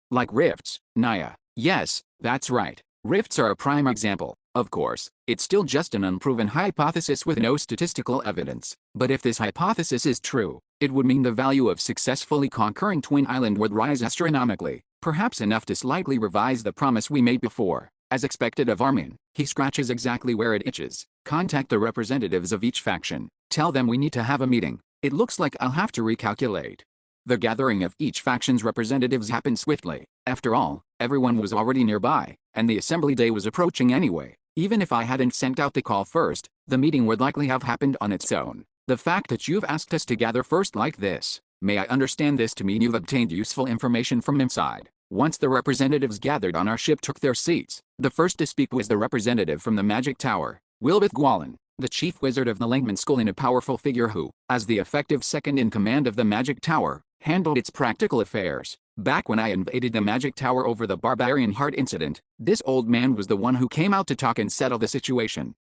Like rifts, Naya. Yes, that's right. Rifts are a prime example. Of course, it's still just an unproven hypothesis with no statistical evidence. But if this hypothesis is true, it would mean the value of successfully conquering Twin Island would rise astronomically, perhaps enough to slightly revise the promise we made before. As expected of Armin, he scratches exactly where it itches. Contact the representatives of each faction. Tell them we need to have a meeting. It looks like I'll have to recalculate. The gathering of each faction's representatives happened swiftly. After all, everyone was already nearby, and the assembly day was approaching anyway. Even if I hadn't sent out the call first, the meeting would likely have happened on its own. The fact that you've asked us to gather first like this, may I understand this to mean you've obtained useful information from inside? Once the representatives gathered on our ship took their seats, the first to speak was the representative from the Magic Tower, Wilbeth Gwalin, the chief wizard of the Langman School and a powerful figure who, as the effective second in command of the Magic Tower, handled its practical affairs. Back when I invaded the Magic Tower over the Barbarian Heart incident, this old man was the one who came out to talk and settle the situation.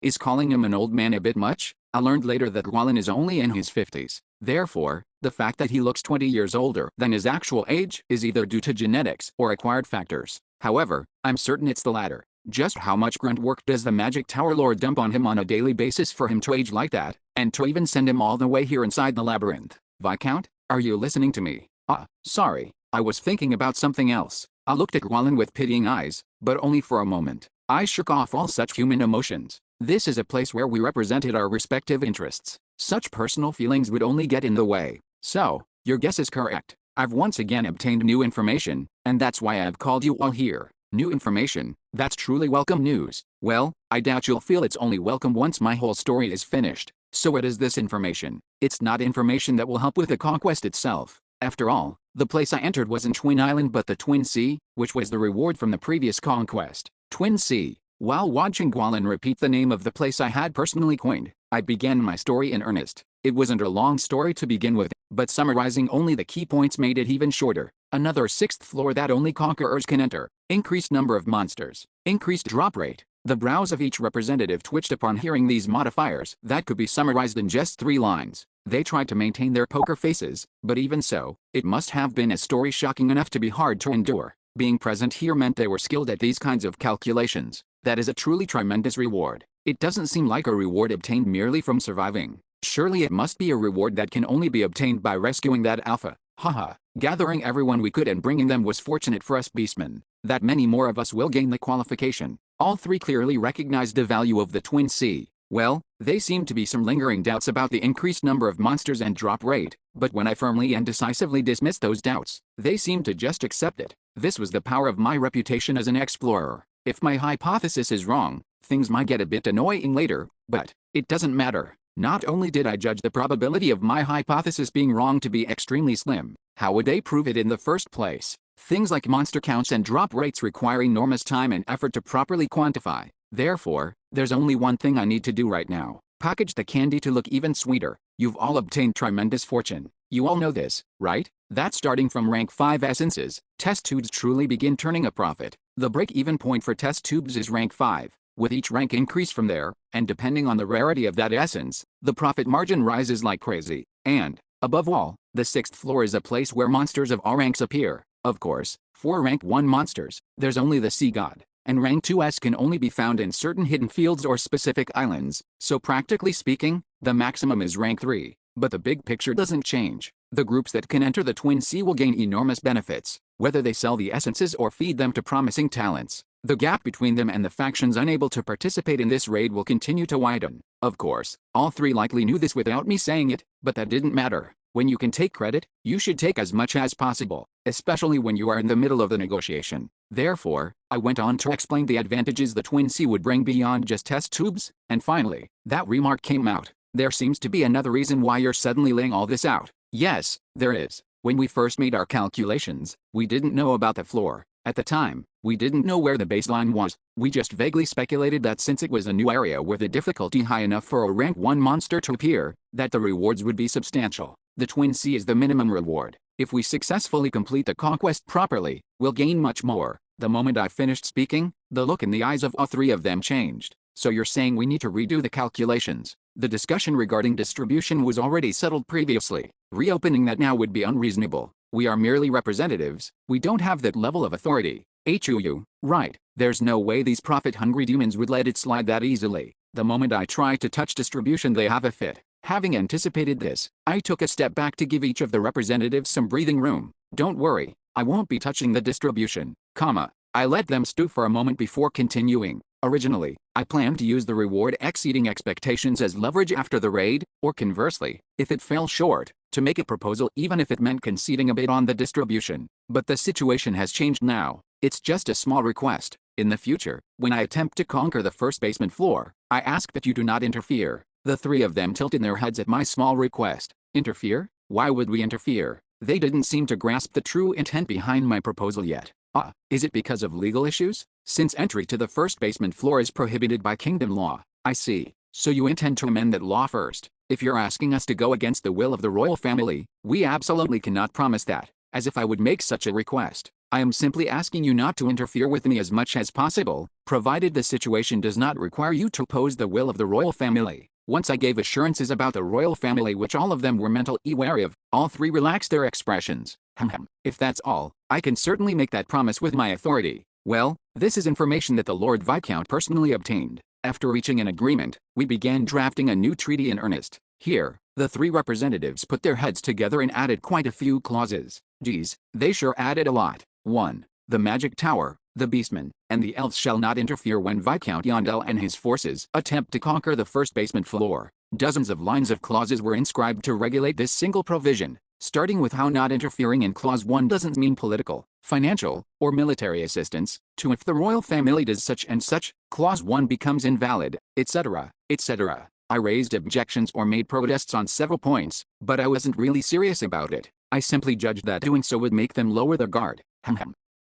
Is calling him an old man a bit much? I learned later that Gwalin is only in his 50s. Therefore, the fact that he looks 20 years older than his actual age is either due to genetics or acquired factors. However, I'm certain it's the latter. Just how much grunt work does the Magic Tower Lord dump on him on a daily basis for him to age like that, and to even send him all the way here inside the labyrinth? Viscount, are you listening to me? Sorry, I was thinking about something else. I looked at Gwalin with pitying eyes, but only for a moment. I shook off all such human emotions. This is a place where we represented our respective interests. Such personal feelings would only get in the way. So, your guess is correct. I've once again obtained new information, and that's why I've called you all here. New information? That's truly welcome news. Well, I doubt you'll feel it's only welcome once my whole story is finished. So what is this information? It's not information that will help with the conquest itself. After all, the place I entered wasn't Twin Island but the Twin Sea, which was the reward from the previous conquest. Twin Sea. While watching Gwalin repeat the name of the place I had personally coined, I began my story in earnest. It wasn't a long story to begin with, but summarizing only the key points made it even shorter. Another 6th floor that only conquerors can enter. Increased number of monsters. Increased drop rate. The brows of each representative twitched upon hearing these modifiers that could be summarized in just 3 lines. They tried to maintain their poker faces, but even so, it must have been a story shocking enough to be hard to endure. Being present here meant they were skilled at these kinds of calculations. That is a truly tremendous reward. It doesn't seem like a reward obtained merely from surviving. Surely it must be a reward that can only be obtained by rescuing that alpha. Haha. Gathering everyone we could and bringing them was fortunate for us beastmen. That many more of us will gain the qualification. All 3 clearly recognized the value of the Twin Sea. Well, they seemed to be some lingering doubts about the increased number of monsters and drop rate, but when I firmly and decisively dismissed those doubts, they seemed to just accept it. This was the power of my reputation as an explorer. If my hypothesis is wrong, things might get a bit annoying later, but it doesn't matter. Not only did I judge the probability of my hypothesis being wrong to be extremely slim, how would they prove it in the first place? Things like monster counts and drop rates require enormous time and effort to properly quantify. Therefore, there's only one thing I need to do right now. Package the candy to look even sweeter. You've all obtained tremendous fortune. You all know this, right? That starting from rank 5 essences, test tubes truly begin turning a profit. The break-even point for test tubes is rank 5. With each rank increase from there, and depending on the rarity of that essence, the profit margin rises like crazy. And, above all, the 6th floor is a place where monsters of all ranks appear. Of course, for rank 1 monsters, there's only the Sea God, and rank 2s can only be found in certain hidden fields or specific islands, so practically speaking, the maximum is rank 3. But the big picture doesn't change. The groups that can enter the Twin Sea will gain enormous benefits, whether they sell the essences or feed them to promising talents. The gap between them and the factions unable to participate in this raid will continue to widen. Of course, all three likely knew this without me saying it, but that didn't matter. When you can take credit, you should take as much as possible, especially when you are in the middle of the negotiation. Therefore, I went on to explain the advantages the Twin Sea would bring beyond just test tubes, and finally, that remark came out. There seems to be another reason why you're suddenly laying all this out. Yes, there is. When we first made our calculations, we didn't know about the floor. At the time, we didn't know where the baseline was. We just vaguely speculated that since it was a new area with a difficulty high enough for a rank 1 monster to appear, that the rewards would be substantial. The Twin Sea is the minimum reward. If we successfully complete the conquest properly, we'll gain much more. The moment I finished speaking, the look in the eyes of all three of them changed. So you're saying we need to redo the calculations? The discussion regarding distribution was already settled previously. Reopening that now would be unreasonable. We are merely representatives. We don't have that level of authority. HUU, right. There's no way these profit-hungry demons would let it slide that easily. The moment I try to touch distribution, they have a fit. Having anticipated this, I took a step back to give each of the representatives some breathing room. Don't worry, I won't be touching the distribution, I let them stew for a moment before continuing. Originally, I planned to use the reward exceeding expectations as leverage after the raid, or conversely, if it fell short, to make a proposal even if it meant conceding a bit on the distribution. But the situation has changed now. It's just a small request. In the future, when I attempt to conquer the first basement floor, I ask that you do not interfere. The three of them tilted their heads at my small request. Interfere? Why would we interfere? They didn't seem to grasp the true intent behind my proposal yet. Is it because of legal issues? Since entry to the first basement floor is prohibited by kingdom law. I see. So you intend to amend that law first. If you're asking us to go against the will of the royal family, we absolutely cannot promise that. As if I would make such a request. I am simply asking you not to interfere with me as much as possible, provided the situation does not require you to oppose the will of the royal family. Once I gave assurances about the royal family which all of them were mentally wary of, all three relaxed their expressions. If that's all, I can certainly make that promise with my authority. Well, this is information that the Lord Viscount personally obtained. After reaching an agreement, we began drafting a new treaty in earnest. Here, the three representatives put their heads together and added quite a few clauses. Geez, they sure added a lot. 1. The magic tower, the beastmen, and the elves shall not interfere when Viscount Yondell and his forces attempt to conquer the first basement floor. Dozens of lines of clauses were inscribed to regulate this single provision, starting with how not interfering in Clause 1 doesn't mean political, financial, or military assistance, to if the royal family does such and such, Clause 1 becomes invalid, etc., etc. I raised objections or made protests on several points, but I wasn't really serious about it. I simply judged that doing so would make them lower their guard.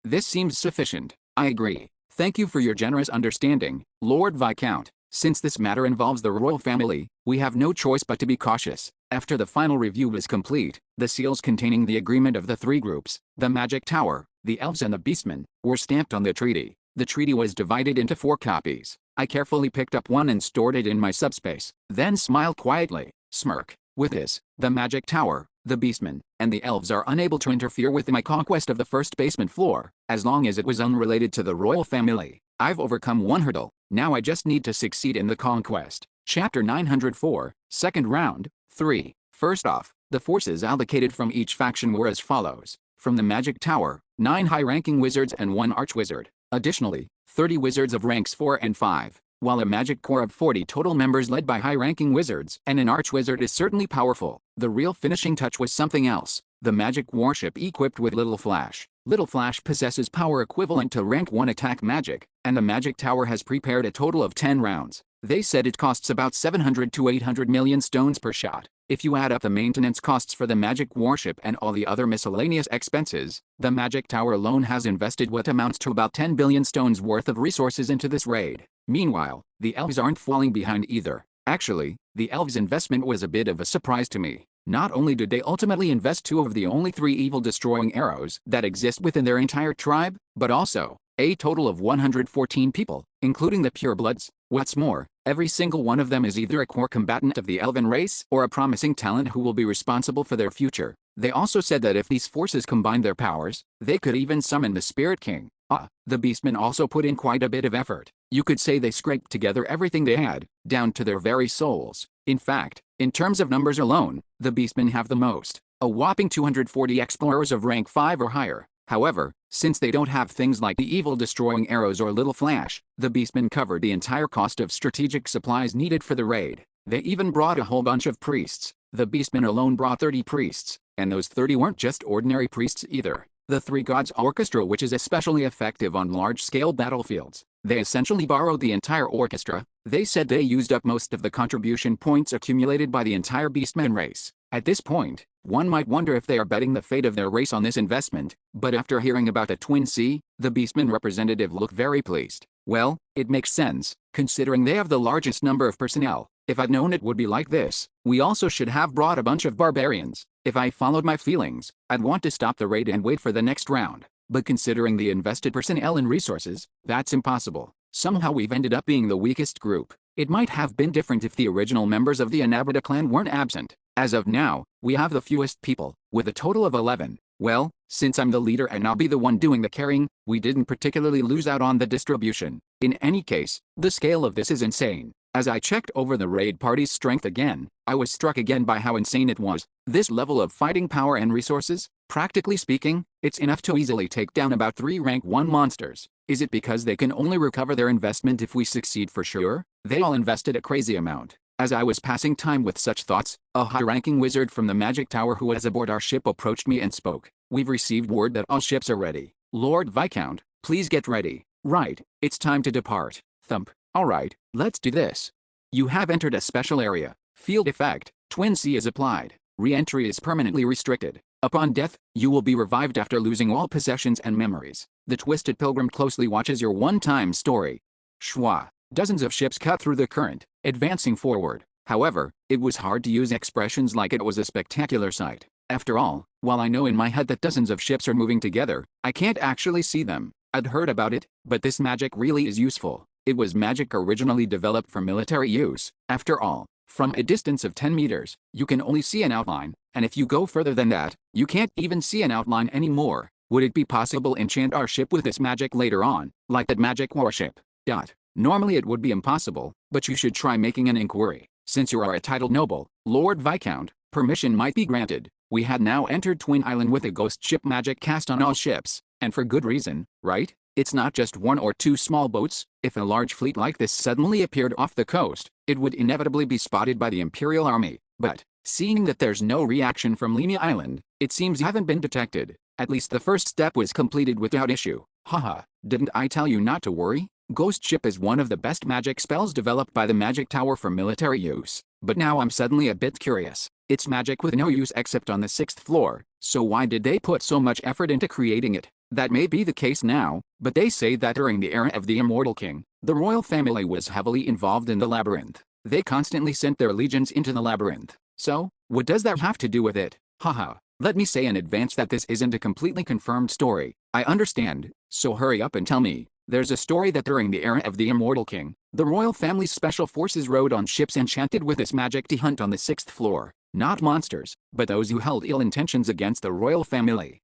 This seems sufficient. I agree. Thank you for your generous understanding, Lord Viscount. Since this matter involves the royal family, we have no choice but to be cautious. After the final review was complete, the seals containing the agreement of the three groups, the magic tower, the elves and the beastmen, were stamped on the treaty. The treaty was divided into 4 copies. I carefully picked up one and stored it in my subspace, then smiled quietly. Smirk. With this, the magic tower, the beastmen, and the elves are unable to interfere with my conquest of the first basement floor, as long as it was unrelated to the royal family. I've overcome one hurdle, now I just need to succeed in the conquest. Chapter 904, Second Round, 3. First off, the forces allocated from each faction were as follows. From the magic tower, 9 high-ranking wizards and 1 archwizard. Additionally, 30 wizards of ranks 4 and 5. While a magic corps of 40 total members led by high-ranking wizards and an archwizard is certainly powerful, the real finishing touch was something else. The magic warship equipped with Little Flash. Little Flash possesses power equivalent to rank 1 attack magic, and the magic tower has prepared a total of 10 rounds. They said it costs about 700 to 800 million stones per shot. If you add up the maintenance costs for the magic warship and all the other miscellaneous expenses, the magic tower alone has invested what amounts to about 10 billion stones worth of resources into this raid. Meanwhile, the elves aren't falling behind either. Actually, the elves' investment was a bit of a surprise to me. Not only did they ultimately invest 2 of the only 3 evil-destroying arrows that exist within their entire tribe, but also a total of 114 people, including the purebloods. What's more, every single one of them is either a core combatant of the elven race or a promising talent who will be responsible for their future. They also said that if these forces combined their powers, they could even summon the Spirit King. The beastmen also put in quite a bit of effort. You could say they scraped together everything they had, down to their very souls. In fact, in terms of numbers alone, the beastmen have the most. a whopping 240 explorers of rank 5 or higher. However, since they don't have things like the evil destroying arrows or little flash, the beastmen covered the entire cost of strategic supplies needed for the raid. They even brought a whole bunch of priests. The beastmen alone brought 30 priests, and those 30 weren't just ordinary priests either. The Three Gods Orchestra, which is especially effective on large-scale battlefields. They essentially borrowed the entire orchestra. They said they used up most of the contribution points accumulated by the entire beastmen race. At this point, one might wonder if they are betting the fate of their race on this investment, but after hearing about the Twin Sea, the beastmen representative looked very pleased. Well, it makes sense, considering they have the largest number of personnel. If I'd known it would be like this, we also should have brought a bunch of barbarians. If I followed my feelings, I'd want to stop the raid and wait for the next round. But considering the invested personnel and resources, that's impossible. Somehow we've ended up being the weakest group. It might have been different if the original members of the Anabrata clan weren't absent. As of now, we have the fewest people, with a total of 11. Well, since I'm the leader and I'll be the one doing the carrying, we didn't particularly lose out on the distribution. In any case, the scale of this is insane. As I checked over the raid party's strength again, I was struck again by how insane it was. This level of fighting power and resources, practically speaking, it's enough to easily take down about 3 rank 1 monsters. Is it because they can only recover their investment if we succeed for sure? They all invested a crazy amount. As I was passing time with such thoughts, a high-ranking wizard from the magic tower who was aboard our ship approached me and spoke. We've received word that all ships are ready. Lord Viscount, please get ready. Right, it's time to depart. Thump. Alright, let's do this. You have entered a special area. Field effect, Twin Sea is applied. Re-entry is permanently restricted. Upon death, you will be revived after losing all possessions and memories. The Twisted Pilgrim closely watches your one-time story. Schwa. Dozens of ships cut through the current, advancing forward. However, it was hard to use expressions like it was a spectacular sight. After all, while I know in my head that dozens of ships are moving together, I can't actually see them. I'd heard about it, but this magic really is useful. It was magic originally developed for military use. After all, from a distance of 10 meters, you can only see an outline, and if you go further than that, you can't even see an outline anymore. Would it be possible to enchant our ship with this magic later on, like that magic warship? Normally it would be impossible, but you should try making an inquiry. Since you are a titled noble, Lord Viscount, permission might be granted. We had now entered Twin Island with a ghost ship magic cast on all ships, and for good reason, right? It's not just 1 or 2 small boats. If a large fleet like this suddenly appeared off the coast, it would inevitably be spotted by the Imperial Army. But, seeing that there's no reaction from Lemia Island, it seems you haven't been detected. At least the first step was completed without issue. Haha, didn't I tell you not to worry? Ghost Ship is one of the best magic spells developed by the Magic Tower for military use. But now I'm suddenly a bit curious. It's magic with no use except on the 6th floor, so why did they put so much effort into creating it? That may be the case now, but they say that during the era of the Immortal King, the royal family was heavily involved in the labyrinth. They constantly sent their legions into the labyrinth. So, what does that have to do with it? Haha. Let me say in advance that this isn't a completely confirmed story. I understand, so hurry up and tell me. There's a story that during the era of the Immortal King, the royal family's special forces rode on ships enchanted with this magic to hunt on the 6th floor. Not monsters, but those who held ill intentions against the royal family.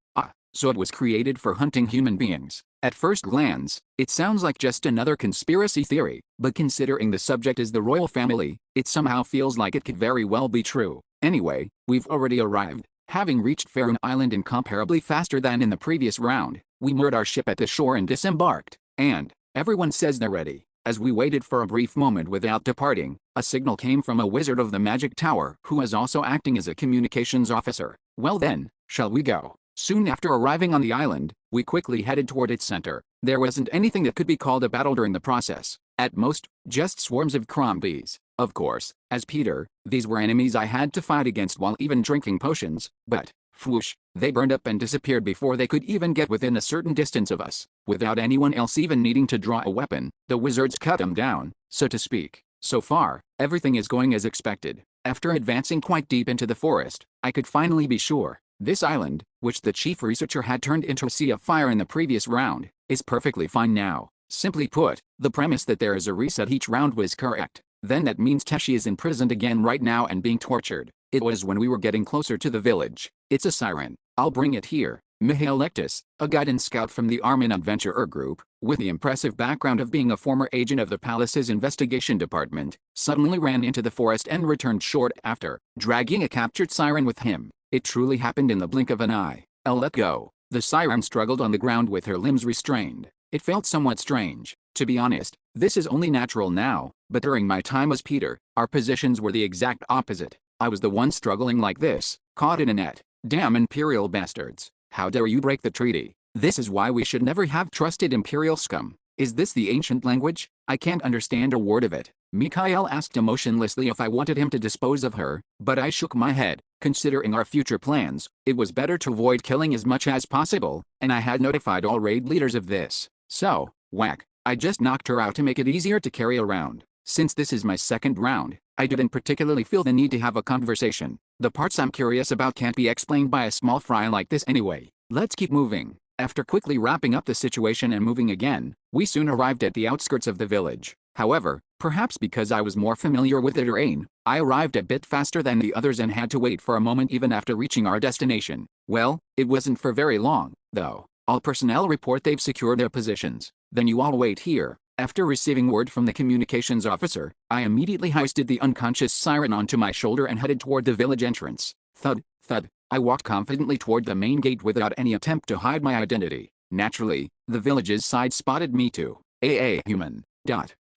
So it was created for hunting human beings. At first glance, it sounds like just another conspiracy theory, but considering the subject is the royal family, it somehow feels like it could very well be true. Anyway, we've already arrived. Having reached Faerun Island incomparably faster than in the previous round, we moored our ship at the shore and disembarked. And everyone says they're ready. As we waited for a brief moment without departing, a signal came from a wizard of the Magic Tower who is also acting as a communications officer. Well then, shall we go? Soon after arriving on the island, we quickly headed toward its center. There wasn't anything that could be called a battle during the process. At most, just swarms of crombies. Of course, as Peter, these were enemies I had to fight against while even drinking potions, but, whoosh, they burned up and disappeared before they could even get within a certain distance of us. Without anyone else even needing to draw a weapon, the wizards cut them down, so to speak. So far, everything is going as expected. After advancing quite deep into the forest, I could finally be sure. This island, which the chief researcher had turned into a sea of fire in the previous round, is perfectly fine now. Simply put, the premise that there is a reset each round was correct. Then that means Teshi is imprisoned again right now and being tortured. It was when we were getting closer to the village. It's a siren. I'll bring it here. Mihail Lectus, a guide and scout from the Armin Adventurer group, with the impressive background of being a former agent of the palace's investigation department, suddenly ran into the forest and returned short after, dragging a captured siren with him. It truly happened in the blink of an eye. I'll let go. The siren struggled on the ground with her limbs restrained. It felt somewhat strange. To be honest, this is only natural now, but during my time as Peter, our positions were the exact opposite. I was the one struggling like this, caught in a net. Damn Imperial bastards. How dare you break the treaty? This is why we should never have trusted Imperial scum. Is this the ancient language? I can't understand a word of it. Mikhail asked emotionlessly if I wanted him to dispose of her, but I shook my head. Considering our future plans, it was better to avoid killing as much as possible, and I had notified all raid leaders of this. So, whack. I just knocked her out to make it easier to carry around. Since this is my second round, I didn't particularly feel the need to have a conversation. The parts I'm curious about can't be explained by a small fry like this anyway. Let's keep moving. After quickly wrapping up the situation and moving again, we soon arrived at the outskirts of the village. However, perhaps because I was more familiar with the terrain, I arrived a bit faster than the others and had to wait for a moment even after reaching our destination. Well, it wasn't for very long, though. All personnel report they've secured their positions. Then you all wait here. After receiving word from the communications officer, I immediately hoisted the unconscious siren onto my shoulder and headed toward the village entrance. Thud, thud. I walked confidently toward the main gate without any attempt to hide my identity. Naturally, the village's side spotted me too. Human.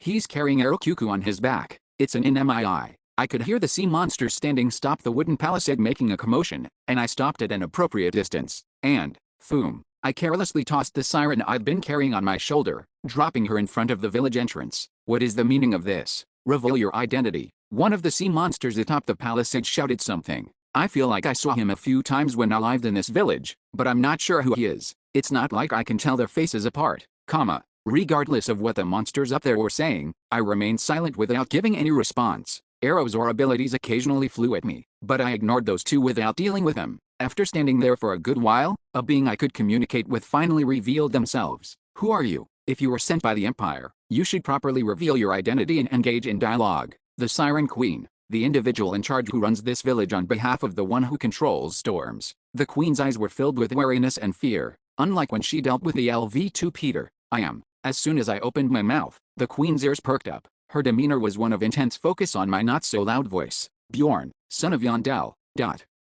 He's carrying Aerocucu on his back. It's an NMII. I could hear the sea monsters standing stop the wooden palisade making a commotion, and I stopped at an appropriate distance. And, boom. I carelessly tossed the siren I'd been carrying on my shoulder, dropping her in front of the village entrance. What is the meaning of this? Reveal your identity. One of the sea monsters atop the palisade shouted something. I feel like I saw him a few times when I lived in this village, but I'm not sure who he is. It's not like I can tell their faces apart, Regardless of what the monsters up there were saying, I remained silent without giving any response. Arrows or abilities occasionally flew at me, but I ignored those two without dealing with them. After standing there for a good while, a being I could communicate with finally revealed themselves. Who are you? If you were sent by the Empire, you should properly reveal your identity and engage in dialogue. The Siren Queen, the individual in charge who runs this village on behalf of the one who controls storms. The Queen's eyes were filled with wariness and fear, unlike when she dealt with the LV2 Peter. I am. As soon as I opened my mouth, the Queen's ears perked up. Her demeanor was one of intense focus on my not-so-loud voice. Bjorn, son of Yondel.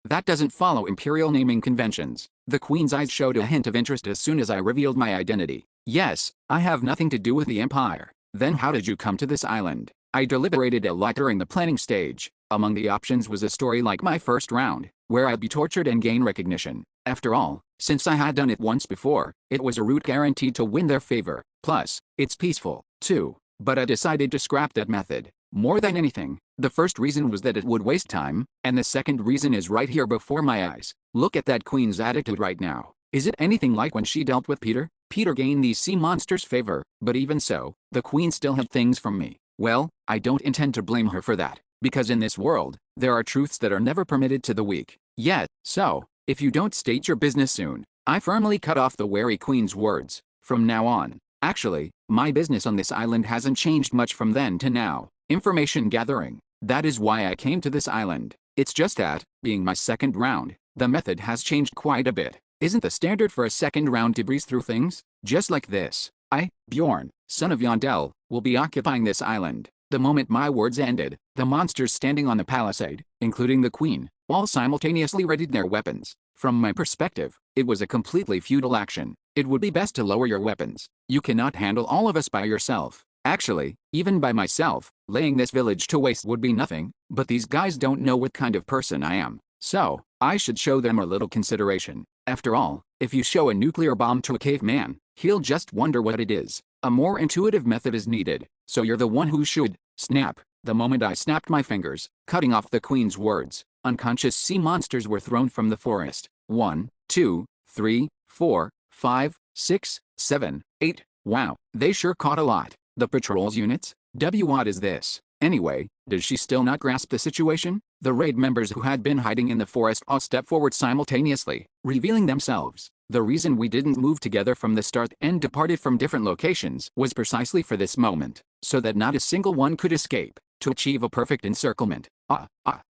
That doesn't follow Imperial naming conventions. The Queen's eyes showed a hint of interest as soon as I revealed my identity. Yes, I have nothing to do with the Empire. Then how did you come to this island? I deliberated a lot during the planning stage. Among the options was a story like my first round, where I'd be tortured and gain recognition. After all, since I had done it once before, it was a route guaranteed to win their favor. Plus, it's peaceful, too. But I decided to scrap that method. More than anything, the first reason was that it would waste time, and the second reason is right here before my eyes. Look at that Queen's attitude right now. Is it anything like when she dealt with Peter? Peter gained these sea monsters' favor, but even so, the Queen still had things from me. Well, I don't intend to blame her for that, because in this world, there are truths that are never permitted to the weak. Yet, so, if you don't state your business soon, I firmly cut off the wary Queen's words. From now on, actually, my business on this island hasn't changed much from then to now. Information gathering. That is why I came to this island. It's just that, being my second round, the method has changed quite a bit. Isn't the standard for a second round to breeze through things? Just like this. I, Bjorn, son of Yondel, will be occupying this island. The moment my words ended, the monsters standing on the palisade, including the Queen, all simultaneously readied their weapons. From my perspective, it was a completely futile action. It would be best to lower your weapons. You cannot handle all of us by yourself. Actually, even by myself, laying this village to waste would be nothing, but these guys don't know what kind of person I am. So, I should show them a little consideration. After all, if you show a nuclear bomb to a caveman, he'll just wonder what it is. A more intuitive method is needed, so you're the one who should. Snap. The moment I snapped my fingers, cutting off the Queen's words, unconscious sea monsters were thrown from the forest. 1, 2, 3, 4, 5, 6, 7, 8. Wow, they sure caught a lot. The patrol's units? What is this? Anyway, does she still not grasp the situation? The raid members who had been hiding in the forest all stepped forward simultaneously, revealing themselves. The reason we didn't move together from the start and departed from different locations was precisely for this moment, so that not a single one could escape, to achieve a perfect encirclement.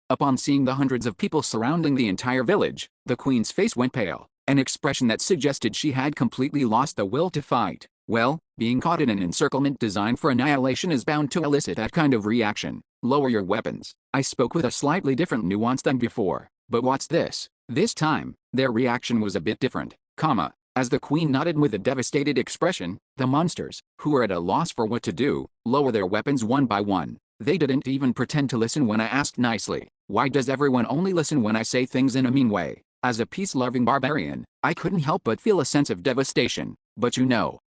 Upon seeing the hundreds of people surrounding the entire village, the Queen's face went pale, an expression that suggested she had completely lost the will to fight. Well, being caught in an encirclement designed for annihilation is bound to elicit that kind of reaction. Lower your weapons. I spoke with a slightly different nuance than before. But what's this? This time, their reaction was a bit different, as the queen nodded with a devastated expression. The monsters, who were at a loss for what to do, lower their weapons one by one. They didn't even pretend to listen when I asked nicely. Why does everyone only listen when I say things in a mean way? As a peace-loving barbarian, I couldn't help but feel a sense of devastation. But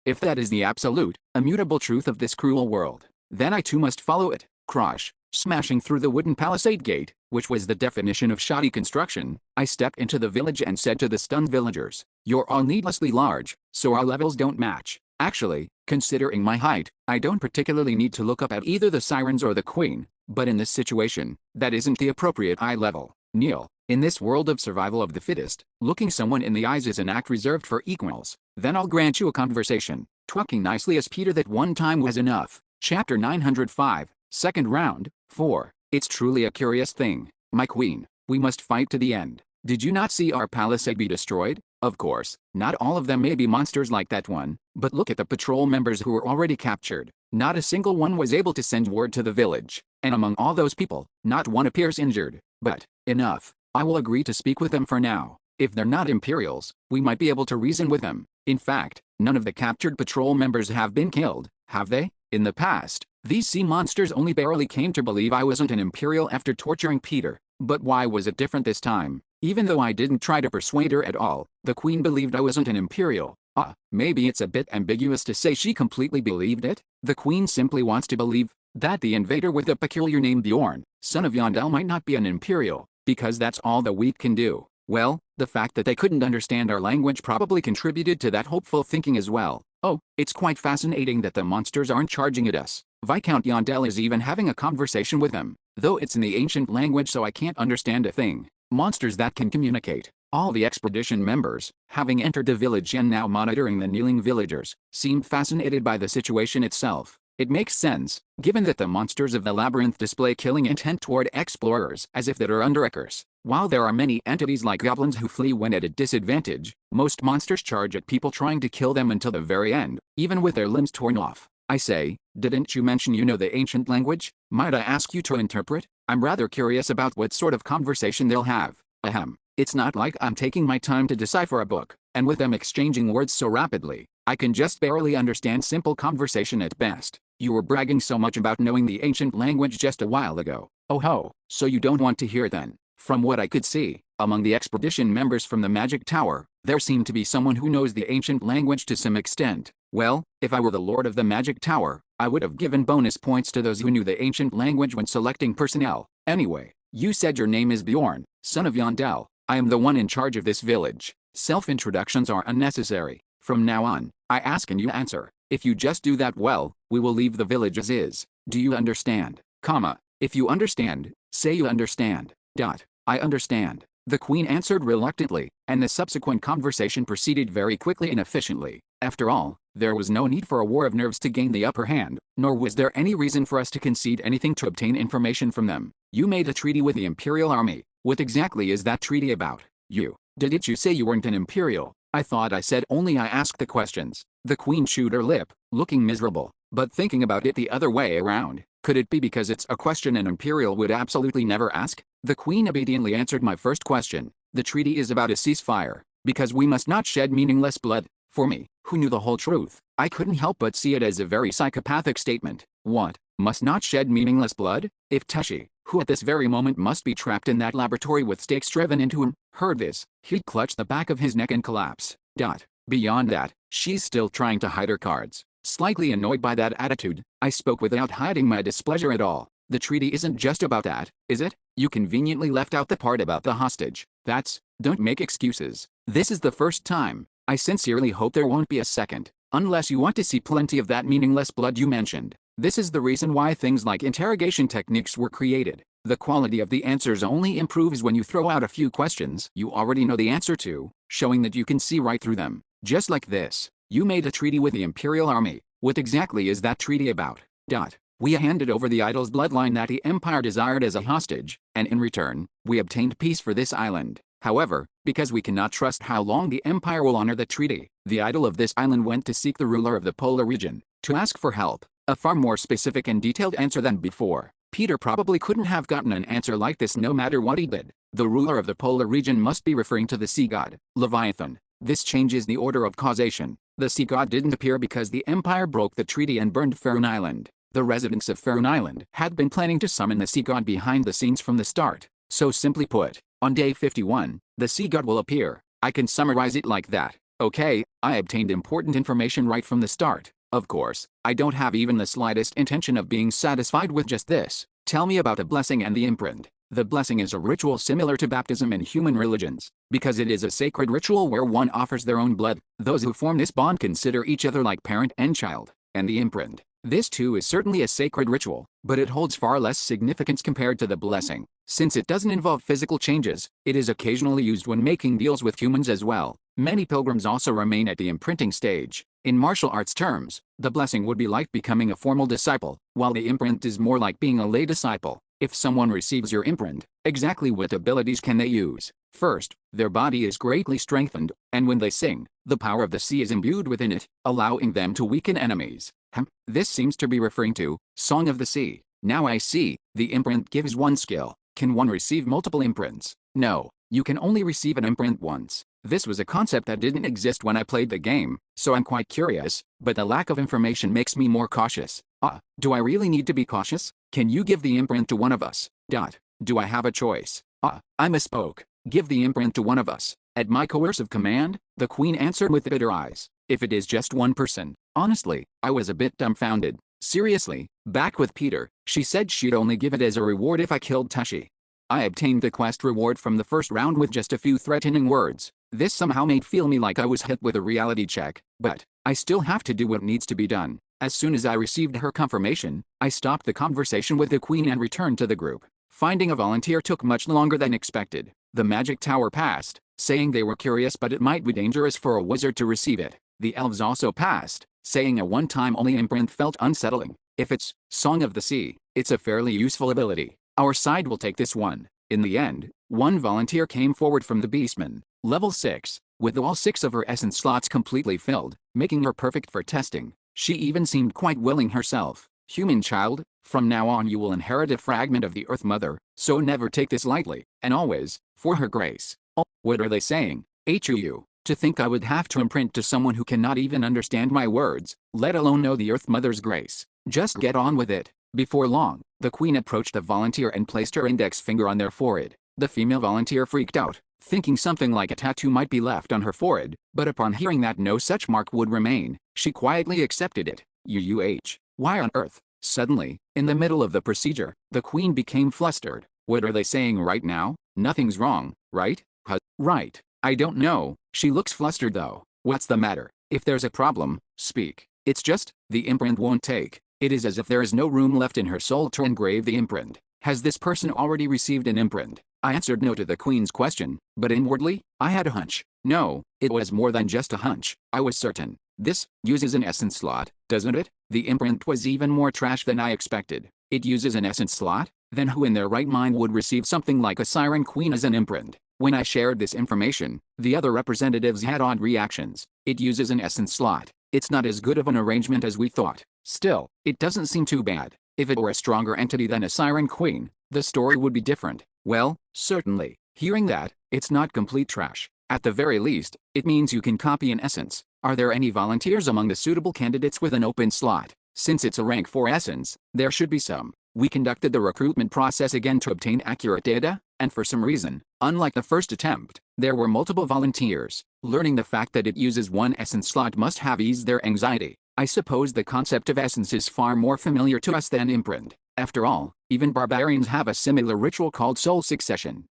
if that is the absolute, immutable truth of this cruel world, then I too must follow it. Crash. Smashing through the wooden palisade gate, which was the definition of shoddy construction, I stepped into the village and said to the stunned villagers, "You're all needlessly large, so our levels don't match. Actually, considering my height, I don't particularly need to look up at either the sirens or the queen, but in this situation, that isn't the appropriate eye level. Kneel. In this world of survival of the fittest, looking someone in the eyes is an act reserved for equals. Then I'll grant you a conversation." Twucking nicely as Peter that one time was enough. Chapter 905, Second Round, 4. It's truly a curious thing, my queen. We must fight to the end. Did you not see our palisade be destroyed? Of course, not all of them may be monsters like that one, but look at the patrol members who were already captured. Not a single one was able to send word to the village, and among all those people, not one appears injured. But, enough. I will agree to speak with them for now. If they're not Imperials, we might be able to reason with them. In fact, none of the captured patrol members have been killed, have they? In the past, these sea monsters only barely came to believe I wasn't an Imperial after torturing Peter. But why was it different this time? Even though I didn't try to persuade her at all, the queen believed I wasn't an Imperial. Maybe it's a bit ambiguous to say she completely believed it. The queen simply wants to believe that the invader with the peculiar name Bjorn, son of Yondel, might not be an Imperial, because that's all the wheat can do. Well, the fact that they couldn't understand our language probably contributed to that hopeful thinking as well. Oh, it's quite fascinating that the monsters aren't charging at us. Viscount Yondel is even having a conversation with them, though it's in the ancient language so I can't understand a thing. Monsters that can communicate. All the expedition members, having entered the village and now monitoring the kneeling villagers, seemed fascinated by the situation itself. It makes sense, given that the monsters of the labyrinth display killing intent toward explorers as if they are underwreckers. While there are many entities like goblins who flee when at a disadvantage, most monsters charge at people trying to kill them until the very end, even with their limbs torn off. I say, didn't you mention you know the ancient language? Might I ask you to interpret? I'm rather curious about what sort of conversation they'll have. Ahem. It's not like I'm taking my time to decipher a book, and with them exchanging words so rapidly, I can just barely understand simple conversation at best. You were bragging so much about knowing the ancient language just a while ago. Oh ho, so you don't want to hear then? From what I could see, among the expedition members from the Magic Tower, there seemed to be someone who knows the ancient language to some extent. Well, if I were the Lord of the Magic Tower, I would have given bonus points to those who knew the ancient language when selecting personnel. Anyway, you said your name is Bjorn, son of Yondel. I am the one in charge of this village. Self-introductions are unnecessary. From now on, I ask and you answer. If you just do that well, we will leave the village as is. Do you understand? If you understand, say you understand. I understand. The queen answered reluctantly, and the subsequent conversation proceeded very quickly and efficiently. After all, there was no need for a war of nerves to gain the upper hand, nor was there any reason for us to concede anything to obtain information from them. You made a treaty with the Imperial Army. What exactly is that treaty about? Didn't you say you weren't an Imperial? I thought I said only I asked the questions. The queen chewed her lip, looking miserable, but thinking about it the other way around. Could it be because it's a question an Imperial would absolutely never ask? The queen obediently answered my first question. The treaty is about a ceasefire, because we must not shed meaningless blood. For me, who knew the whole truth, I couldn't help but see it as a very psychopathic statement. What? Must not shed meaningless blood? If Teshi, who at this very moment must be trapped in that laboratory with stakes driven into him, heard this, he'd clutch the back of his neck and collapse. Beyond that, she's still trying to hide her cards. Slightly annoyed by that attitude, I spoke without hiding my displeasure at all. The treaty isn't just about that, is it? You conveniently left out the part about the hostage. Don't make excuses. This is the first time. I sincerely hope there won't be a second, unless you want to see plenty of that meaningless blood you mentioned. This is the reason why things like interrogation techniques were created. The quality of the answers only improves when you throw out a few questions you already know the answer to, showing that you can see right through them. Just like this. You made a treaty with the Imperial Army. What exactly is that treaty about? We handed over the idol's bloodline that the Empire desired as a hostage, and in return, we obtained peace for this island. However, because we cannot trust how long the Empire will honor the treaty, the idol of this island went to seek the ruler of the polar region, to ask for help. A far more specific and detailed answer than before. Peter probably couldn't have gotten an answer like this no matter what he did. The ruler of the polar region must be referring to the sea god, Leviathan. This changes the order of causation. The sea god didn't appear because the Empire broke the treaty and burned Faerun Island. The residents of Faerun Island had been planning to summon the sea god behind the scenes from the start. So simply put, on day 51, the sea god will appear. I can summarize it like that. Okay, I obtained important information right from the start. Of course, I don't have even the slightest intention of being satisfied with just this. Tell me about the blessing and the imprint. The blessing is a ritual similar to baptism in human religions, because it is a sacred ritual where one offers their own blood. Those who form this bond consider each other like parent and child. And the imprint. This too is certainly a sacred ritual, but it holds far less significance compared to the blessing. Since it doesn't involve physical changes, it is occasionally used when making deals with humans as well. Many pilgrims also remain at the imprinting stage. In martial arts terms, the blessing would be like becoming a formal disciple, while the imprint is more like being a lay disciple. If someone receives your imprint, exactly what abilities can they use? First, their body is greatly strengthened, and when they sing, the power of the sea is imbued within it, allowing them to weaken enemies. This seems to be referring to Song of the Sea. Now I see, the imprint gives one skill. Can one receive multiple imprints? No, you can only receive an imprint once. This was a concept that didn't exist when I played the game, so I'm quite curious, but the lack of information makes me more cautious. Do I really need to be cautious? Can you give the imprint to one of us? Do I have a choice? I misspoke. Give the imprint to one of us. At my coercive command, the queen answered with bitter eyes. If it is just one person. Honestly, I was a bit dumbfounded. Seriously, back with Peter, she said she'd only give it as a reward if I killed Tashi. I obtained the quest reward from the first round with just a few threatening words. This somehow made feel me like I was hit with a reality check, but I still have to do what needs to be done. As soon as I received her confirmation, I stopped the conversation with the queen and returned to the group. Finding a volunteer took much longer than expected. The magic tower passed, saying they were curious but it might be dangerous for a wizard to receive it. The elves also passed, saying a one-time only imprint felt unsettling. If it's Song of the Sea, it's a fairly useful ability. Our side will take this one. In the end, one volunteer came forward from the Beastman, level 6, with all 6 of her essence slots completely filled, making her perfect for testing. She even seemed quite willing herself. Human child, from now on you will inherit a fragment of the Earth Mother, so never take this lightly, and always, for her grace. Oh, what are they saying? HU. To think I would have to imprint to someone who cannot even understand my words, let alone know the Earth Mother's grace. Just get on with it. Before long, the queen approached the volunteer and placed her index finger on their forehead. The female volunteer freaked out, thinking something like a tattoo might be left on her forehead, but upon hearing that no such mark would remain, she quietly accepted it. Why on earth? Suddenly, in the middle of the procedure, the queen became flustered. What are they saying right now? Nothing's wrong, right? Right. I don't know. She looks flustered though. What's the matter? If there's a problem, speak. It's just, the imprint won't take. It is as if there is no room left in her soul to engrave the imprint. Has this person already received an imprint? I answered no to the queen's question, but inwardly, I had a hunch. No, it was more than just a hunch. I was certain. This uses an essence slot, doesn't it? The imprint was even more trash than I expected. It uses an essence slot? Then who in their right mind would receive something like a siren queen as an imprint? When I shared this information, the other representatives had odd reactions. It uses an essence slot. It's not as good of an arrangement as we thought. Still, it doesn't seem too bad. If it were a stronger entity than a siren queen, the story would be different. Well, certainly. Hearing that, it's not complete trash. At the very least, it means you can copy an essence. Are there any volunteers among the suitable candidates with an open slot? Since it's a rank 4 essence, there should be some. We conducted the recruitment process again to obtain accurate data, and for some reason, unlike the first attempt, there were multiple volunteers. Learning the fact that it uses one essence slot must have eased their anxiety. I suppose the concept of essence is far more familiar to us than imprint. After all, even barbarians have a similar ritual called soul succession.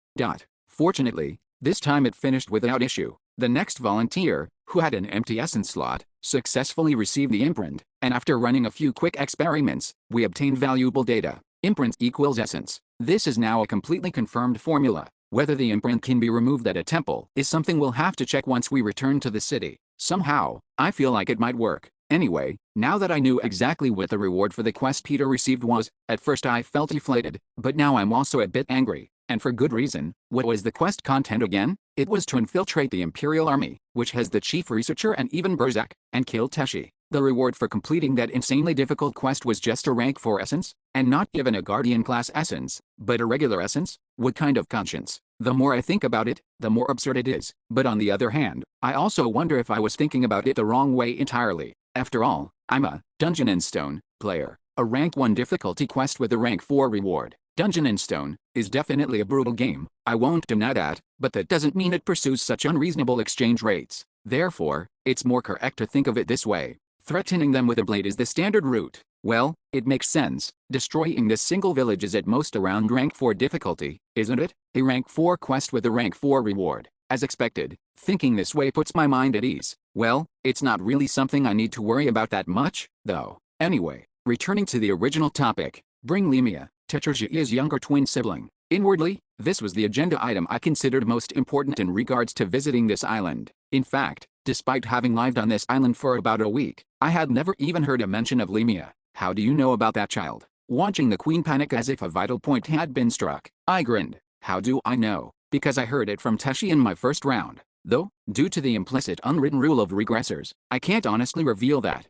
Fortunately, this time it finished without issue. The next volunteer, who had an empty essence slot, successfully received the imprint, and after running a few quick experiments, we obtained valuable data. Imprint equals essence. This is now a completely confirmed formula. Whether the imprint can be removed at a temple is something we'll have to check once we return to the city. Somehow, I feel like it might work. Anyway, now that I knew exactly what the reward for the quest Peter received was, at first I felt deflated, but now I'm also a bit angry, and for good reason. What was the quest content again? It was to infiltrate the Imperial Army, which has the chief researcher and even Berzak, and kill Teshi. The reward for completing that insanely difficult quest was just a rank 4 essence, and not even a guardian class essence, but a regular essence? What kind of conscience? The more I think about it, the more absurd it is. But on the other hand, I also wonder if I was thinking about it the wrong way entirely. After all, I'm a Dungeon and Stone player. A rank 1 difficulty quest with a rank 4 reward. Dungeon and Stone is definitely a brutal game, I won't deny that, but that doesn't mean it pursues such unreasonable exchange rates. Therefore, it's more correct to think of it this way. Threatening them with a blade is the standard route. Well, it makes sense. Destroying this single village is at most around rank 4 difficulty, isn't it? A rank 4 quest with a rank 4 reward. As expected, thinking this way puts my mind at ease. Well, it's not really something I need to worry about that much, though. Anyway, returning to the original topic, bring Lemia, Tetrarchia's younger twin sibling. Inwardly, this was the agenda item I considered most important in regards to visiting this island. In fact, despite having lived on this island for about a week, I had never even heard a mention of Lemia. How do you know about that child? Watching the queen panic as if a vital point had been struck, I grinned. How do I know? Because I heard it from Teshi in my first round. Though, due to the implicit unwritten rule of regressors, I can't honestly reveal that.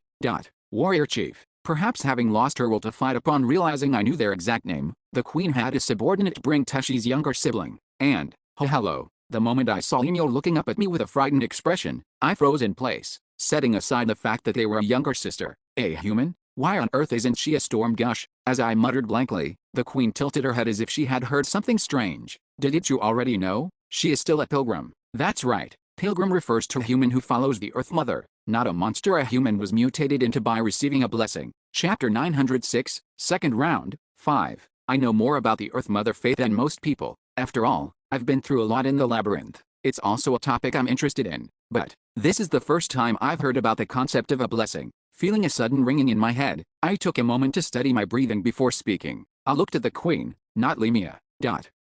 Warrior Chief. Perhaps having lost her will to fight upon realizing I knew their exact name, the queen had a subordinate bring Teshi's younger sibling. And, oh hello, the moment I saw Lemia looking up at me with a frightened expression, I froze in place, setting aside the fact that they were a younger sister. A human? Why on earth isn't she a Stormgush? As I muttered blankly, the queen tilted her head as if she had heard something strange. Didn't you already know? She is still a pilgrim. That's right. Pilgrim refers to a human who follows the Earth Mother, not a monster a human was mutated into by receiving a blessing. Chapter 906, Second Round, 5. I know more about the Earth Mother faith than most people. After all, I've been through a lot in the labyrinth. It's also a topic I'm interested in. But, this is the first time I've heard about the concept of a blessing. Feeling a sudden ringing in my head, I took a moment to steady my breathing before speaking. I looked at the queen, not Lemia.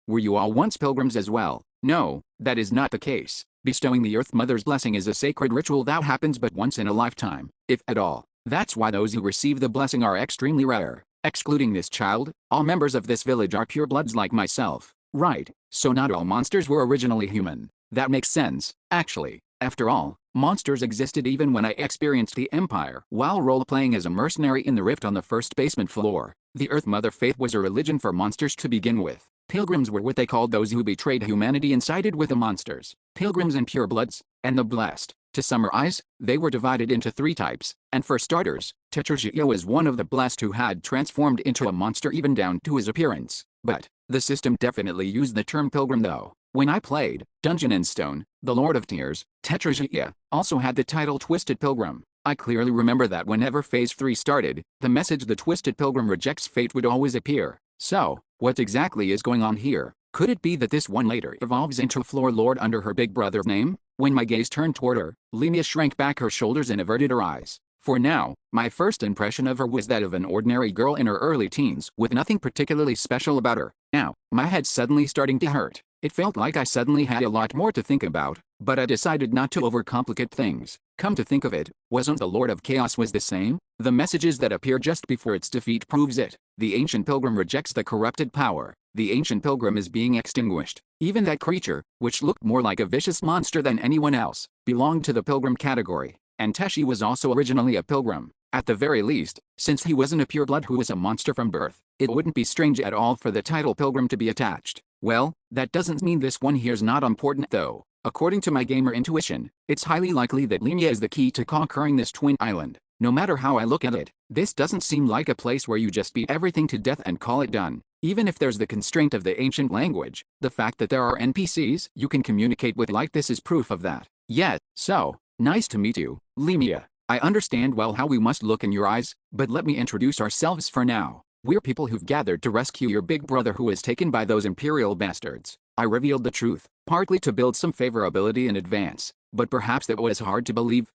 Were you all once pilgrims as well? No, that is not the case. Bestowing the Earth Mother's blessing is a sacred ritual that happens but once in a lifetime, if at all. That's why those who receive the blessing are extremely rare. Excluding this child, all members of this village are purebloods like myself. Right, so not all monsters were originally human. That makes sense, actually. After all, monsters existed even when I experienced the Empire while role-playing as a mercenary in the rift on the first basement floor. The Earth Mother faith was a religion for monsters to begin with. Pilgrims were what they called those who betrayed humanity and sided with the monsters. Pilgrims and purebloods, and the blessed. To summarize, they were divided into 3 types, and for starters, Tetrarchia was one of the blessed who had transformed into a monster even down to his appearance. But, the system definitely used the term pilgrim though. When I played Dungeon and Stone, the Lord of Tears, Tetrarchia also had the title Twisted Pilgrim. I clearly remember that whenever Phase 3 started, the message "The Twisted Pilgrim rejects fate" would always appear. So, what exactly is going on here? Could it be that this one later evolves into a Floor Lord under her big brother's name? When my gaze turned toward her, Lemia shrank back her shoulders and averted her eyes. For now, my first impression of her was that of an ordinary girl in her early teens with nothing particularly special about her. Now, my head's suddenly starting to hurt. It felt like I suddenly had a lot more to think about, but I decided not to overcomplicate things. Come to think of it, wasn't the Lord of Chaos was the same? The messages that appear just before its defeat proves it. The ancient pilgrim rejects the corrupted power. The ancient pilgrim is being extinguished. Even that creature, which looked more like a vicious monster than anyone else, belonged to the pilgrim category. And Teshi was also originally a pilgrim. At the very least, since he wasn't a pureblood who was a monster from birth, it wouldn't be strange at all for the title pilgrim to be attached. Well, that doesn't mean this one here's not important though. According to my gamer intuition, it's highly likely that Lemia is the key to conquering this twin island. No matter how I look at it, this doesn't seem like a place where you just beat everything to death and call it done. Even if there's the constraint of the ancient language, the fact that there are NPCs you can communicate with like this is proof of that. Yet, so, nice to meet you, Lemia. I understand well how we must look in your eyes, but let me introduce ourselves for now. We're people who've gathered to rescue your big brother who was taken by those imperial bastards. I revealed the truth, partly to build some favorability in advance, but perhaps that was hard to believe.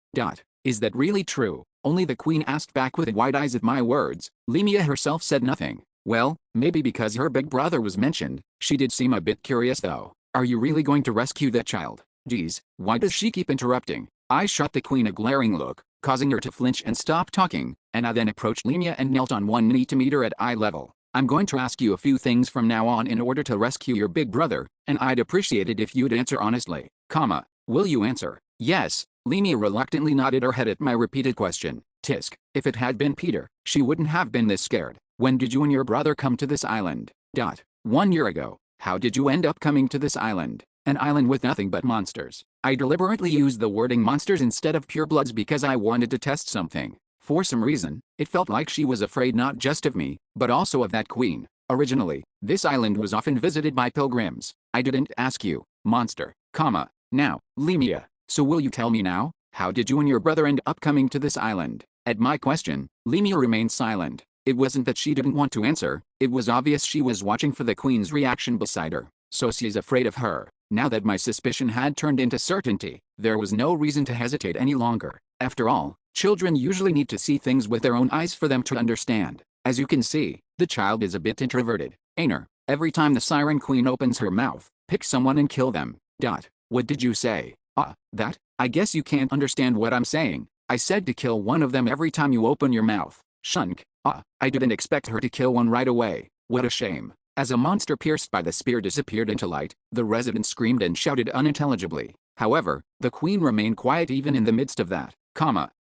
Is that really true? Only the queen asked back with wide eyes at my words. Lemia herself said nothing. Well, maybe because her big brother was mentioned, she did seem a bit curious though. Are you really going to rescue that child? Geez, why does she keep interrupting? I shot the queen a glaring look, causing her to flinch and stop talking, and I then approached Lemia and knelt on one knee to meet her at eye level. I'm going to ask you a few things from now on in order to rescue your big brother, and I'd appreciate it if you'd answer honestly. Will you answer? Yes. Lemia reluctantly nodded her head at my repeated question. Tisk, if it had been Peter, she wouldn't have been this scared. When did you and your brother come to this island? 1 year ago. How did you end up coming to this island? An island with nothing but monsters. I deliberately used the wording monsters instead of purebloods because I wanted to test something. For some reason, it felt like she was afraid not just of me, but also of that queen. Originally, this island was often visited by pilgrims. I didn't ask you, monster, now, Lemia. So will you tell me now? How did you and your brother end up coming to this island? At my question, Lemia remained silent. It wasn't that she didn't want to answer, it was obvious she was watching for the queen's reaction beside her. So she's afraid of her. Now that my suspicion had turned into certainty, there was no reason to hesitate any longer. After all, children usually need to see things with their own eyes for them to understand. As you can see, the child is a bit introverted. Aner, every time the siren queen opens her mouth, pick someone and kill them. What did you say? That? I guess you can't understand what I'm saying. I said to kill one of them every time you open your mouth. Shunk. I didn't expect her to kill one right away. What a shame. As a monster pierced by the spear disappeared into light, the resident screamed and shouted unintelligibly. However, the queen remained quiet even in the midst of that.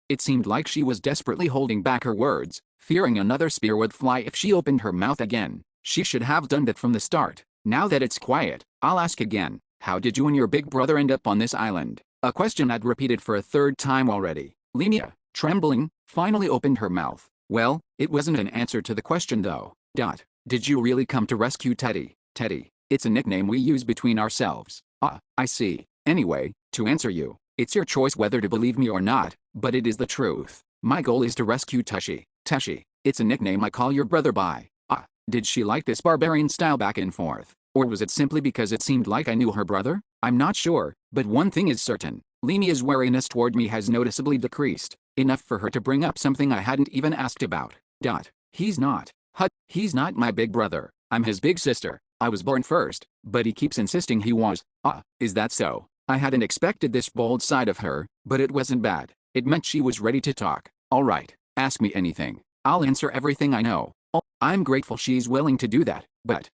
It seemed like she was desperately holding back her words, fearing another spear would fly if she opened her mouth again. She should have done that from the start. Now that it's quiet, I'll ask again. How did you and your big brother end up on this island? A question I'd repeated for a third time already. Lemia, trembling, finally opened her mouth. Well, it wasn't an answer to the question though. Did you really come to rescue Teddy? Teddy. It's a nickname we use between ourselves. I see. Anyway, to answer you, it's your choice whether to believe me or not, but it is the truth. My goal is to rescue Teshi. Teshi. It's a nickname I call your brother by. Did she like this barbarian style back and forth? Or was it simply because it seemed like I knew her brother? I'm not sure, but one thing is certain. Lemia's wariness toward me has noticeably decreased, enough for her to bring up something I hadn't even asked about. He's not. He's not my big brother. I'm his big sister. I was born first, but he keeps insisting he was. Is that so? I hadn't expected this bold side of her, but it wasn't bad. It meant she was ready to talk. Alright, ask me anything. I'll answer everything I know. I'm grateful she's willing to do that, but,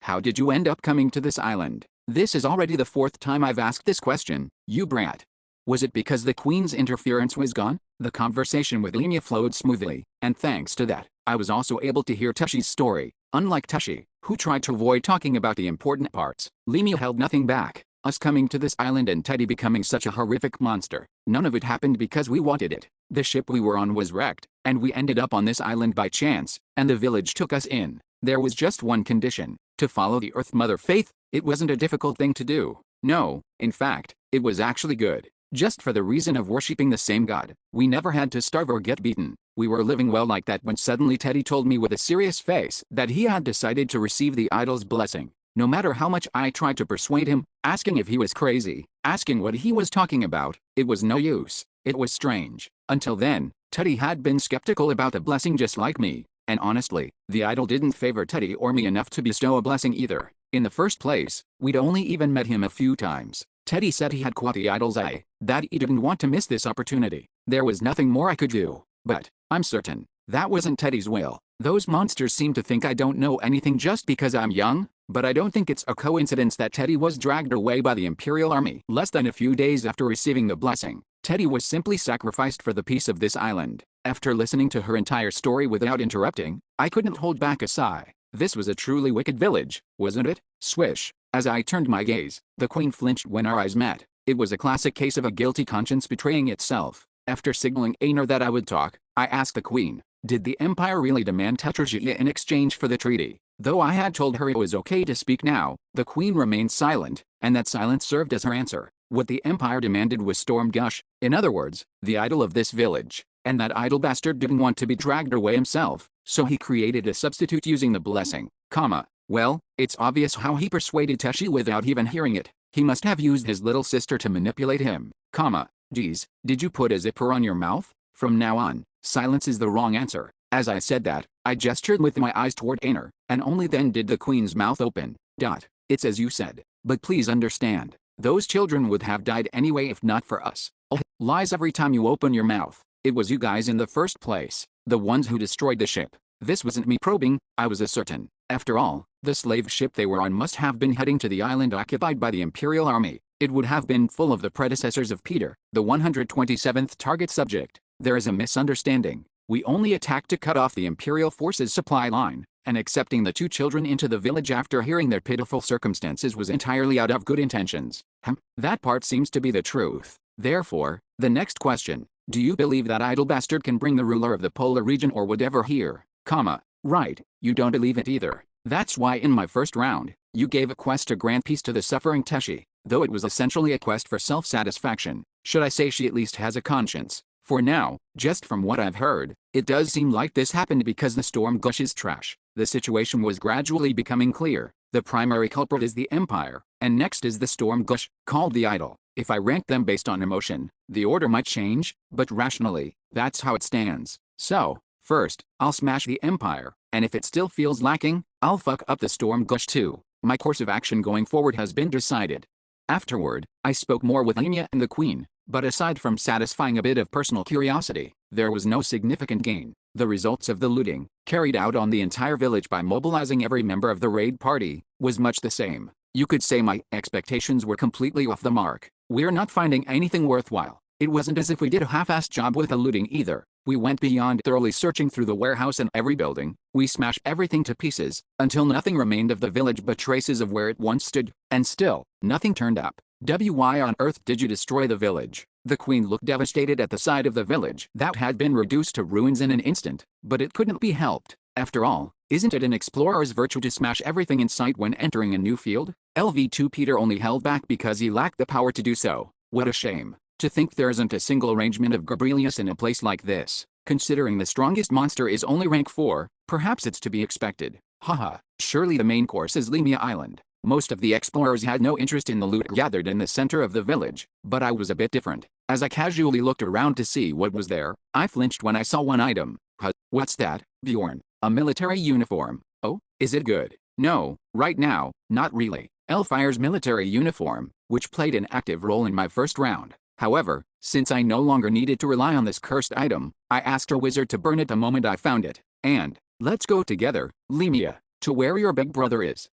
how did you end up coming to this island? This is already the 4th time I've asked this question, you brat. Was it because the queen's interference was gone? The conversation with Lemia flowed smoothly, and thanks to that, I was also able to hear Teshi's story. Unlike Teshi, who tried to avoid talking about the important parts, Lemia held nothing back. Us coming to this island and Teddy becoming such a horrific monster. None of it happened because we wanted it. The ship we were on was wrecked, and we ended up on this island by chance, and the village took us in. There was just one condition: to follow the Earth Mother faith. It wasn't a difficult thing to do. No, in fact, it was actually good. Just for the reason of worshipping the same God. We never had to starve or get beaten. We were living well like that when suddenly Teddy told me with a serious face that he had decided to receive the idol's blessing. No matter how much I tried to persuade him, asking if he was crazy, asking what he was talking about, it was no use. It was strange. Until then, Teddy had been skeptical about the blessing just like me. And honestly, the idol didn't favor Teddy or me enough to bestow a blessing either. In the first place, we'd only even met him a few times. Teddy said he had caught the idol's eye, that he didn't want to miss this opportunity. There was nothing more I could do. But, I'm certain, that wasn't Teddy's will. Those monsters seem to think I don't know anything just because I'm young, but I don't think it's a coincidence that Teddy was dragged away by the Imperial Army. Less than a few days after receiving the blessing, Teddy was simply sacrificed for the peace of this island. After listening to her entire story without interrupting, I couldn't hold back a sigh. This was a truly wicked village, wasn't it? Swish. As I turned my gaze, the queen flinched when our eyes met. It was a classic case of a guilty conscience betraying itself. After signaling Aner that I would talk, I asked the queen, did the Empire really demand Tetrarchia in exchange for the treaty? Though I had told her it was okay to speak now, the queen remained silent, and that silence served as her answer. What the Empire demanded was Stormgush, in other words, the idol of this village. And that idol bastard didn't want to be dragged away himself, so he created a substitute using the blessing, well, it's obvious how he persuaded Teshi without even hearing it. He must have used his little sister to manipulate him, geez, did you put a zipper on your mouth? From now on, silence is the wrong answer. As I said that, I gestured with my eyes toward Aner, and only then did the queen's mouth open. It's as you said, but please understand, those children would have died anyway if not for us. Lies every time you open your mouth. It was you guys in the first place, the ones who destroyed the ship. This wasn't me probing, I was certain. After all, the slave ship they were on must have been heading to the island occupied by the Imperial Army. It would have been full of the predecessors of Peter, the 127th target subject. there is a misunderstanding. We only attacked to cut off the Imperial forces' supply line, and accepting the 2 children into the village after hearing their pitiful circumstances was entirely out of good intentions. That part seems to be the truth. Therefore, the next question, do you believe that idle bastard can bring the ruler of the polar region or whatever here? Right, you don't believe it either. That's why in my first round, you gave a quest to grant peace to the suffering Teshi, though it was essentially a quest for self-satisfaction. Should I say she at least has a conscience? For now, just from what I've heard, it does seem like this happened because the storm gush is trash. The situation was gradually becoming clear. The primary culprit is the Empire, and next is the storm gush, called the idol. If I rank them based on emotion, the order might change, but rationally, that's how it stands. So, first, I'll smash the Empire, and if it still feels lacking, I'll fuck up the storm gush too. My course of action going forward has been decided. Afterward, I spoke more with Lemia and the Queen, but aside from satisfying a bit of personal curiosity, there was no significant gain. The results of the looting, carried out on the entire village by mobilizing every member of the raid party, was much the same. You could say my expectations were completely off the mark. We're not finding anything worthwhile. It wasn't as if we did a half-assed job with the looting either. We went beyond thoroughly searching through the warehouse and every building. We smashed everything to pieces, until nothing remained of the village but traces of where it once stood, and still, nothing turned up. Why on earth did you destroy the village? The Queen looked devastated at the sight of the village that had been reduced to ruins in an instant, but it couldn't be helped. After all, isn't it an explorer's virtue to smash everything in sight when entering a new field? LV2 Peter only held back because he lacked the power to do so. What a shame. To think there isn't a single arrangement of Gabrielius in a place like this. Considering the strongest monster is only rank 4, perhaps it's to be expected. Haha, surely the main course is Lemia Island. Most of the explorers had no interest in the loot gathered in the center of the village, but I was a bit different. As I casually looked around to see what was there, I flinched when I saw one item. What's that, Bjorn? A military uniform. Oh, is it good? No, right now, not really. Elfire's military uniform, which played an active role in my first round. However, since I no longer needed to rely on this cursed item, I asked our wizard to burn it the moment I found it. And, let's go together, Lemia, to where your big brother is.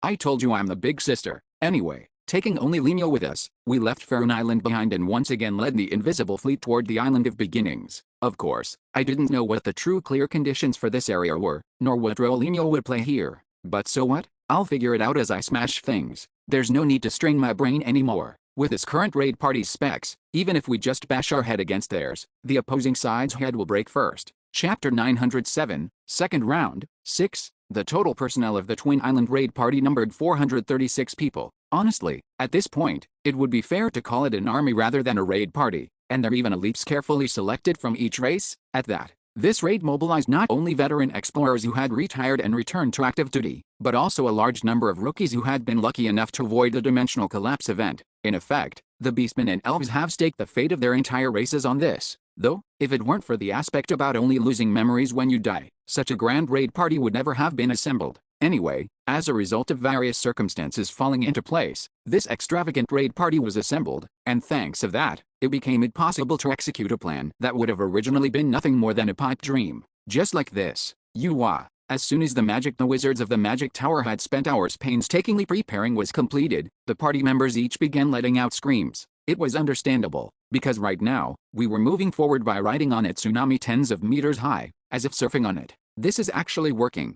I told you I'm the big sister. Anyway, taking only Lemia with us, we left Faerun Island behind and once again led the invisible fleet toward the Island of Beginnings. Of course, I didn't know what the true clear conditions for this area were, nor what role Lemia would play here. But so what? I'll figure it out as I smash things. There's no need to strain my brain anymore. With this current raid party's specs, even if we just bash our head against theirs, the opposing side's head will break first. Chapter 907, Second Round, 6. The total personnel of the Twin Island raid party numbered 436 people. Honestly, at this point, it would be fair to call it an army rather than a raid party, and they're even elites carefully selected from each race, at that. This raid mobilized not only veteran explorers who had retired and returned to active duty, but also a large number of rookies who had been lucky enough to avoid the dimensional collapse event. In effect, the beastmen and elves have staked the fate of their entire races on this. Though, if it weren't for the aspect about only losing memories when you die, such a grand raid party would never have been assembled. Anyway, as a result of various circumstances falling into place, this extravagant raid party was assembled, and thanks to that, it became impossible to execute a plan that would have originally been nothing more than a pipe dream. Just like this. As soon as the wizards of the magic tower had spent hours painstakingly preparing was completed, the party members each began letting out screams. It was understandable, because right now, we were moving forward by riding on a tsunami tens of meters high, as if surfing on it. This is actually working.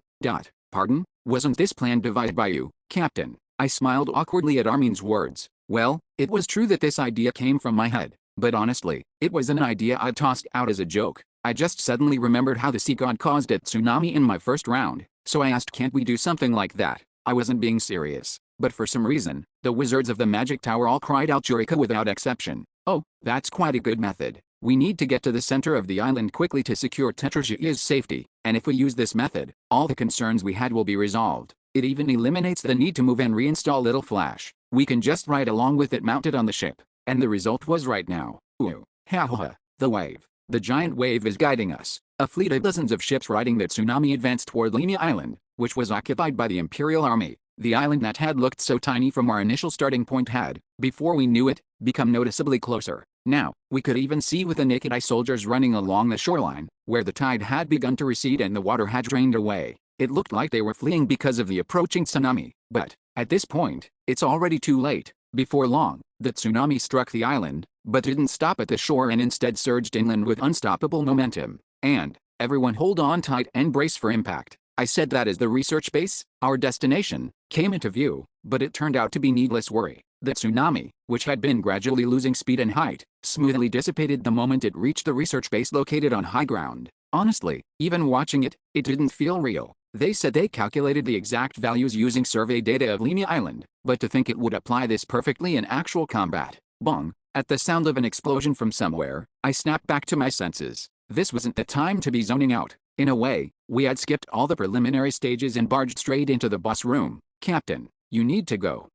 Pardon? Wasn't this plan devised by you, Captain? I smiled awkwardly at Armin's words. Well, it was true that this idea came from my head, but honestly, it was an idea I tossed out as a joke. I just suddenly remembered how the sea god caused a tsunami in my first round, so I asked, can't we do something like that? I wasn't being serious, but for some reason, the wizards of the magic tower all cried out Eureka without exception. Oh, that's quite a good method. We need to get to the center of the island quickly to secure Tetrashia's safety, and if we use this method, all the concerns we had will be resolved. It even eliminates the need to move and reinstall Little Flash. We can just ride along with it mounted on the ship. And the result was right now. Ooh, the wave. The giant wave is guiding us. A fleet of dozens of ships riding the tsunami advanced toward Lemia Island, which was occupied by the Imperial Army. The island that had looked so tiny from our initial starting point had, before we knew it, become noticeably closer. Now, we could even see with the naked eye soldiers running along the shoreline, where the tide had begun to recede and the water had drained away. It looked like they were fleeing because of the approaching tsunami, but, at this point, it's already too late. Before long, the tsunami struck the island, but didn't stop at the shore and instead surged inland with unstoppable momentum. And, everyone hold on tight and brace for impact. I said that as the research base, our destination, came into view, but it turned out to be needless worry. The tsunami, which had been gradually losing speed and height, smoothly dissipated the moment it reached the research base located on high ground. Honestly, even watching it, it didn't feel real. They said they calculated the exact values using survey data of Lemia Island, but to think it would apply this perfectly in actual combat. Bong! At the sound of an explosion from somewhere, I snapped back to my senses. This wasn't the time to be zoning out. In a way, we had skipped all the preliminary stages and barged straight into the boss room. Captain, you need to go.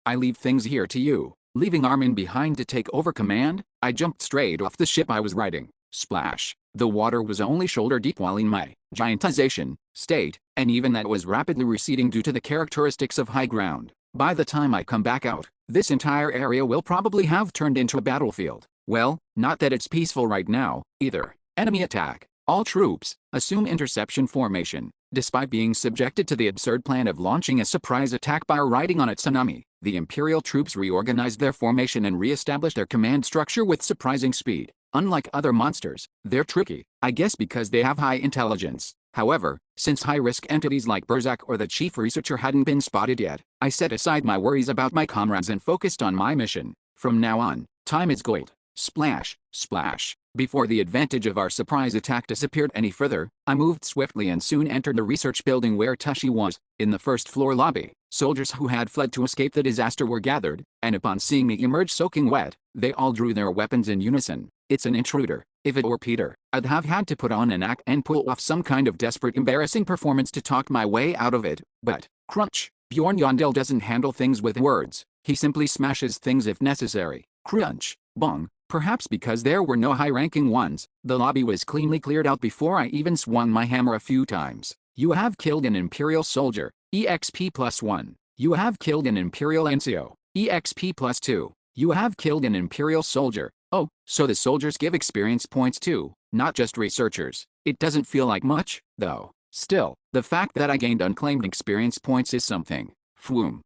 I leave things here to you. Leaving Armin behind to take over command, I jumped straight off the ship I was riding. Splash. The water was only shoulder deep while in my giantization state, and even that was rapidly receding due to the characteristics of high ground. By the time I come back out, this entire area will probably have turned into a battlefield. Well, not that it's peaceful right now, either. Enemy attack. All troops, assume interception formation. Despite being subjected to the absurd plan of launching a surprise attack by riding on a tsunami, the Imperial troops reorganized their formation and re-established their command structure with surprising speed. Unlike other monsters, they're tricky, I guess because they have high intelligence. However, since high-risk entities like Berzak or the chief researcher hadn't been spotted yet, I set aside my worries about my comrades and focused on my mission. From now on, time is gold. Splash, splash. Before the advantage of our surprise attack disappeared any further, I moved swiftly and soon entered the research building where Tashi was. In the first-floor lobby, soldiers who had fled to escape the disaster were gathered, and upon seeing me emerge soaking wet, they all drew their weapons in unison. It's an intruder. If it were Peter, I'd have had to put on an act and pull off some kind of desperate embarrassing performance to talk my way out of it. But, crunch, Bjorn Yondell doesn't handle things with words. He simply smashes things if necessary. Crunch, bong. Perhaps because there were no high-ranking ones, the lobby was cleanly cleared out before I even swung my hammer a few times. You have killed an Imperial soldier, EXP +1. You have killed an Imperial NCO, EXP +2. You have killed an Imperial soldier. Oh, so the soldiers give experience points too, not just researchers. It doesn't feel like much, though. Still, the fact that I gained unclaimed experience points is something. Phoom.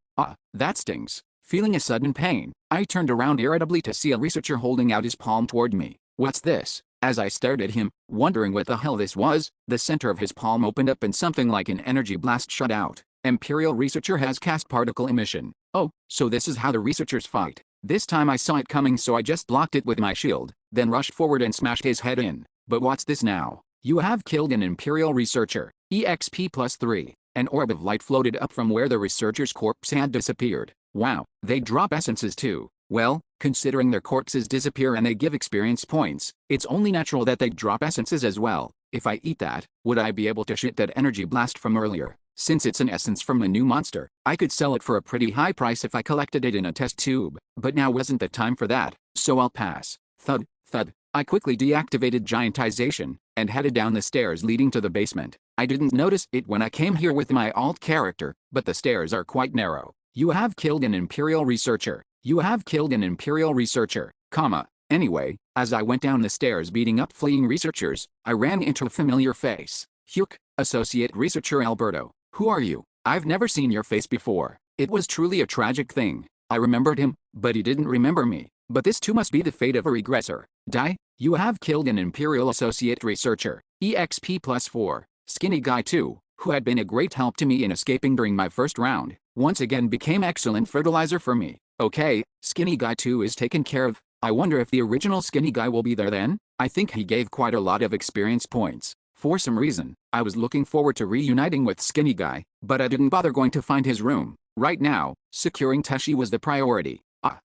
That stings. Feeling a sudden pain, I turned around irritably to see a researcher holding out his palm toward me. What's this? As I stared at him, wondering what the hell this was, the center of his palm opened up and something like an energy blast shot out. Imperial researcher has cast particle emission. Oh, so this is how the researchers fight. This time I saw it coming, so I just blocked it with my shield, then rushed forward and smashed his head in. But what's this now? You have killed an Imperial researcher, EXP +3. An orb of light floated up from where the researcher's corpse had disappeared. Wow, they drop essences too. Well, considering their corpses disappear and they give experience points, it's only natural that they drop essences as well. If I eat that, would I be able to shoot that energy blast from earlier? Since it's an essence from a new monster, I could sell it for a pretty high price if I collected it in a test tube. But now wasn't the time for that, so I'll pass. Thud, thud. I quickly deactivated giantization, and headed down the stairs leading to the basement. I didn't notice it when I came here with my alt character, but the stairs are quite narrow. You have killed an Imperial researcher. You have killed an Imperial researcher, comma. Anyway, as I went down the stairs beating up fleeing researchers, I ran into a familiar face. Hyuk, Associate Researcher Alberto. Who are you? I've never seen your face before. It was truly a tragic thing. I remembered him, but he didn't remember me. But this too must be the fate of a regressor. Die? You have killed an Imperial Associate Researcher, EXP +4. Skinny Guy 2, who had been a great help to me in escaping during my first round, once again became excellent fertilizer for me. Okay, Skinny Guy 2 is taken care of. I wonder if the original Skinny Guy will be there then? I think he gave quite a lot of experience points. For some reason, I was looking forward to reuniting with Skinny Guy, but I didn't bother going to find his room. Right now, securing Tashi was the priority.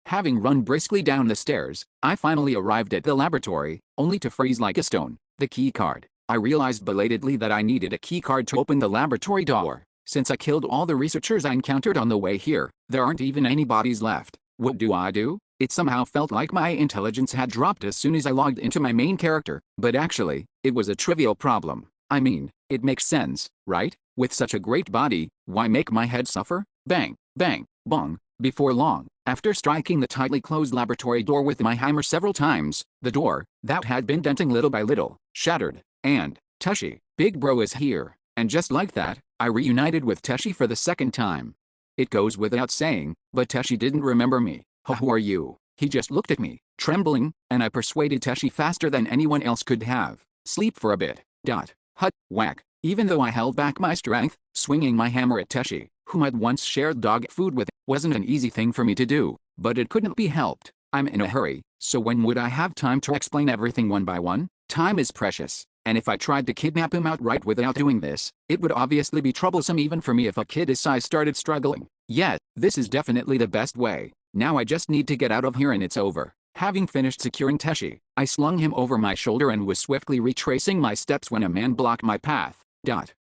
Having run briskly down the stairs, I finally arrived at the laboratory, only to freeze like a stone. The key card. I realized belatedly that I needed a key card to open the laboratory door. Since I killed all the researchers I encountered on the way here, there aren't even any bodies left. What do? It somehow felt like my intelligence had dropped as soon as I logged into my main character, but actually, it was a trivial problem. I mean, it makes sense, right? With such a great body, why make my head suffer? Bang, bang, bong. Before long, after striking the tightly closed laboratory door with my hammer several times, the door, that had been denting little by little, shattered, and, Tashi, big bro is here. And just like that, I reunited with Tashi for the second time. It goes without saying, but Teshi didn't remember me. Who are you? He just looked at me, trembling, and I persuaded Teshi faster than anyone else could have. Sleep for a bit. Hut, whack. Even though I held back my strength, swinging my hammer at Teshi, whom I'd once shared dog food with, wasn't an easy thing for me to do, but it couldn't be helped. I'm in a hurry, so when would I have time to explain everything one by one? Time is precious, and if I tried to kidnap him outright without doing this, it would obviously be troublesome even for me if a kid his size started struggling. Yet, this is definitely the best way. Now I just need to get out of here and it's over. Having finished securing Teshi, I slung him over my shoulder and was swiftly retracing my steps when a man blocked my path.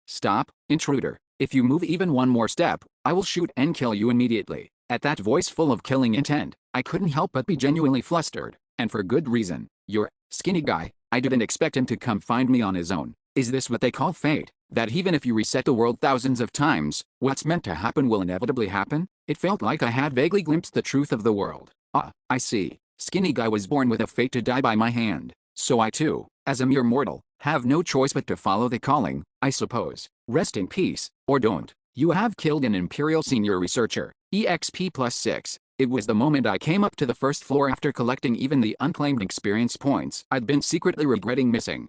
Stop, intruder. If you move even one more step, I will shoot and kill you immediately. At that voice full of killing intent, I couldn't help but be genuinely flustered, and for good reason. You're skinny guy. I didn't expect him to come find me on his own. Is this what they call fate? That even if you reset the world thousands of times, what's meant to happen will inevitably happen? It felt like I had vaguely glimpsed the truth of the world. I see. Skinny guy was born with a fate to die by my hand. So I too, as a mere mortal, have no choice but to follow the calling, I suppose. Rest in peace, or don't. You have killed an Imperial senior researcher. EXP +6. It was the moment I came up to the first floor after collecting even the unclaimed experience points I'd been secretly regretting missing.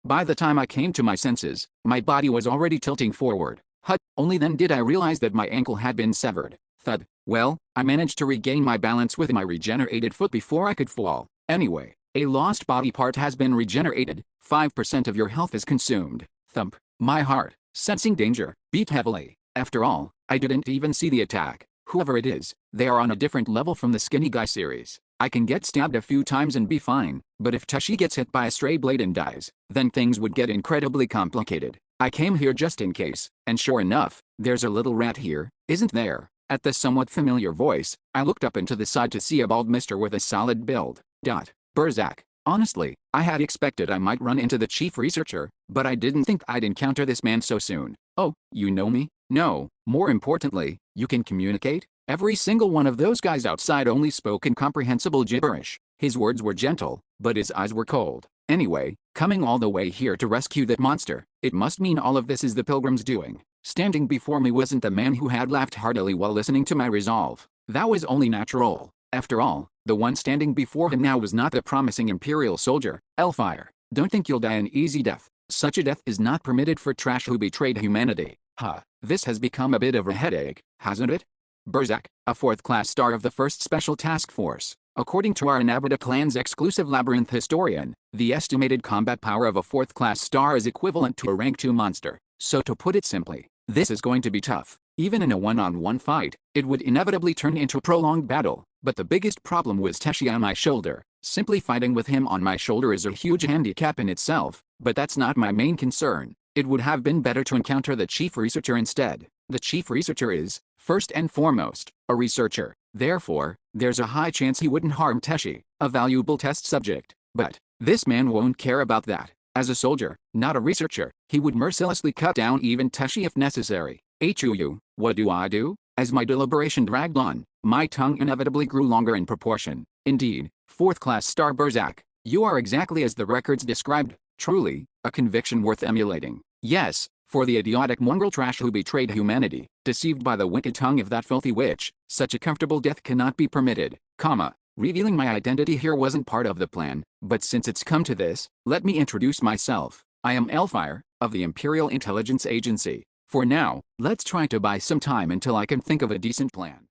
By the time I came to my senses, my body was already tilting forward. Only then did I realize that my ankle had been severed. Thud. Well, I managed to regain my balance with my regenerated foot before I could fall. Anyway, a lost body part has been regenerated. 5% of your health is consumed. Thump. My heart, sensing danger, beat heavily. After all, I didn't even see the attack. Whoever it is, they are on a different level from the skinny guy series. I can get stabbed a few times and be fine, but if Teshi gets hit by a stray blade and dies, then things would get incredibly complicated. I came here just in case, and sure enough, there's a little rat here, isn't there? At the somewhat familiar voice, I looked up and to the side to see a bald mister with a solid build. Burzak. Honestly, I had expected I might run into the chief researcher, but I didn't think I'd encounter this man so soon. Oh, you know me? No, more importantly, you can communicate? Every single one of those guys outside only spoke incomprehensible gibberish. His words were gentle, but his eyes were cold. Anyway, coming all the way here to rescue that monster, it must mean all of this is the pilgrim's doing. Standing before me wasn't the man who had laughed heartily while listening to my resolve. That was only natural. After all, the one standing before him now was not the promising Imperial soldier, Elfire. Don't think you'll die an easy death. Such a death is not permitted for trash who betrayed humanity. This has become a bit of a headache, hasn't it? Burzak, a 4th-class star of the 1st Special Task Force. According to our Navida clan's exclusive labyrinth historian, the estimated combat power of a 4th-class star is equivalent to a rank 2 monster. So to put it simply, this is going to be tough. Even in a one-on-one fight, it would inevitably turn into a prolonged battle. But the biggest problem was Teshi on my shoulder. Simply fighting with him on my shoulder is a huge handicap in itself, but that's not my main concern. It would have been better to encounter the chief researcher instead. The chief researcher is, first and foremost, a researcher. Therefore, there's a high chance he wouldn't harm Teshi, a valuable test subject. But this man won't care about that. As a soldier, not a researcher, he would mercilessly cut down even Teshi if necessary. What do I do? As my deliberation dragged on, my tongue inevitably grew longer in proportion. Indeed, 4th-class star Burzak, you are exactly as the records described. Truly, a conviction worth emulating. Yes, for the idiotic mongrel trash who betrayed humanity, deceived by the wicked tongue of that filthy witch, such a comfortable death cannot be permitted. Revealing my identity here wasn't part of the plan, but since it's come to this, let me introduce myself. I am Elfire, of the Imperial Intelligence Agency. For now, let's try to buy some time until I can think of a decent plan.